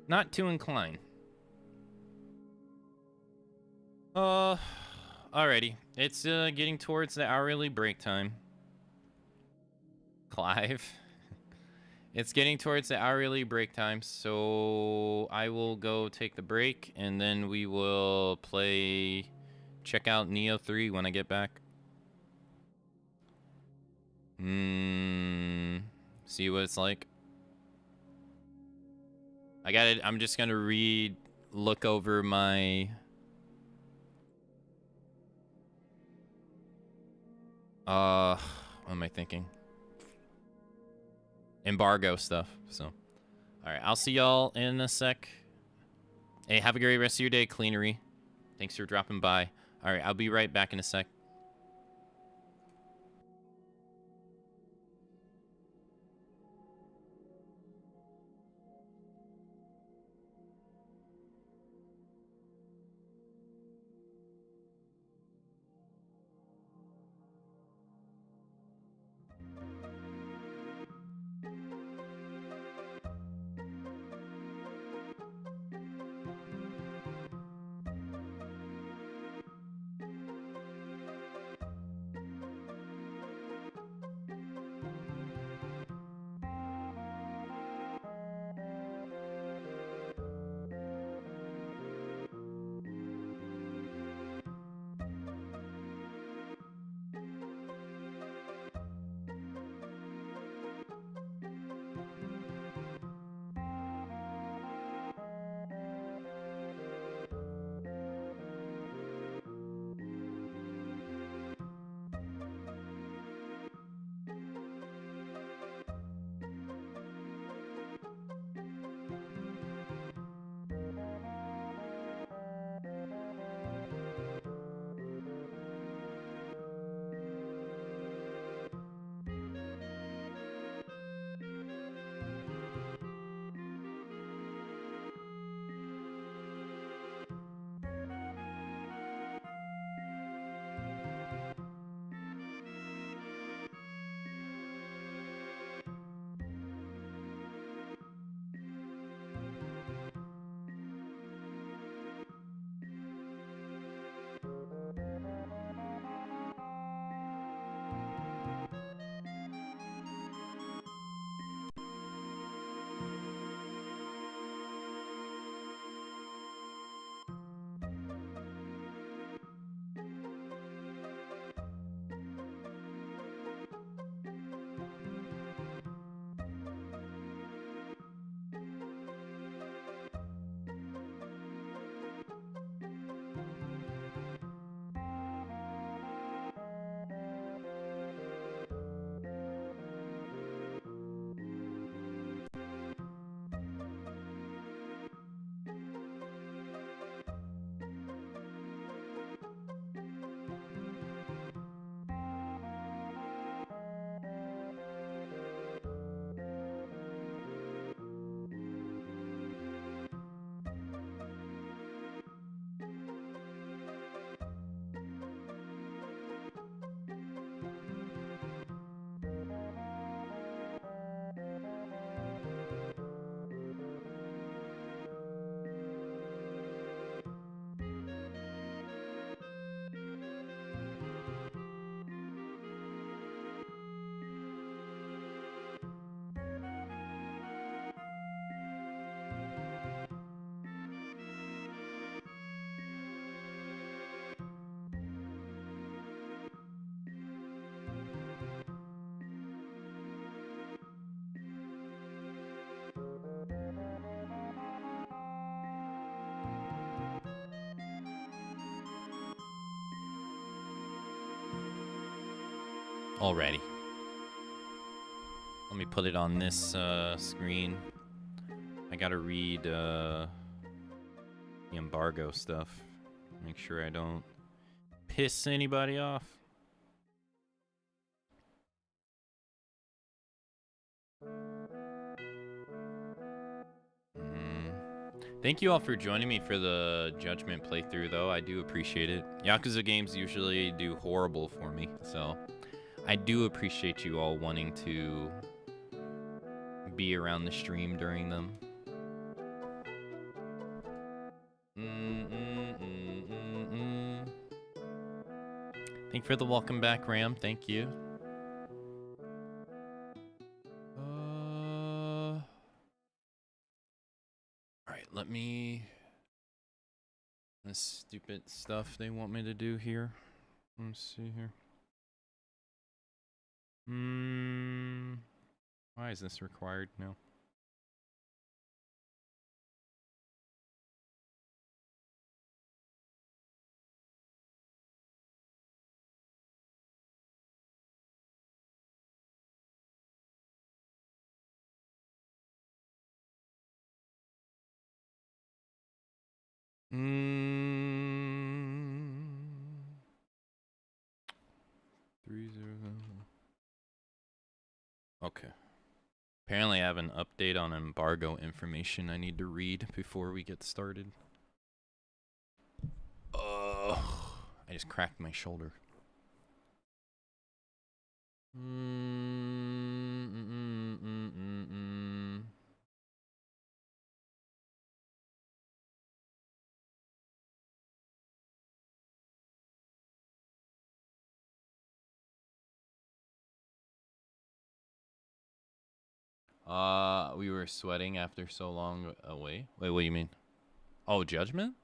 A: not too inclined. Alrighty. It's getting towards the hourly break time. Clive. It's getting towards the hourly break time, so I will go take the break, and then we will check out Nioh 3 when I get back. See what it's like. I'm just gonna look over my... what am I thinking? Embargo stuff, so. Alright, I'll see y'all in a sec. Hey, have a great rest of your day, Cleanery. Thanks for dropping by. Alright, I'll be right back in a sec. Alrighty. Let me put it on this screen. I gotta read the embargo stuff. Make sure I don't piss anybody off. Thank you all for joining me for the Judgment playthrough, though. I do appreciate it. Yakuza games usually do horrible for me, so I do appreciate you all wanting to be around the stream during them. Thank you for the welcome back, Ram. Thank you. All right, let me. This stupid stuff they want me to do here. Let's see here. Why is this required now? Okay. Apparently I have an update on embargo information I need to read before we get started. I just cracked my shoulder. We were sweating after so long away. Wait, what do you mean? Oh, Judgment?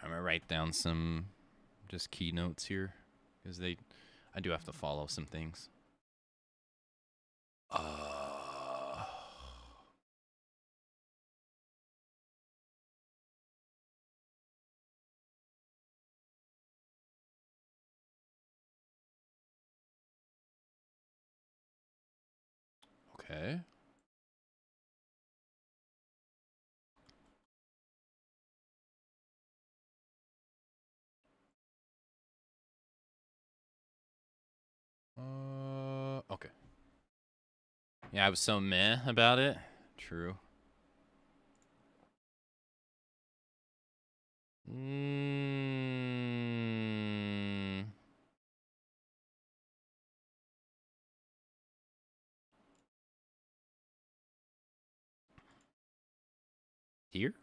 A: I'm gonna write down some just keynotes here because I do have to follow some things. Okay. Okay. Yeah, I was so meh about it. True. Here?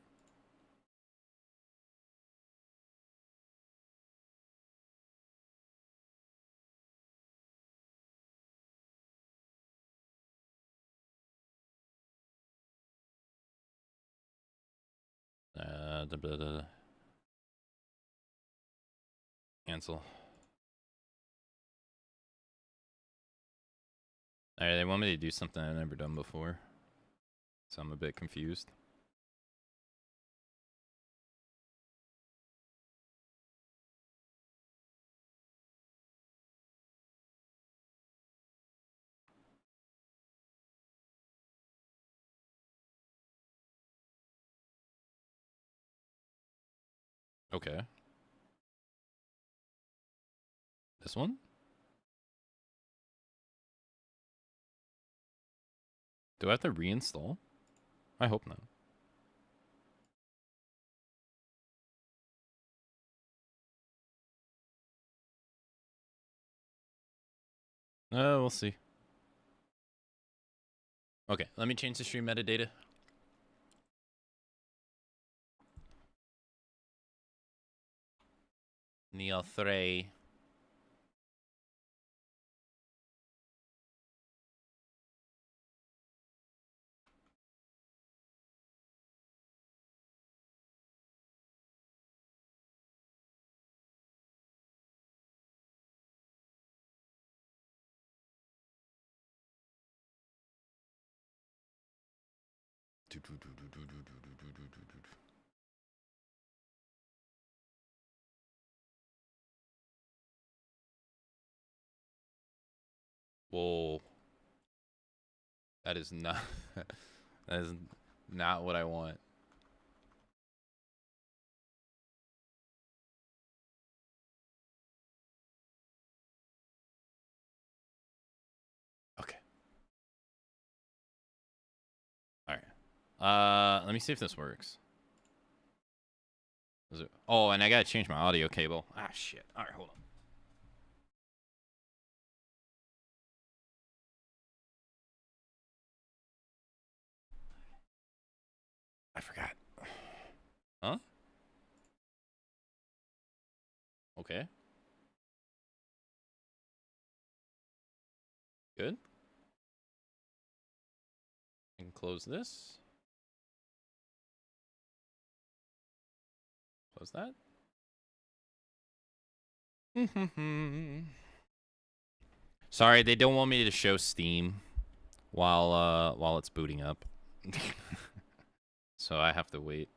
A: Cancel. Alright, they want me to do something I've never done before. So I'm a bit confused. Okay. This one? Do I have to reinstall? I hope not. We'll see. Okay, let me change the stream metadata. Nioh 3. Whoa. That is not that is not what I want. Let me see if this works. Is it? Oh, and I gotta change my audio cable. Ah, shit. All right, hold on. I forgot. Huh? Okay. Good. I can close this. Close that. Sorry, they don't want me to show Steam while it's booting up. So I have to wait.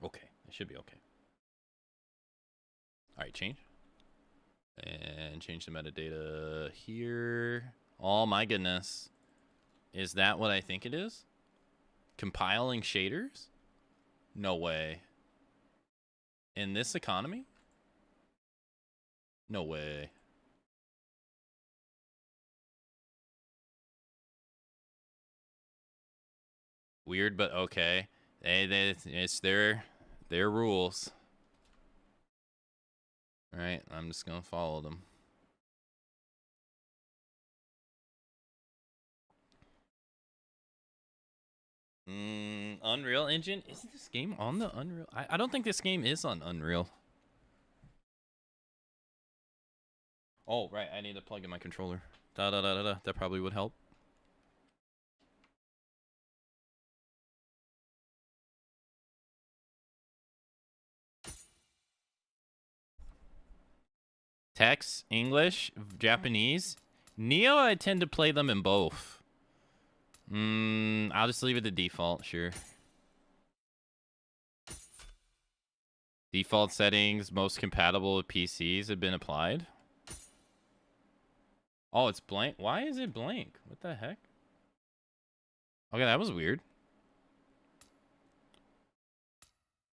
A: Okay, it should be okay. All right, change. And change the metadata here. Oh my goodness. Is that what I think it is? Compiling shaders? No way. In this economy? No way. Weird, but okay. It's their rules. All right, I'm just gonna follow them. Unreal Engine? Isn't this game on the Unreal? I don't think this game is on Unreal. Oh, right. I need to plug in my controller. That probably would help. Text, English, Japanese. Nioh, I tend to play them in both. I'll just leave it the default, sure. Default settings, most compatible with PCs have been applied. Oh, it's blank. Why is it blank? What the heck? Okay, that was weird.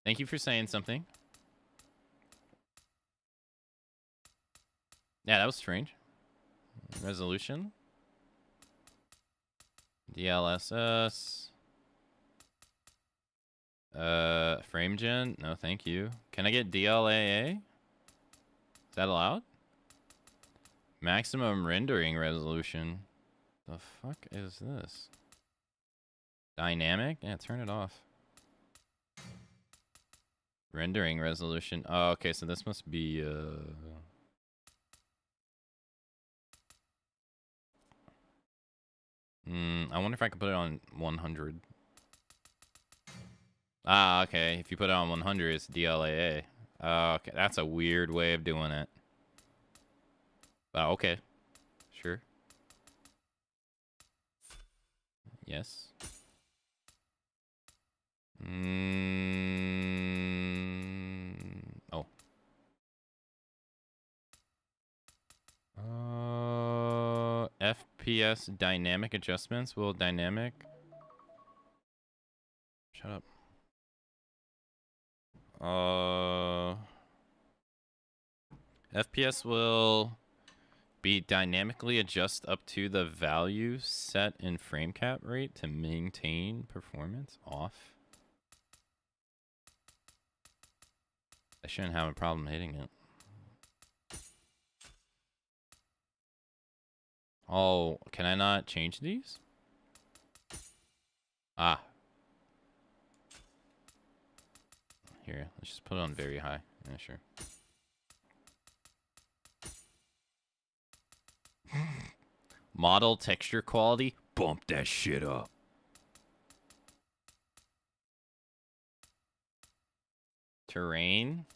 A: Thank you for saying something. Yeah, that was strange. Resolution. DLSS. Frame gen? No, thank you. Can I get DLAA? Is that allowed? Maximum rendering resolution. The fuck is this? Dynamic? Yeah, turn it off. Rendering resolution. Oh, okay, so this must be I wonder if I can put it on 100. Ah, okay. If you put it on 100, it's DLAA. Okay, that's a weird way of doing it. But okay. Sure. Yes. Oh. FPS dynamic adjustments. Will dynamic... Shut up. FPS will be dynamically adjust up to the value set in frame cap rate to maintain performance off. I shouldn't have a problem hitting it. Oh, can I not change these? Ah. Here, let's just put it on very high. Yeah, sure. Model texture quality. Bump that shit up. Terrain.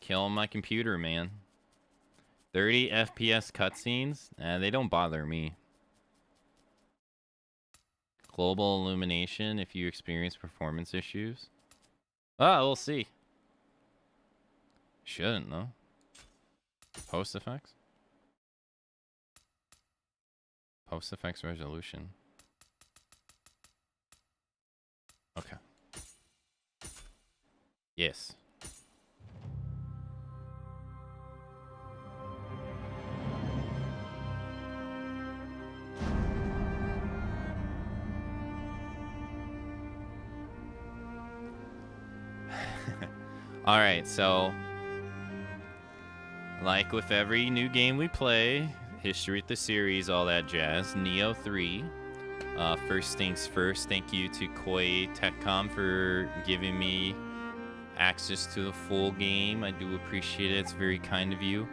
A: Killing my computer, man. 30 FPS cutscenes. They don't bother me. Global illumination if you experience performance issues. Ah, we'll see. Shouldn't, though. Post effects? Post effects resolution. Okay. Yes. Alright, so like with every new game we play, history with the series, all that jazz, Nioh 3. First things first, thank you to Koei Techcom for giving me access to the full game. I do appreciate it. It's very kind of you.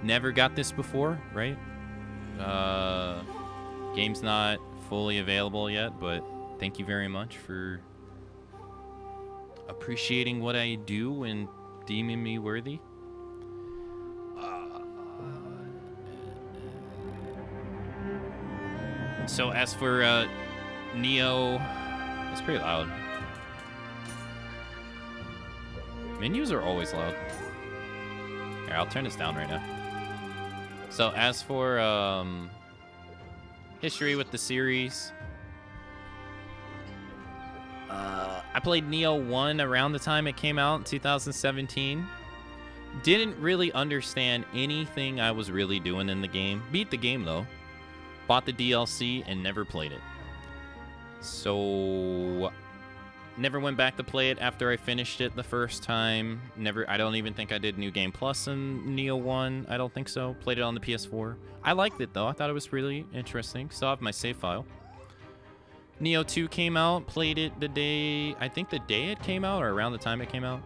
A: Never got this before, right? Game's not fully available yet, but thank you very much for appreciating what I do and deeming me worthy. So as for Nioh, it's pretty loud. Menus are always loud. Here, I'll turn this down right now. So as for history with the series, I played Nioh 1 around the time it came out in 2017. Didn't really understand anything I was really doing in the game. Beat the game though. Bought the DLC and never played it. So never went back to play it after I finished it the first time. I don't even think I did New Game Plus in Nioh 1. I don't think so. Played it on the PS4. I liked it though. I thought it was really interesting. Still have my save file. Nioh 2 came out, played it the day it came out or around the time it came out.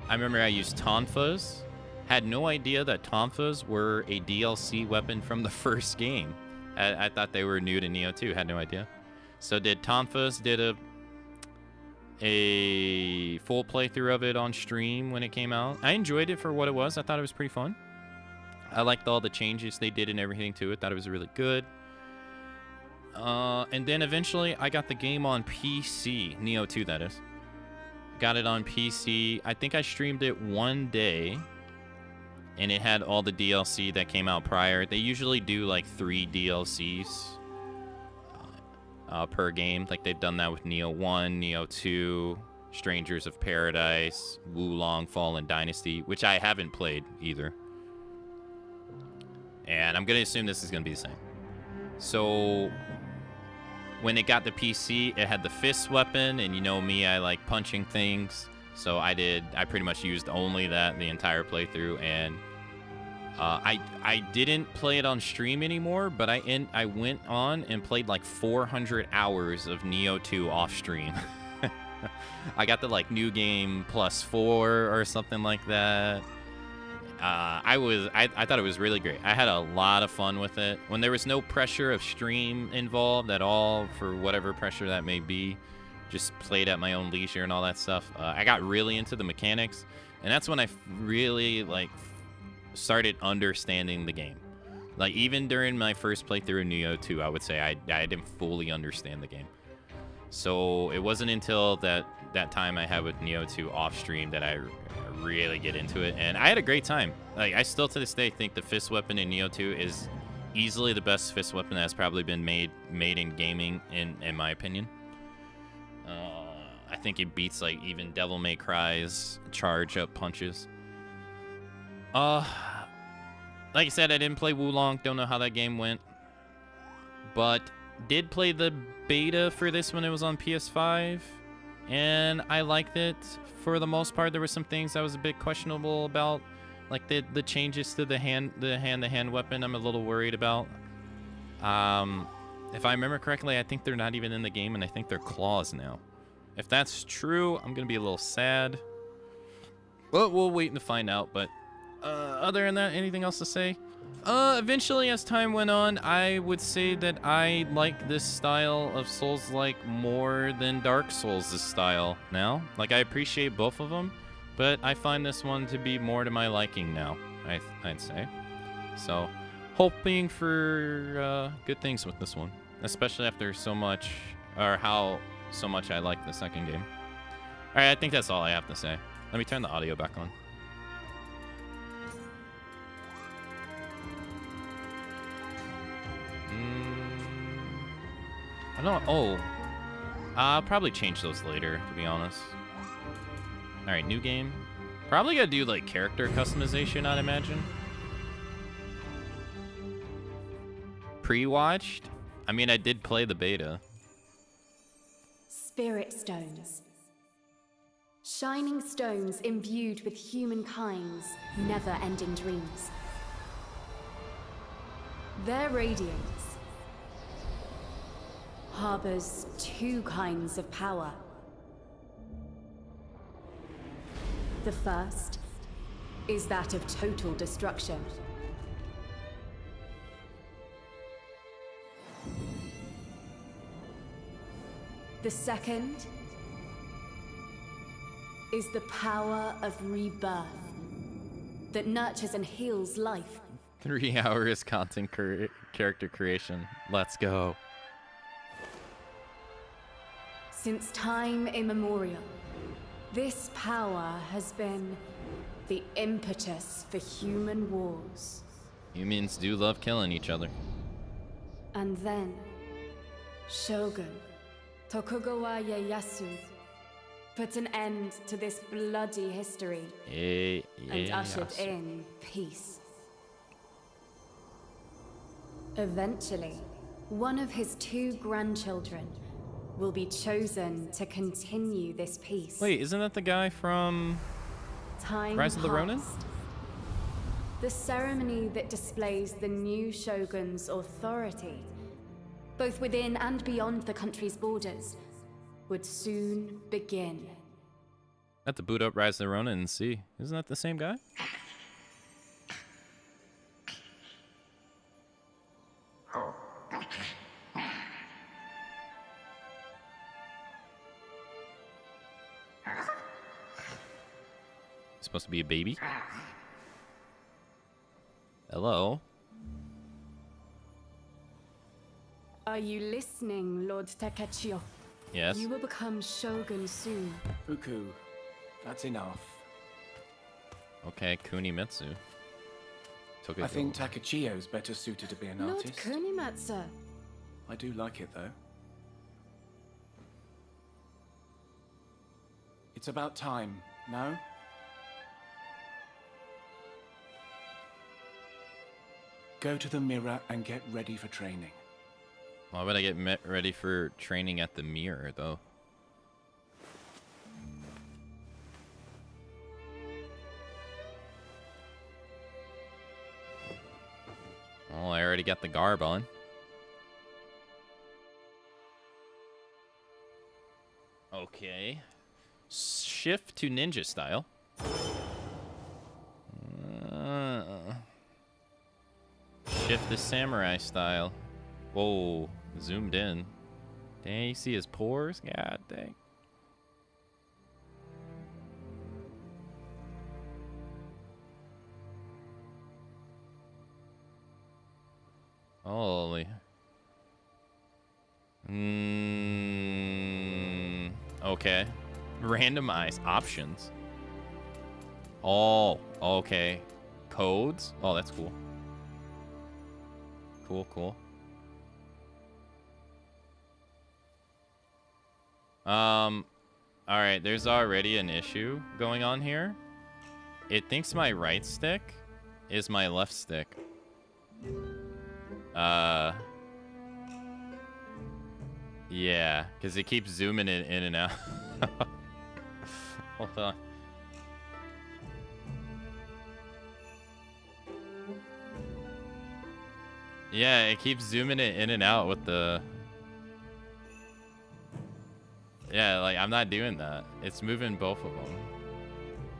A: I remember I used Tonfas. Had no idea that Tonfas were a DLC weapon from the first game. I thought they were new to Nioh 2. Had no idea. So did Tonfas, did a full playthrough of it on stream when it came out. I enjoyed it for what it was. I thought it was pretty fun. I liked all the changes they did and everything to it. Thought it was really good. And then eventually I got the game on PC. Nioh 2, that is. Got it on PC. I think I streamed it one day. And it had all the DLC that came out prior. They usually do like 3 DLCs per game. Like they've done that with Nioh 1, Nioh 2, Strangers of Paradise, Wulong Fallen Dynasty, which I haven't played either. And I'm going to assume this is going to be the same. So when it got the PC, it had the fist weapon. And you know me, I like punching things. So I pretty much used only that the entire playthrough, and I didn't play it on stream anymore, but I went on and played like 400 hours of Nioh 2 off stream. I got the like New Game Plus 4 or something like that. I thought it was really great. I had a lot of fun with it. When there was no pressure of stream involved at all, for whatever pressure that may be. Just played at my own leisure and all that stuff. I got really into the mechanics, and that's when I really like started understanding the game. Like even during my first playthrough of Nioh 2, I would say I didn't fully understand the game. So it wasn't until that time I had with Nioh 2 off stream that I really get into it, and I had a great time. Like I still to this day think the fist weapon in Nioh 2 is easily the best fist weapon that has probably been made in gaming in my opinion. I think it beats like even Devil May Cry's charge up punches. Like I said, I didn't play Wulong. Don't know how that game went, but did play the beta for this when it was on PS5, and I liked it for the most part. There were some things I was a bit questionable about, like the changes to the hand-to-hand weapon. I'm a little worried about. If I remember correctly, I think they're not even in the game, and I think they're claws now. If that's true, I'm going to be a little sad. But we'll wait to find out. But other than that, anything else to say? Eventually, as time went on, I would say that I like this style of Souls-like more than Dark Souls' style now. Like, I appreciate both of them, but I find this one to be more to my liking now, I'd say. So, hoping for good things with this one, especially after so much, or how so much I like the second game. Alright, I think that's all I have to say. Let me turn the audio back on. I don't. Oh, I'll probably change those later, to be honest. All right, new game. Probably gotta do like character customization, I'd imagine. Pre-watched. I mean, I did play the beta.
S: Spirit stones. Shining stones imbued with humankind's never-ending dreams. Their radiance harbors two kinds of power. The first is that of total destruction. The second is the power of rebirth that nurtures and heals life.
A: 3 hours content character creation. Let's go.
S: Since time immemorial, this power has been the impetus for human wars.
A: Humans do love killing each other.
S: And then, Shogun Tokugawa Ieyasu put an end to this bloody history and ushered in peace. Eventually, one of his 2 grandchildren will be chosen to continue this peace.
A: Wait, isn't that the guy from Rise of the Ronin?
S: The ceremony that displays the new shogun's authority, both within and beyond the country's borders, would soon begin.
A: Have to boot up Rise of the Ronin and see. Isn't that the same guy? Supposed to be a baby? Hello?
S: Are you listening, Lord Takechio?
A: Yes.
S: You will become shogun soon.
T: Fuku, that's enough.
A: Okay, Kunimitsu.
T: I think Takechio's better suited to be an
S: Lord
T: artist.
S: Kunimitsu.
T: I do like it, though. It's about time, no? Go to the mirror and get ready for training.
A: Why would I get ready for training at the mirror, though? Well, I already got the garb on. Okay. Shift to ninja style. Shift to samurai style. Whoa, zoomed in. Dang, you see his pores? God dang. Holy. Okay. Randomize options. Oh, okay. Codes? Oh, that's cool. Cool, cool. Alright, there's already an issue going on here. It thinks my right stick is my left stick. Yeah, because it keeps zooming it in and out. Hold on. Yeah, it keeps zooming it in and out with the... Yeah, like, I'm not doing that. It's moving both of them.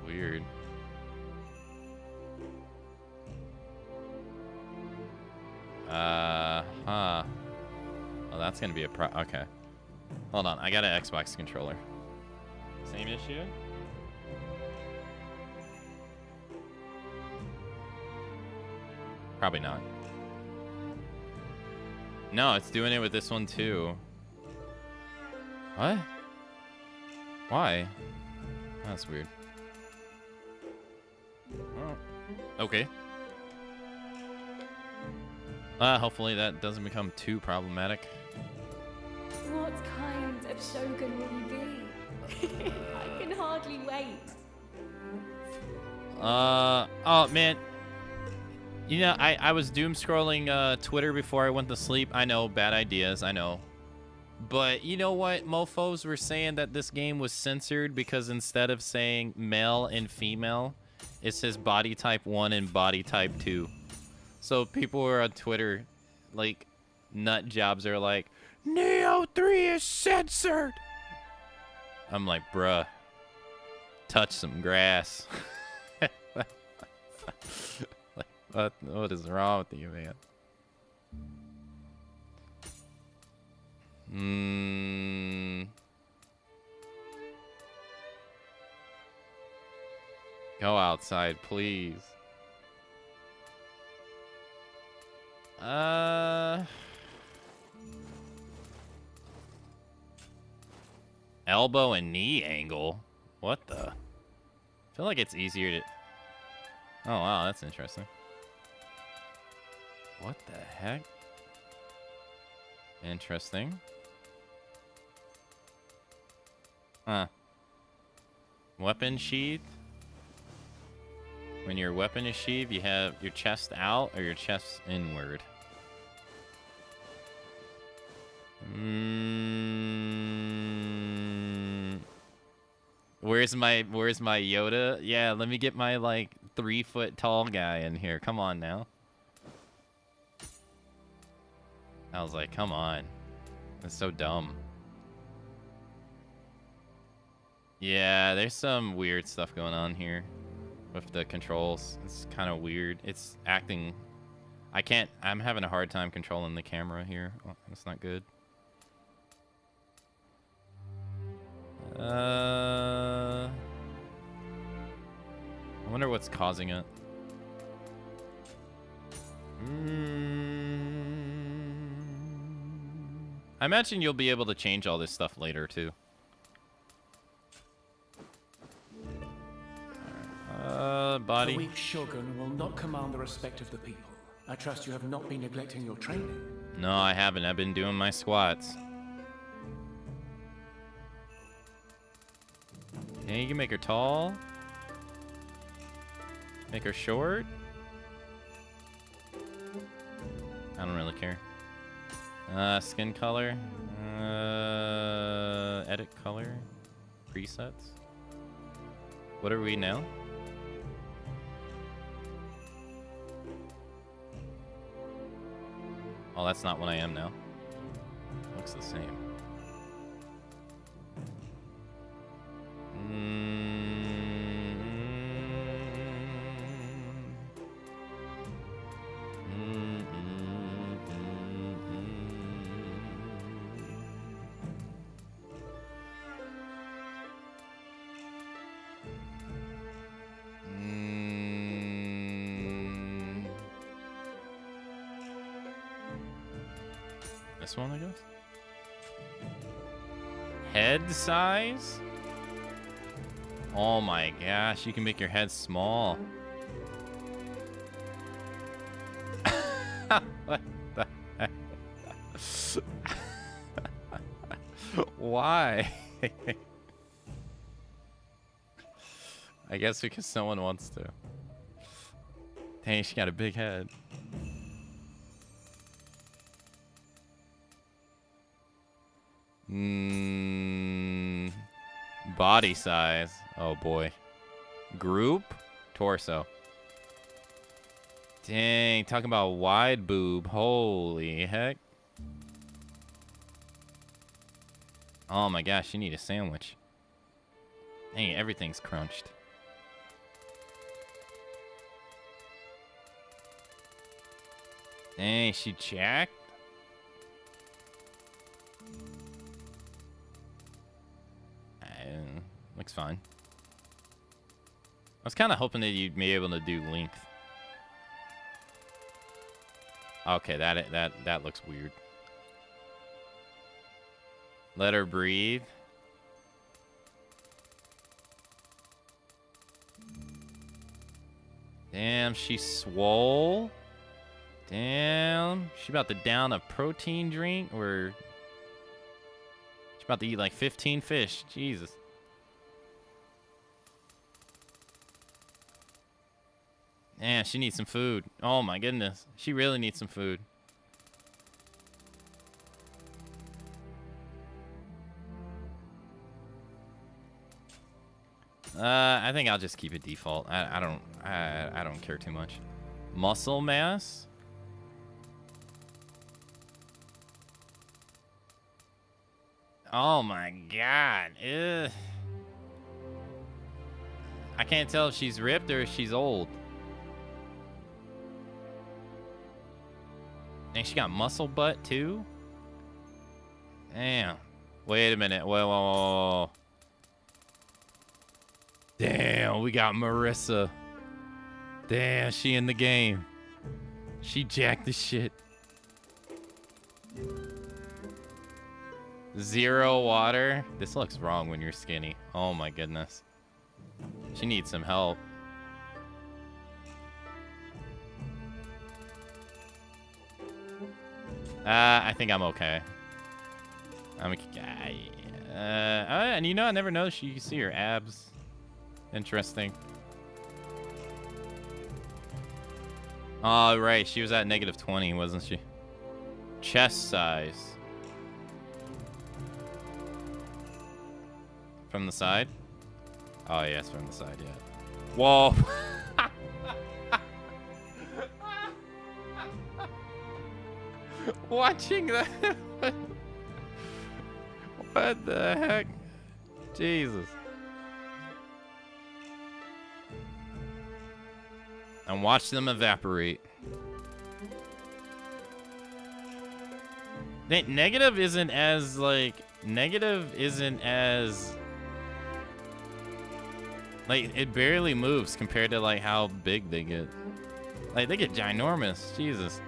A: Weird. Huh. Oh, that's gonna be a okay. Hold on, I got an Xbox controller. Same issue? Probably not. No, it's doing it with this one too. What? Why? That's weird. Oh. Okay. Hopefully that doesn't become too problematic.
S: What kind of shogun will you be? I can hardly wait.
A: Oh man. You know, I was doom scrolling Twitter before I went to sleep. I know, bad ideas, I know. But you know what? Mofos were saying that this game was censored because instead of saying male and female, it says body type 1 and body type 2. So people were on Twitter, like, nut jobs are like, Nioh 3 is censored. I'm like, bruh, touch some grass. What is wrong with you, man? Go outside, please. Elbow and knee angle? What the? I feel like it's easier to... Oh, wow, that's interesting. What the heck? Interesting. Huh. Weapon sheath. When your weapon is sheathed, you have your chest out or your chest inward. Where's my Yoda? Yeah, let me get my like 3-foot tall guy in here. Come on now. I was like, come on. That's so dumb. Yeah, there's some weird stuff going on here with the controls. It's kind of weird. It's acting... I'm having a hard time controlling the camera here. Oh, that's not good. I wonder what's causing it. I imagine you'll be able to change all this stuff later, too. Body.
K: The weak shogun will not command the respect of the people. I trust you have not been neglecting your training.
A: No, I haven't. I've been doing my squats. Yeah, you can make her tall. Make her short. I don't really care. Skin color. Edit color. Presets. What are we now? Oh, that's not what I am now. Looks the same. This one, I guess? Head size? Oh my gosh, you can make your head small. What the heck? Why? I guess because someone wants to. Dang, she got a big head. Body size. Oh boy. Group? Torso. Dang, talking about wide boob. Holy heck. Oh my gosh, you need a sandwich. Dang, everything's crunched. Dang, she jacked? Looks fine. I was kind of hoping that you'd be able to do length. Okay, that looks weird. Let her breathe. Damn, she's swole. Damn, she about to down a protein drink, or she's about to eat like 15 fish. Jesus. Man, she needs some food. Oh my goodness. She really needs some food. I think I'll just keep it default. I don't care too much. Muscle mass. Oh my god. Ugh. I can't tell if she's ripped or if she's old. And she got muscle butt too? Damn. Wait a minute. Whoa. Damn, we got Marissa. Damn, she in the game. She jacked the shit. 0 water. This looks wrong when you're skinny. Oh my goodness. She needs some help. I think I'm okay. I'm a guy. And you know, I never noticed you can see her abs. Interesting. Oh, right. She was at -20, wasn't she? Chest size. From the side? Oh, yes, from the side, yeah. Whoa. Watching that. What the heck? Jesus. And watch them evaporate. Negative isn't as, like, like, it barely moves compared to, like, how big they get. Like, they get ginormous. Jesus.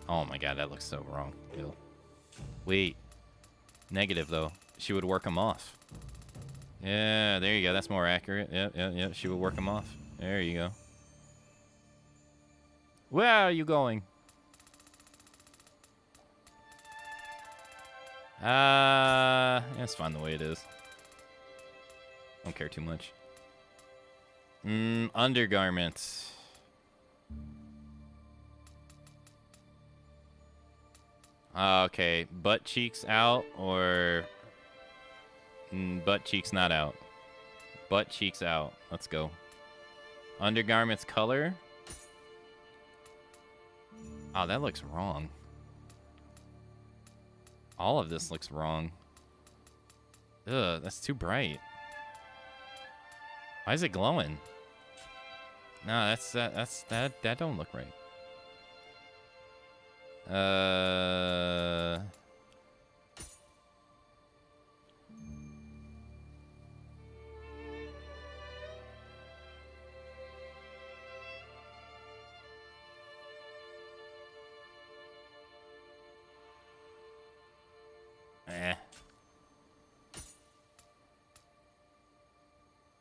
A: Oh my god, that looks so wrong. Ew. Wait. Negative, though. She would work them off. Yeah, there you go. That's more accurate. Yep. She would work them off. There you go. Where are you going? It's fine the way it is. Don't care too much. Undergarments. Okay, butt cheeks out or butt cheeks not out? Butt cheeks out. Let's go. Undergarments color. Oh, that looks wrong. All of this looks wrong. Ugh, that's too bright. Why is it glowing? No, that don't look right.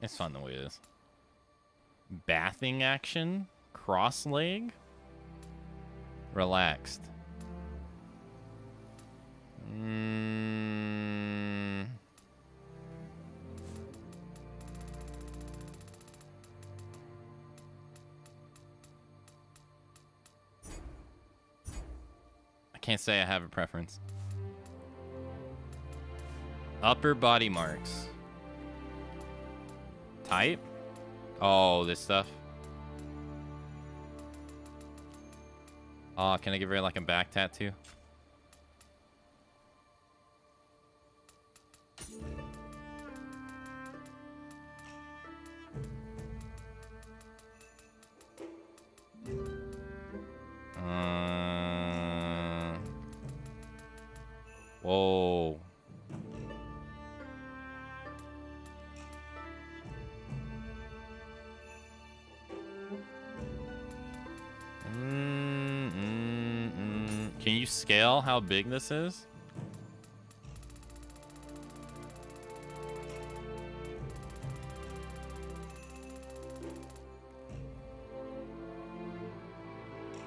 A: It's fun the way it is. Bathing action. Cross leg. Relaxed. I can't say I have a preference. Upper body marks. Type? Oh, this stuff. Oh, can I give her like a back tattoo? Whoa. Can you scale how big this is?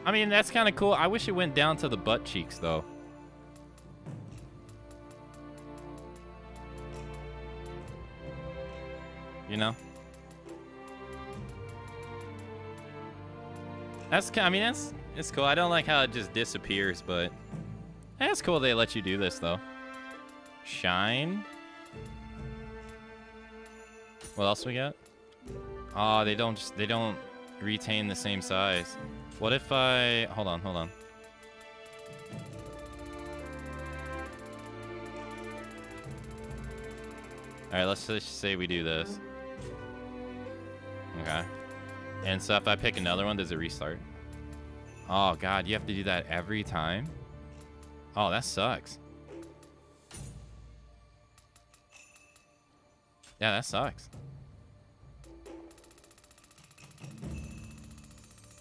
A: I mean, that's kind of cool. I wish it went down to the butt cheeks, though. You know? It's cool. I don't like how it just disappears, but That's cool they let you do this though. Shine. What else we got? Oh, they don't retain the same size. What if I hold on. All right, let's just say we do this. Okay. And so if I pick another one, does it restart? Oh god, you have to do that every time? Oh, that sucks. Yeah, that sucks.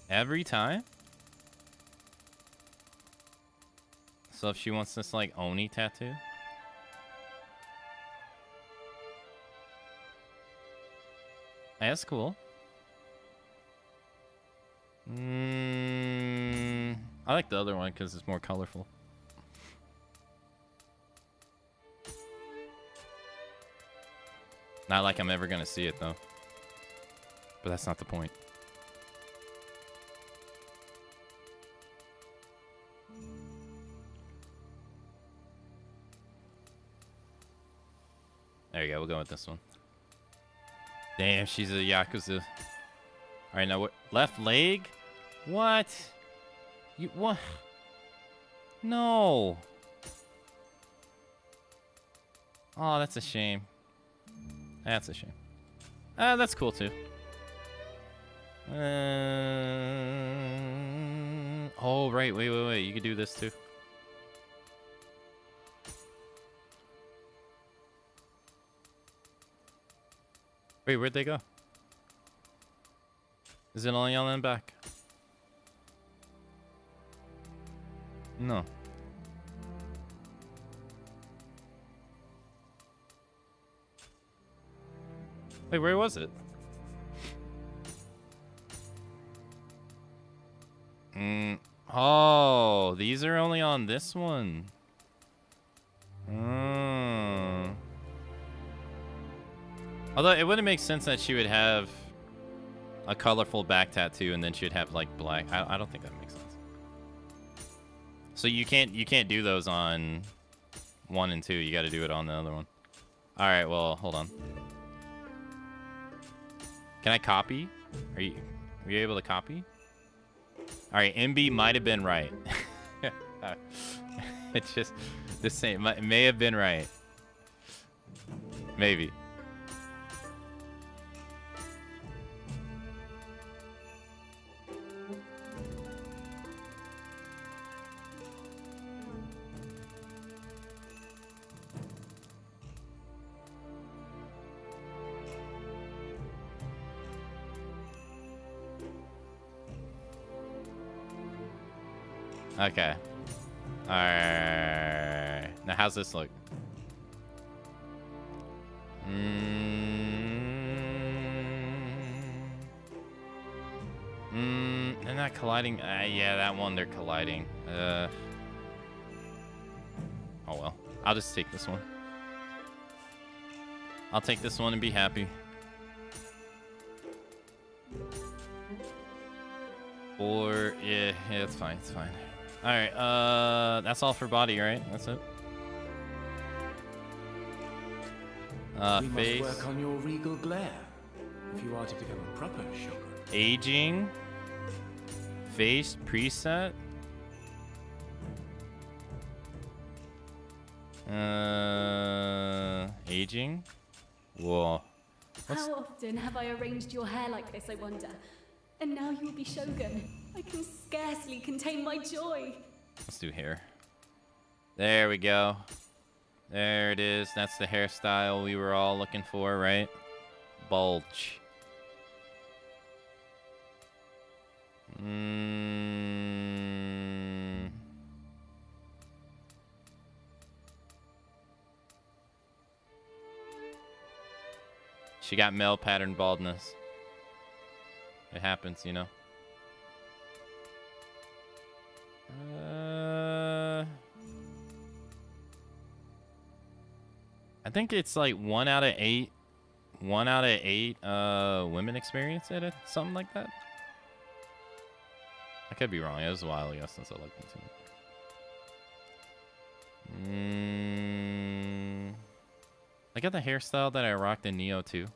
A: Every time? So if she wants this like Oni tattoo? That's cool. I like the other one because it's more colorful. Not like I'm ever gonna see it though. But that's not the point. There you go, we'll go with this one. Damn, she's a Yakuza. Alright, now what? Left leg? What? You what? No. Oh, that's a shame. That's a shame. That's cool too. Oh, right. Wait. You could do this too. Wait, where'd they go? Is it only on the back? No. Wait, where was it? Oh, these are only on this one. Although it wouldn't make sense that she would have a colorful back tattoo and then she'd have like black. I don't think that makes sense. So you can't do those on 1 and 2. You got to do it on the other one. All right, well, hold on. Can I copy? Are you able to copy? All right, MB might have been right. It's just the same. It may have been right. Maybe. Okay. Alright. Now, how's this look? They're not colliding. Yeah, that one, they're colliding. Oh, well. I'll just take this one. I'll take this one and be happy. Or, yeah, it's fine, it's fine. Alright, that's all for body, right? That's it? Face.
K: Must work on your regal glare if you are to become a proper shogun.
A: Aging. Face preset. Aging. Whoa.
S: How often have I arranged your hair like this, I wonder? And now you will be Shogun. I can scarcely contain my joy.
A: Let's do hair. There we go. There it is. That's the hairstyle we were all looking for, right? Bulge. She got male pattern baldness. It happens, you know. I think it's like 1 out of 8. 1 out of 8 women experience it, something like that. I could be wrong. It was a while ago since I looked into it. I got the hairstyle that I rocked in Nioh too.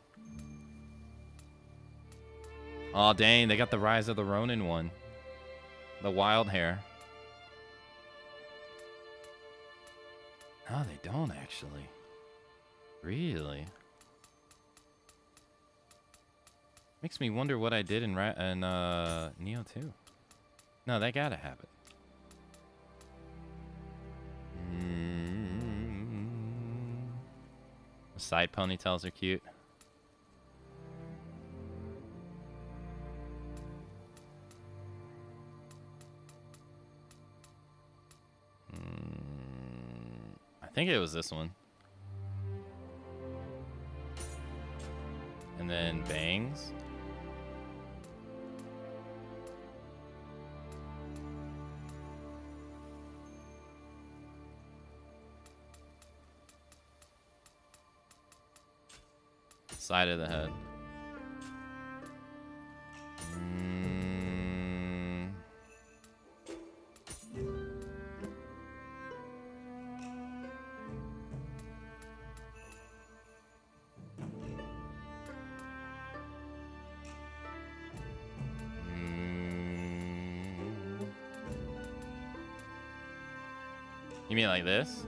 A: Oh dang, they got the Rise of the Ronin one. The wild hair. No, they don't actually. Really? Makes me wonder what I did in Nioh 2. No, they gotta have it. The side ponytails are cute. I think it was this one. And then bangs. Side of the head. You mean like this?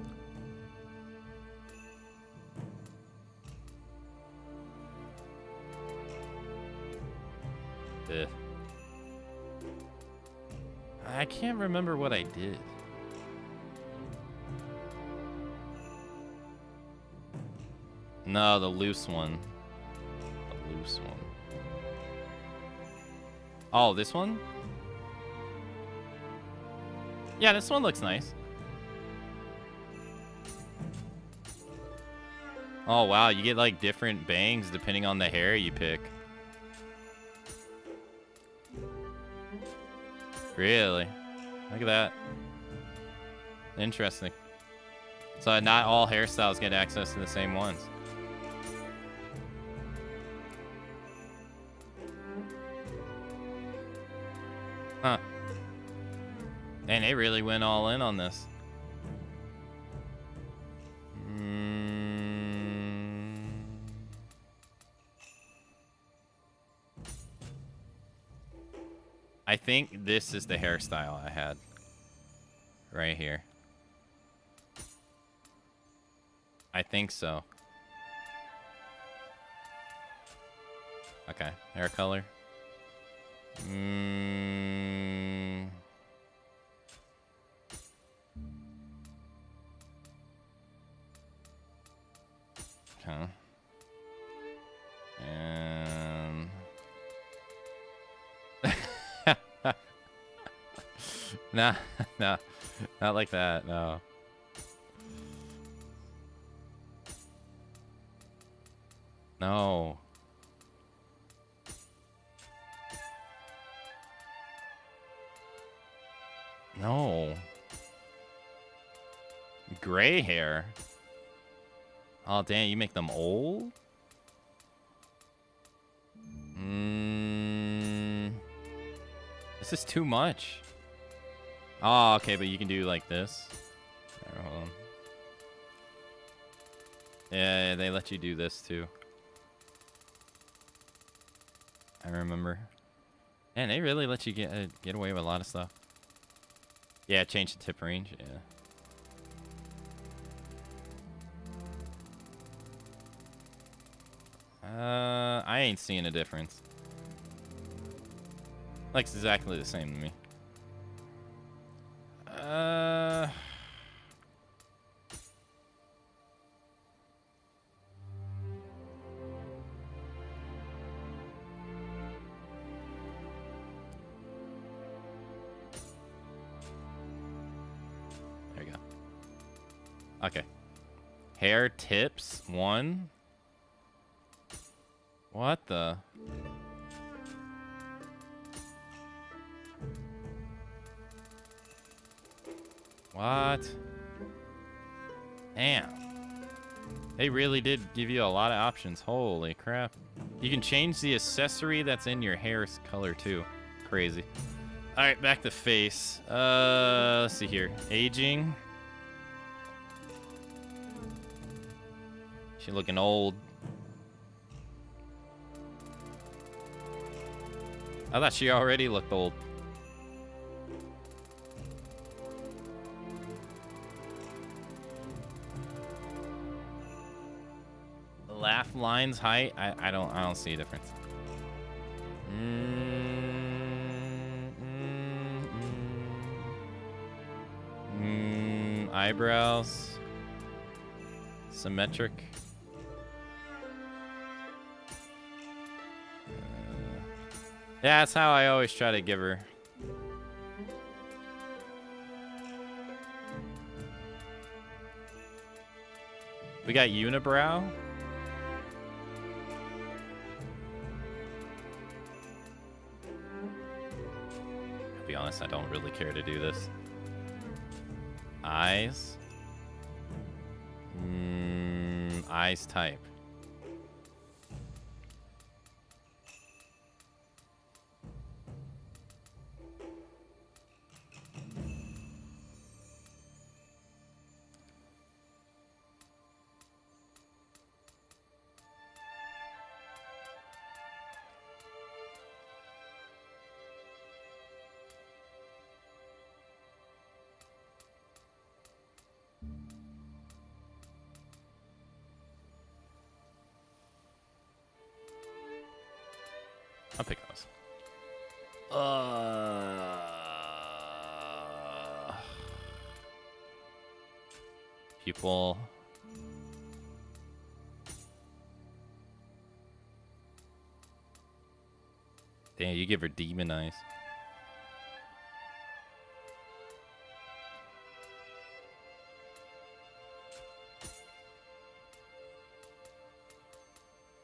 A: Ugh. I can't remember what I did. No, the loose one. The loose one. Oh, this one? Yeah, this one looks nice. Oh, wow. You get, like, different bangs depending on the hair you pick. Really? Look at that. Interesting. So not all hairstyles get access to the same ones. Huh. And they really went all in on this. I think this is the hairstyle I had. Right here. I think so. Okay, hair color. Okay. And nah, nah, not like that. No. No. No. Gray hair. Oh, damn, you make them old? This is too much. Oh, okay, but you can do like this. Right, hold on. Yeah, they let you do this too. I remember. Man, they really let you get away with a lot of stuff. Yeah, change the tip range. Yeah. I ain't seeing a difference. Looks exactly the same to me. There you go. Okay. Hair tips 1. What the? What? Damn. They really did give you a lot of options. Holy crap. You can change the accessory that's in your hair's color too. Crazy. Alright, back to face. Let's see here. Aging. She looking old. I thought she already looked old. Laugh lines height. I don't see a difference. Eyebrows. Symmetric. Yeah, that's how I always try to give her. We got unibrow. To be honest, I don't really care to do this. Eyes. Eyes type. I'll pick those. Pupil. Damn, you give her demon eyes.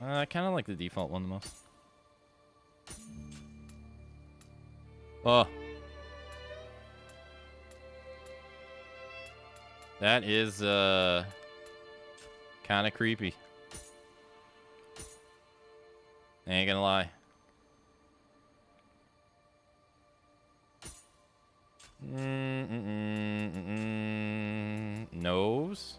A: I kind of like the default one the most. Oh. That is kind of creepy. I ain't gonna lie. Nose.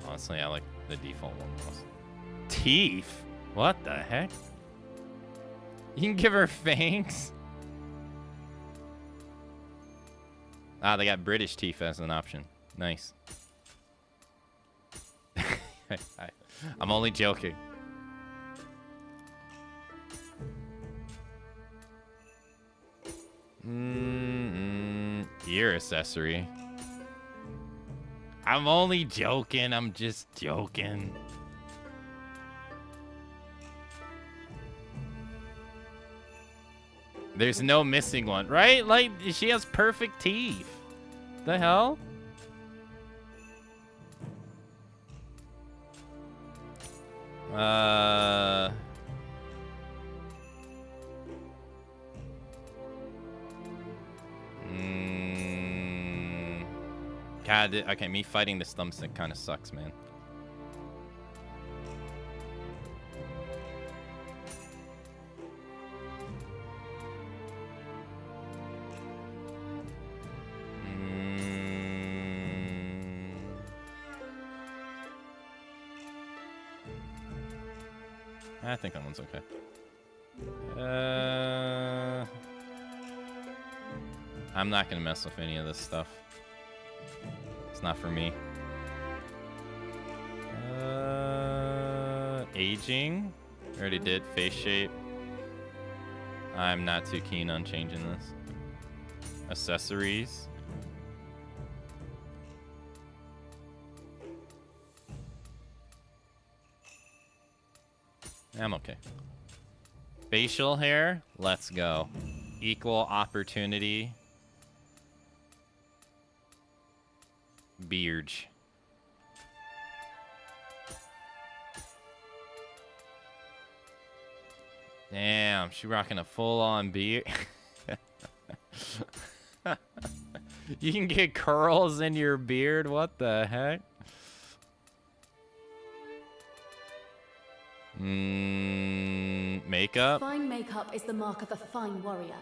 A: Honestly, I like the default one most. Teeth? What the heck? You can give her fangs? Ah, they got British teeth as an option. Nice. I'm only joking. Ear accessory. I'm only joking. I'm just joking. There's no missing one, right? Like, she has perfect teeth. The hell? God, okay, me fighting this thumbstick kind of sucks, man. I think that one's okay. I'm not gonna mess with any of this stuff. It's not for me. Aging. Already did. Face shape. I'm not too keen on changing this. Accessories. I'm okay. Facial hair. Let's go. Equal opportunity. Beard. Damn, she rocking a full-on beard. You can get curls in your beard? What the heck? Makeup?
S: Fine makeup is the mark of a fine warrior.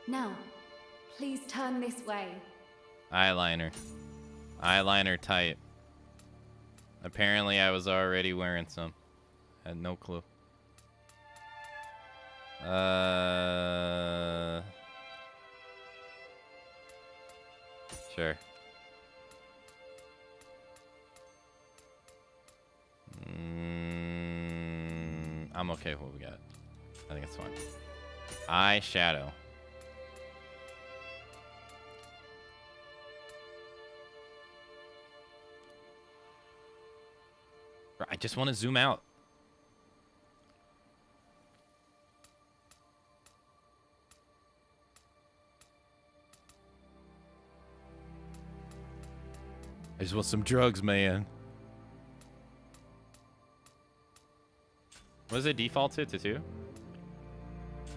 S: Now, please turn this way.
A: Eyeliner. Eyeliner type. Apparently I was already wearing some. Had no clue. Sure. I'm okay with what we got. I think it's fine. Eyeshadow. I just want to zoom out. I just want some drugs, man. What is it defaulted to 2?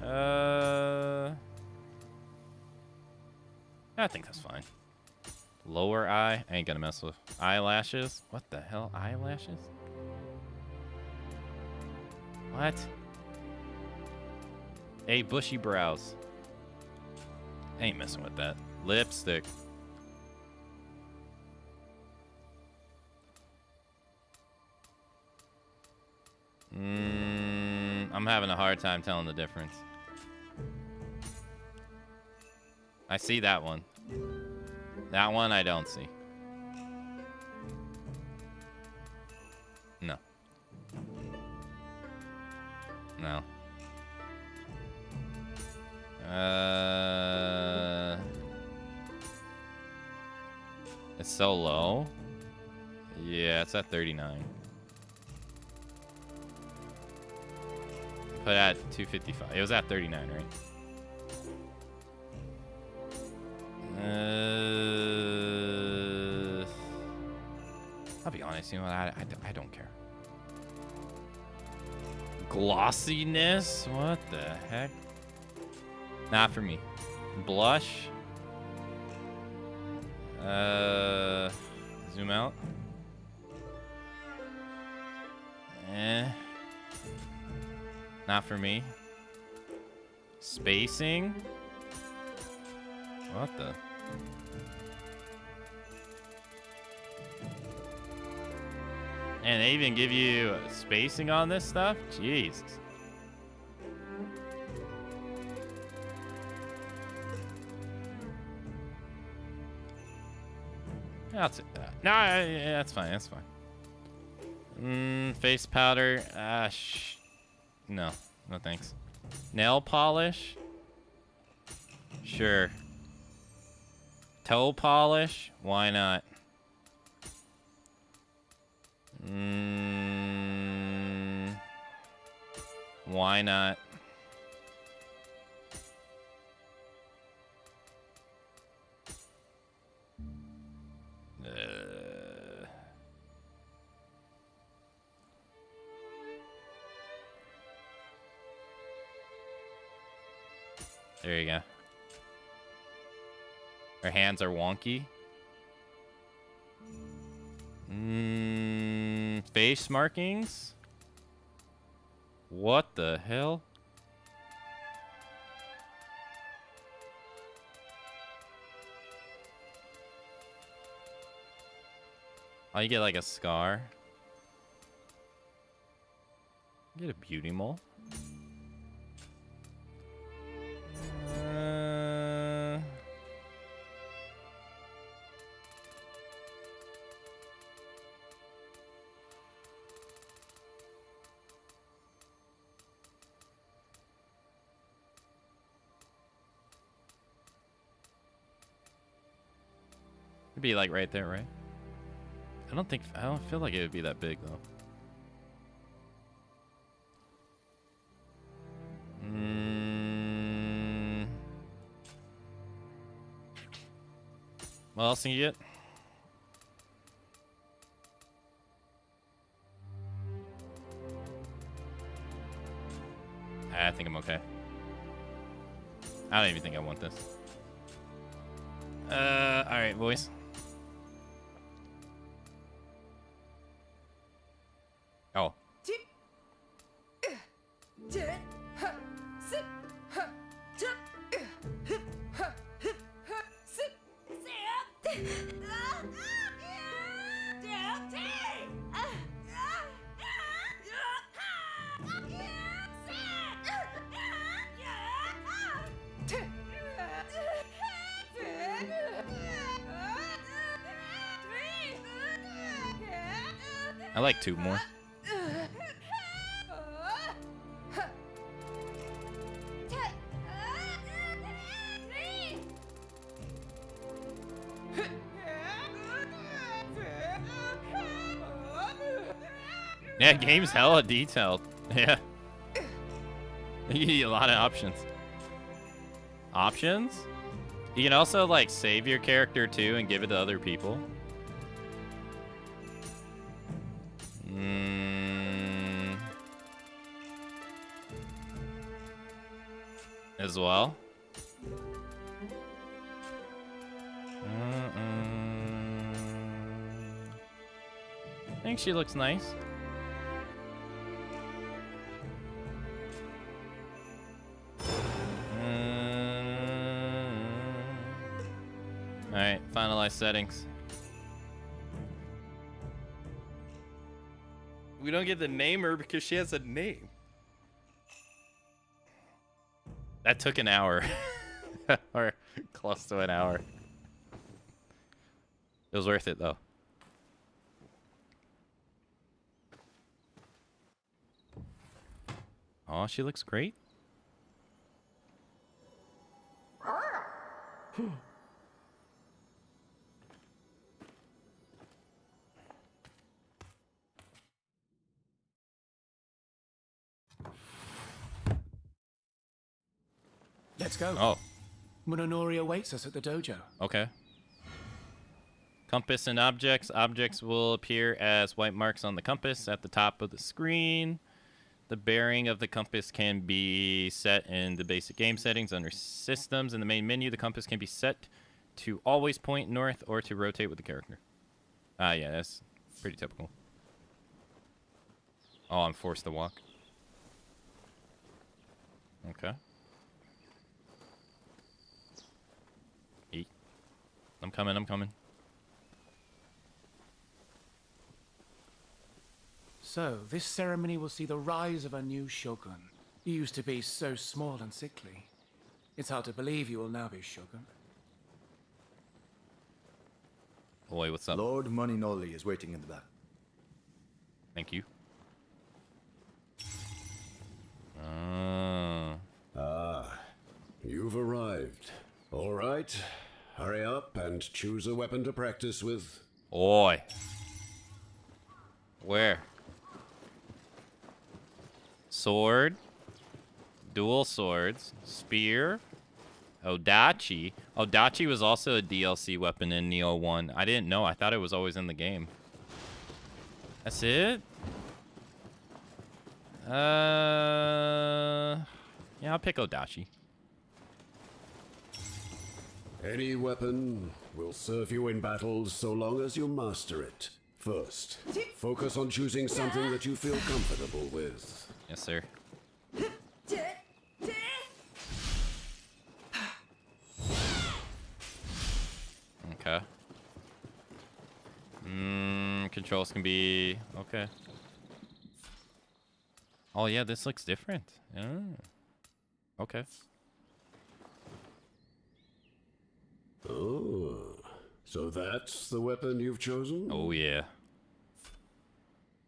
A: I think that's fine. Lower eye. I ain't gonna mess with eyelashes. What the hell? Eyelashes? What? Hey, bushy brows. I ain't messing with that. Lipstick. I'm having a hard time telling the difference. I see that one. That one I don't see. No. No. It's so low. Yeah, it's at 39. Put at 255. It was at 39, right? I'll be honest, you know what? I don't care. Glossiness? What the heck? Not for me. Blush? Zoom out. Not for me. Spacing? What the? And they even give you spacing on this stuff? Jesus. I'll take that. No, yeah, that's fine. That's fine. Face powder. No. No thanks. Nail polish? Sure. Toe polish? Why not? Why not? There you go. Her hands are wonky. Face markings? What the hell? Oh, you get like a scar. You get a beauty mole. It'd be like right there, right? I don't feel like it would be that big though. What else can you get? I think I'm okay. I don't even think I want this. Alright, boys. Oh. I like two more. Yeah, game's hella detailed. Yeah. You get a lot of options. Options? You can also, like, save your character, too, and give it to other people. As well. I think she looks nice. Alright, finalize settings. We don't get to name her because she has a name. That took an hour. Or close to an hour. It was worth it, though. Oh, she looks great.
K: Let's go.
A: Oh.
K: Munonori awaits us at the dojo.
A: Okay. Compass and objects. Objects will appear as white marks on the compass at the top of the screen. The bearing of the compass can be set in the basic game settings under systems. In the main menu, the compass can be set to always point north or to rotate with the character. Yeah, that's pretty typical. Oh, I'm forced to walk. Okay. Eat. I'm coming, I'm coming.
K: So, this ceremony will see the rise of a new shogun. You used to be so small and sickly. It's hard to believe you will now be shogun.
A: Boy, what's up?
U: Lord Moninoli is waiting in the back.
A: Thank you.
V: You've arrived. All right. Hurry up and choose a weapon to practice with.
A: Oi. Where? Sword. Dual swords. Spear. Odachi. Odachi was also a DLC weapon in Nioh 1. I didn't know. I thought it was always in the game. That's it? Yeah, I'll pick Odachi.
V: Any weapon will serve you in battles so long as you master it. First, focus on choosing something that you feel comfortable with.
A: Yes, sir. Okay. Controls can be... Okay. Oh, yeah, this looks different. Yeah. Okay.
V: Oh, so that's the weapon you've chosen?
A: Oh, yeah.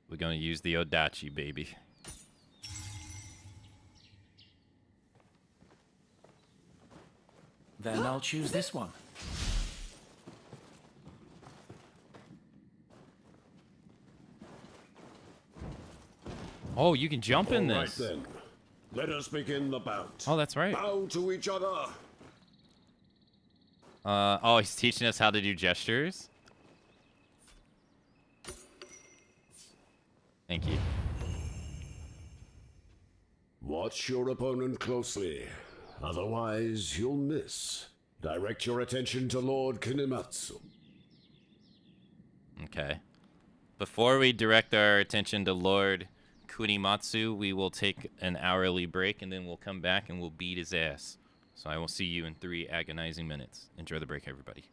A: We're gonna use the Odachi, baby.
K: Then I'll choose this one.
A: Oh, you can jump in
V: All
A: this.
V: right, then. Let us begin the bout.
A: Oh, that's right.
V: Bow to each other.
A: Oh, he's teaching us how to do gestures. Thank you.
V: Watch your opponent closely. Otherwise, you'll miss. Direct your attention to Lord Akamatzu.
A: Okay. Before we direct our attention to Lord Kunimatsu, we will take an hourly break, and then we'll come back and we'll beat his ass. So I will see you in 3 agonizing minutes. Enjoy the break, everybody.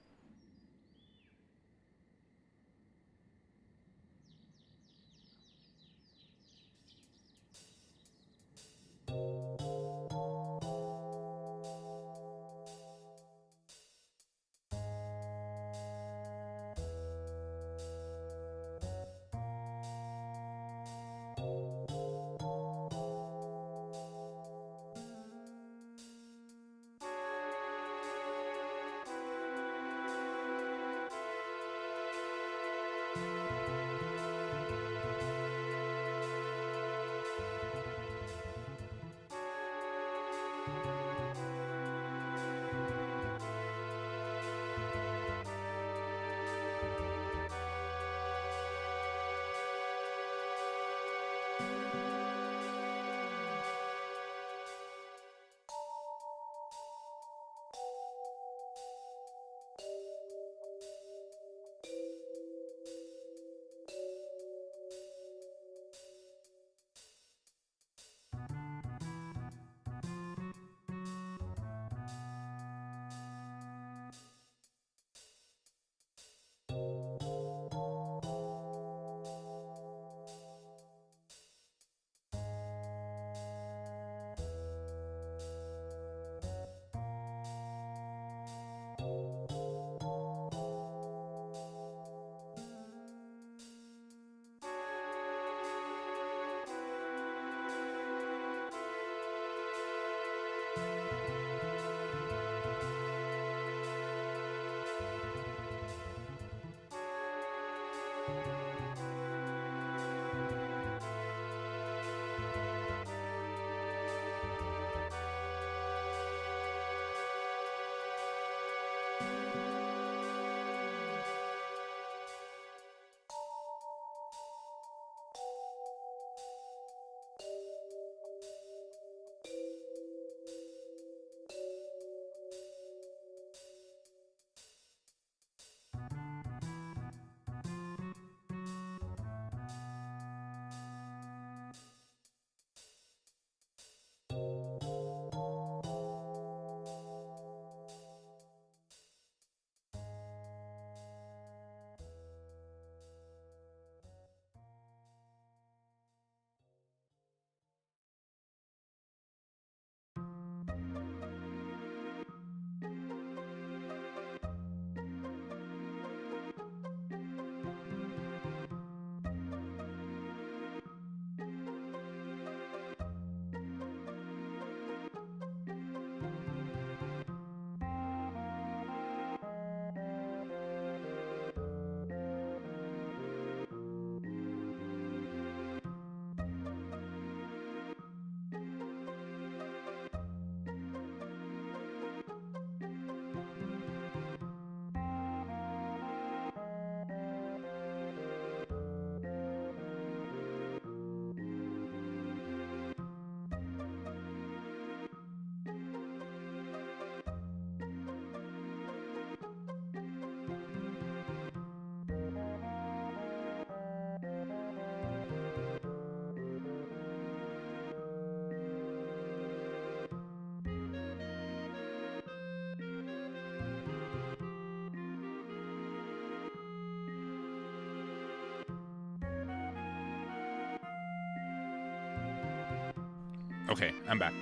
A: Okay, I'm back.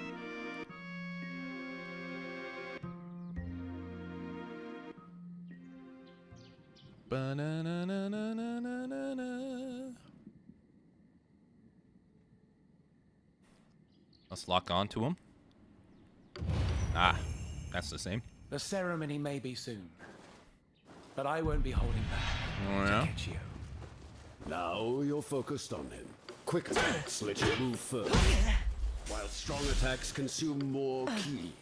A: Let's lock on to him. Ah, that's the same.
T: The ceremony may be soon, but I won't be holding back.
A: Oh, yeah?
T: Takechio.
V: Now you're focused on him. Quick attacks let you move further, while strong attacks consume more ki.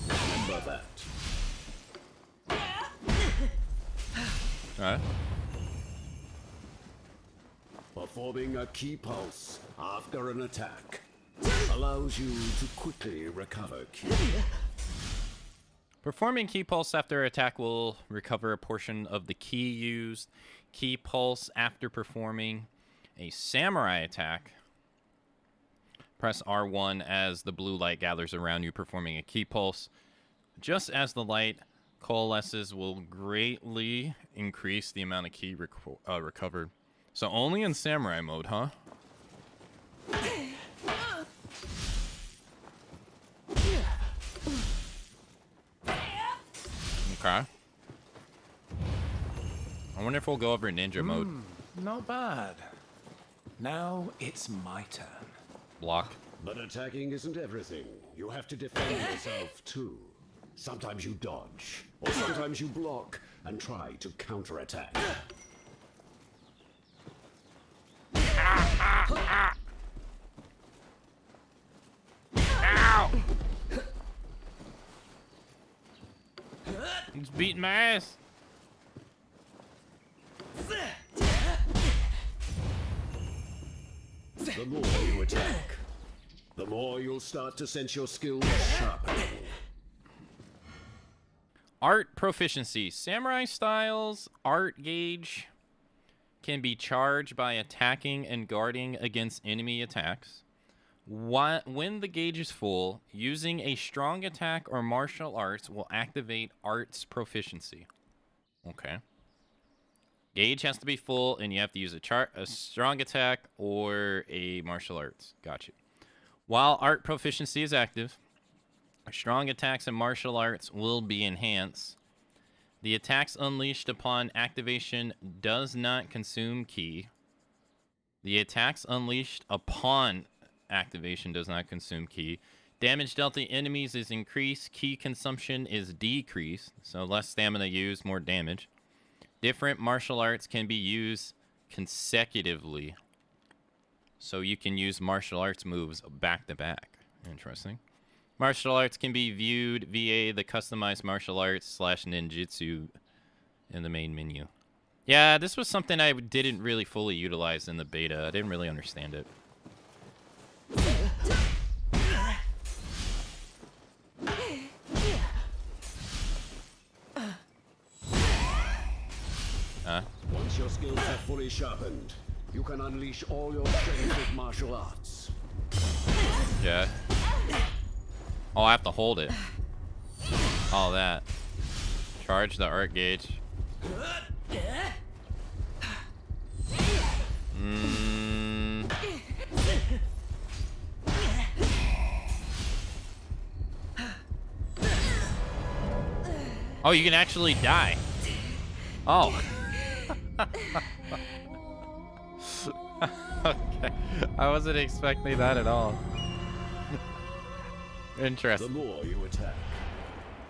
V: Remember that.
A: Alright.
V: Performing a ki pulse after an attack allows you to quickly recover ki.
A: Performing Key Pulse after attack will recover a portion of the key used. Key Pulse after performing a samurai attack. Press R1 as the blue light gathers around you, performing a Key Pulse. Just as the light coalesces will greatly increase the amount of ki recovered. So only in samurai mode, huh? Okay. I wonder if we'll go over ninja mode.
T: Not bad. Now it's my turn.
A: Block.
V: But attacking isn't everything. You have to defend yourself too. Sometimes you dodge, or sometimes you block and try to counterattack.
A: Ow! He's beating my ass.
V: The more you attack, the more you'll start to sense your skills sharpening.
A: Art proficiency. Samurai styles art gauge can be charged by attacking and guarding against enemy attacks. When the gauge is full, using a strong attack or martial arts will activate art's proficiency. Okay. Gauge has to be full, and you have to use a strong attack or a martial arts. Gotcha. While art proficiency is active, strong attacks and martial arts will be enhanced. The attacks unleashed upon activation does not consume ki. The attacks unleashed upon activation does not consume ki. Damage dealt to enemies is increased. Ki consumption is decreased. So less stamina used, more damage. Different martial arts can be used consecutively. So you can use martial arts moves back to back. Interesting. Martial arts can be viewed via the customized martial arts / ninjutsu in the main menu. Yeah, this was something I didn't really fully utilize in the beta. I didn't really understand it.
V: Once your skills are fully sharpened, you can unleash all your strength with martial arts.
A: Yeah. Oh, I have to hold it. All that. Charge the art gauge. Oh, you can actually die. Oh. Okay. I wasn't expecting that at all. Interesting.
V: The more you attack,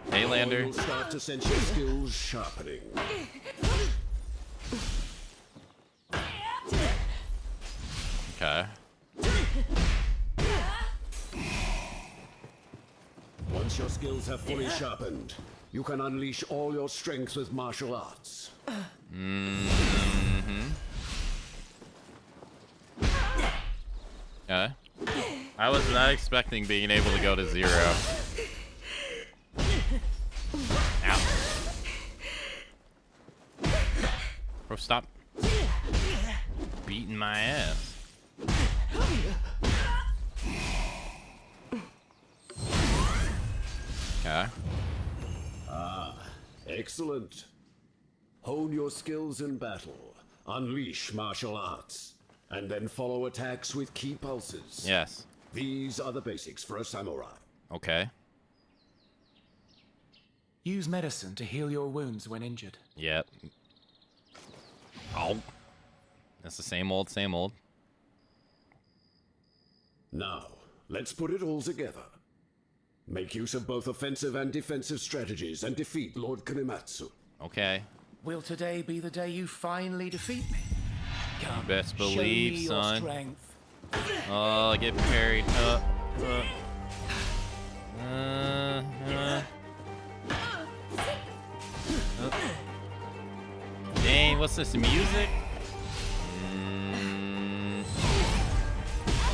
A: hey, Lander.
V: you'll start to sense your skills sharpening.
A: Okay.
V: Once your skills have fully sharpened, you can unleash all your strength with martial arts.
A: Okay. I was not expecting being able to go to 0. Ow. Bro, stop beating my ass. Okay.
V: Excellent. Hone your skills in battle, unleash martial arts, and then follow attacks with key pulses.
A: Yes.
V: These are the basics for a samurai.
A: Okay.
T: Use medicine to heal your wounds when injured.
A: Yep. Oh. That's the same old, same old.
V: Now, let's put it all together. Make use of both offensive and defensive strategies and defeat Lord Akamatzu.
A: Okay.
T: Will today be the day you finally defeat me? Come,
A: best
T: show
A: believe,
T: me your
A: son.
T: strength.
A: Oh, get parried. Dang, what's this, music?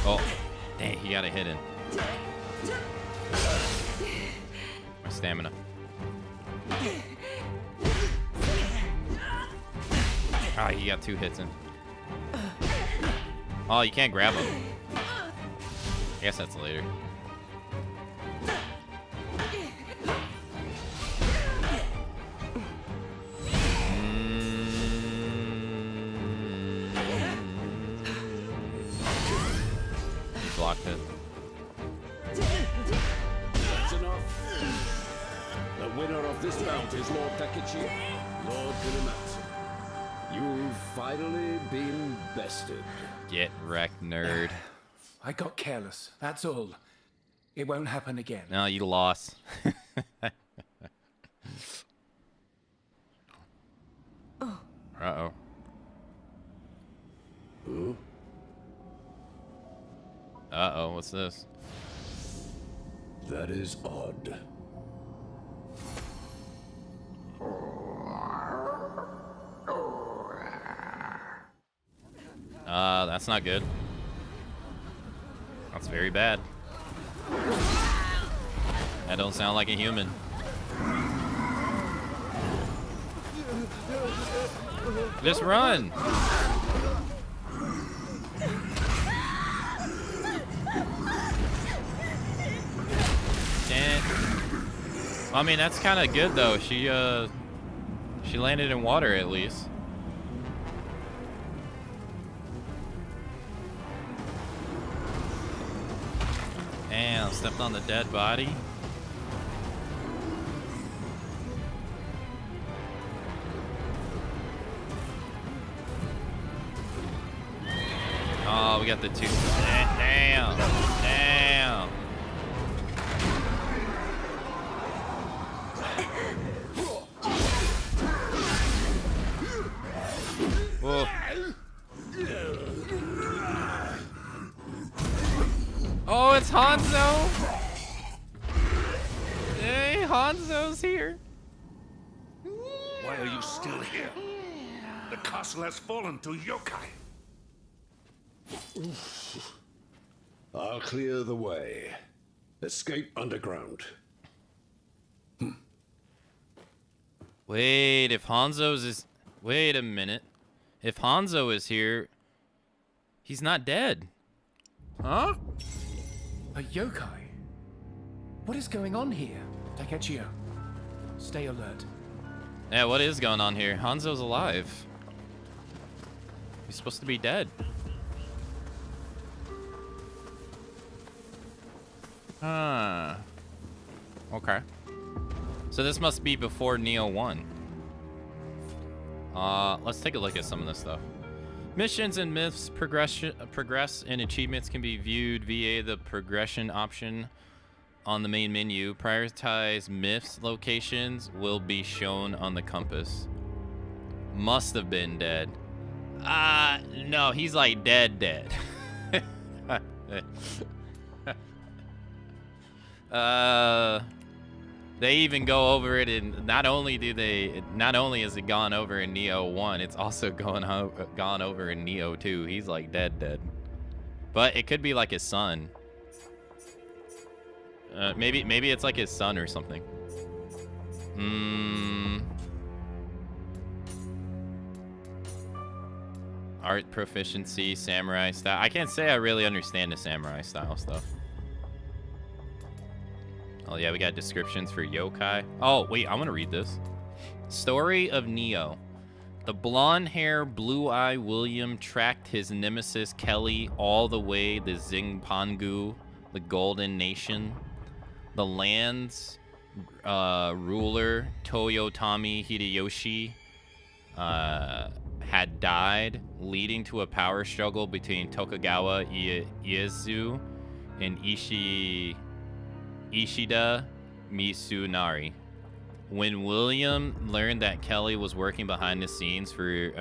A: Oh, dang, he got a hit in. My stamina. Ah, he got 2 hits in. Oh, you can't grab him. I guess that's later. He blocked it.
V: That's enough. The winner of this bout is Lord Takechi, Lord Akamatzu. You've finally been bested.
A: Get wrecked, nerd.
T: I got careless, that's all. It won't happen again.
A: No, you lost. Uh-oh.
V: Huh?
A: Uh-oh, what's this?
V: That is odd.
A: That's not good. That's very bad. That don't sound like a human. Just run! And I mean, that's kind of good though. She landed in water at least. Damn, stepped on the dead body. Oh, we got the 2. Damn. Damn. Whoa. Oh, it's Hanzo! Hey, Hanzo's here.
K: Why are you still here? The castle has fallen to yokai.
V: I'll clear the way. Escape underground.
A: Wait, if Hanzo's is... Wait a minute. If Hanzo is here, he's not dead. Huh?
T: A yokai? What is going on here? Takechi, stay alert.
A: Yeah, what is going on here? Hanzo's alive. He's supposed to be dead. Huh. Okay. So this must be before Nioh 1. Let's take a look at some of this stuff. Missions and myths progress and achievements can be viewed via the progression option on the main menu. Prioritize myths locations will be shown on the compass. Must have been dead. No, he's like dead. They even go over it, and not only is it gone over in Nioh 1, it's also gone over in Nioh 2. He's like dead. But it could be like his son. Maybe it's like his son or something. Art proficiency, samurai style. I can't say I really understand the samurai style stuff. Oh yeah, we got descriptions for yokai. Oh wait, I want to read this. Story of Nioh. The blonde-hair, blue-eye William tracked his nemesis Kelly all the way to Xingpangu, the Golden Nation. The land's ruler Toyotomi Hideyoshi had died, leading to a power struggle between Tokugawa Ieyasu and Ishida Mitsunari. When William learned that Kelly was working behind the scenes for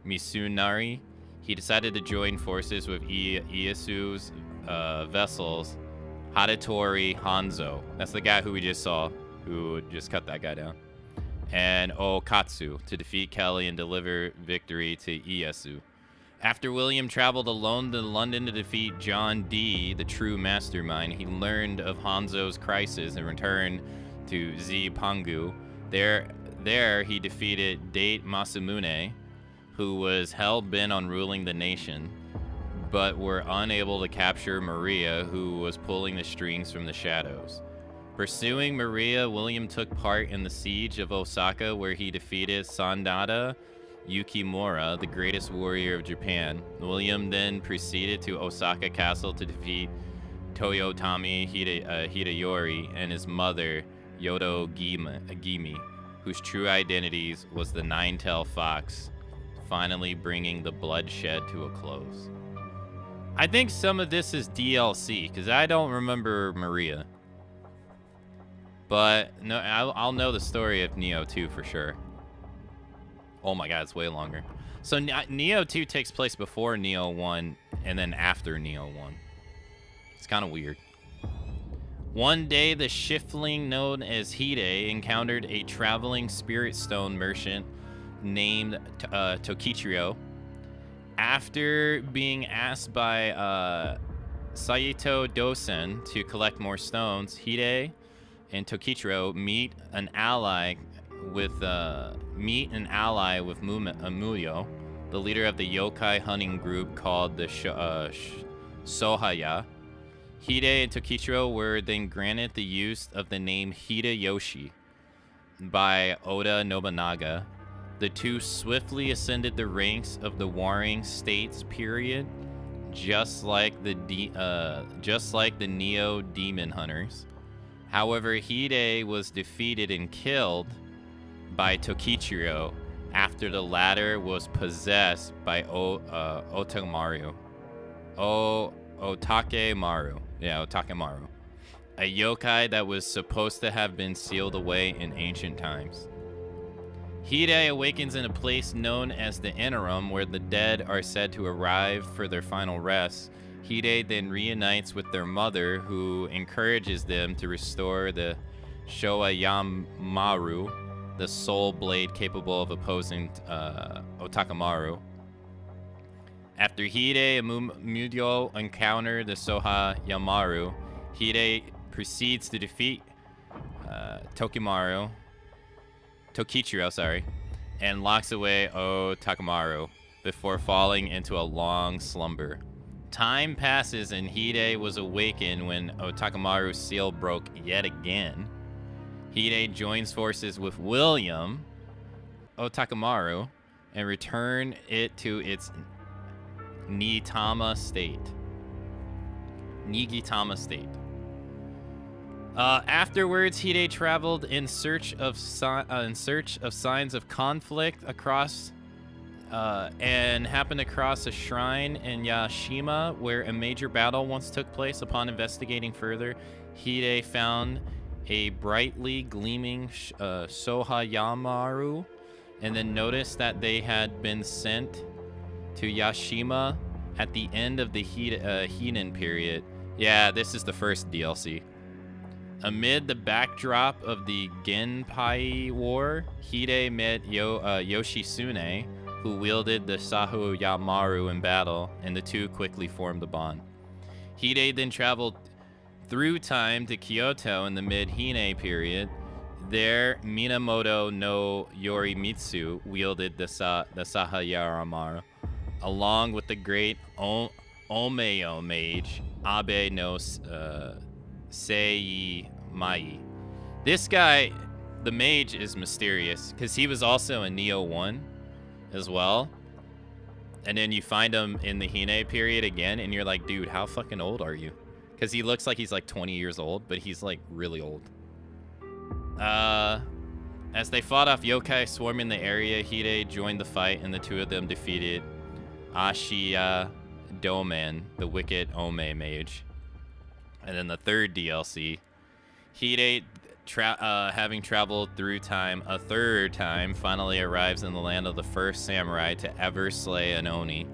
A: Mitsunari, he decided to join forces with Ieyasu's vessels, Hadatori Hanzo. That's the guy who we just saw, who just cut that guy down, and Okatsu to defeat Kelly and deliver victory to Ieyasu. After William traveled alone to London to defeat John Dee, the true mastermind, he learned of Hanzo's crisis and returned to Zipangu. There he defeated Date Masamune, who was hell-bent on ruling the nation, but were unable to capture Maria, who was pulling the strings from the shadows. Pursuing Maria, William took part in the siege of Osaka, where he defeated Sanada Yukimura, the greatest warrior of Japan. William then proceeded to Osaka Castle to defeat Toyotami Hideyori and his mother, Yodo Gimi, whose true identity was the Nine-Tailed Fox, finally bringing the bloodshed to a close. I think some of this is DLC, because I don't remember Maria. But no, I'll know the story of Nioh 2 for sure. Oh my god, it's way longer. So Nioh 2 takes place before Nioh 1 and then after Nioh 1. It's kind of weird. One day, the shifling known as Hide encountered a traveling spirit stone merchant named Tokichiro. After being asked by Saito Dosen to collect more stones, Hide and Tokichiro meet an ally with Muyo, the leader of the yokai hunting group called the Sohaya. Hide and Tokichiro were then granted the use of the name Hideyoshi by Oda Nobunaga. The two swiftly ascended the ranks of the warring states period, just like the Nioh demon hunters. However, Hide was defeated and killed by Tokichiro after the latter was possessed by Otamaru. Otakemaru. Yeah, Otakemaru. A yokai that was supposed to have been sealed away in ancient times. Hide awakens in a place known as the Interim, where the dead are said to arrive for their final rest. Hide then reunites with their mother, who encourages them to restore the Shoayamaru, the soul blade capable of opposing Otakemaru. After Hide and Muyo encounter the Soha Yamaru, Hide proceeds to defeat Tokichiro, and locks away Otakemaru before falling into a long slumber. Time passes and Hide was awakened when Otakemaru's seal broke yet again. Hide joins forces with William Otakemaru and return it to its Nigitama state. Afterwards, Hide traveled in search of signs of conflict across, and happened across a shrine in Yashima where a major battle once took place. Upon investigating further, Hide found a brightly gleaming Sohayamaru, and then noticed that they had been sent to Yashima at the end of the Heian period. Yeah, this is the first DLC. Amid the backdrop of the Genpai War, Hide met Yoshitsune, who wielded the Sahu Yamaru in battle, and the two quickly formed a bond. Hide then traveled through time to Kyoto in the mid-Heian period. There, Minamoto no Yorimitsu wielded the Sahayamaru, along with the great Omeo mage Abe no Seimai. This guy, the mage, is mysterious because he was also in Nioh 1 as well. And then you find him in the Heian period again, and you're like, dude, how fucking old are you? Because he looks like he's like 20 years old, but he's like really old. As they fought off yokai swarming the area, Hide joined the fight, and the two of them defeated Ashiya Doman, the wicked Ome mage. And then the third DLC, Hide, having traveled through time a third time, finally arrives in the land of the first samurai to ever slay an Oni,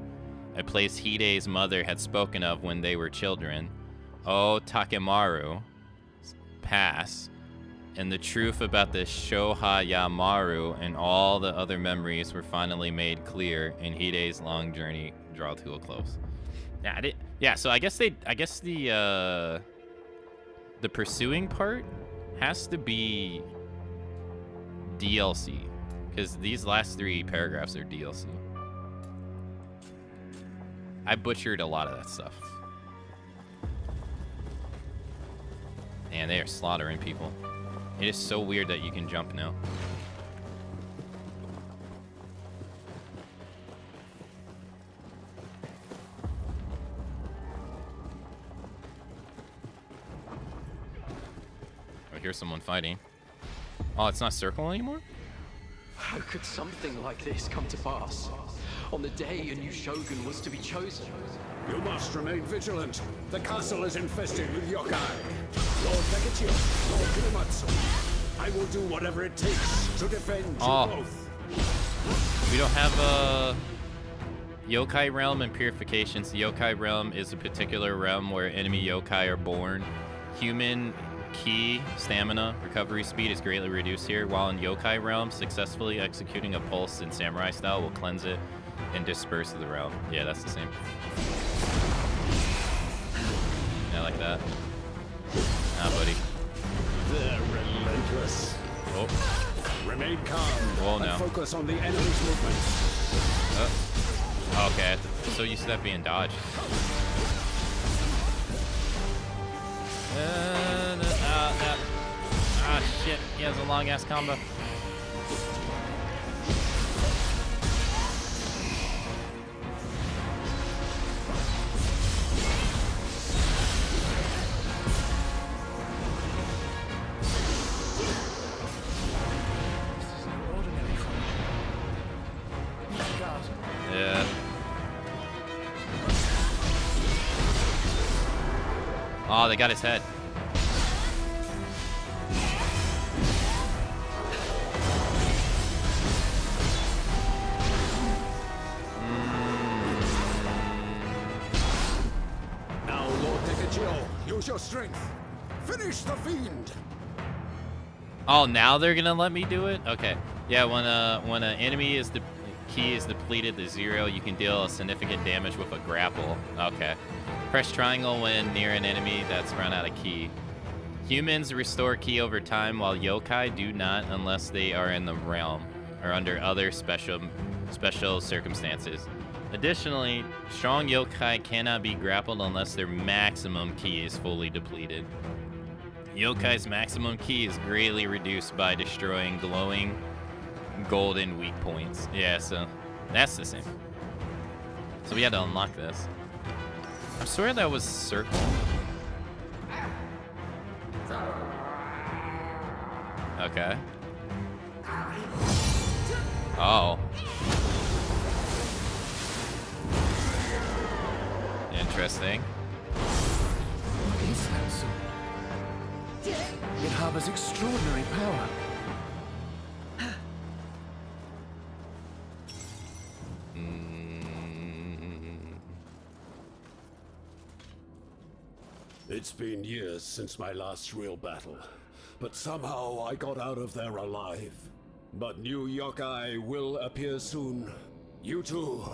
A: a place Hide's mother had spoken of when they were children. Takemaru Pass, and the truth about the Shohayamaru and all the other memories were finally made clear, and Hide's long journey draw to a close. Yeah, so I guess the pursuing part has to be DLC, because these last 3 paragraphs are DLC. I butchered a lot of that stuff. And they are slaughtering people. It is so weird that you can jump now. I hear someone fighting. Oh, it's not circle anymore?
T: How could something like this come to pass? On the day a new shogun was to be chosen.
V: You must remain vigilant. The castle is infested with yokai. Lord Nekachio, Lord Akamatzu, I will do whatever it takes to defend you both.
A: We don't have a yokai realm and purifications. The yokai realm is a particular realm where enemy yokai are born. Human ki stamina recovery speed is greatly reduced here, while in yokai realm, successfully executing a pulse in samurai style will cleanse it and disperse the realm. Yeah, that's the same. Yeah, like that. Ah, buddy.
V: They're relentless.
A: Oh.
V: Remain calm.
A: Whoa, no.
V: And focus on the enemy's movements.
A: Oh, okay, I'm so used to that being dodged. Ah, shit. He has a long-ass combo. Yeah. Oh, they got his head.
V: Now, Lord Nekachio, use your strength. Finish the fiend.
A: Oh, now they're gonna let me do it? Okay. Yeah, when an enemy is key is depleted to 0, you can deal a significant damage with a grapple. Okay. Press triangle when near an enemy that's run out of ki. Humans restore ki over time, while yokai do not unless they are in the realm or under other special circumstances. Additionally, strong yokai cannot be grappled unless their maximum ki is fully depleted. Yokai's maximum ki is greatly reduced by destroying glowing golden weak points. Yeah, so that's the same. So we had to unlock this. I swear that was circle. Okay. Oh. Interesting.
T: What is that sword? It harbors extraordinary power.
V: It's been years since my last real battle, but somehow I got out of there alive. But new yokai will appear soon. You too.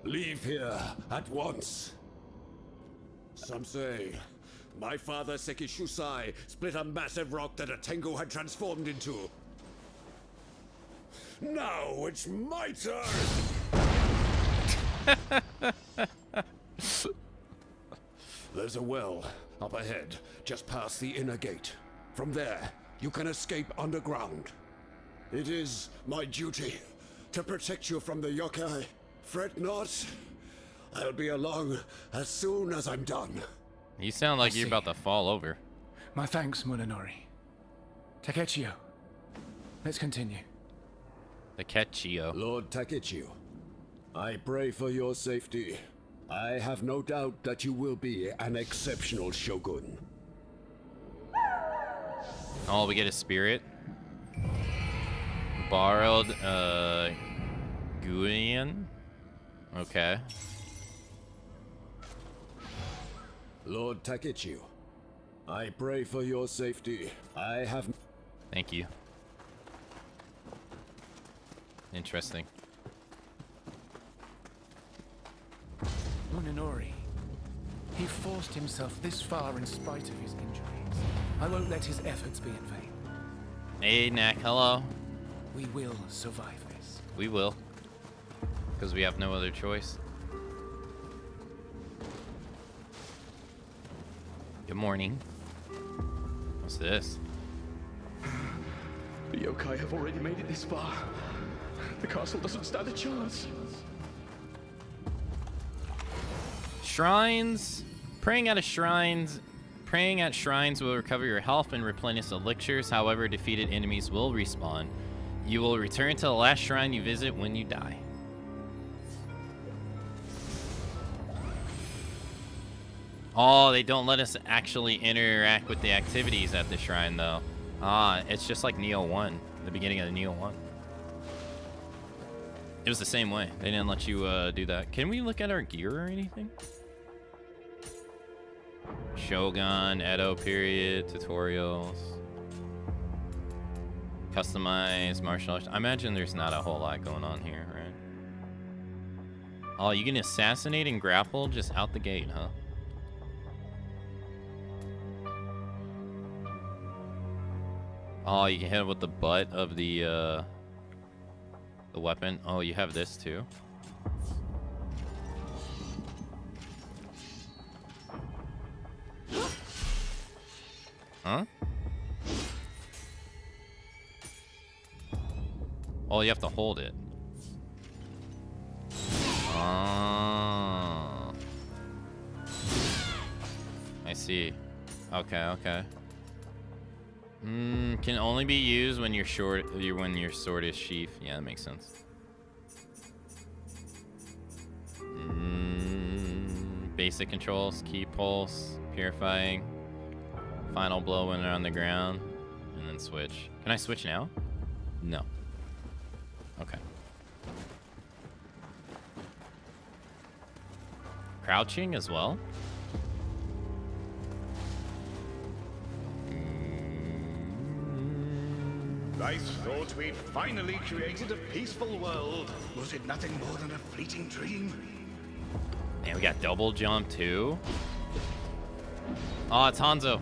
V: Leave here at once. Some say my father Sekishusai split a massive rock that a Tengu had transformed into. Now it's my turn! There's a well up ahead, just past the inner gate. From there, you can escape underground. It is my duty to protect you from the yokai. Fret not. I'll be along as soon as I'm done.
A: You sound like you're about to fall over.
T: My thanks, Munenori. Takechio. Let's continue.
A: Takechio.
V: Lord Takechio, I pray for your safety. I have no doubt that you will be an exceptional shogun.
A: Oh, we get a spirit. Borrowed, Guian. Okay.
V: Lord Takechio, I pray for your safety. I have...
A: Thank you. Interesting.
T: Munenori. He forced himself this far in spite of his injuries. I won't let his efforts be in vain.
A: Hey, Knack, hello.
T: We will survive this.
A: We will. Because we have no other choice. Good morning. What's this?
T: The yokai have already made it this far. The castle doesn't stand a chance.
A: Shrines. Praying at shrines will recover your health and replenish elixirs. However, defeated enemies will respawn. You will return to the last shrine you visit when you die. Oh, they don't let us actually interact with the activities at the shrine, though. Ah, it's just like Nioh 1, the beginning of the Nioh 1. It was the same way. They didn't let you do that. Can we look at our gear or anything? Shogun, Edo period, tutorials. Customize martial arts. I imagine there's not a whole lot going on here, right? Oh, you can assassinate and grapple just out the gate, huh? Oh, you can hit it with the butt of the weapon. Oh, you have this too. Huh? Oh, you have to hold it. Oh. I see. Okay, okay. Can only be used when you're when your sword is sheath. Yeah, that makes sense. Basic controls, key pulse, purifying, final blow when they're on the ground, and then switch. Can I switch now? No. Okay. Crouching as well?
F: I thought we'd finally created a peaceful world. Was it nothing more than a fleeting dream?
A: And we got double jump too. Oh, it's Hanzo.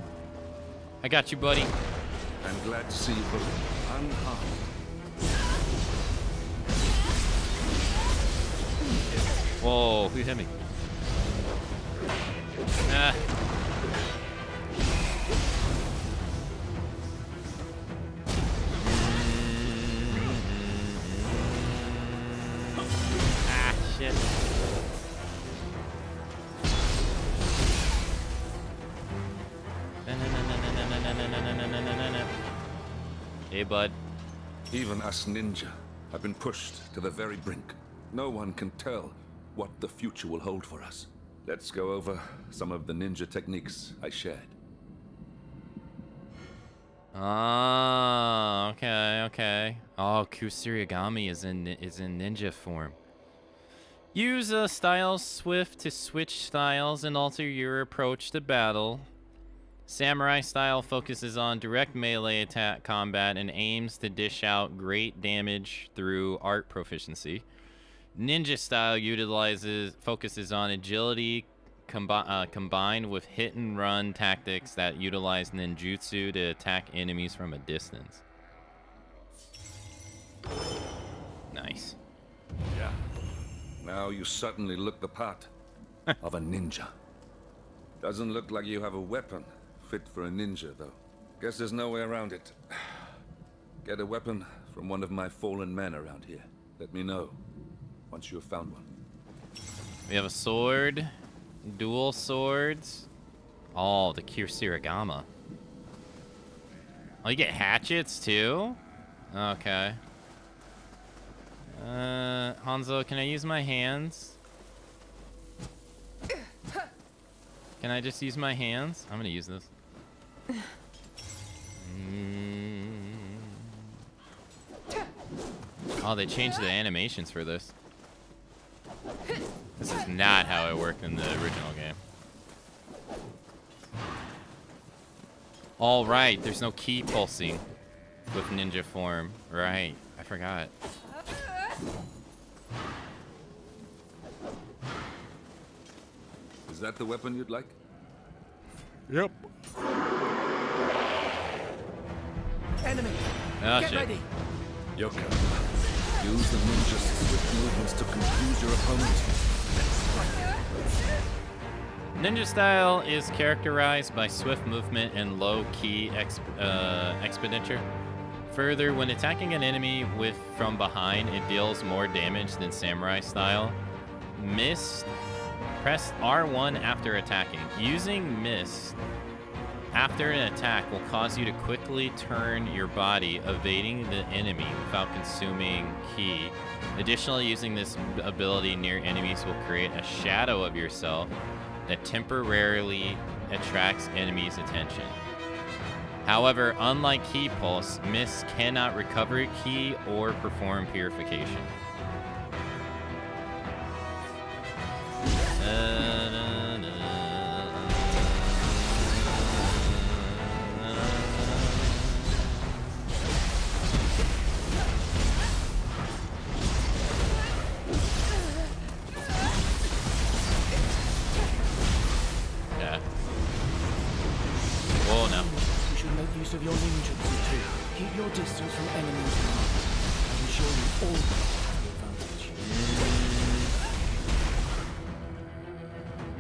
A: I got you, buddy.
V: I'm glad to see you both unharmed.
A: Whoa, who hit me? Ah. Ah, shit. Hey, bud.
V: Even us ninja have been pushed to the very brink. No one can tell what the future will hold for us. Let's go over some of the ninja techniques I shared.
A: Ah, okay, okay. Oh, Kusarigami is in ninja form. Use a style swift to switch styles and alter your approach to battle. Samurai style focuses on direct melee attack combat and aims to dish out great damage through art proficiency. Ninja style focuses on agility combined with hit and run tactics that utilize ninjutsu to attack enemies from a distance. Nice.
V: Yeah. Now you certainly look the part of a ninja. Doesn't look like you have a weapon fit for a ninja, though. Guess there's no way around it. Get a weapon from one of my fallen men around here. Let me know once you have found one.
A: We have a sword, dual swords. Oh, the Kusarigama. Oh, you get hatchets too? Okay. Hanzo, can I use my hands? Can I just use my hands? I'm gonna use this. Oh, they changed the animations for this. This is not how it worked in the original game. All right, there's no key pulsing with ninja form. Right, I forgot.
V: Is that the weapon you'd like?
A: Yep.
T: Enemy.
A: Oh,
T: Get
A: shit.
T: ready.
V: Yoka, use the ninja's swift movements to confuse your opponent.
A: Ninja style is characterized by swift movement and low-key expenditure. Further, when attacking an enemy from behind, it deals more damage than samurai style. Press R1 after attacking. Using mist after an attack will cause you to quickly turn your body, evading the enemy without consuming ki. Additionally, using this ability near enemies will create a shadow of yourself that temporarily attracts enemies' attention. However, unlike Ki Pulse, Mist cannot recover Ki or perform purification. Yeah. Whoa, no.
T: You should make use of your ninjutsu too. Keep your distance from enemies. I can show you all have the advantage.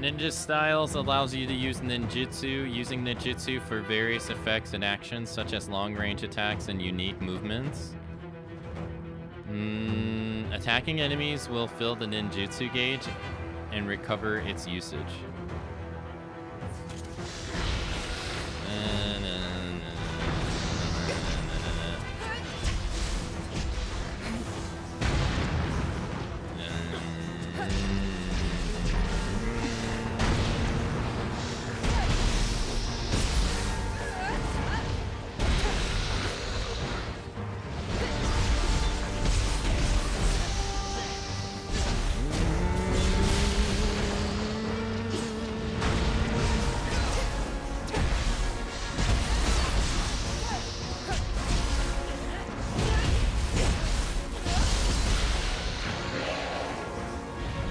A: Ninja Styles allows you to use ninjutsu, using ninjutsu for various effects and actions, such as long-range attacks and unique movements. Attacking enemies will fill the ninjutsu gauge and recover its usage.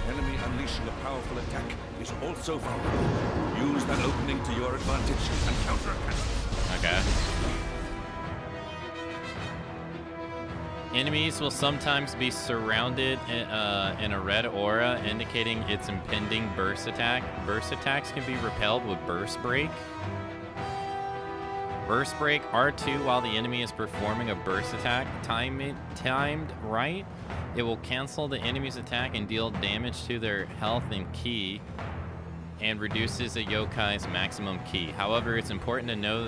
V: Enemy unleashing a powerful attack is also vulnerable. Use that opening to your advantage and counterattack.
A: Okay. Enemies will sometimes be surrounded in a red aura, indicating its impending burst attack. Burst attacks can be repelled with Burst Break. Burst Break R2 while the enemy is performing a burst attack. Timed right, it will cancel the enemy's attack and deal damage to their health and ki, and reduces a yokai's maximum ki. However, it's important to know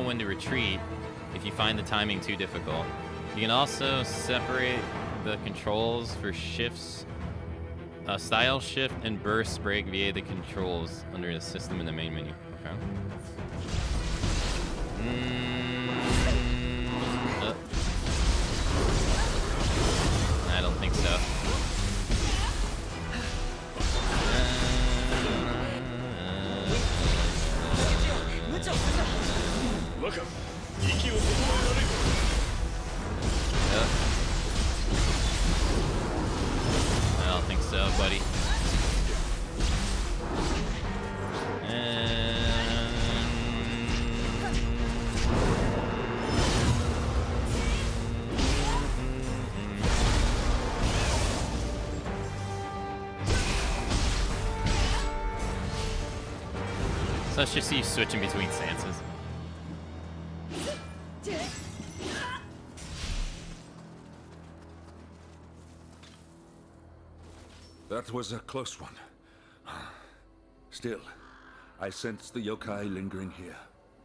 A: when to retreat if you find the timing too difficult. You can also separate the controls for shifts, style shift and burst break via the controls under the system in the main menu. Okay. I don't think so.
F: Look up.
A: I don't think so, buddy. So let's just see you switching between stances.
V: That was a close one. Still, I sense the yokai lingering here.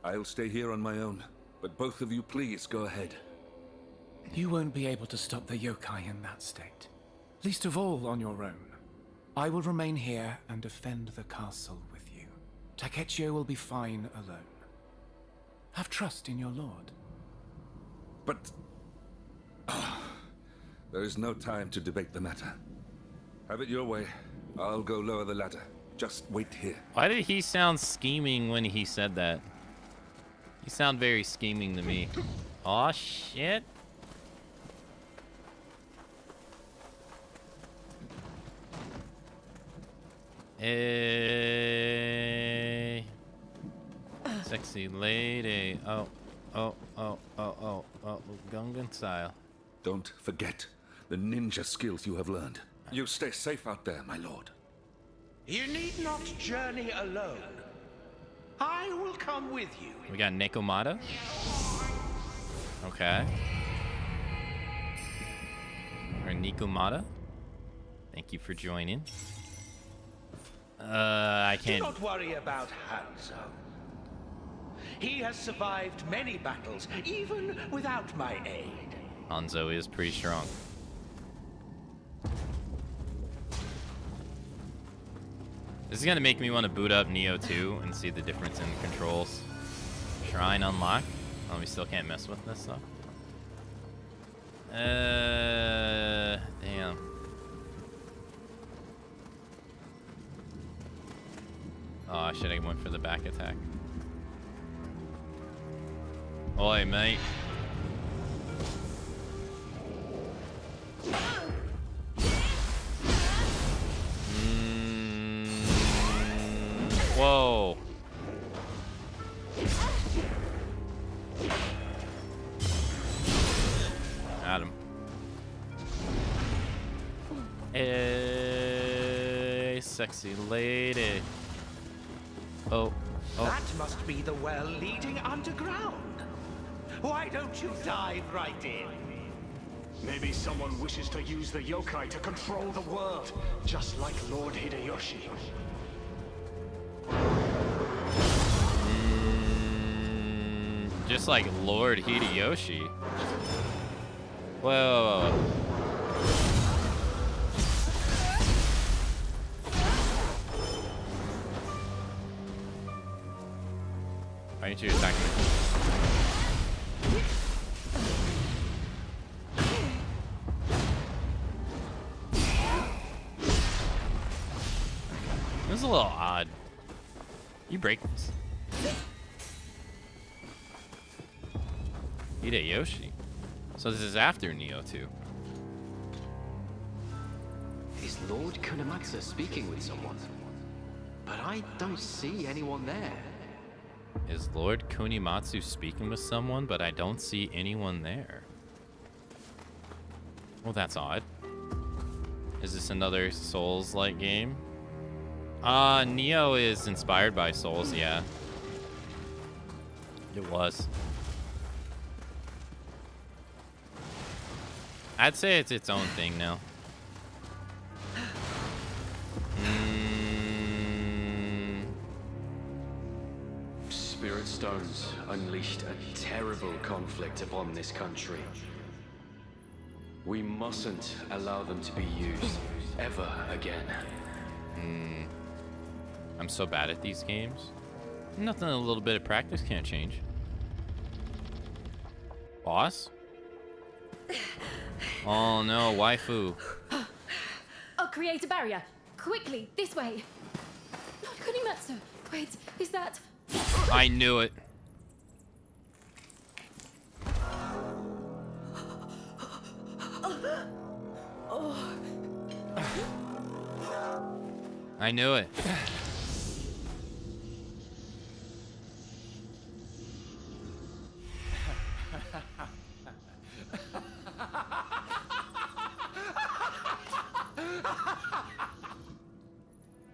V: I'll stay here on my own, but both of you please go ahead.
T: You won't be able to stop the yokai in that state. Least of all on your own. I will remain here and defend the castle with you. Takechio will be fine alone. Have trust in your lord.
V: But... there is no time to debate the matter. Have it your way. I'll go lower the ladder. Just wait here.
A: Why did he sound scheming when he said that? You sound very scheming to me. Aw, shit. Hey. Sexy lady. Oh. Gungan style.
E: Don't forget the ninja skills you have learned. You stay safe out there, my lord.
F: You need not journey alone. I will come with you.
A: We got Nekomata. Okay. Or Nikomata. Thank you for joining. I can't.
F: Do not worry about Hanzo. He has survived many battles, even without my aid.
A: Hanzo is pretty strong. This is gonna make me want to boot up Nioh 2 and see the difference in controls. Shrine unlocked. Oh, we still can't mess with this stuff. Damn. Oh, I should have went for the back attack. Oi, mate. Whoa. Got him. Hey, sexy lady. Oh.
F: That must be the well leading underground. Why don't you dive right in?
N: Maybe someone wishes to use the yokai to control the world, just like Lord Hideyoshi.
A: Just like Lord Hideyoshi. Whoa. Why aren't you attacking me? This is a little odd. You break this. Hideyoshi. So this is after Nioh 2.
W: Is Lord Akamatzu speaking with someone? But I don't see anyone there.
A: Is Lord Kunimatsu speaking with someone, but I don't see anyone there? Well, that's odd. Is this another Souls-like game? Nioh is inspired by Souls, yeah. It was. I'd say it's its own thing now.
W: Spirit stones unleashed a terrible conflict upon this country. We mustn't allow them to be used ever again.
A: I'm so bad at these games. Nothing a little bit of practice can't change. Boss? Oh no, waifu.
S: I'll create a barrier. Quickly, this way. Lord Kunimatsu. Wait, is that...
A: I knew it. I knew it.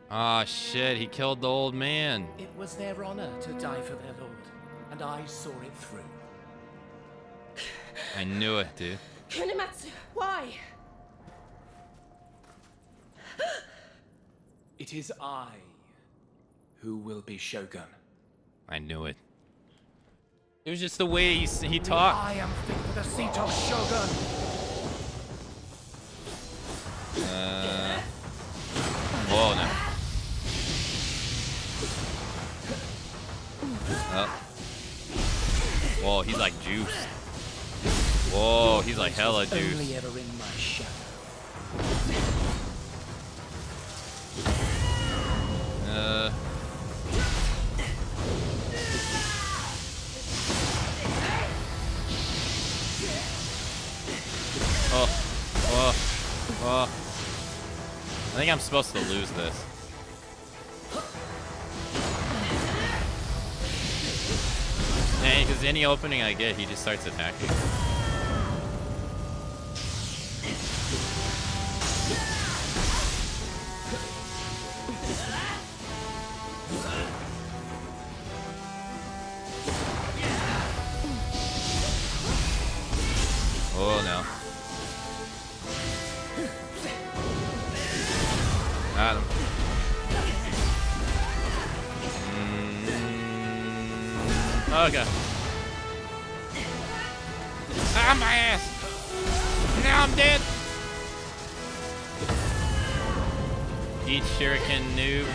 A: Ah, shit, he killed the old man.
X: It was their honor to die for their lord, and I saw it through.
A: I knew it, dude.
S: Kunimatsu, why?
T: It is I who will be Shogun.
A: I knew it. It was just the way he talked.
T: I am fit for the seat of Shogun.
A: Whoa, no. Oh. Whoa, he's like juiced. Whoa, he's like hella juiced.
X: Only ever in my shadow.
A: Oh. I think I'm supposed to lose this. And because any opening I get, he just starts attacking. Oh no. Got him. Oh god. Ah, my ass! Now I'm dead! Eat shuriken noob.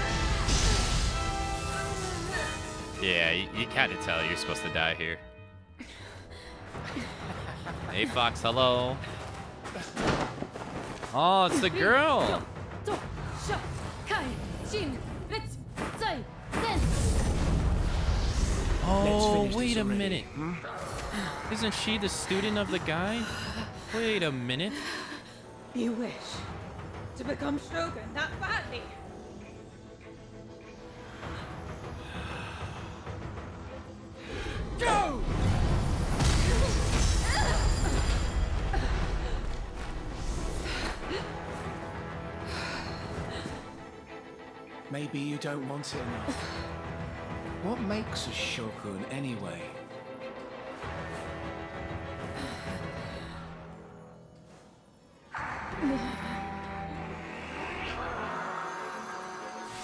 A: Yeah, you kinda tell you're supposed to die here. Hey Fox, hello. Oh, it's the girl! Oh, wait a minute. Isn't she the student of the guy? Wait a minute.
H: You wish to become Shogun that badly? Go!
T: Maybe you don't want it enough. What makes a shogun anyway?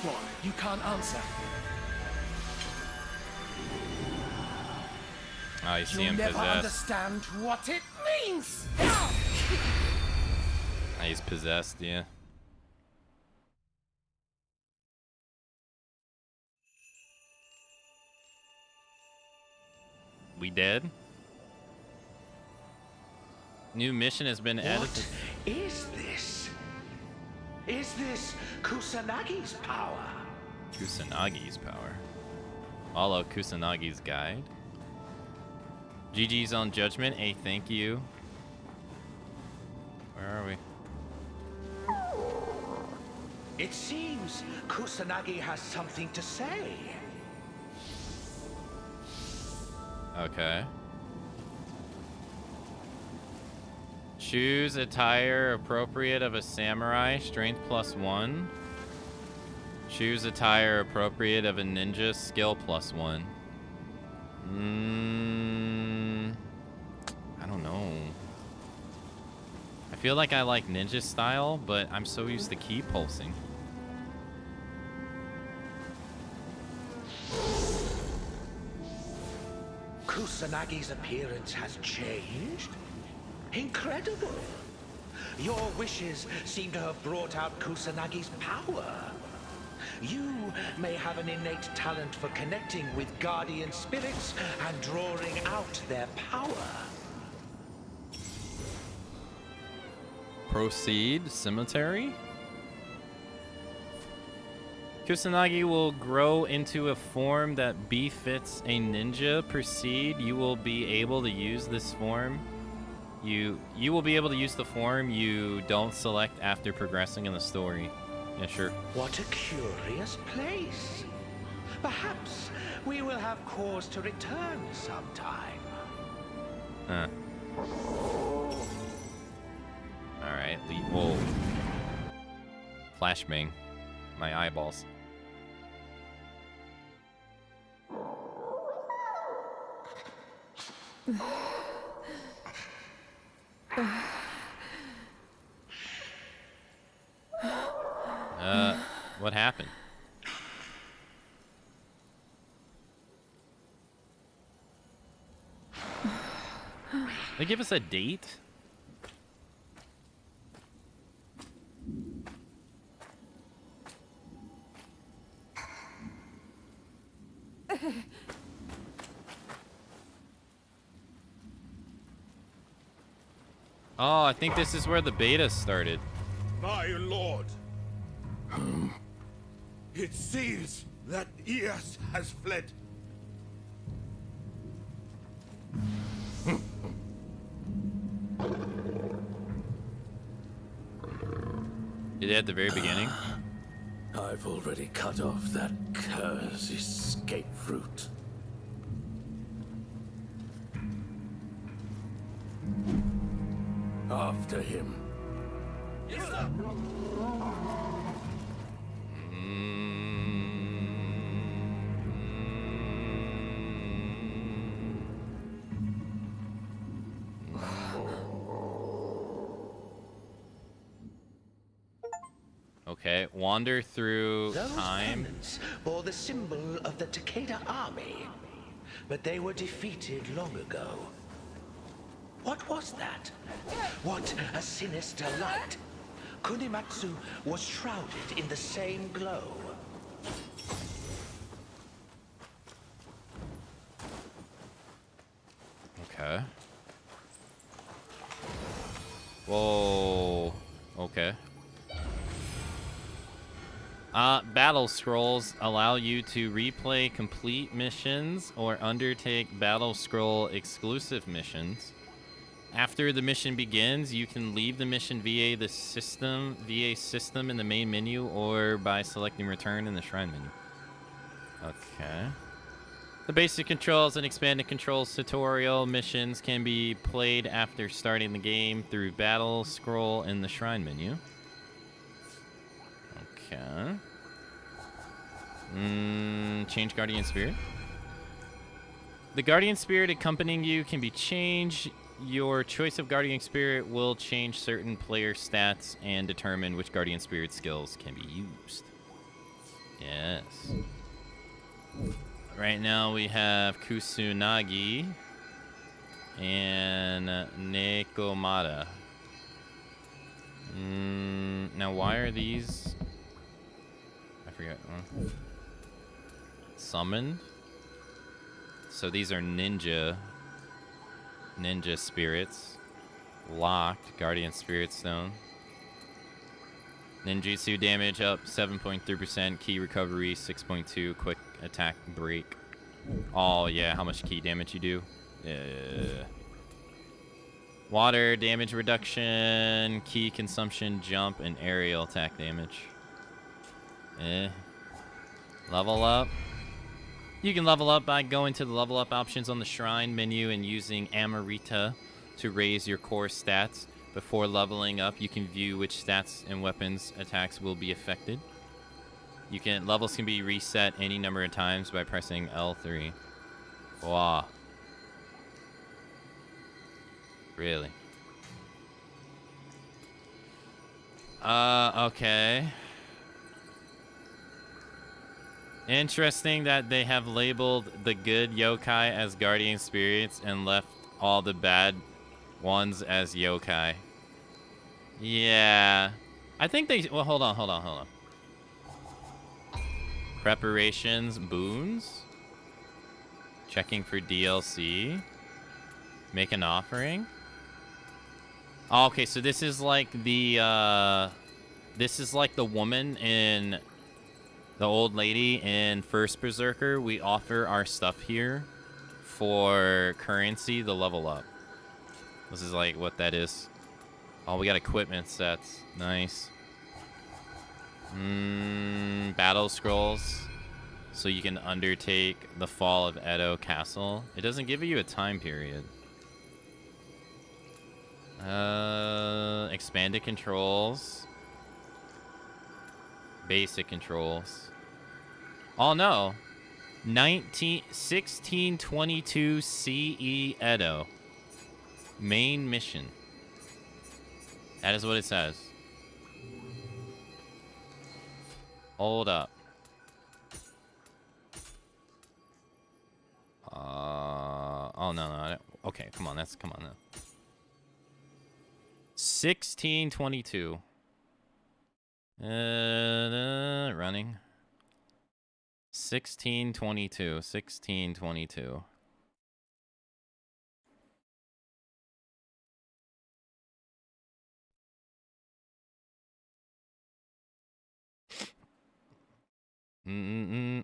T: What? You can't answer?
A: Oh, you see
T: You'll
A: him
T: never
A: possessed.
T: understand what it means!
A: Oh, he's possessed, yeah. We dead? New mission has been added.
F: What is this? Is this Kusanagi's power?
A: Kusanagi's power. Follow Kusanagi's guide. GG's on Judgment. Hey, thank you. Where are we?
F: It seems Kusanagi has something to say.
A: Okay. Choose attire appropriate of a samurai, strength +1. Choose attire appropriate of a ninja, skill +1. I don't know. I feel like I like ninja style, but I'm so used to key pulsing.
F: Kusanagi's appearance has changed? Incredible! Your wishes seem to have brought out Kusanagi's power. You may have an innate talent for connecting with guardian spirits and drawing out their power.
A: Proceed, cemetery. Kusanagi will grow into a form that befits a ninja. Proceed, you will be able to use this form. You will be able to use the form you don't select after progressing in the story. Yeah, sure.
F: What a curious place. Perhaps we will have cause to return sometime.
A: Huh. Alright, whoa. Flashbang. My eyeballs. What happened? They give us a date? Oh, I think this is where the beta started.
I: My lord, it seems that Eos has fled.
A: Did it at the very beginning?
E: I've already cut off that cur's escape route.
V: after him.
A: Okay, wander through
F: Those
A: time.
F: pennants bore the symbol of the Takeda army, but they were defeated long ago. What was that? What a sinister light! Kunimatsu was shrouded in the same glow.
A: Okay. Whoa. Okay. Battle scrolls allow you to replay complete missions or undertake battle scroll exclusive missions. After the mission begins, you can leave the mission via the system in the main menu or by selecting return in the shrine menu. Okay. The basic controls and expanded controls tutorial missions can be played after starting the game through battle scroll in the shrine menu. Okay. Change Guardian Spirit. The Guardian Spirit accompanying you can be changed. Your choice of Guardian Spirit will change certain player stats and determine which Guardian Spirit skills can be used. Yes. Right now we have Kusunagi and Nekomata. Now why are these... I forget. Summoned? So these are ninja spirits. Locked. Guardian Spirit Stone. Ninjutsu damage up 7.3%. Key recovery 6.2. Quick attack break. Oh yeah, how much key damage you do? Water damage reduction. Key consumption, jump, and aerial attack damage. Level up. You can level up by going to the level up options on the shrine menu and using Amarita to raise your core stats. Before leveling up, you can view which stats and weapons attacks will be affected. Levels can be reset any number of times by pressing L3. Wow. Really? Okay. Interesting that they have labeled the good yokai as guardian spirits and left all the bad ones as yokai. Yeah. I think they... Well, hold on. Preparations, boons. Checking for DLC. Make an offering. Oh, okay, so this is like the... This is like the woman in... The old lady in First Berserker. We offer our stuff here for currency to level up. This is like what that is. Oh, we got equipment sets. Nice. Battle scrolls. So you can undertake the fall of Edo Castle. It doesn't give you a time period. Expanded controls. Basic controls. Oh no. 1622 CE Edo. Main mission. That is what it says. Hold up. Oh no. I don't, okay, come on now. 1622. Running. 1622.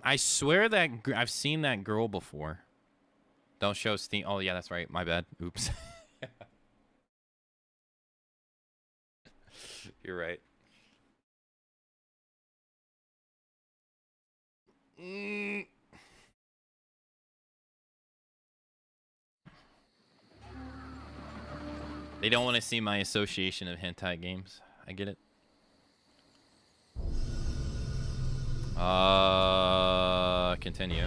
A: I swear that I've seen that girl before. Don't show Steam. Oh yeah, that's right. My bad. Oops. You're right. They don't want to see my association of hentai games. I get it. Continue.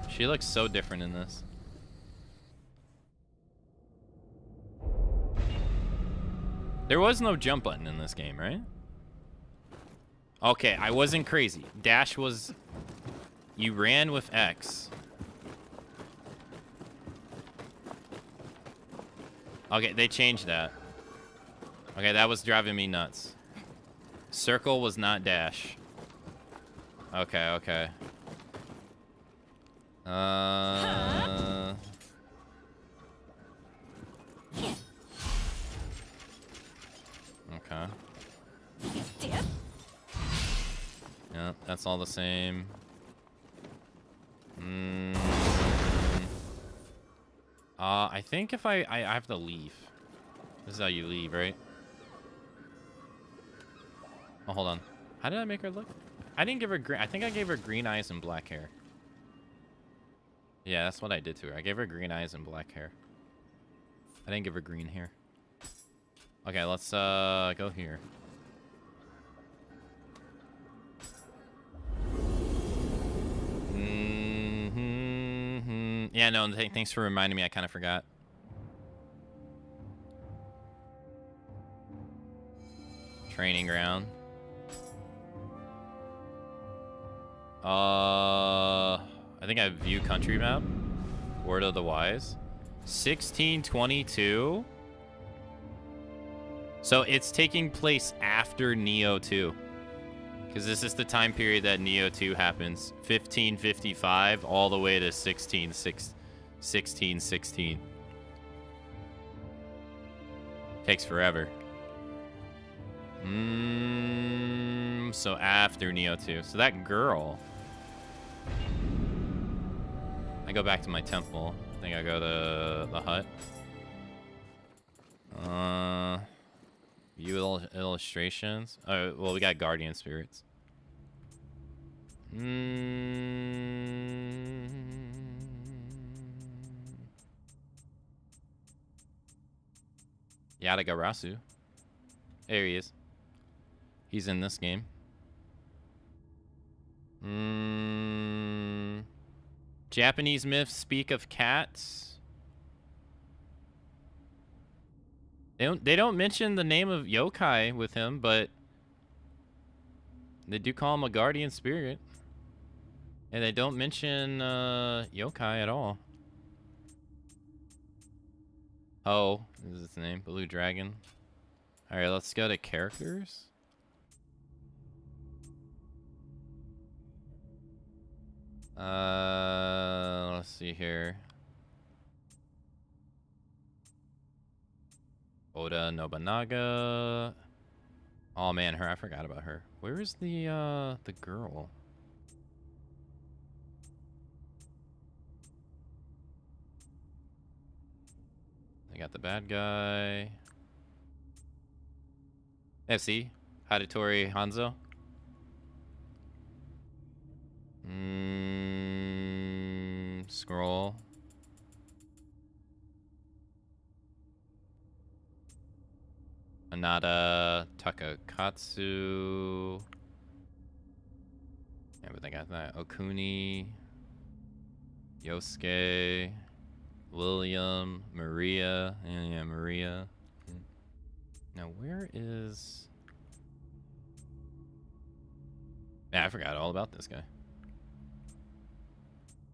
A: She looks so different in this. There was no jump button in this game, right? Okay, I wasn't crazy. Dash was... You ran with X. Okay, they changed that. Okay, that was driving me nuts. Circle was not dash. Okay, okay. Okay. Yeah, that's all the same. I think if I have to leave. This is how you leave, right? Oh, hold on. How did I make her look? I didn't give her green. I think I gave her green eyes and black hair. Yeah, that's what I did to her. I gave her green eyes and black hair. I didn't give her green hair. Okay, let's go here. Yeah, no, thanks for reminding me. I kind of forgot. Training ground. I think I view country map. Word of the Wise. 1622. So it's taking place after Nioh 2. Because this is the time period that Nioh 2 happens. 1555 all the way to 1616. Takes forever. So after Nioh 2. So that girl. I go back to my temple. I think I go to the hut. View illustrations. Oh, well, we got guardian spirits. Yadagarasu. There he is. He's in this game. Japanese myths speak of cats. They don't mention the name of yokai with him, but they do call him a guardian spirit. And they don't mention yokai at all. Oh, this is its name. Blue Dragon. Alright, let's go to characters. Let's see here. Oda Nobunaga. Oh man, I forgot about her. Where is the girl? I got the bad guy. FC. Hadatori Hanzo. Scroll. Anada Takakatsu. Yeah, but they got that. Okuni. Yosuke. William. Maria. Yeah, Maria. Now, where is... Yeah, I forgot all about this guy.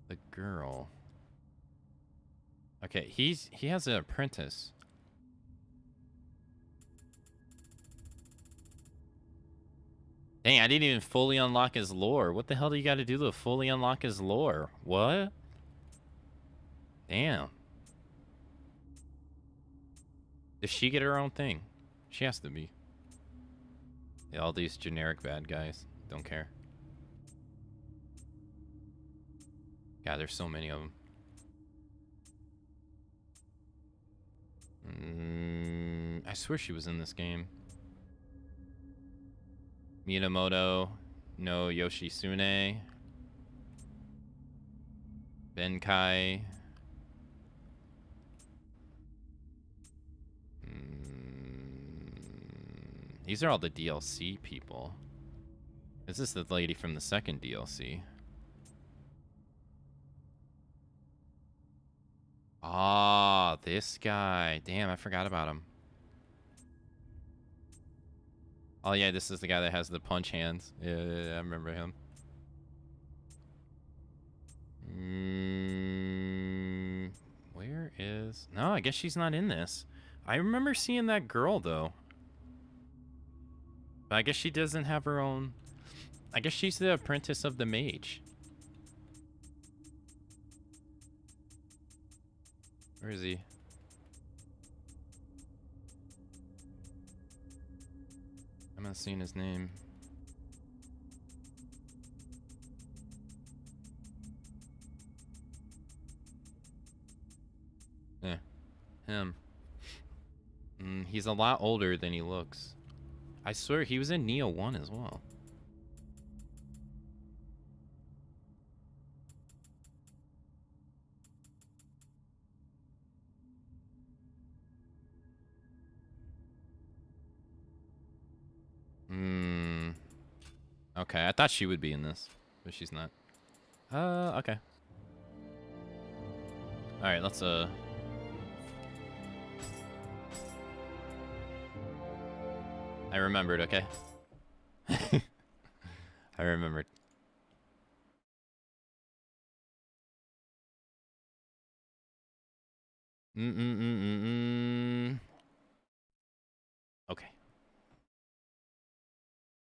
A: The girl. Okay, he has an apprentice. Dang, I didn't even fully unlock his lore. What the hell do you got to do to fully unlock his lore? What? Damn. Does she get her own thing? She has to be. Yeah, all these generic bad guys. Don't care. God, there's so many of them. I swear she was in this game. Minamoto no Yoshisune. Benkai. These are all the DLC people. Is this the lady from the second DLC? Ah, this guy. Damn, I forgot about him. Oh yeah, this is the guy that has the punch hands. Yeah, I remember him. Where is... No, I guess she's not in this. I remember seeing that girl, though. But I guess she doesn't have her own... I guess she's the apprentice of the mage. Where is he? I'm not seeing his name. Yeah, him. He's a lot older than he looks. I swear he was in Nioh 1 as well. Okay, I thought she would be in this, but she's not. Okay. Alright, let's, I remembered, okay? I remembered. Okay.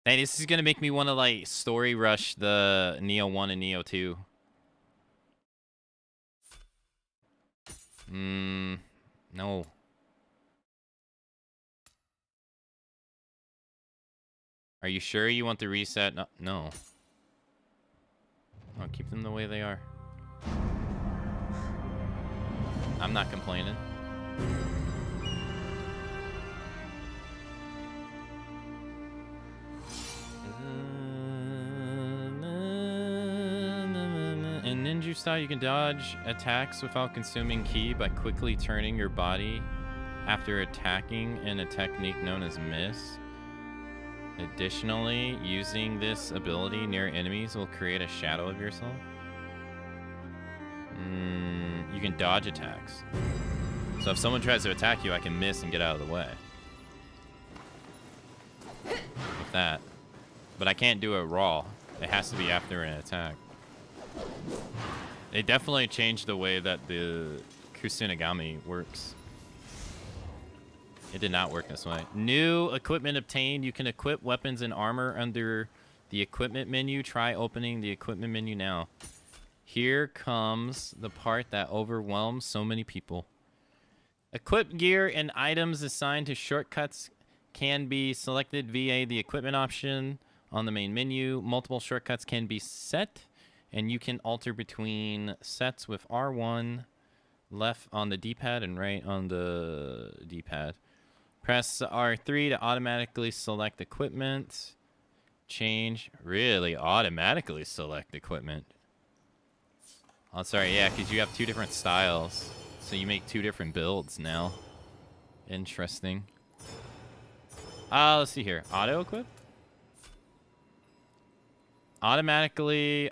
A: Hey, this is gonna make me want to, like, story rush the Nioh 1 and Nioh 2. No. Are you sure you want the reset? No. Oh, keep them the way they are. I'm not complaining. In ninja style, you can dodge attacks without consuming ki by quickly turning your body after attacking in a technique known as miss. Additionally, using this ability near enemies will create a shadow of yourself. You can dodge attacks. So if someone tries to attack you, I can miss and get out of the way. With that. But I can't do it raw. It has to be after an attack. They definitely changed the way that the Kusanagami works. It did not work this way. New equipment obtained. You can equip weapons and armor under the equipment menu. Try opening the equipment menu now. Here comes the part that overwhelms so many people. Equip gear and items assigned to shortcuts can be selected via the equipment option on the main menu. Multiple shortcuts can be set, and you can alter between sets with R1 left on the D-pad and right on the D-pad. Press R3 to automatically select equipment. Change. Really? Automatically select equipment. Oh, sorry. Yeah, because you have two different styles. So you make two different builds now. Interesting. Let's see here. Auto equip? Automatically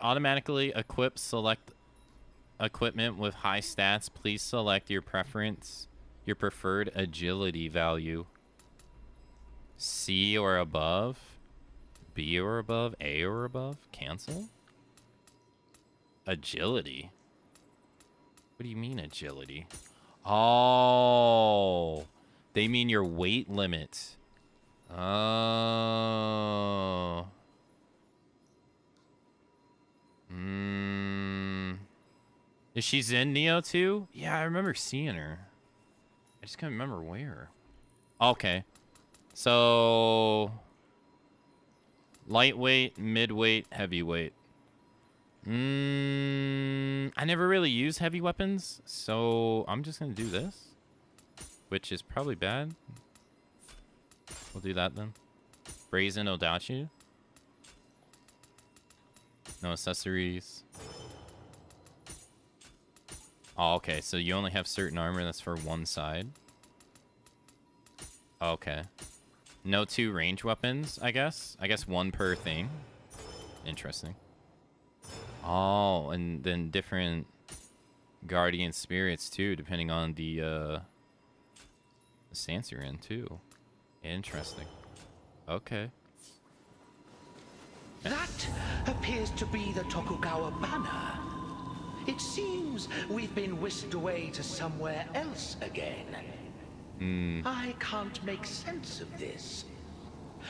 A: equip select equipment with high stats. Please select your preferred agility value. C or above, B or above, A or above. Cancel. Agility. What do you mean agility? Oh, they mean your weight limit. Oh. Is she's in Nioh 2? Yeah, I remember seeing her. I just can't remember where. Okay. So... lightweight, midweight, heavyweight. I never really use heavy weapons, so I'm just gonna do this. Which is probably bad. We'll do that then. Brazen Odachi. No accessories. Oh, okay, so you only have certain armor that's for one side. Okay. No 2 range weapons, I guess. I guess 1 per thing. Interesting. Oh, and then different guardian spirits too, depending on the stance you're in too. Interesting. Okay.
F: That appears to be the Tokugawa banner. It seems we've been whisked away to somewhere else again. I can't make sense of this.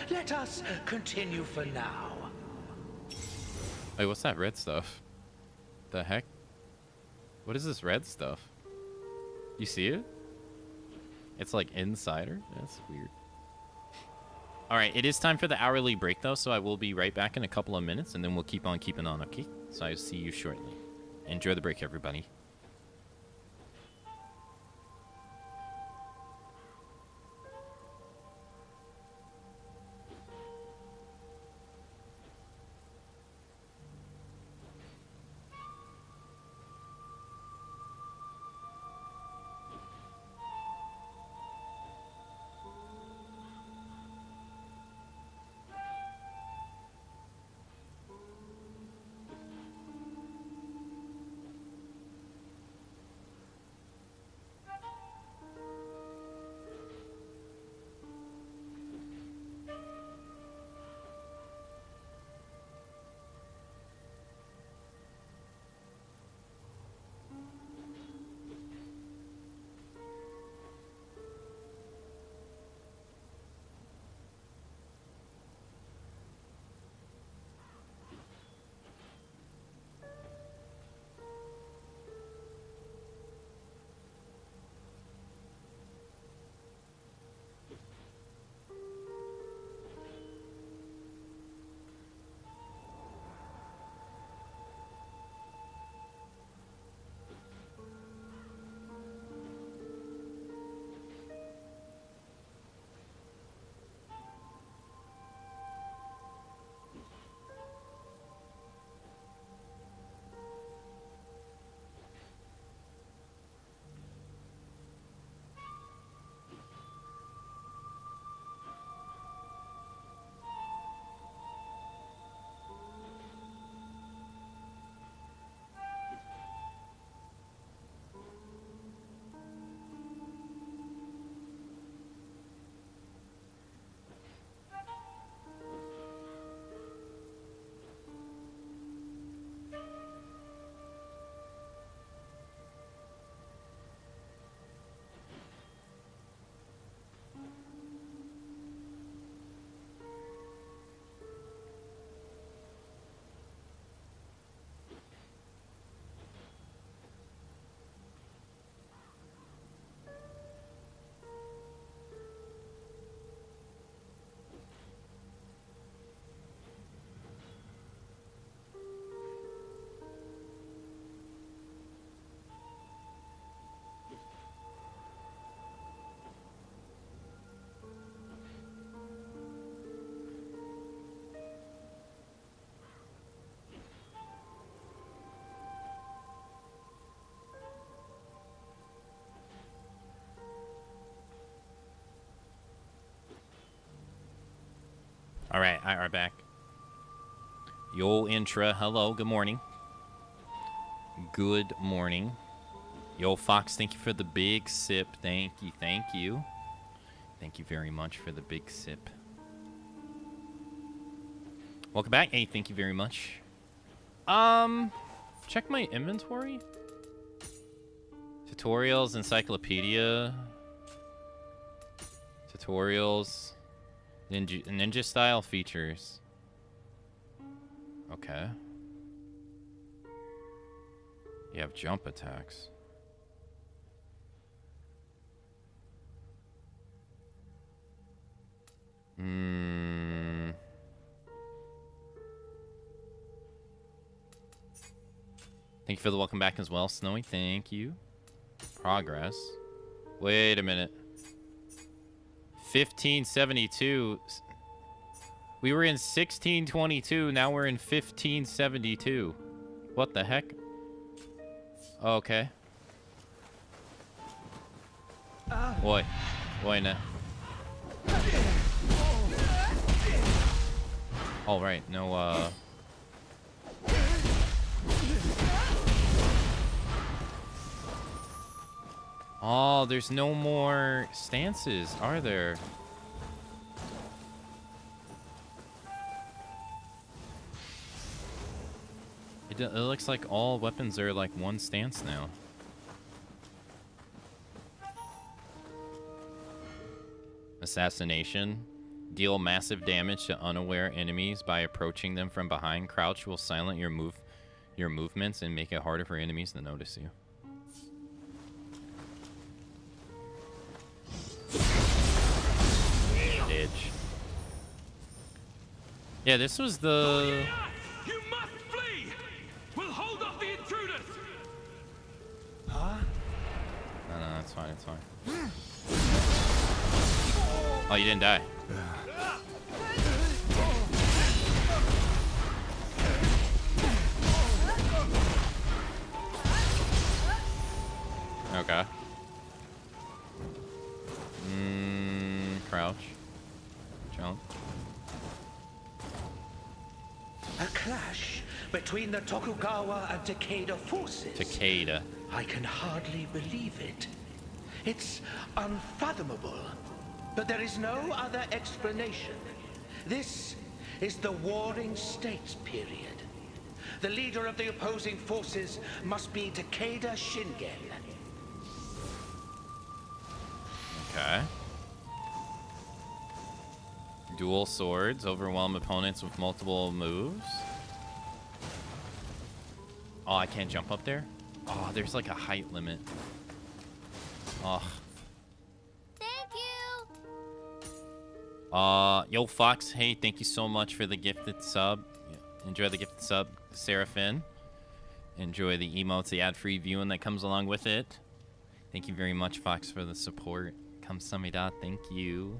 F: Let us continue for now.
A: Wait, what's that red stuff? The heck? What is this red stuff? You see it? It's like insider? That's weird. Alright, it is time for the hourly break though, so I will be right back in a couple of minutes and then we'll keep on keeping on, okay? So I'll see you shortly. Enjoy the break, everybody. All right, I are back. Yo, Intra, hello, good morning. Good morning. Yo, Fox, thank you for the big sip. Thank you, thank you. Thank you very much for the big sip. Welcome back. Hey, thank you very much. Check my inventory. Tutorials, encyclopedia. Tutorials. Ninja style features. Okay. You have jump attacks. Thank you for the welcome back as well, Snowy. Thank you. Progress. Wait a minute. 1572. We were in 1622. Now we're in 1572. What the heck? Okay. Boy. Boy, now. All right, no. Oh, there's no more stances, are there? It looks like all weapons are like one stance now. Assassination. Deal massive damage to unaware enemies by approaching them from behind. Crouch will silence your movements and make it harder for enemies to notice you. Edge. Yeah, this was the...
N: You must flee! We'll hold off the intruders!
F: Huh?
A: No, that's fine, it's fine. Oh, you didn't die. Okay. Crouch. Jump.
F: A clash between the Tokugawa and Takeda forces.
A: Takeda.
F: I can hardly believe it. It's unfathomable. But there is no other explanation. This is the Warring States period. The leader of the opposing forces must be Takeda Shingen.
A: Okay. Dual swords. Overwhelm opponents with multiple moves. Oh, I can't jump up there? Oh, there's like a height limit. Oh. Yo, Fox, hey, thank you so much for the gifted sub. Enjoy the gifted sub, Seraphin. Enjoy the emotes, the ad-free viewing that comes along with it. Thank you very much, Fox, for the support. Kamsamida, thank you.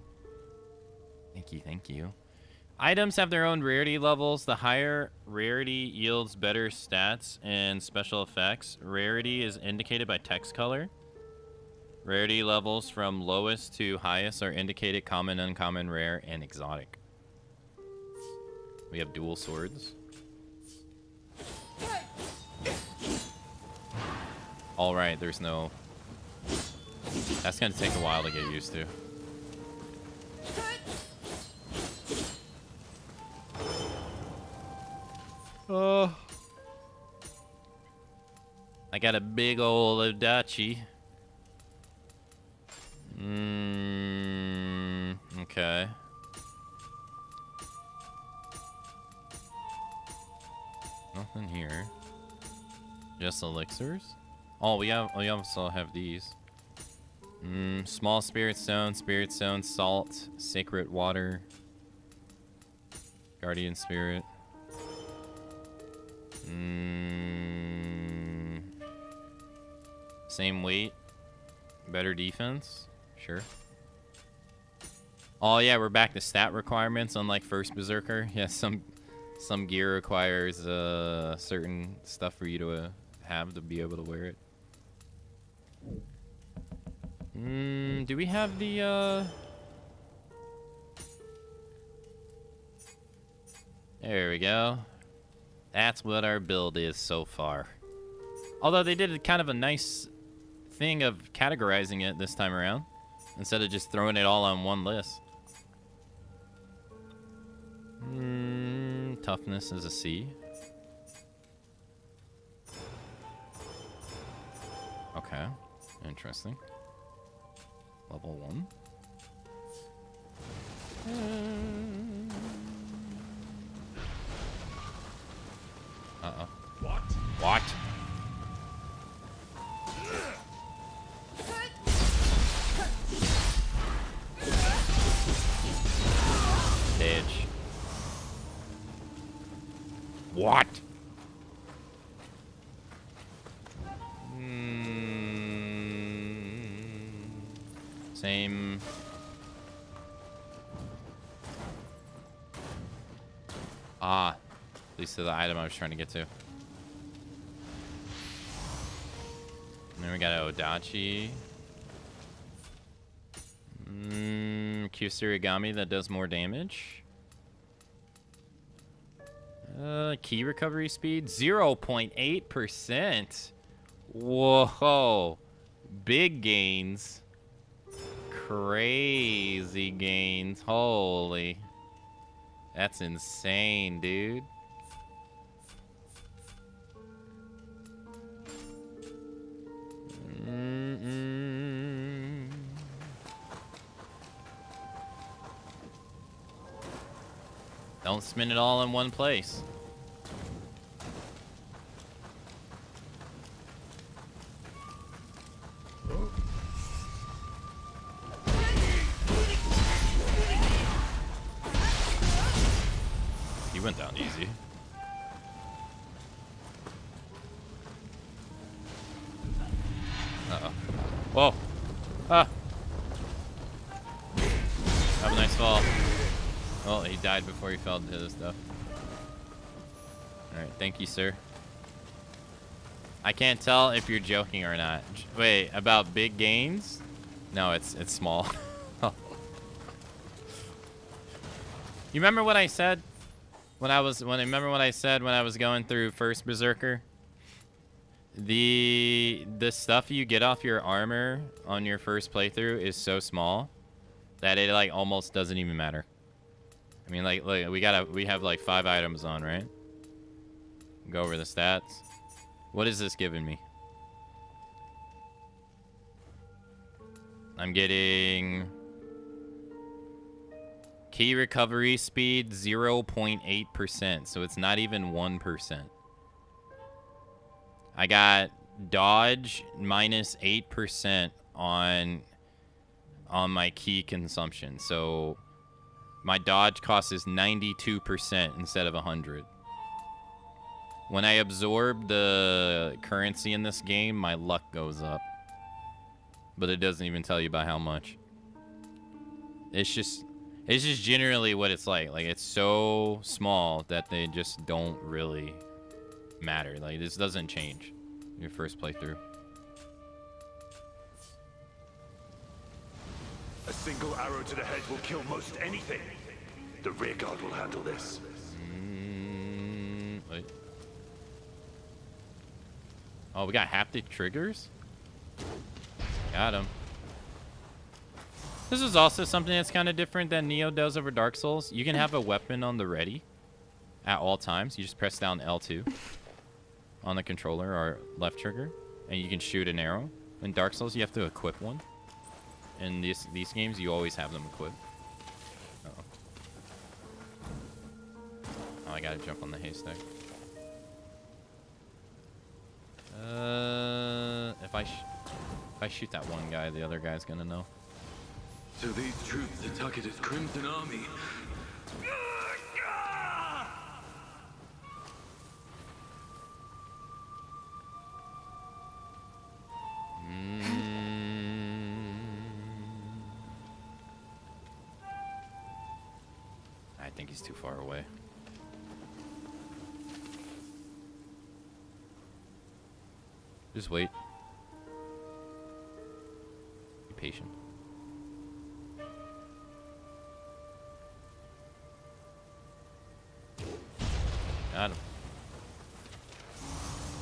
A: Thank you, thank you. Items have their own rarity levels. The higher rarity yields better stats and special effects. Rarity is indicated by text color. Rarity levels from lowest to highest are indicated common, uncommon, rare, and exotic. We have dual swords. All right, there's no... That's going to take a while to get used to. Oh. I got a big old Odachi. Okay. Nothing here. Just elixirs. Oh, we also have these. Small spirit stone, salt, sacred water, guardian spirit. Same weight, better defense. Sure. Oh yeah, we're back to stat requirements. Unlike first Berserker, yeah, some gear requires certain stuff for you to have to be able to wear it. Do we have the There we go. That's what our build is so far. Although they did kind of a nice thing of categorizing it this time around, instead of just throwing it all on one list. Toughness is a C. Okay, interesting. Level 1. Uh-oh. What? Bitch. What? Same. Ah, at least to the item I was trying to get to. And then we got Odachi. Kusurigami that does more damage. Key recovery speed 0.8%. Whoa, big gains. Crazy gains. Holy, that's insane, dude. Don't spin it all in one place. He went down easy. Uh-oh. Whoa. Ah. Have a nice fall. Oh, he died before he fell into this stuff. Alright, thank you, sir. I can't tell if you're joking or not. Wait, about big gains? No, it's small. You remember what I said when I was going through first Berserker? The stuff you get off your armor on your first playthrough is so small that it like almost doesn't even matter. I mean, like we have like 5 items on, right? Go over the stats. What is this giving me? I'm getting key recovery speed 0.8%, so it's not even 1%. I got dodge minus 8% on my key consumption, so my dodge cost is 92% instead of 100. When I absorb the currency in this game, my luck goes up. But it doesn't even tell you by how much. It's just generally what it's like. Like, it's so small that they just don't really matter. Like, this doesn't change your first playthrough.
N: A single arrow to the head will kill most anything. The rear guard will handle this.
A: Wait. Oh, we got haptic triggers? Got him. This is also something that's kind of different than Nioh does over Dark Souls. You can have a weapon on the ready at all times. You just press down L2 on the controller or left trigger, and you can shoot an arrow. In Dark Souls, you have to equip one. In these games, you always have them equipped. Uh-oh. Oh, I gotta jump on the haystack. If I shoot that one guy, the other guy's gonna know.
E: So these troops are Takeda's Crimson Army.
A: I think he's too far away. Just wait. Be patient. Got him.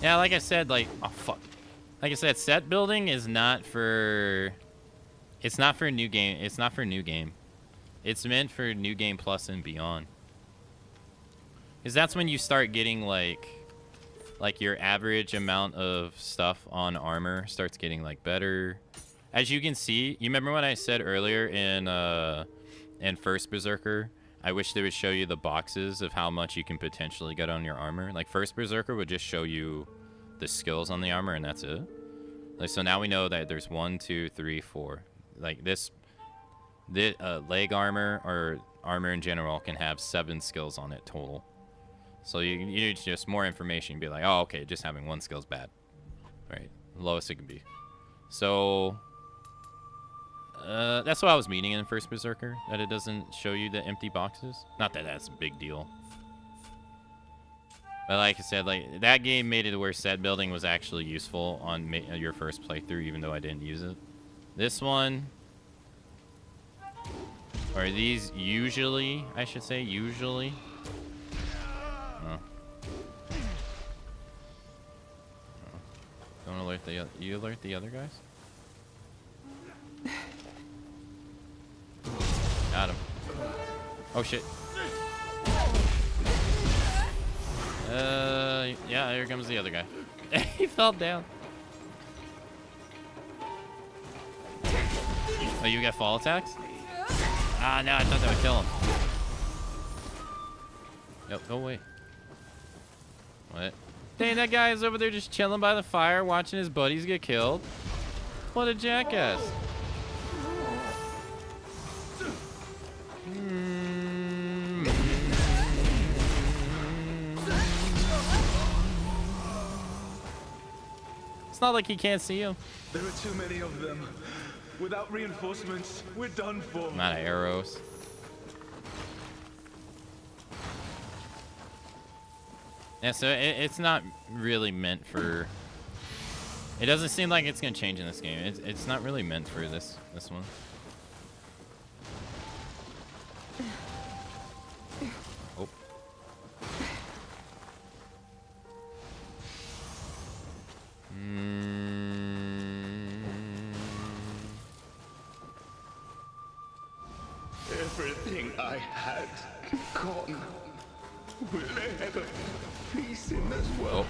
A: Yeah, like I said, like, oh fuck. Like I said, set building is not for. It's not for new game. It's not for new game. It's meant for new game plus and beyond. Because that's when you start getting like your average amount of stuff on armor starts getting like better. As you can see, you remember what I said earlier in first Berserker? I wish they would show you the boxes of how much you can potentially get on your armor. Like first Berserker would just show you the skills on the armor and that's it. Like, so now we know that there's 1, 2, 3, 4. Like this leg armor or armor in general can have 7 skills on it total. So you just more information. You'd be like, oh, okay, just having 1 skill is bad. Right, lowest it can be. So that's what I was meaning in first Berserker, that it doesn't show you the empty boxes. Not that that's a big deal. But like I said, like that game made it where set building was actually useful on your first playthrough, even though I didn't use it. This one, or these usually, I should say, usually. Oh. Don't alert the you alert the other guys? Got him. Oh shit. Yeah, here comes the other guy. He fell down. Oh, you got fall attacks? Ah, no, I thought that would kill him. Yep, go away. What? Dang, that guy is over there just chilling by the fire, watching his buddies get killed. What a jackass. It's not like he can't see him.
J: There are too many of them. Without reinforcements, we're done for.
A: I'm out of arrows. Yeah, so it's not really meant for... It doesn't seem like it's going to change in this game. It's not really meant for this one. Oh.
J: Everything I had gone. Will I ever peace in this world?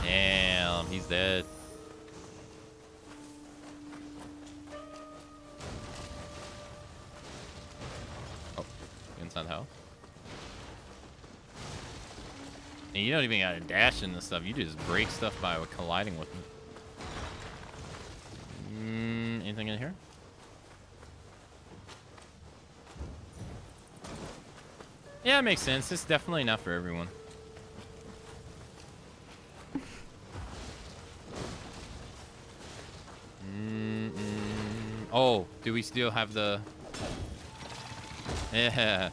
A: Damn, he's dead. Oh, inside house. And you don't even gotta dash into stuff. You just break stuff by colliding with them. Anything in here? Yeah, it makes sense. It's definitely not for everyone. Oh, do we still have the... Yeah.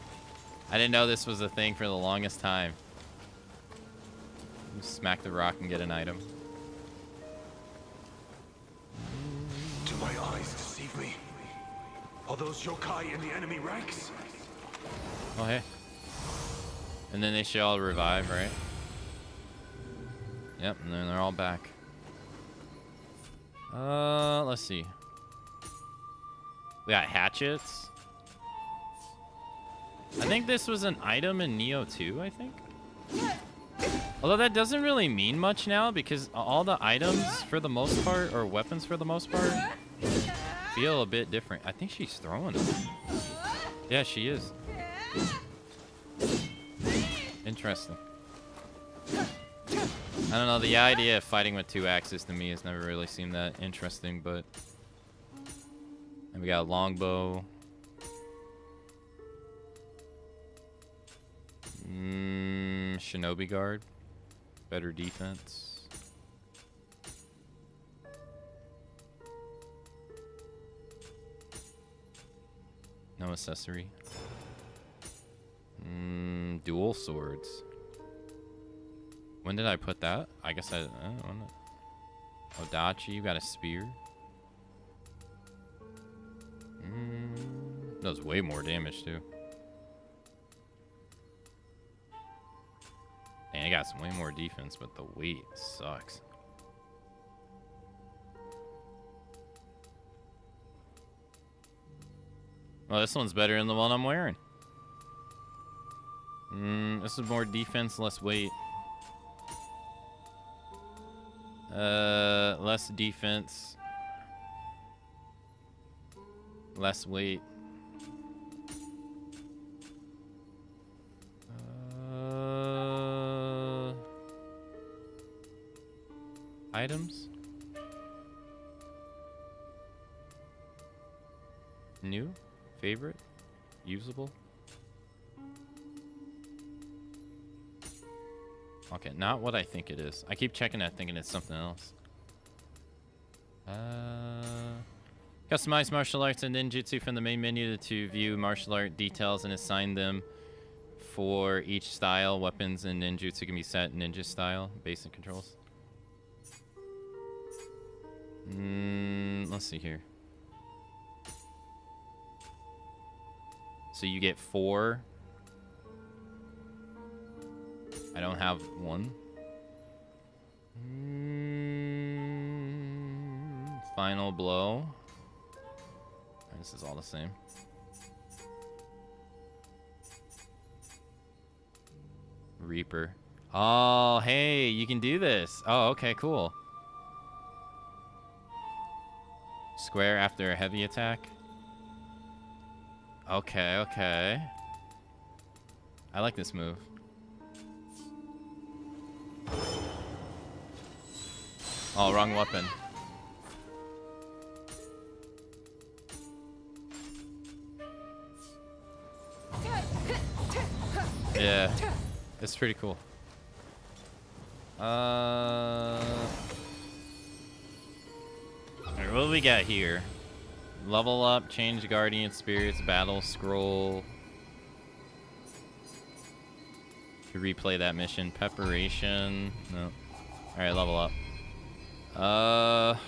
A: I didn't know this was a thing for the longest time. You smack the rock and get an item.
J: Do my eyes deceive me? Are those yokai in the enemy ranks?
A: Oh, hey. And then they should all revive, right? Yep, and then they're all back. Let's see. We got hatchets. I think this was an item in Nioh 2, I think. Although that doesn't really mean much now because all the items for the most part, or weapons for the most part, feel a bit different. I think she's throwing them. Yeah, she is. Interesting. I don't know, the idea of fighting with two axes to me has never really seemed that interesting, but... And we got a longbow. Shinobi guard. Better defense. No accessory. Dual swords. When did I put that? I guess I don't know. Odachi, you got a spear. Does way more damage too. And I got some way more defense, but the weight sucks. Well, this one's better than the one I'm wearing. This is more defense, less weight. Less defense. Less weight. Items? New? Favorite? Usable? Okay, not what I think it is. I keep checking that thinking it's something else. Customize martial arts and ninjutsu from the main menu to view martial art details and assign them for each style. Weapons and ninjutsu can be set ninja style. Basic controls. Let's see here. So you get 4. I don't have 1. Final blow. This is all the same. Reaper. Oh, hey, you can do this. Oh, okay, cool. Square after a heavy attack. Okay, okay. I like this move. Oh, wrong weapon. Yeah, it's pretty cool. Alright, what do we got here? Level up, change guardian spirits, battle scroll. To replay that mission. Preparation. No. Alright, level up.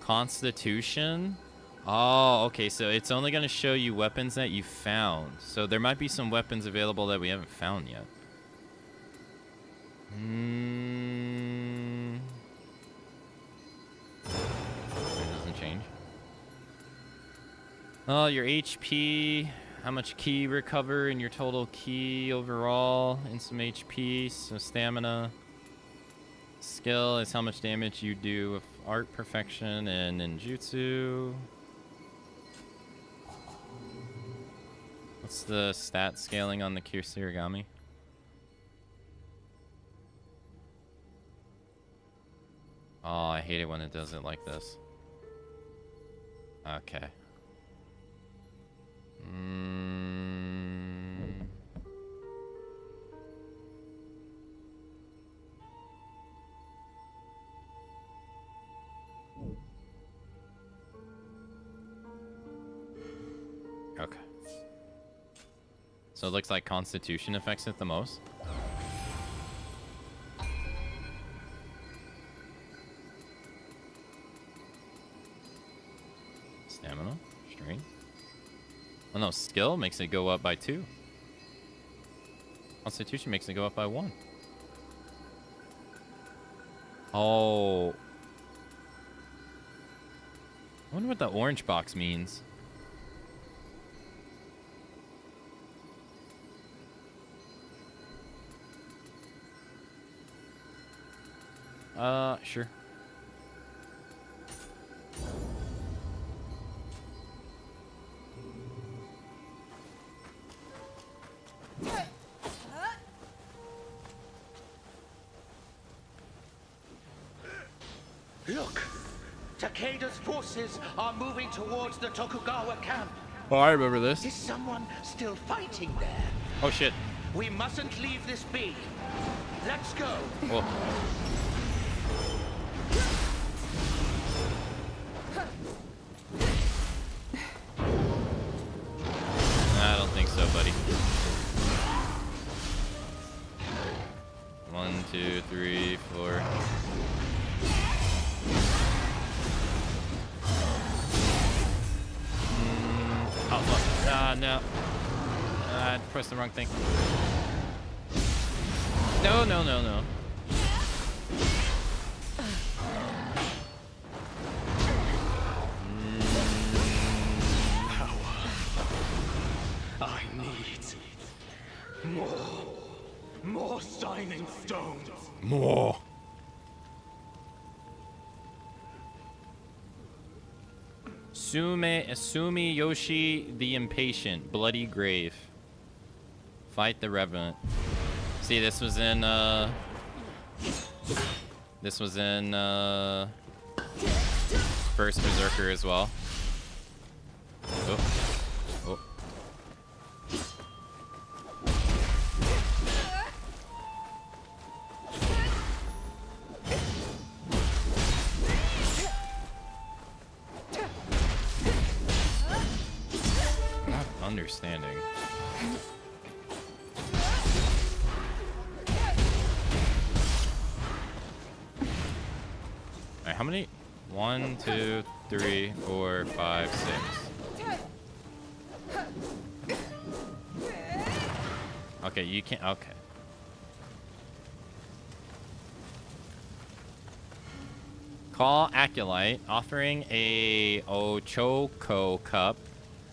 A: Constitution. Oh, okay, so it's only going to show you weapons that you found. So there might be some weapons available that we haven't found yet. It doesn't change. Oh, your HP. How much ki recover in your total ki overall. And some HP, so stamina. Skill is how much damage you do with art perfection and ninjutsu. What's the stat scaling on the Kirsurigami? Oh, I hate it when it does it like this. Okay. Okay. So it looks like Constitution affects it the most. Stamina, strength. Oh no, skill makes it go up by 2. Constitution makes it go up by 1. Oh. I wonder what the orange box means. Sure.
F: Look! Takeda's forces are moving towards the Tokugawa camp.
A: Oh, I remember this.
F: Is someone still fighting there?
A: Oh, shit.
F: We mustn't leave this be. Let's go.
A: Oh. I don't think so, buddy. 1, 2, 3, 4. Oh, fuck. No. I pressed the wrong thing. No, no, no, no.
N: I need more shining stones.
A: More. Sumi Yoshi the Impatient, Bloody Grave. Fight the Revenant. See, this was in First Berserker as well. Oh. Oh. Not understanding. Alright, how many? 1, 2, 3, 4, 5, 6. Okay, you can't. Okay. Call Acolyte, offering a Ochoko cup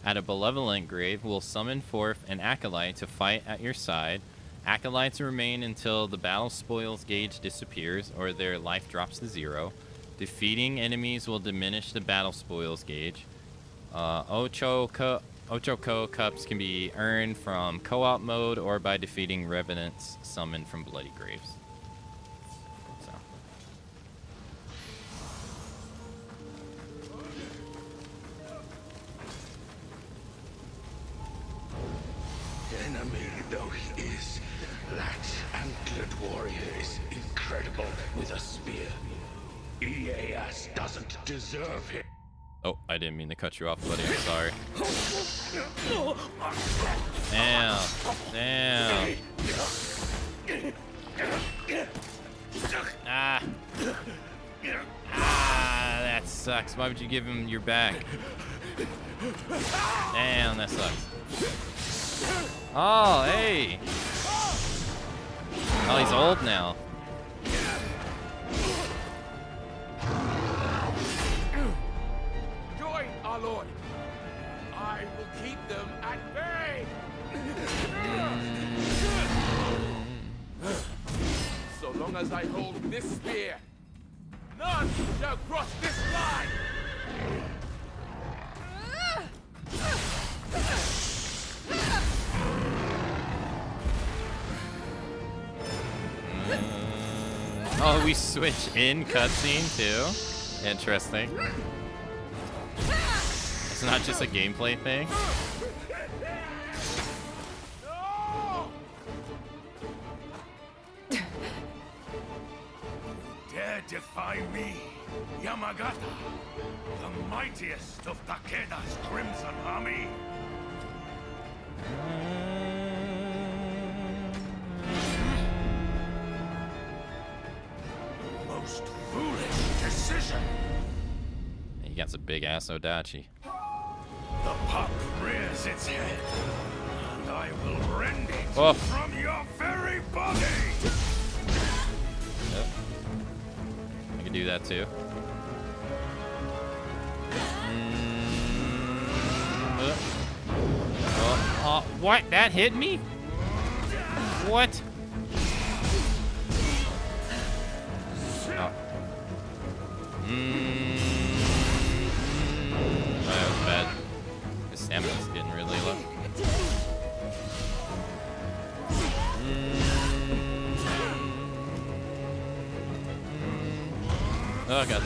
A: at a benevolent grave will summon forth an Acolyte to fight at your side. Acolytes remain until the battle spoils gauge disappears or their life drops to 0. Defeating enemies will diminish the battle spoils gauge. Ochoko cups can be earned from co-op mode or by defeating revenants summoned from bloody graves. So.
J: Enemy though he is, that antlered warrior is incredible with a spear. Ieyasu doesn't deserve it.
A: Oh, I didn't mean to cut you off, buddy. I'm sorry. Damn. Damn. Ah. Ah, that sucks. Why would you give him your back? Damn, that sucks. Oh, hey. Oh, he's old now.
B: Join our Lord. I will keep them at bay. So long as I hold this spear, none shall cross this line.
A: Oh, we switch in cutscene too? Interesting. It's not just a gameplay thing.
B: Dare defy me, Yamagata, the mightiest of Takeda's Crimson Army? Most foolish decision.
A: You got some big ass Odachi.
B: The pup rears its head, and I will rend it from your very body.
A: Yep. I can do that too. What? That hit me? What? Oh. That was bad. His stamina's getting really low. Oh god.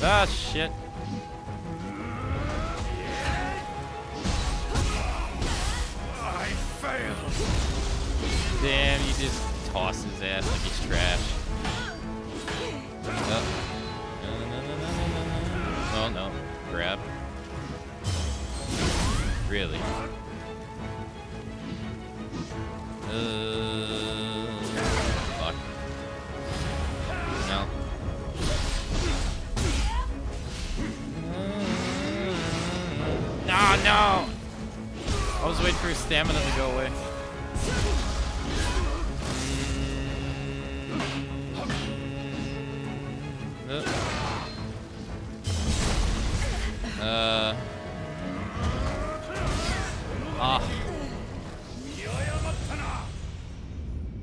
A: Ah shit.
B: I failed.
A: Damn, you just toss his ass like he's trash. Oh no. Grab. Really? Fuck. No. Ah, no! I was waiting for his stamina to go away.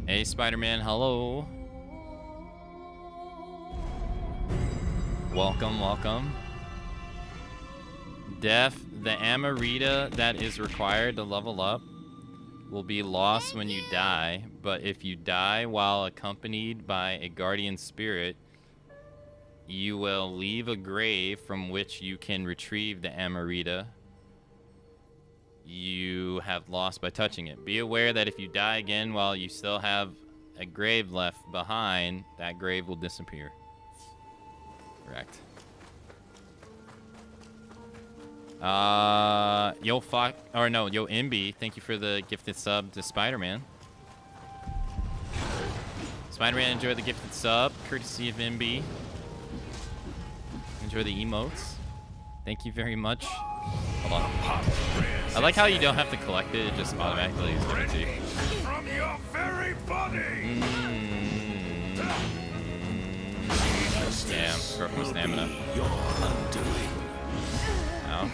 A: Hey, Spider-Man, hello. Welcome, welcome. The Amarita that is required to level up will be lost when you die, but if you die while accompanied by a guardian spirit, you will leave a grave from which you can retrieve the Amarita you have lost by touching it. Be aware that if you die again while you still have a grave left behind, that grave will disappear. Correct. Yo Imbi, thank you for the gifted sub to Spider-Man. Spider-Man, enjoy the gifted sub, courtesy of Imbi. Enjoy the emotes. Thank you very much. Hold on. I like how you don't have to collect it, it just automatically is given to you.
B: your very body!
A: Damn, broke my stamina. Ow.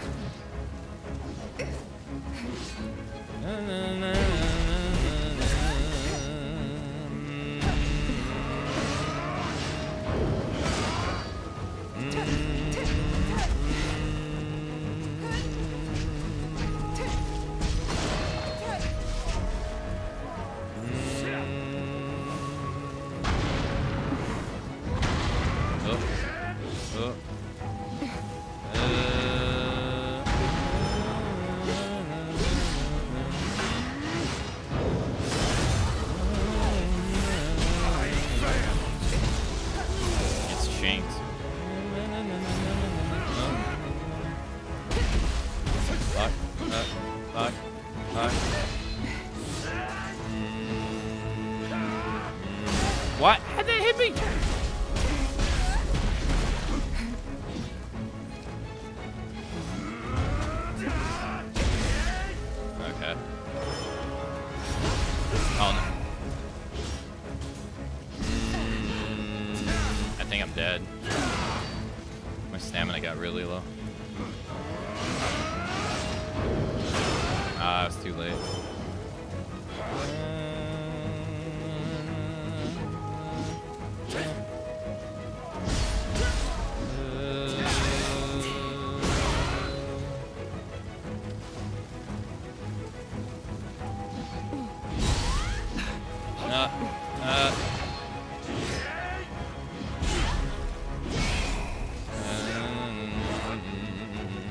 A: It's shanked. Fuck. Fuck. Fuck. What? How'd that hit me? Okay. Oh no. I think I'm dead. My stamina got really low. Ah, it's too late.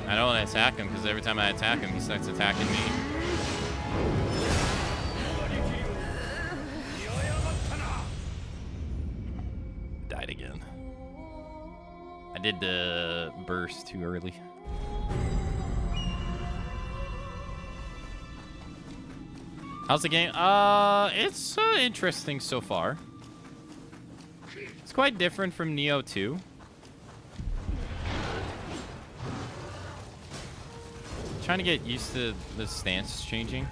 A: I don't want to attack him because every time I attack him, he starts attacking me. Died again. I did the burst too early. How's the game? It's interesting so far. It's quite different from Nioh 2. Trying to get used to the stance changing.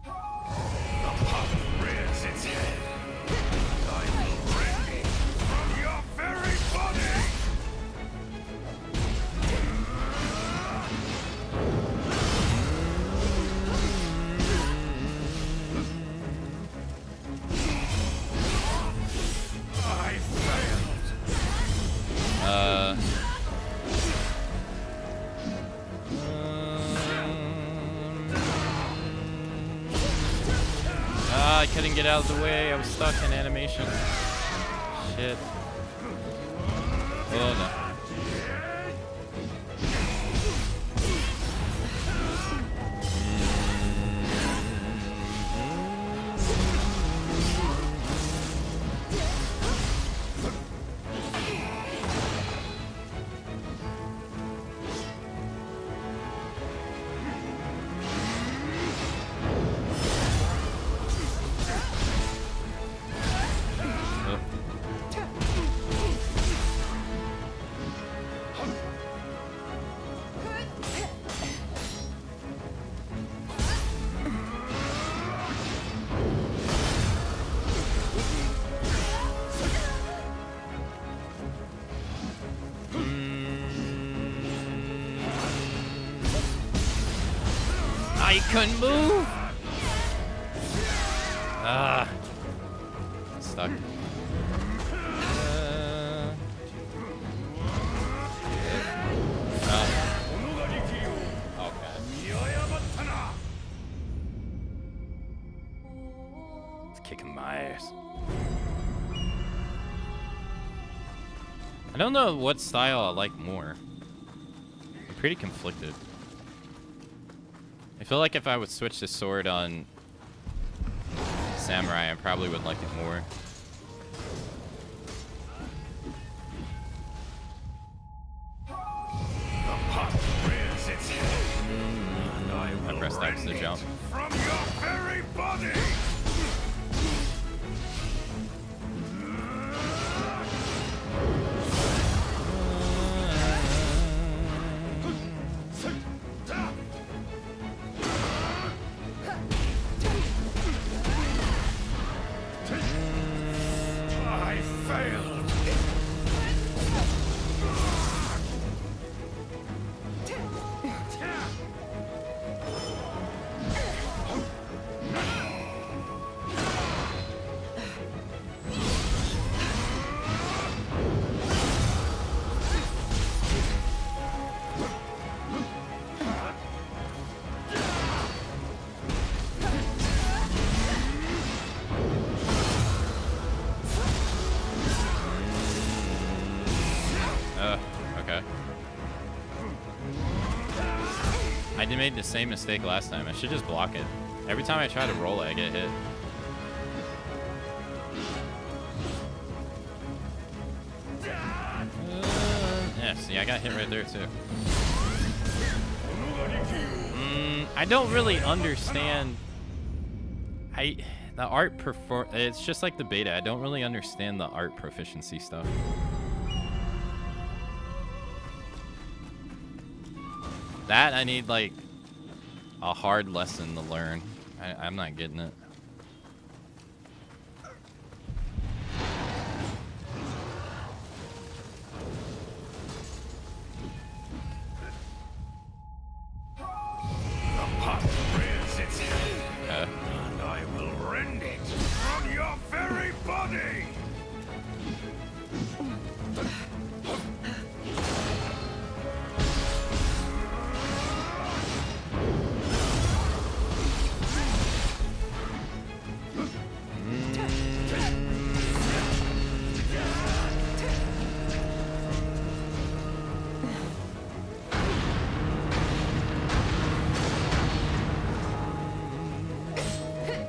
B: The pup rears its head. I will rend it from your very body! I failed!
A: I couldn't get out of the way. I was stuck in animation. Shit. Oh no. I couldn't move. Ah, stuck. It's kicking my ass. I don't know what style I like more. I'm pretty conflicted. I feel like if I would switch the sword on Samurai, I probably would like it more.
B: The pup rears its head. And I will
A: pressed X to jump.
B: from your very body!
A: Okay. I made the same mistake last time. I should just block it. Every time I try to roll it, I get hit. Yeah, see, I got hit right there too. I don't really understand. The art it's just like the beta. I don't really understand the art proficiency stuff. That I need like a hard lesson to learn. I'm not getting it.
B: The pot rears its head, and I will rend it from your very body.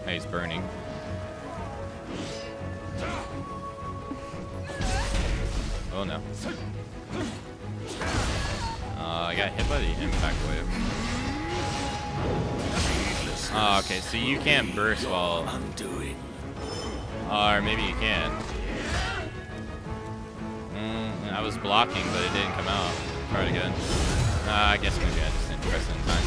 A: He's burning. Oh no. I got hit by the impact wave. Oh, okay, so you can't burst while... Or maybe you can. I was blocking, but it didn't come out. Try it again. I guess maybe I just didn't press it in time.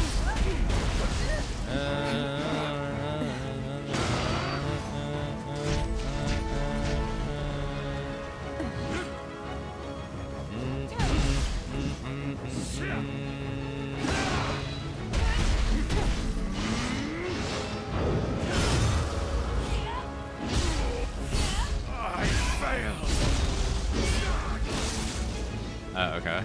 B: I failed.
A: Okay.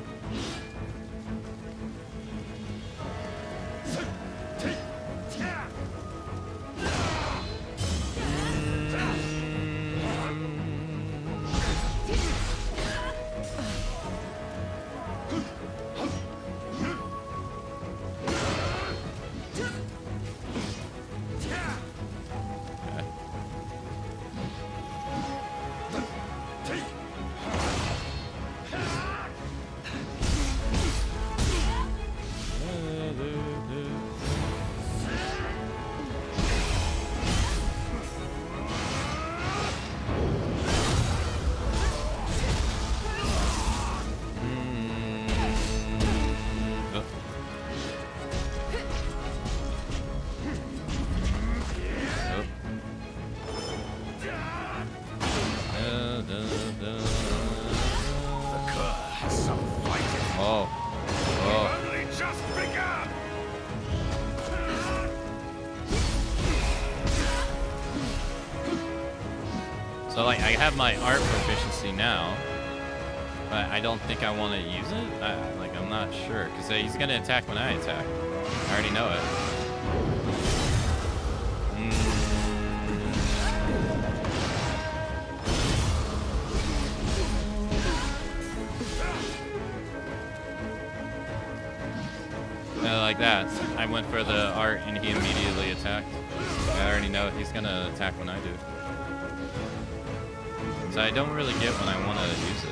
A: So like I have my art proficiency now, but I don't think I want to use it. I'm not sure because he's gonna attack when I attack. I already know it. Like that. I went for the art and he immediately attacked. I already know he's gonna attack when I do. So I don't really get when I want to use it.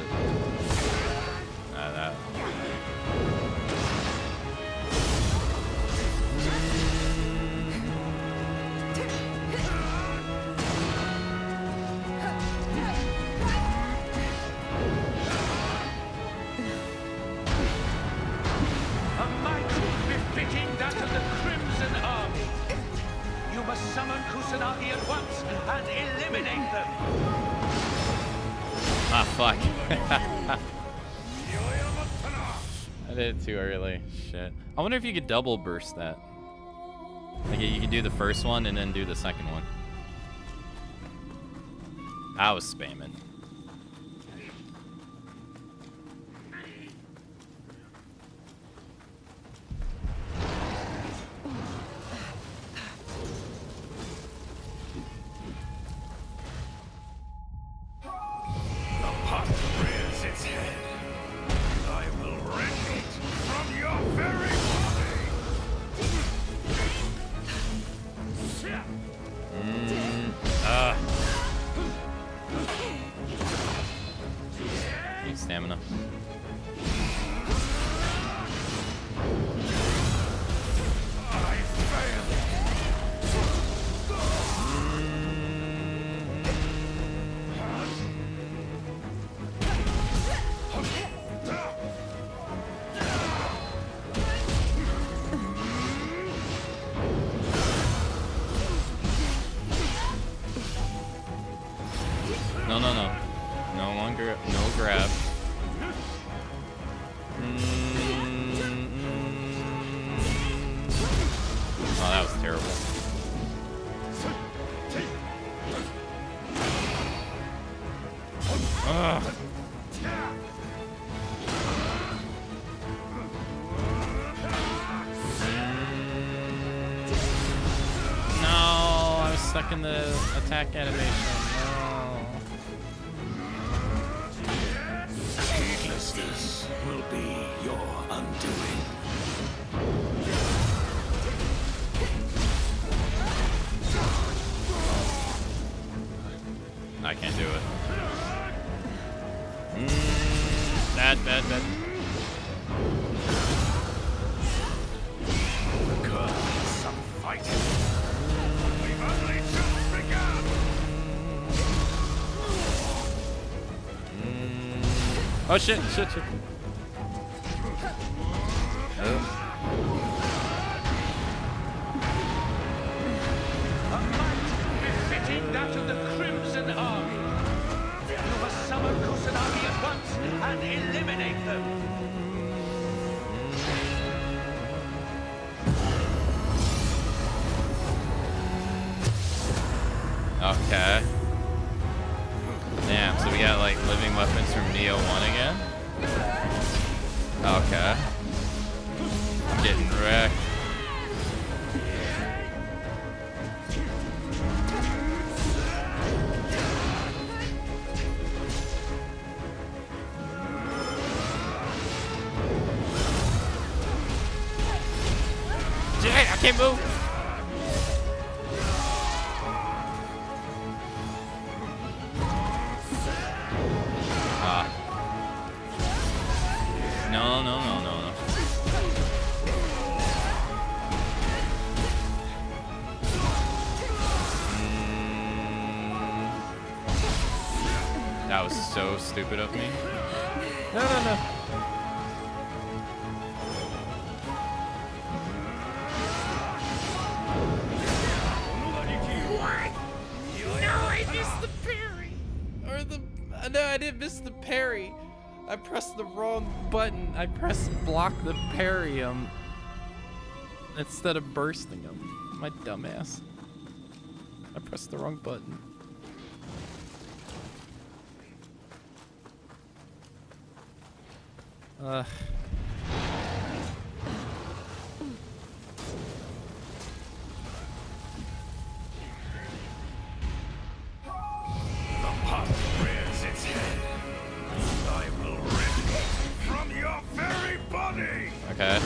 A: That.
F: A might befitting that of the Crimson Army. You must summon Kusanagi at once and eliminate them.
A: Ah, fuck. I did it too early. Shit. I wonder if you could double burst that. Like you could do the first one and then do the second one. I was spamming. Need stamina. No, no, no. No longer, no grab. Oh, that was terrible. Ugh. No, I was stuck in the attack animation.
J: Heedlessness will be your undoing.
A: I can't do it. Bad.
B: Some fighting. We've only just begun.
A: Oh shit.
F: Befitting that of the Crimson Army. You must summon Kusanagi at once and eliminate them.
A: Okay. Damn, so we got like living weapons from Nioh 1 again? Okay. I'm getting wrecked. I can't move. No. That was so stupid of me. No.
L: No, I missed the parry. No, I didn't miss the parry. I pressed the wrong button. I pressed block the parry instead of bursting him. My dumbass. I pressed the wrong button.
B: The pup rears its head. I will rip it from your very body.
A: Okay.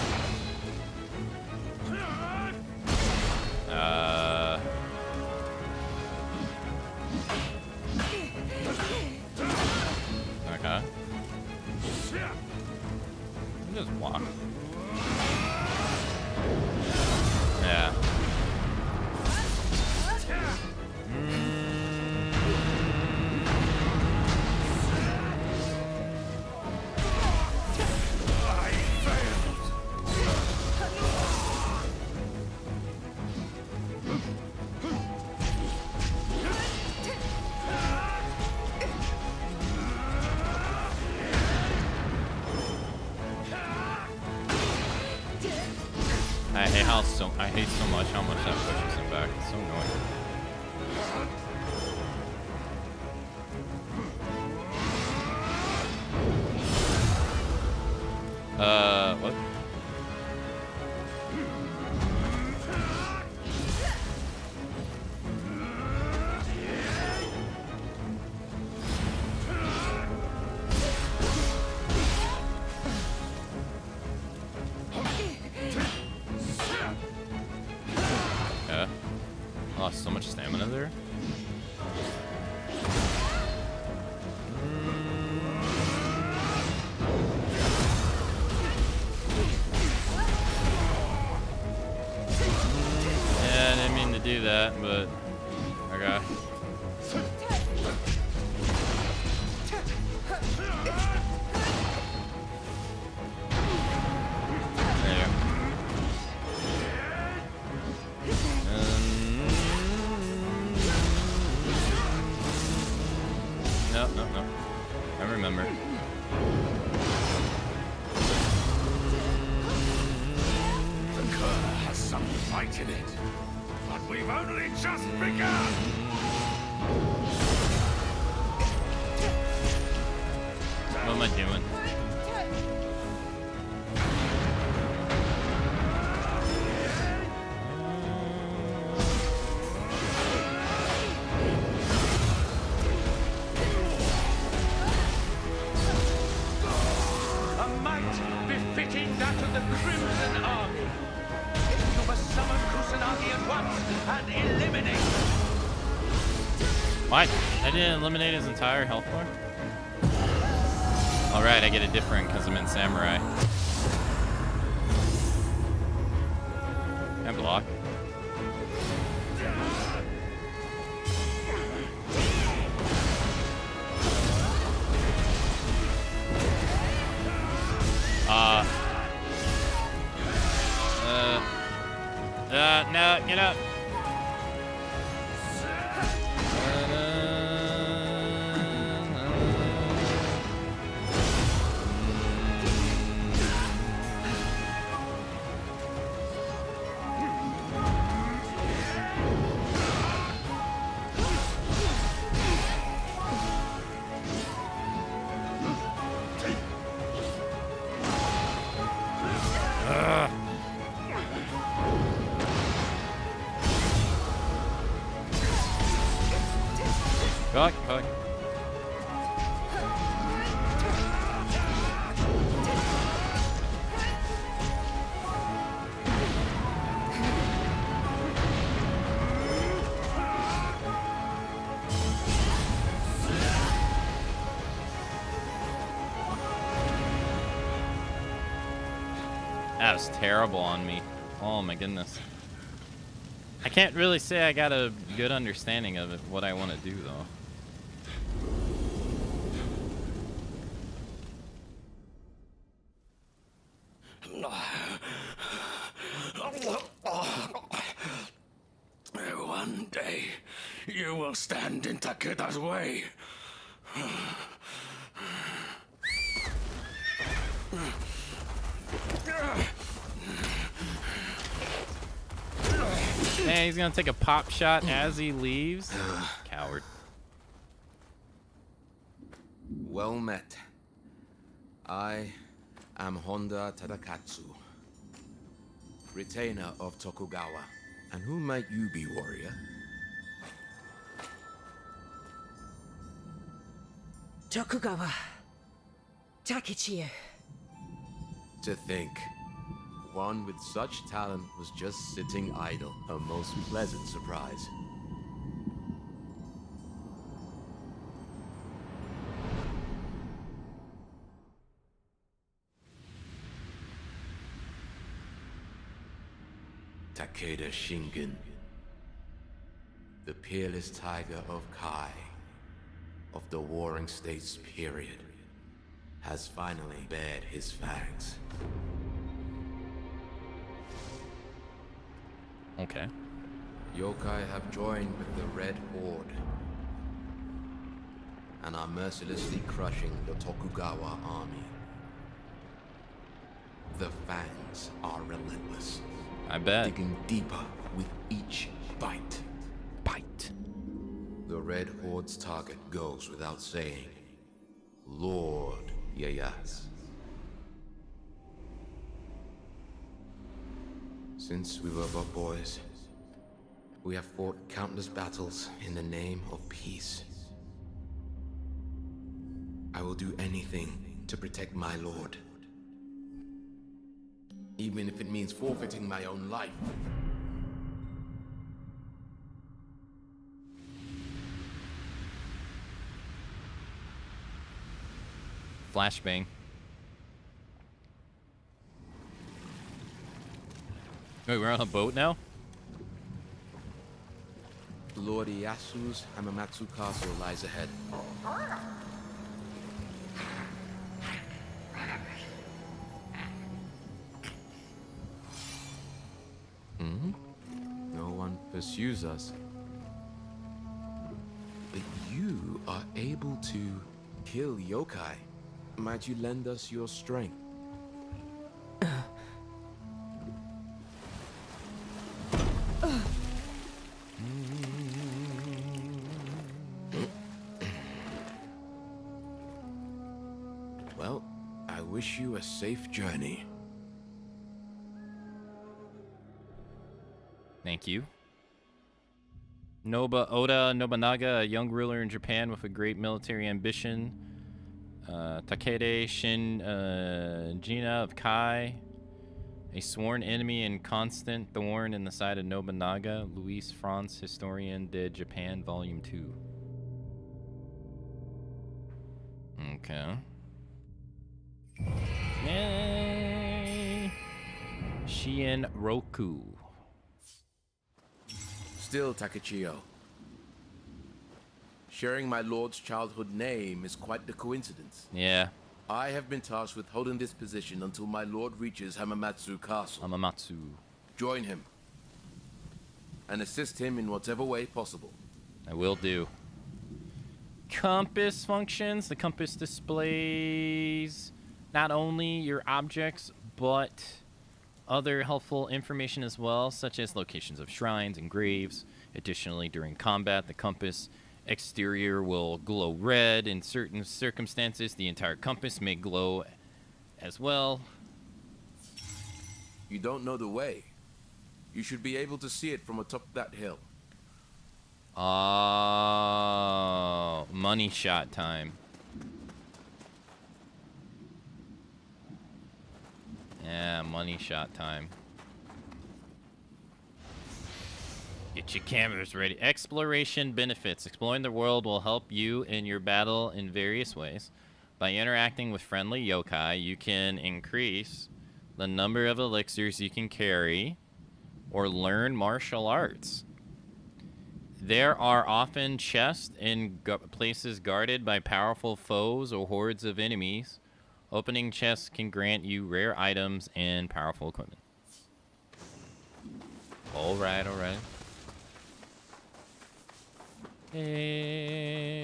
A: Okay. Just walk. Yeah. I hate so much how much that pushes him back. It's so annoying. What? Lost so much stamina there. that, but okay. There. No. I remember.
B: The cur has some fight in it, but we've only just begun.
A: What am I doing?
F: A might befitting that of the Crimson Army. You must summon Kusanagi at once and eliminate him.
A: What? I didn't eliminate his entire health bar? Alright, I get it different because I'm in Samurai. Can I block? No, get up. Fuck. That was terrible on me. Oh my goodness. I can't really say I got a good understanding of it, what I want to do though.
J: One day, you will stand in Takeda's way.
A: Man, he's gonna take a pop shot as he leaves. Coward.
M: Well met. I am Honda Tadakatsu, retainer of Tokugawa. And who might you be, warrior?
H: Tokugawa. Takechiyo.
M: To think, one with such talent was just sitting idle. A most pleasant surprise. Takeda Shingen, the peerless tiger of Kai, of the Warring States period, has finally bared his fangs.
A: Okay.
M: Yokai have joined with the Red Horde and are mercilessly crushing the Tokugawa army. The fangs are relentless.
A: I bet.
M: Digging deeper with each bite. The Red Horde's target goes without saying. Lord Ieyasu. Since we were but boys, we have fought countless battles in the name of peace. I will do anything to protect my lord. Even if it means forfeiting my own life.
A: Flashbang. Wait, we're on a boat now?
M: Lord Iyasu's Hamamatsu Castle lies ahead. No one pursues us. But you are able to kill yokai. Might you lend us your strength? Well, I wish you a safe journey.
A: Thank you. Oda Nobunaga, a young ruler in Japan with a great military ambition. Takede Shinjina of Kai, a sworn enemy and constant thorn in the side of Nobunaga. Luis France, Historian de Japan, Volume 2. Okay. Yay! Shien Roku.
M: Still, Takechiyo. Sharing my lord's childhood name is quite the coincidence.
A: Yeah.
M: I have been tasked with holding this position until my lord reaches Hamamatsu Castle.
A: Hamamatsu.
M: Join him. And assist him in whatever way possible.
A: I will do. Compass functions. The compass displays not only your objects, but other helpful information as well, such as locations of shrines and graves. Additionally, during combat, the compass exterior will glow red. In certain circumstances, the entire compass may glow as well.
M: You don't know the way. You should be able to see it from atop that hill.
A: Oh, money shot time. Yeah, money shot time. Get your cameras ready. Exploration benefits. Exploring the world will help you in your battle in various ways. By interacting with friendly yokai, you can increase the number of elixirs you can carry or learn martial arts. There are often chests in places guarded by powerful foes or hordes of enemies. Opening chests can grant you rare items and powerful equipment. Alright, alright. Hey,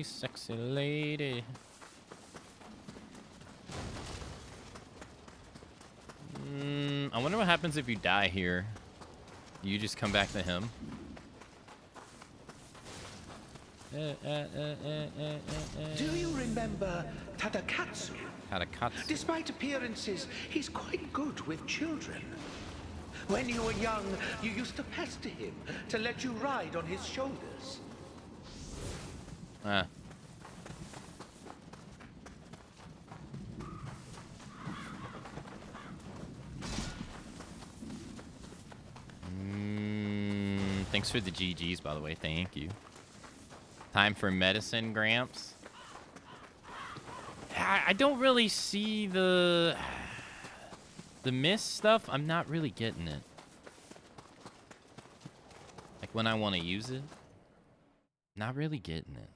A: sexy lady. I wonder what happens if you die here. You just come back to him.
F: Do you remember Tadakatsu?
A: Tadakatsu.
F: Despite appearances, he's quite good with children. When you were young, you used to pester him to let you ride on his shoulders.
A: Thanks for the GGs, by the way. Thank you. Time for medicine, Gramps. I don't really see the mist stuff. I'm not really getting it. Like when I want to use it. Not really getting it.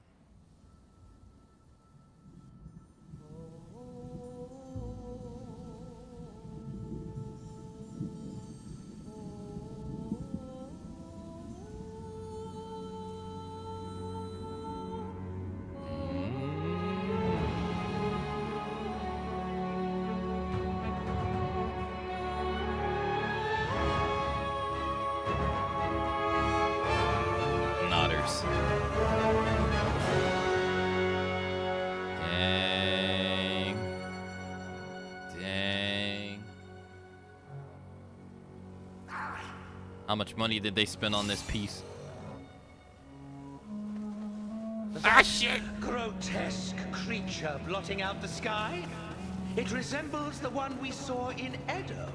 A: How much money did they spend on this piece?
F: Ah, shit! Grotesque creature blotting out the sky? It resembles the one we saw in Edo.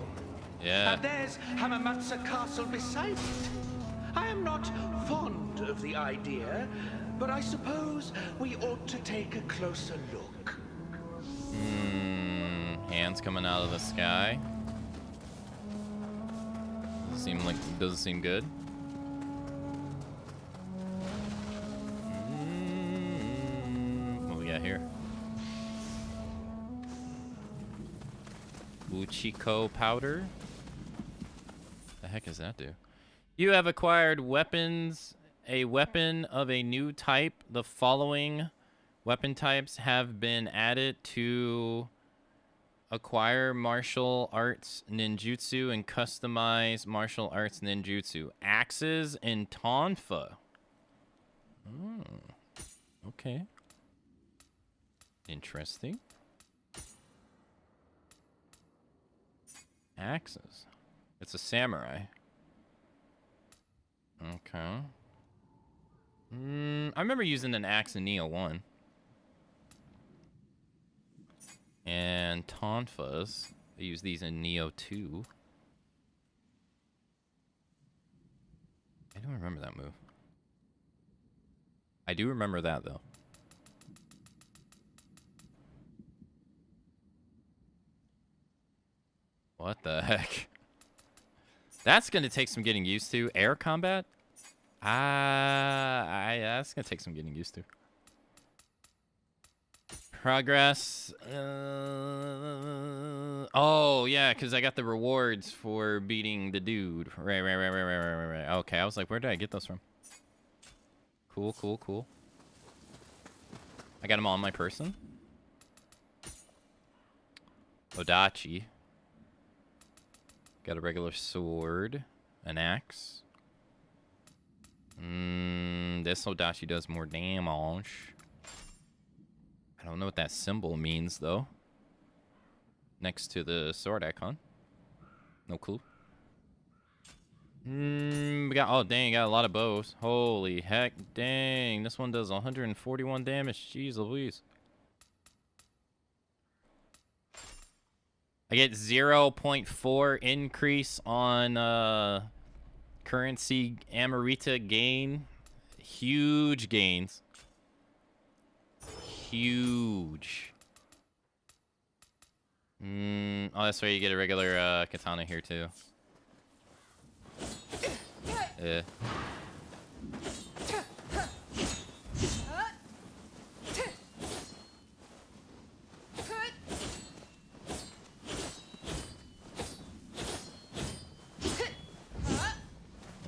A: Yeah.
F: And there's Hamamatsu Castle beside it. I am not fond of the idea, but I suppose we ought to take a closer look.
A: Hands coming out of the sky. Doesn't seem good. Uchiko powder. The heck does that do? You have acquired weapons. A weapon of a new type. The following weapon types have been added to acquire martial arts ninjutsu and customize martial arts ninjutsu. Axes and tonfa. Okay. Interesting. Axes. It's a samurai. Okay. I remember using an axe in Nioh 1. And tonfas. I use these in Nioh 2. I don't remember that move. I do remember that, though. What the heck? That's going to take some getting used to. Air combat? That's going to take some getting used to. Progress. Oh, yeah, because I got the rewards for beating the dude. Right. Okay, I was like, where did I get those from? Cool. I got them all on my person. Odachi. Got a regular sword. An axe. This Odachi does more damage. I don't know what that symbol means, though. Next to the sword icon. No clue. We got, oh, dang, got a lot of bows. Holy heck, dang. This one does 141 damage. Jeez Louise. I get 0.4 increase on currency Amarita gain. Huge gains. Huge. Oh, that's why you get a regular katana here too. Yeah.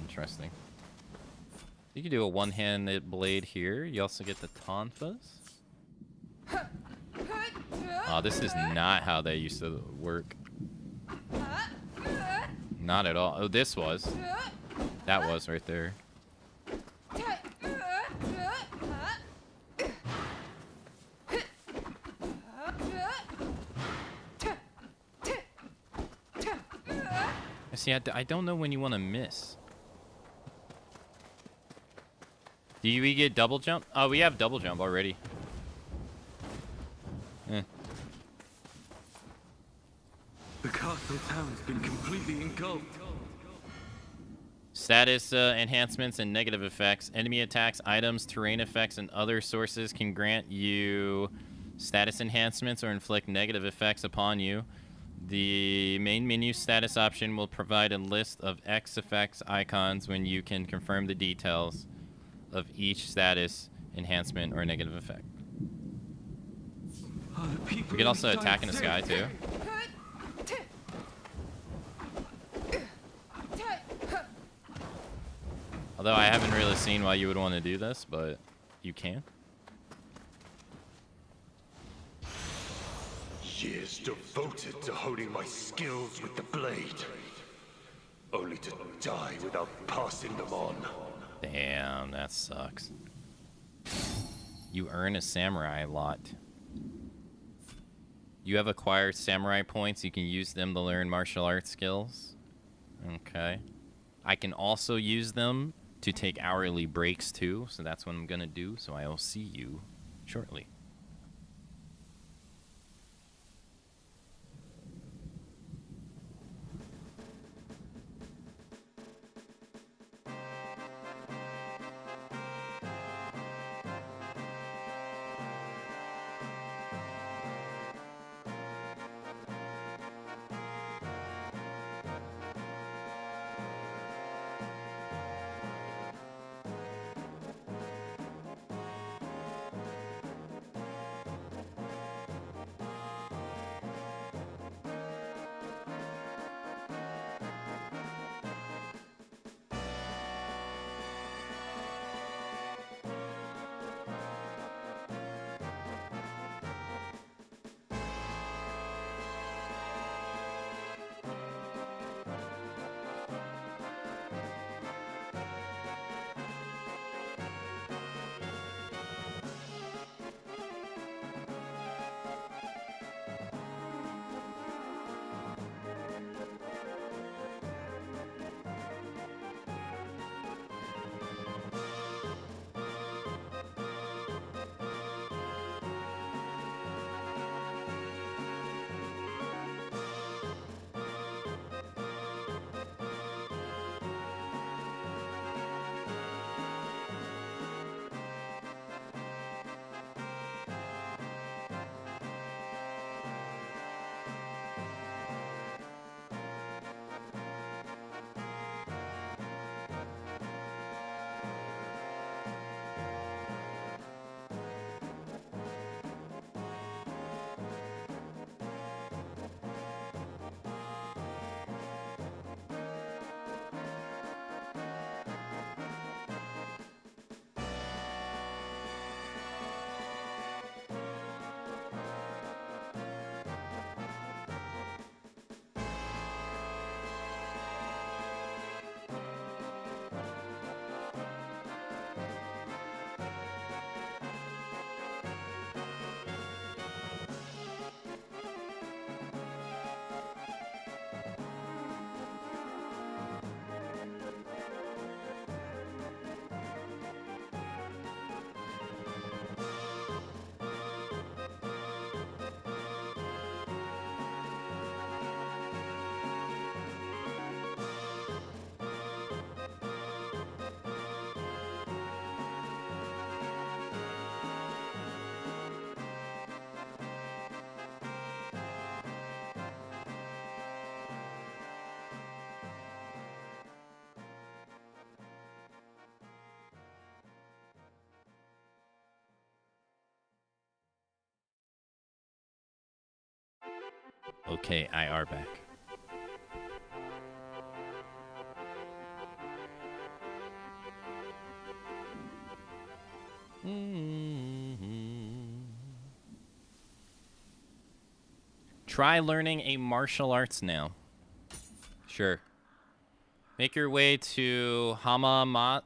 A: Interesting. You can do a one-handed blade here. You also get the tonfas. Oh, this is not how they used to work. Not at all. Oh, this was. That was right there. See, I don't know when you want to miss. Do we get double jump? Oh, we have double jump already.
E: The castle town's been completely engulfed.
A: Status enhancements and negative effects. Enemy attacks, items, terrain effects, and other sources can grant you status enhancements or inflict negative effects upon you. The main menu status option will provide a list of X effects icons when you can confirm the details of each status enhancement or negative effect. We can also attack in the sky too. Although I haven't really seen why you would want to do this, but you can.
J: Years devoted to honing my skills with the blade, only to die without passing them on.
A: Damn, that sucks. You earn a samurai lot. You have acquired samurai points. You can use them to learn martial arts skills. Okay. I can also use them to take hourly breaks too, so that's what I'm gonna do. So I will see you shortly. Okay, I are back. Try learning a martial arts now. Sure. Make your way to Hamamatsu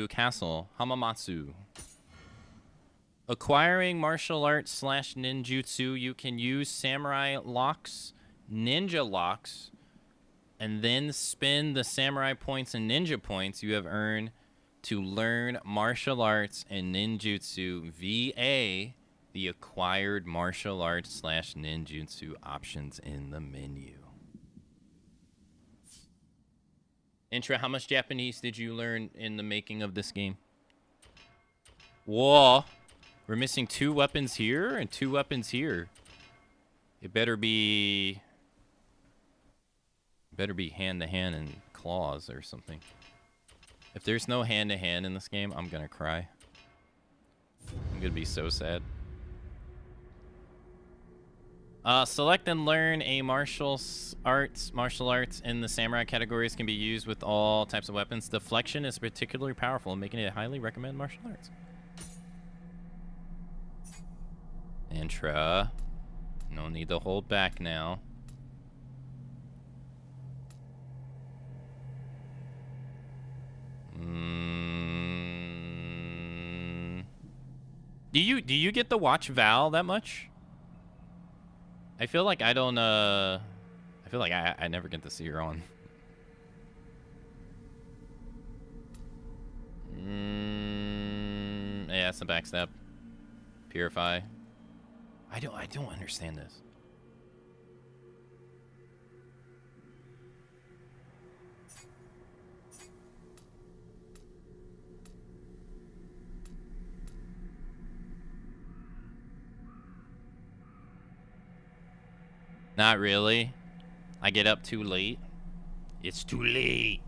A: Castle. Hamamatsu. Acquiring martial arts / ninjutsu, you can use samurai locks, ninja locks, and then spend the samurai points and ninja points you have earned to learn martial arts and ninjutsu via the acquired martial arts / ninjutsu options in the menu. Intra, how much Japanese did you learn in the making of this game? Whoa. We're missing 2 weapons here and 2 weapons here. It better be hand-to-hand and claws or something. If there's no hand-to-hand in this game, I'm gonna cry. I'm gonna be so sad. Select and learn a martial arts in the samurai categories can be used with all types of weapons. Deflection is particularly powerful, making it a highly recommended martial arts. Intra. No need to hold back now. Do you get to watch Val that much? I feel like I don't, I feel like I never get to see her on. Yeah, it's a backstab. Purify. I don't understand this. Not really. I get up too late. It's too late.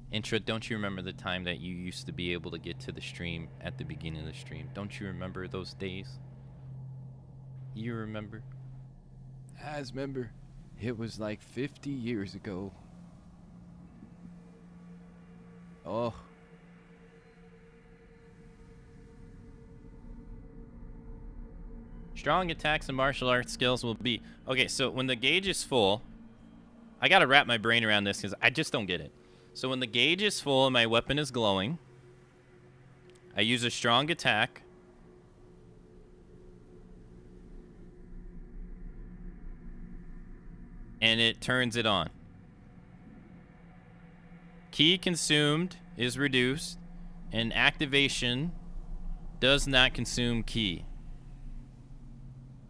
A: Intra, don't you remember the time that you used to be able to get to the stream at the beginning of the stream? Don't you remember those days? You remember?
G: I remember. It was like 50 years ago. Oh.
A: Strong attacks and martial arts skills will be... Okay, so when the gauge is full... I gotta wrap my brain around this because I just don't get it. So when the gauge is full and my weapon is glowing, I use a strong attack. And it turns it on. Ki consumed is reduced, and activation does not consume ki.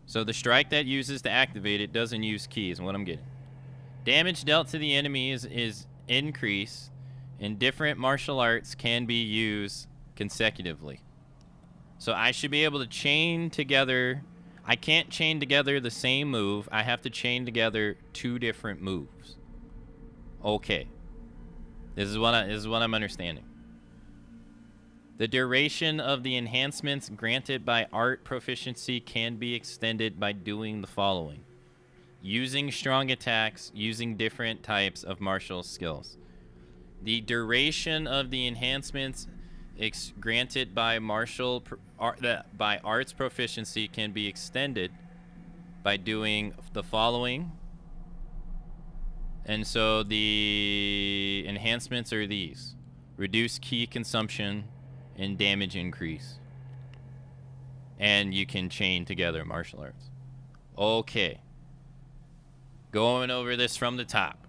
A: So the strike that uses to activate it doesn't use ki, is what I'm getting. Damage dealt to the enemy is increased, and different martial arts can be used consecutively. So I should be able to chain together. I can't chain together the same move. I have to chain together 2 different moves. Okay. This is what I'm understanding. The duration of the enhancements granted by art proficiency can be extended by doing the following. Using strong attacks, using different types of martial skills. The duration of the enhancements granted by arts proficiency can be extended by doing the following. And so the enhancements are these. Reduce ki consumption and damage increase. And you can chain together martial arts. Okay. Going over this from the top.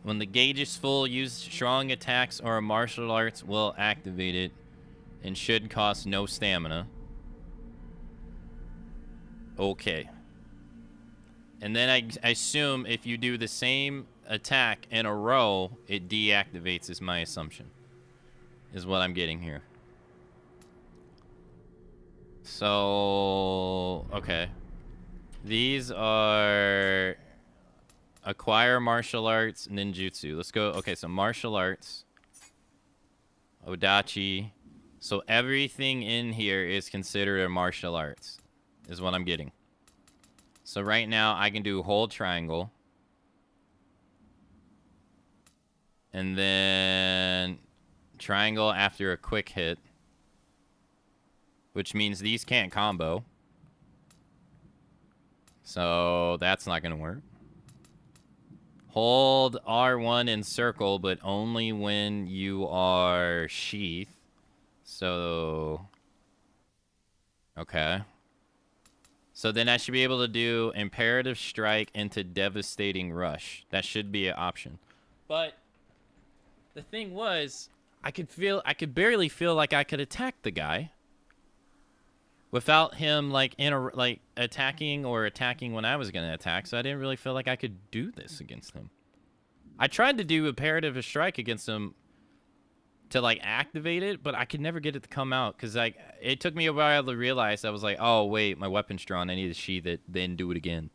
A: When the gauge is full, use strong attacks or martial arts will activate it and should cost no stamina. Okay. And then I assume if you do the same attack in a row, it deactivates, is my assumption. Is what I'm getting here. So, okay. These are acquire martial arts, ninjutsu. Let's go. Okay, so martial arts. Odachi, So everything in here is considered a martial arts, is what I'm getting. So right now I can do hold triangle. And then triangle after a quick hit. Which means these can't combo. So that's not going to work. Hold R1 in circle, but only when you are sheath. So... Okay. So then I should be able to do imperative strike into devastating rush. That should be an option. But the thing was, I could barely feel like I could attack the guy without him like attacking when I was gonna attack. So I didn't really feel like I could do this against him. I tried to do imperative strike against him to like activate it, but I could never get it to come out because like it took me a while to realize. I was like, oh wait, my weapon's drawn, I need to sheath it, then do it again.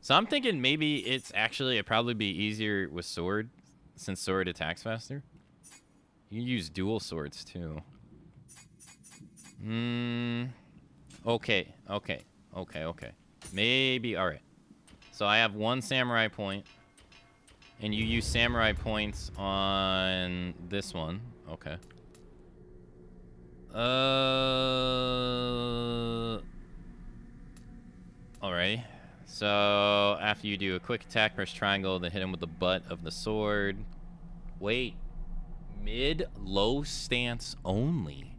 A: So I'm thinking maybe it'd probably be easier with sword, since sword attacks faster. You can use dual swords too. Okay. Maybe, alright. So I have 1 samurai point. And you use samurai points on this one. Okay. Alrighty. So after you do a quick attack, press triangle, then hit him with the butt of the sword. Wait. Mid-low stance only.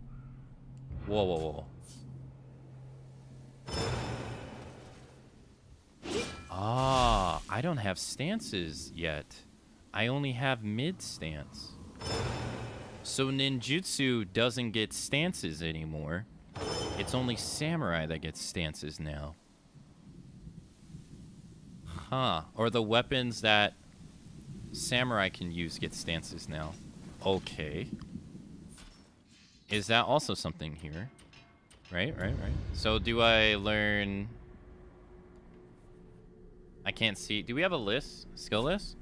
A: Whoa. Ah, I don't have stances yet. I only have mid stance. So ninjutsu doesn't get stances anymore. It's only samurai that gets stances now. Huh. Or the weapons that samurai can use get stances now. Okay. Is that also something here? Right. So do I learn... I can't see. Do we have a list? Skill list?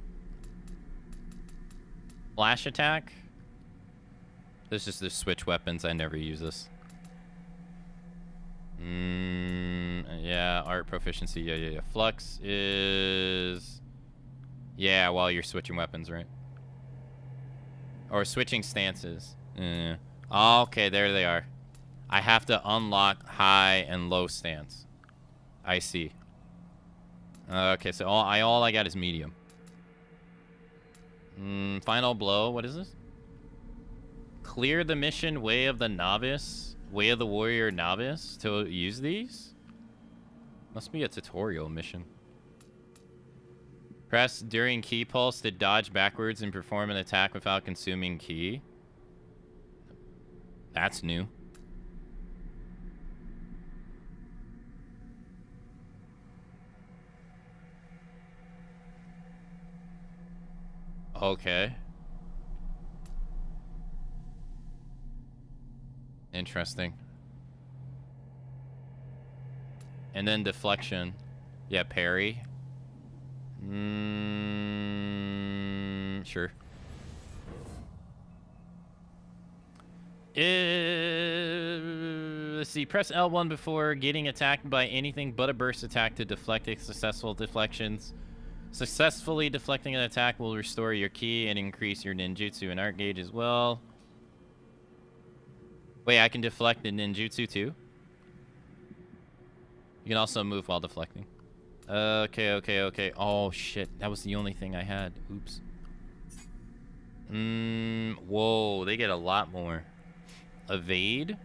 A: Flash attack? This is the switch weapons. I never use this. Yeah, art proficiency. Yeah. Flux is... Yeah, while you're switching weapons, right? Or switching stances. Okay, there they are. I have to unlock high and low stance. I see. Okay, so all I got is medium. Final blow. What is this? Clear the mission Way of the Novice. Way of the Warrior Novice to use these? Must be a tutorial mission. Press during key pulse to dodge backwards and perform an attack without consuming key. That's new. Okay. Interesting. And then deflection. Yeah, parry. Sure. Let's see. Press L1 before getting attacked by anything but a burst attack to deflect successful deflections. Successfully deflecting an attack will restore your ki and increase your ninjutsu and art gauge as well. Wait, I can deflect the ninjutsu too? You can also move while deflecting. Okay. Oh, shit. That was the only thing I had. Oops. Whoa, they get a lot more. Evade.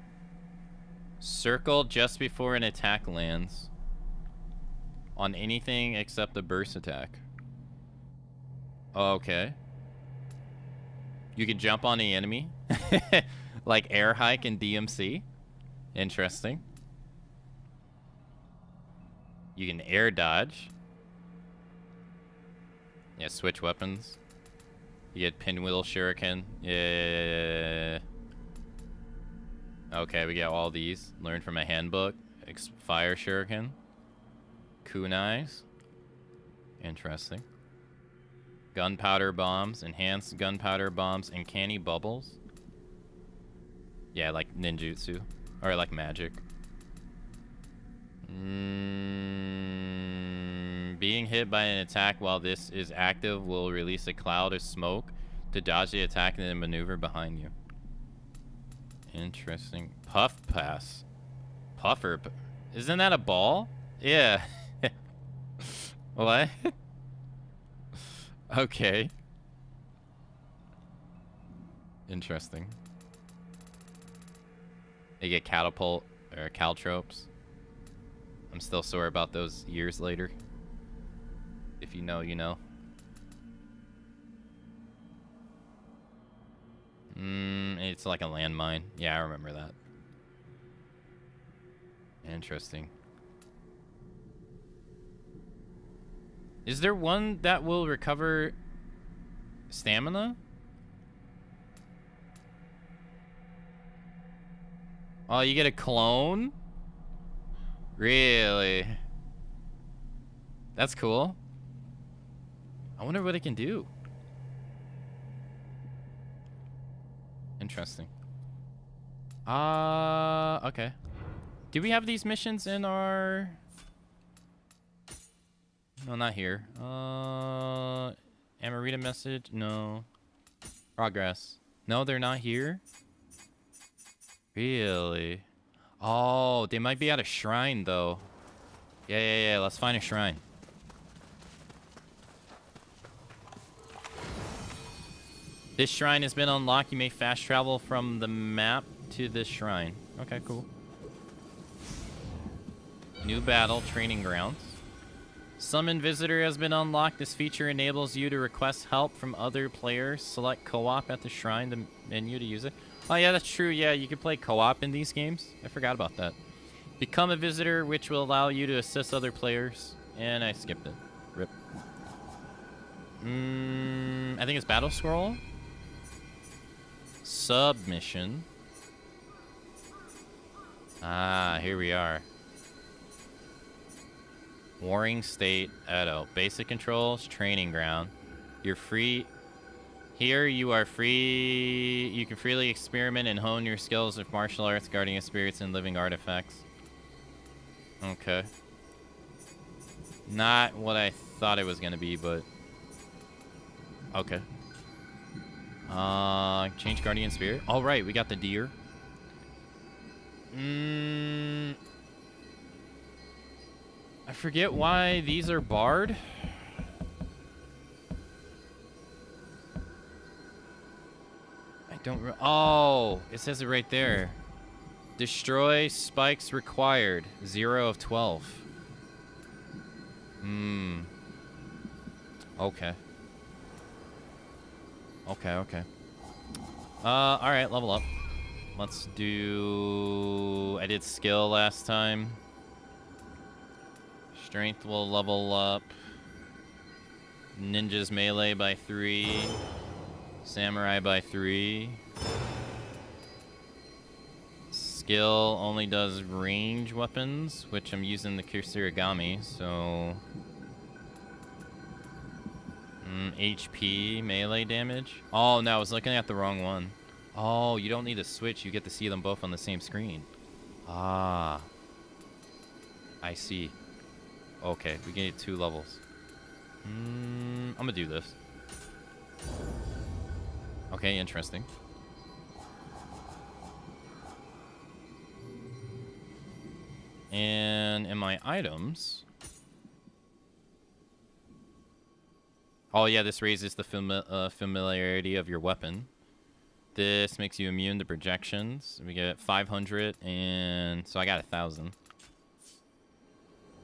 A: Circle just before an attack lands. On anything except the burst attack. Okay. You can jump on the enemy. Like air hike in DMC. Interesting. You can air dodge. Yeah, switch weapons. You get pinwheel shuriken. Yeah. Okay, we got all these. Learn from a handbook. Fire shuriken. Kunais. Interesting. Gunpowder bombs, enhanced gunpowder bombs, and canny bubbles. Yeah, like ninjutsu. Or like magic. Being hit by an attack while this is active will release a cloud of smoke to dodge the attack and then maneuver behind you. Interesting. Puff pass. Puffer. Isn't that a ball? Yeah. What? Okay. Interesting. They get catapult or caltropes. I'm still sore about those years later. If you know, you know. It's like a landmine. Yeah, I remember that. Interesting. Is there one that will recover stamina? Oh, you get a clone? Really? That's cool. I wonder what it can do. Interesting. Okay. Do we have these missions in our... No, not here. Amarita message? No. Progress. No, they're not here? Really? Oh, they might be at a shrine, though. Yeah. Let's find a shrine. This shrine has been unlocked. You may fast travel from the map to this shrine. Okay, cool. New battle, training grounds. Summon visitor has been unlocked. This feature enables you to request help from other players. Select co-op at the shrine, the menu to use it. Oh yeah, that's true. Yeah, you can play co-op in these games. I forgot about that. Become a visitor, which will allow you to assist other players. And I skipped it. Rip. I think it's battle scroll. Submission. Ah, here we are. Warring State, Edo. Basic controls, training ground. You're free. Here you are free. You can freely experiment and hone your skills with martial arts, guardian spirits, and living artifacts. Okay. Not what I thought it was going to be, but... Okay. Change guardian spirit. All right, we got the deer. I forget why these are barred. I don't... Oh, it says it right there. Destroy spikes required. 0 of 12. Okay. Okay. Alright, level up. Let's do... I did skill last time. Strength will level up. Ninja's melee by 3. Samurai by 3. Skill only does range weapons, which I'm using the Kusurigami, so... HP, melee damage. Oh, no, I was looking at the wrong one. Oh, you don't need to switch. You get to see them both on the same screen. Ah. I see. Okay, we get 2 levels. I'm gonna do this. Okay, interesting. And in my items... Oh yeah, this raises the familiarity of your weapon. This makes you immune to projections. We get 500, and so I got 1,000.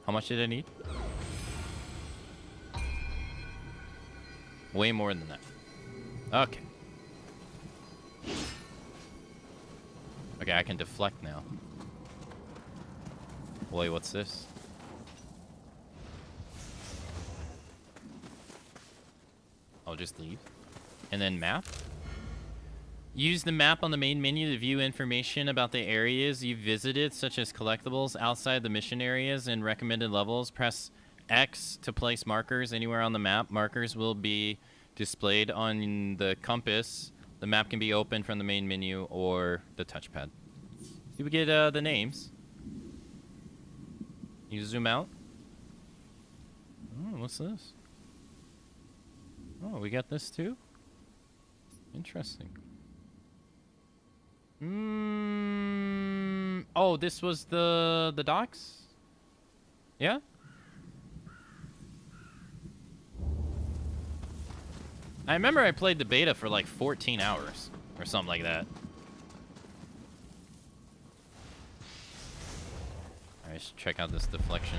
A: How much did I need? Way more than that. Okay. Okay, I can deflect now. Wait, what's this? I'll just leave. And then map. Use the map on the main menu to view information about the areas you've visited, such as collectibles outside the mission areas and recommended levels. Press X to place markers anywhere on the map. Markers will be displayed on the compass. The map can be opened from the main menu or the touchpad. You would get the names. You zoom out. Oh, what's this? Oh, we got this too? Interesting. Oh, this was the docks? Yeah? I remember I played the beta for like 14 hours or something like that. Alright, let's check out this deflection.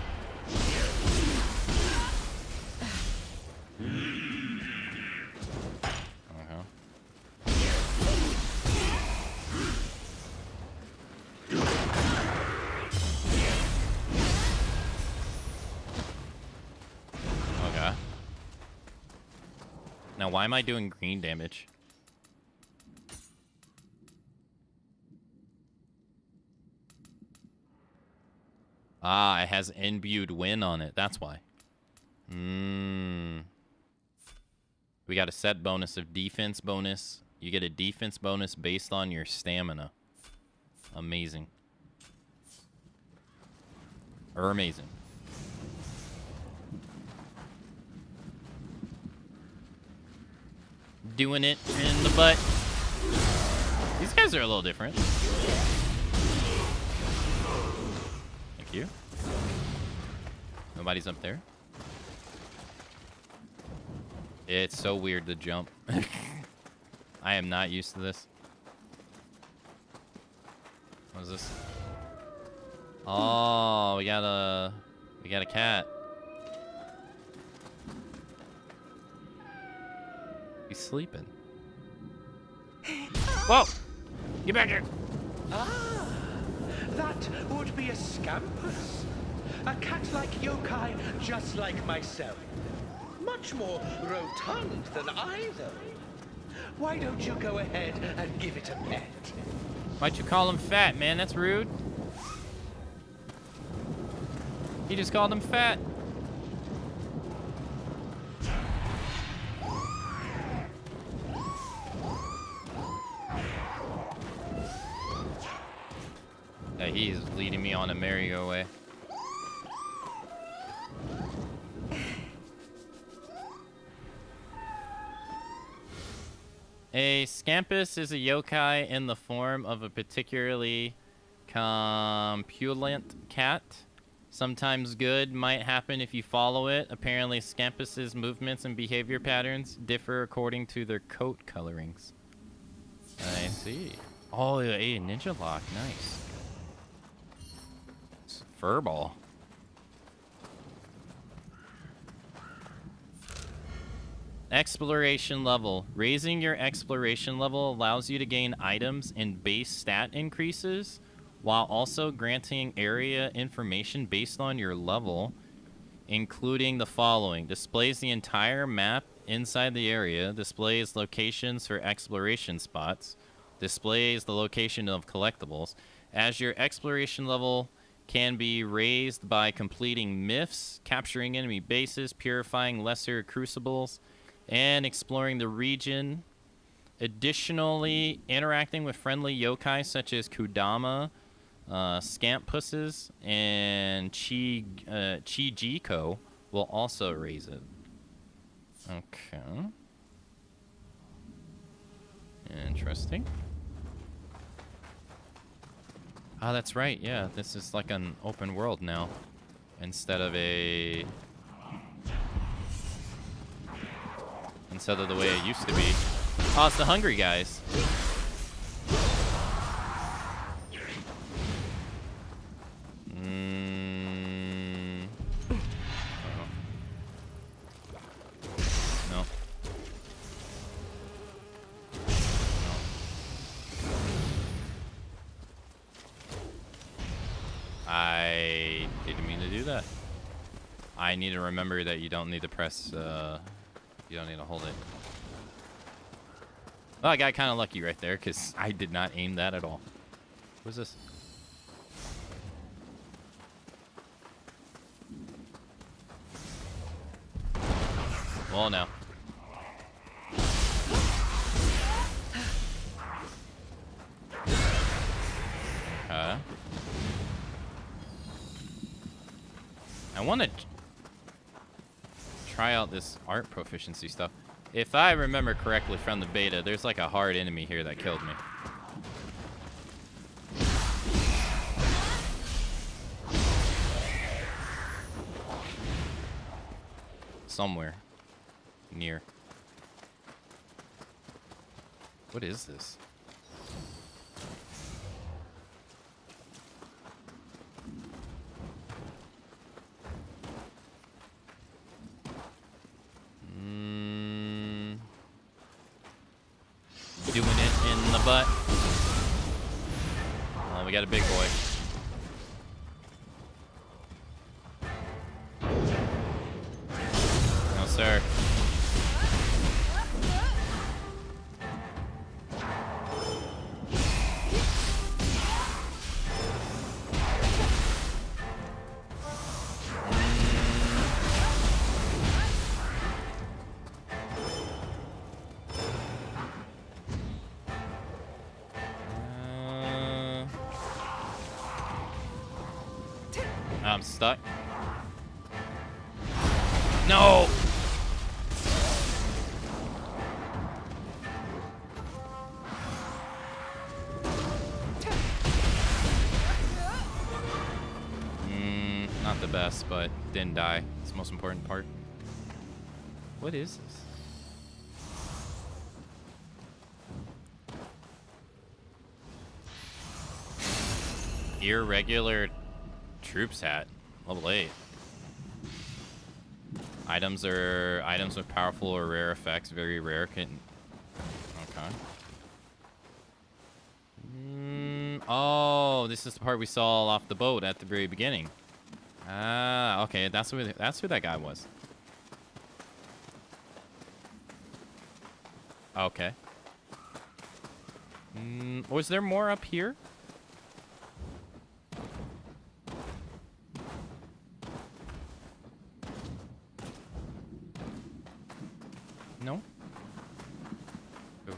A: Okay. Now, why am I doing green damage? Ah, it has imbued win on it. That's why. We got a set bonus of defense bonus. You get a defense bonus based on your stamina. Amazing. Amazing. Doing it in the butt. These guys are a little different. Thank you. Nobody's up there. It's so weird to jump. I am not used to this. What is this? Oh, we got a cat. He's sleeping. Whoa! Get back here!
F: Ah, that would be a scampus. A cat-like yokai just like myself. Much more rotund than I, though. Why don't you go ahead and give it a pet?
A: Why'd you call him fat, man? That's rude. He just called him fat. Yeah, he's leading me on a merry-go-way. A scampus is a yokai in the form of a particularly compulent cat. Sometimes good might happen if you follow it. Apparently, scampus's movements and behavior patterns differ according to their coat colorings. I see. Oh, a ninja lock. Nice. It's a furball. Exploration level. Raising your exploration level allows you to gain items and base stat increases, while also granting area information based on your level, including the following. Displays the entire map inside the area, displays locations for exploration spots, displays the location of collectibles. As your exploration level can be raised by completing myths, capturing enemy bases, purifying lesser crucibles, and exploring the region. Additionally, interacting with friendly yokai such as Kudama, Scampusses, and Chijiko will also raise it. Okay. Interesting. Oh, that's right. Yeah, this is like an open world now, instead of a... instead of the way it used to be. Oh, it's the hungry guys. No. I didn't mean to do that. I need to remember that you don't need to press, you don't need to hold it. Well, I got kind of lucky right there, because I did not aim that at all. What's this? Well, now. I want to try out this art proficiency stuff. If I remember correctly from the beta, there's like a hard enemy here that killed me. Somewhere near. What is this? Doing it in the butt. Oh, we got a big boy. No, sir. I'm stuck. No! Not the best, but didn't die. It's the most important part. What is this? Irregular troops hat, level 8. Items with powerful or rare effects, very rare. Okay. Oh, this is the part we saw off the boat at the very beginning. Ah, okay, that's who that guy was. Okay. Was there more up here? No? Ooh.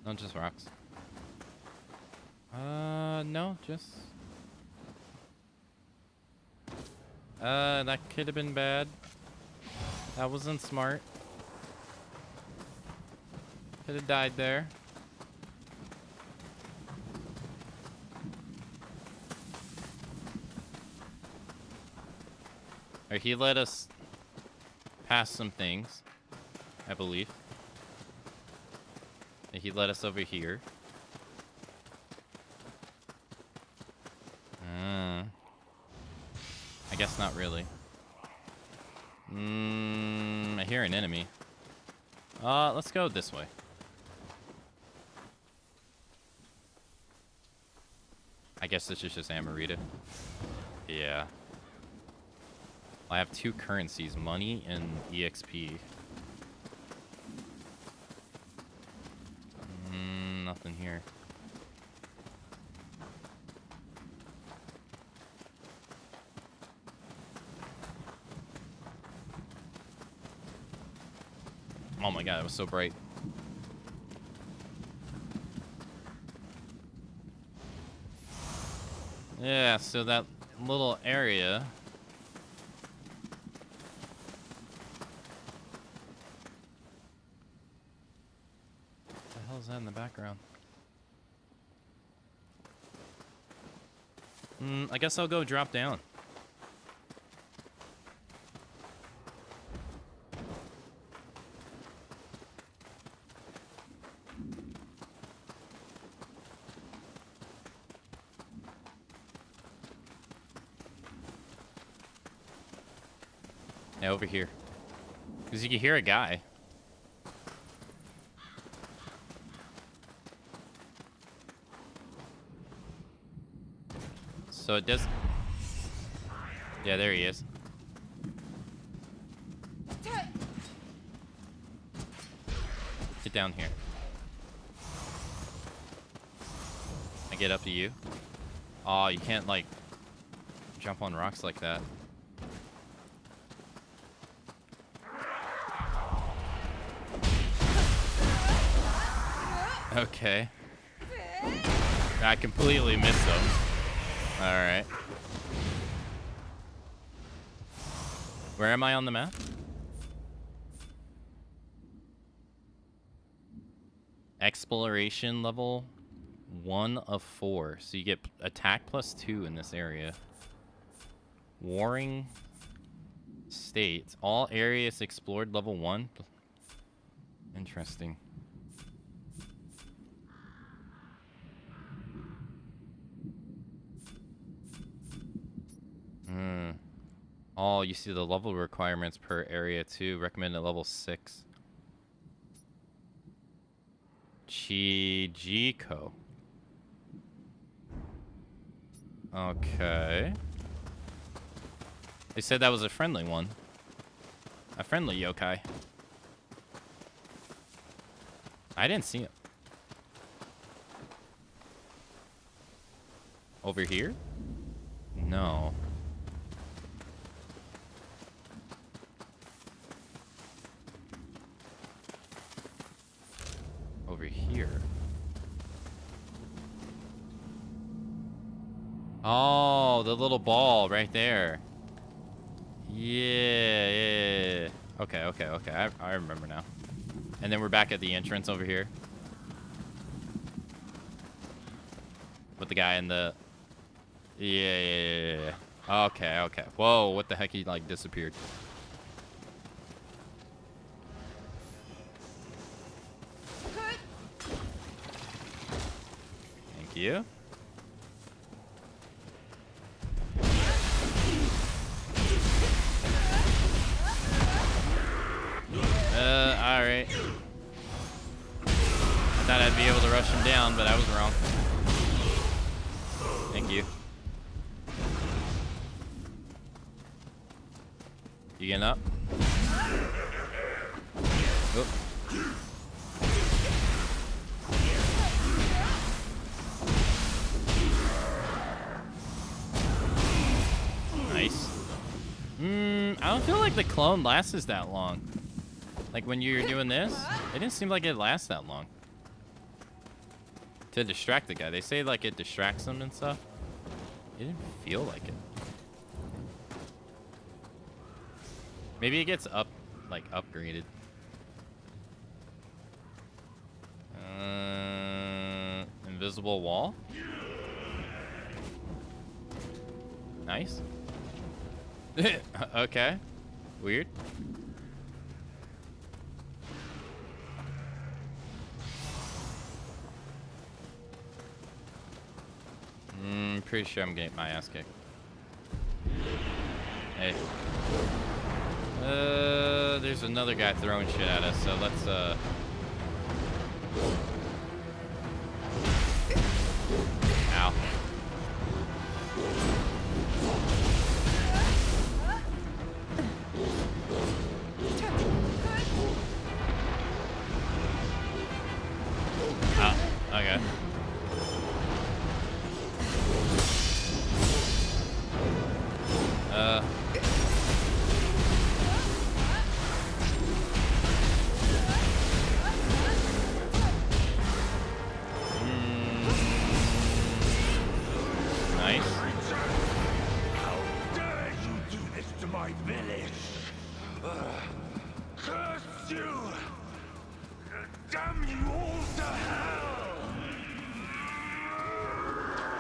A: No, just rocks. No, just... that could have been bad. That wasn't smart. Could have died there. Alright, he let us pass some things, I believe. And he led us over here. I guess not really. I hear an enemy. Let's go this way. I guess this is just Amarita. Yeah. I have 2 currencies, money and EXP. Nothing here. Oh my god, it was so bright. Yeah, so that little area. What the hell is that in the background? I guess I'll go drop down. Yeah, over here. Because you can hear a guy. So it does... Yeah, there he is. Get down here. I get up to you. Oh, you can't, like, jump on rocks like that. Okay. I completely missed them. Alright. Where am I on the map? Exploration level 1 of 4. So you get attack +2 in this area. Warring states. All areas explored level 1. Interesting. Oh, you see the level requirements per area too. Recommended level 6. Chijiko. Okay. They said that was a friendly one. A friendly yokai. I didn't see it. Over here? No. Over here. Oh, the little ball right there. Yeah. Okay. I remember now. And then we're back at the entrance over here. With the guy in the... Yeah. Okay. Whoa, what the heck? He, like, disappeared. Thank you. Alright. I thought I'd be able to rush him down, but I was wrong. Thank you. You getting up? Oop. Nice. I don't feel like the clone lasts that long. Like when you're doing this, it didn't seem like it lasts that long. To distract the guy. They say like it distracts them and stuff. It didn't feel like it. Maybe it gets upgraded. Invisible wall. Nice. Okay. Weird. Pretty sure I'm getting my ass kicked. Hey. There's another guy throwing shit at us, so let's, Ow. Oh, okay. Nice.
J: How dare you do this to my village? Curse you! Damn you all to hell!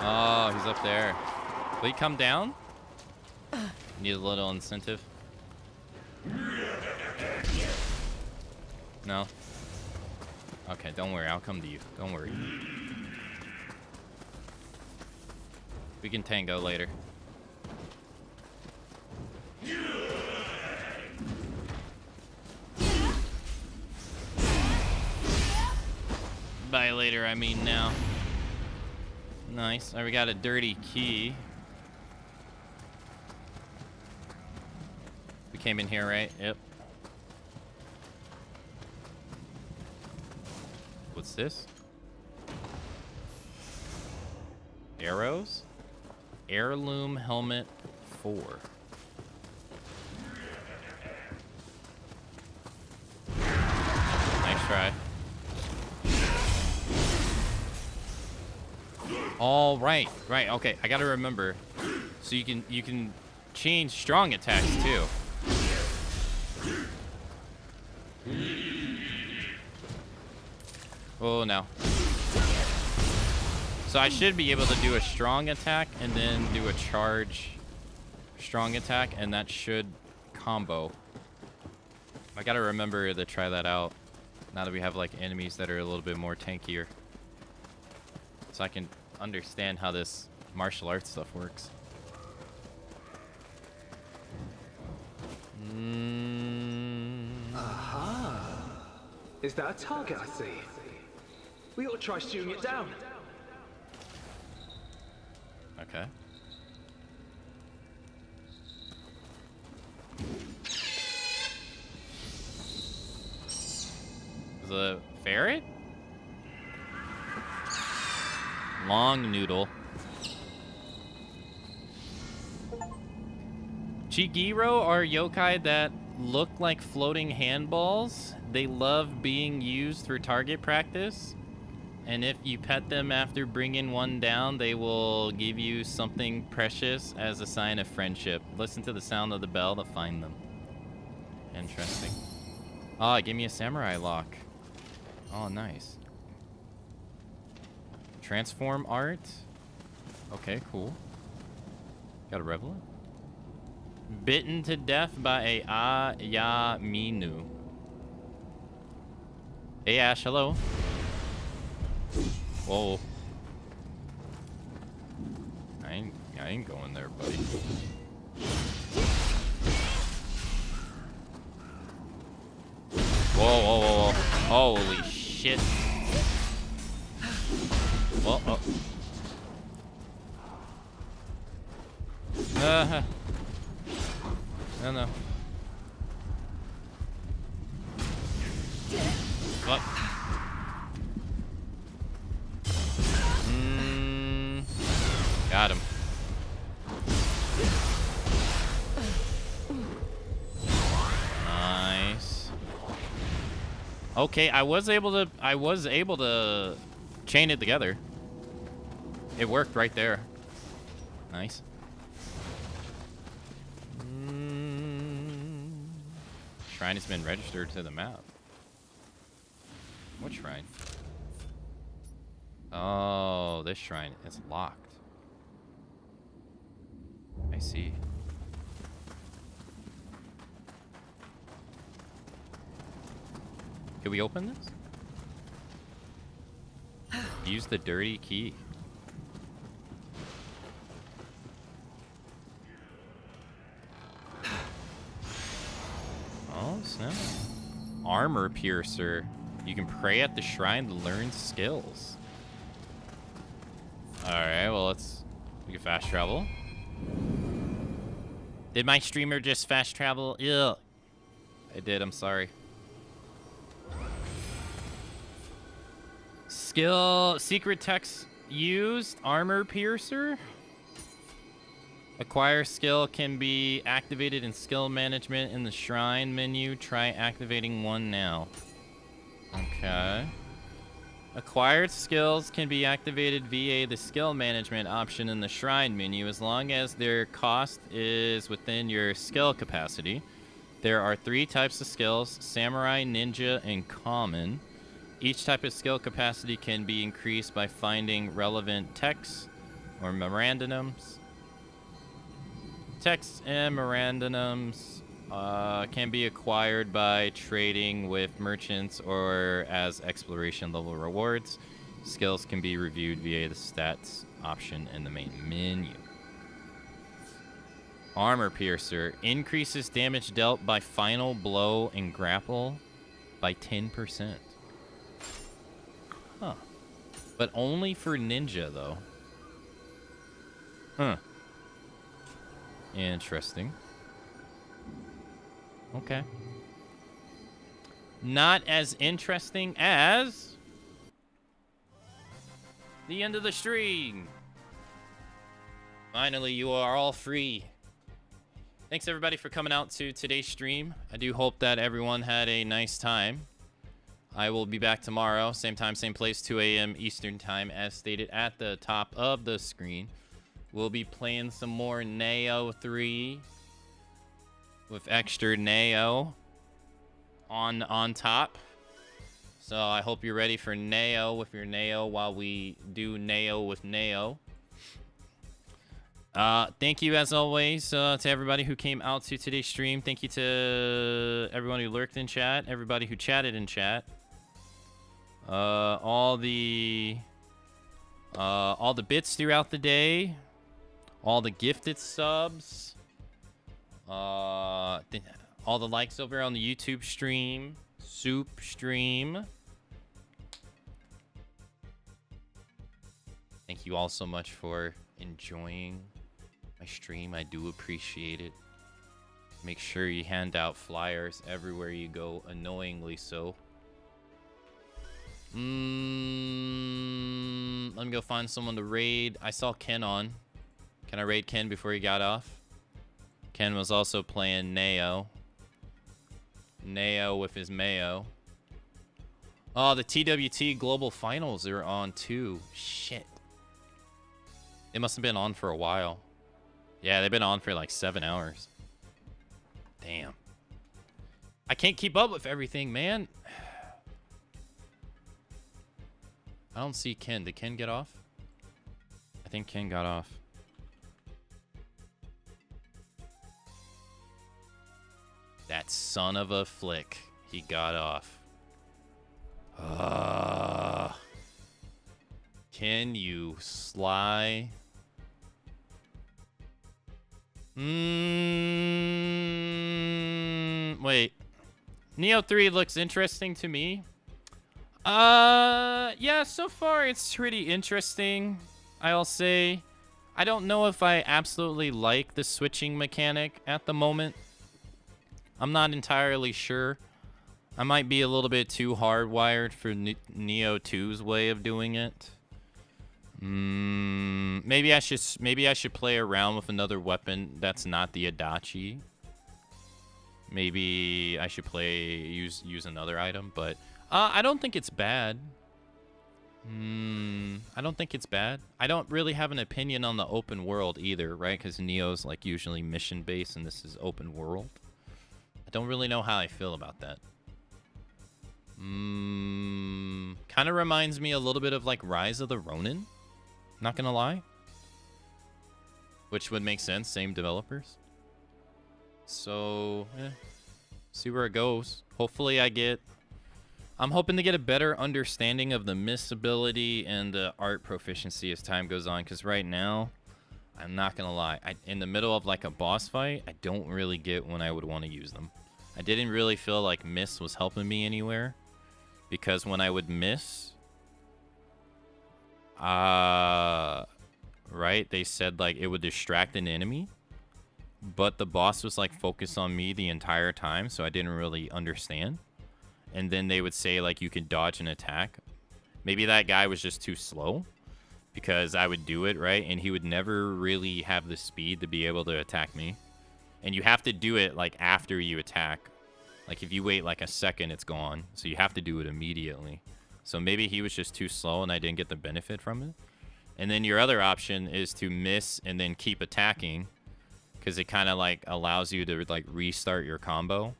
A: Oh, he's up there. Will he come down? Need a little incentive. No? Okay, don't worry. I'll come to you. Don't worry. We can tango later. By later, I mean now. Nice. Alright, we got a dirty key. We came in here, right? Yep. What's this? Arrows? Heirloom helmet 4. Nice try. All right, okay. I gotta remember. So you can change strong attacks too. Oh, no. So I should be able to do a strong attack and then do a charge strong attack, and that should combo. I gotta remember to try that out now that we have like enemies that are a little bit more tankier, so I can understand how this martial arts stuff works.
N: Aha. Is that a target I see? We ought to try shooting it down.
A: Okay. The ferret? Long noodle. Chigiro are yokai that look like floating handballs. They love being used for target practice. And if you pet them after bringing one down, they will give you something precious as a sign of friendship. Listen to the sound of the bell to find them. Interesting. Oh, it gave me a samurai lock. Oh, nice. Transform art. Okay, cool. Got a Revelant. Bitten to death by a Ayaminu. Hey, Ash, hello. Whoa. I ain't going there, buddy. Whoa, whoa, whoa, whoa. Holy shit. Well, oh. No, no. What? Got him. Nice. Okay, I was able to chain it together. It worked right there. Nice. Shrine has been registered to the map. What shrine? Oh, this shrine is locked. I see. Can we open this? Use the dirty key. Oh, snap. Armor piercer. You can pray at the shrine to learn skills. Alright, well, we can fast travel. Did my streamer just fast travel? Ew. I did, I'm sorry. Skill, secret text used, armor piercer. Acquire skill can be activated in skill management in the shrine menu. Try activating one now. Okay. Acquired skills can be activated via the skill management option in the shrine menu as long as their cost is within your skill capacity. There are 3 types of skills: samurai, ninja, and common. Each type of skill capacity can be increased by finding relevant texts or memorandums. Texts and memorandums can be acquired by trading with merchants or as exploration level rewards. Skills can be reviewed via the stats option in the main menu. Armor piercer increases damage dealt by final blow and grapple by 10%. Huh. But only for ninja, though. Huh. Interesting. Okay. Not as interesting as the end of the stream. Finally, you are all free. Thanks everybody for coming out to today's stream. I do hope that everyone had a nice time. I will be back tomorrow, same time, same place, 2 a.m. Eastern time, as stated at the top of the screen. We'll be playing some more Nioh 3 with extra Nioh on top. So I hope you're ready for Nioh with your Nioh while we do Nioh with Nioh. Thank you as always to everybody who came out to today's stream. Thank you to everyone who lurked in chat, everybody who chatted in chat. All the bits throughout the day, all the gifted subs, all the likes over on the YouTube stream, Soup stream. Thank you all so much for enjoying my stream. I do appreciate it. Make sure you hand out flyers everywhere you go, annoyingly so. Let me go find someone to raid. I saw Ken on. Can I raid Ken before he got off? Ken was also playing Nioh. Nioh with his mayo. Oh, the TWT Global Finals are on too. Shit. They must have been on for a while. Yeah, they've been on for like 7 hours. Damn. I can't keep up with everything, man. I don't see Ken. Did Ken get off? I think Ken got off. That son of a flick. He got off. Ken, you sly... Wait. Nioh 3 looks interesting to me. Yeah, so far it's pretty interesting, I'll say. I don't know if I absolutely like the switching mechanic at the moment. I'm not entirely sure. I might be a little bit too hardwired for Nioh 2's way of doing it. Maybe I should play around with another weapon that's not the Adachi. Maybe I should use another item, but I don't think it's bad. I don't think it's bad. I don't really have an opinion on the open world either, right? Because Nioh's like usually mission based and this is open world. I don't really know how I feel about that. Kind of reminds me a little bit of like Rise of the Ronin. Not gonna lie. Which would make sense, same developers. So, see where it goes. Hopefully I'm hoping to get a better understanding of the miss ability and the art proficiency as time goes on, because right now, I'm not gonna lie, in the middle of like a boss fight, I don't really get when I would want to use them. I didn't really feel like miss was helping me anywhere, because when I would miss, right, they said like it would distract an enemy, but the boss was like focused on me the entire time, so I didn't really understand. And then they would say like you could dodge an attack. Maybe that guy was just too slow, because I would do it, right, and he would never really have the speed to be able to attack me. And you have to do it like after you attack. Like if you wait like a second, it's gone, so you have to do it immediately. So maybe he was just too slow and I didn't get the benefit from it. And then your other option is to miss and then keep attacking, because it kind of like allows you to like restart your combo.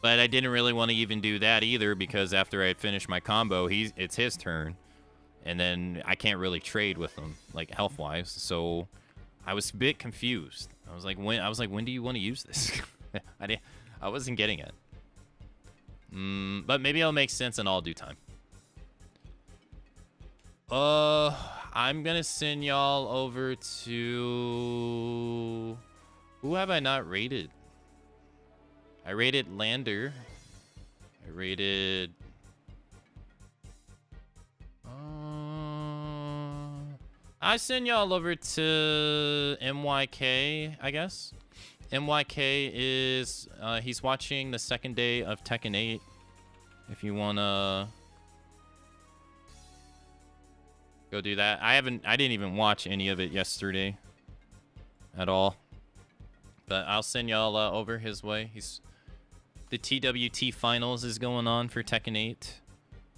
A: But I didn't really want to even do that either, because after I finish my combo, it's his turn, and then I can't really trade with him like health wise. So I was a bit confused. I was like, when do you want to use this? I wasn't getting it. But maybe it'll make sense in all due time. I'm gonna send y'all over to... Who have I not rated? I rated Lander. I rated... I send y'all over to MYK, I guess. MYK is... he's watching the second day of Tekken 8. If you wanna... go do that. I didn't even watch any of it yesterday. At all. But I'll send y'all over his way. The TWT finals is going on for Tekken 8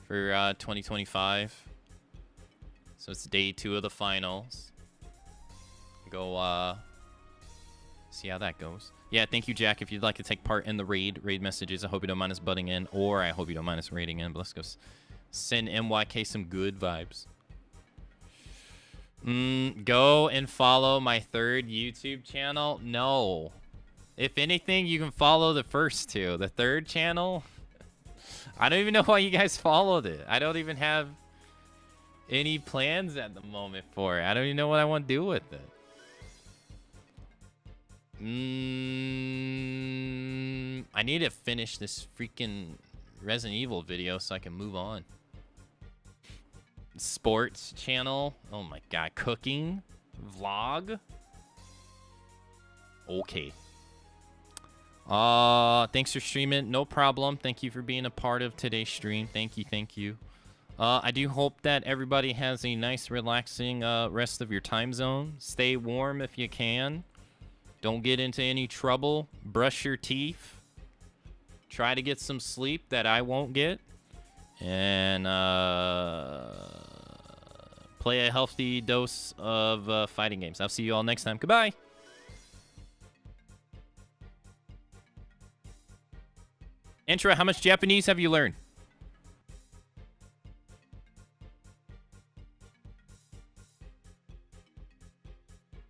A: for 2025. So it's day 2 of the finals. Go See how that goes. Yeah, thank you, Jack. If you'd like to take part in the raid messages, I hope you don't mind us butting in, or I hope you don't mind us raiding in. But let's go send MYK some good vibes. Go and follow my third YouTube channel. No. If anything, you can follow the first two. The third channel, I don't even know why you guys followed it. I don't even have any plans at the moment for it. I don't even know what I want to do with it. I need to finish this freaking Resident Evil video so I can move on. Sports channel. Oh my god. Cooking. Vlog. Okay. Thanks for streaming. No problem. Thank you for being a part of today's stream. Thank you. Thank you. I do hope that everybody has a nice, relaxing rest of your time zone. Stay warm if you can. Don't get into any trouble. Brush your teeth. Try to get some sleep that I won't get. And play a healthy dose of fighting games. I'll see you all next time. Goodbye. Intra, how much Japanese have you learned?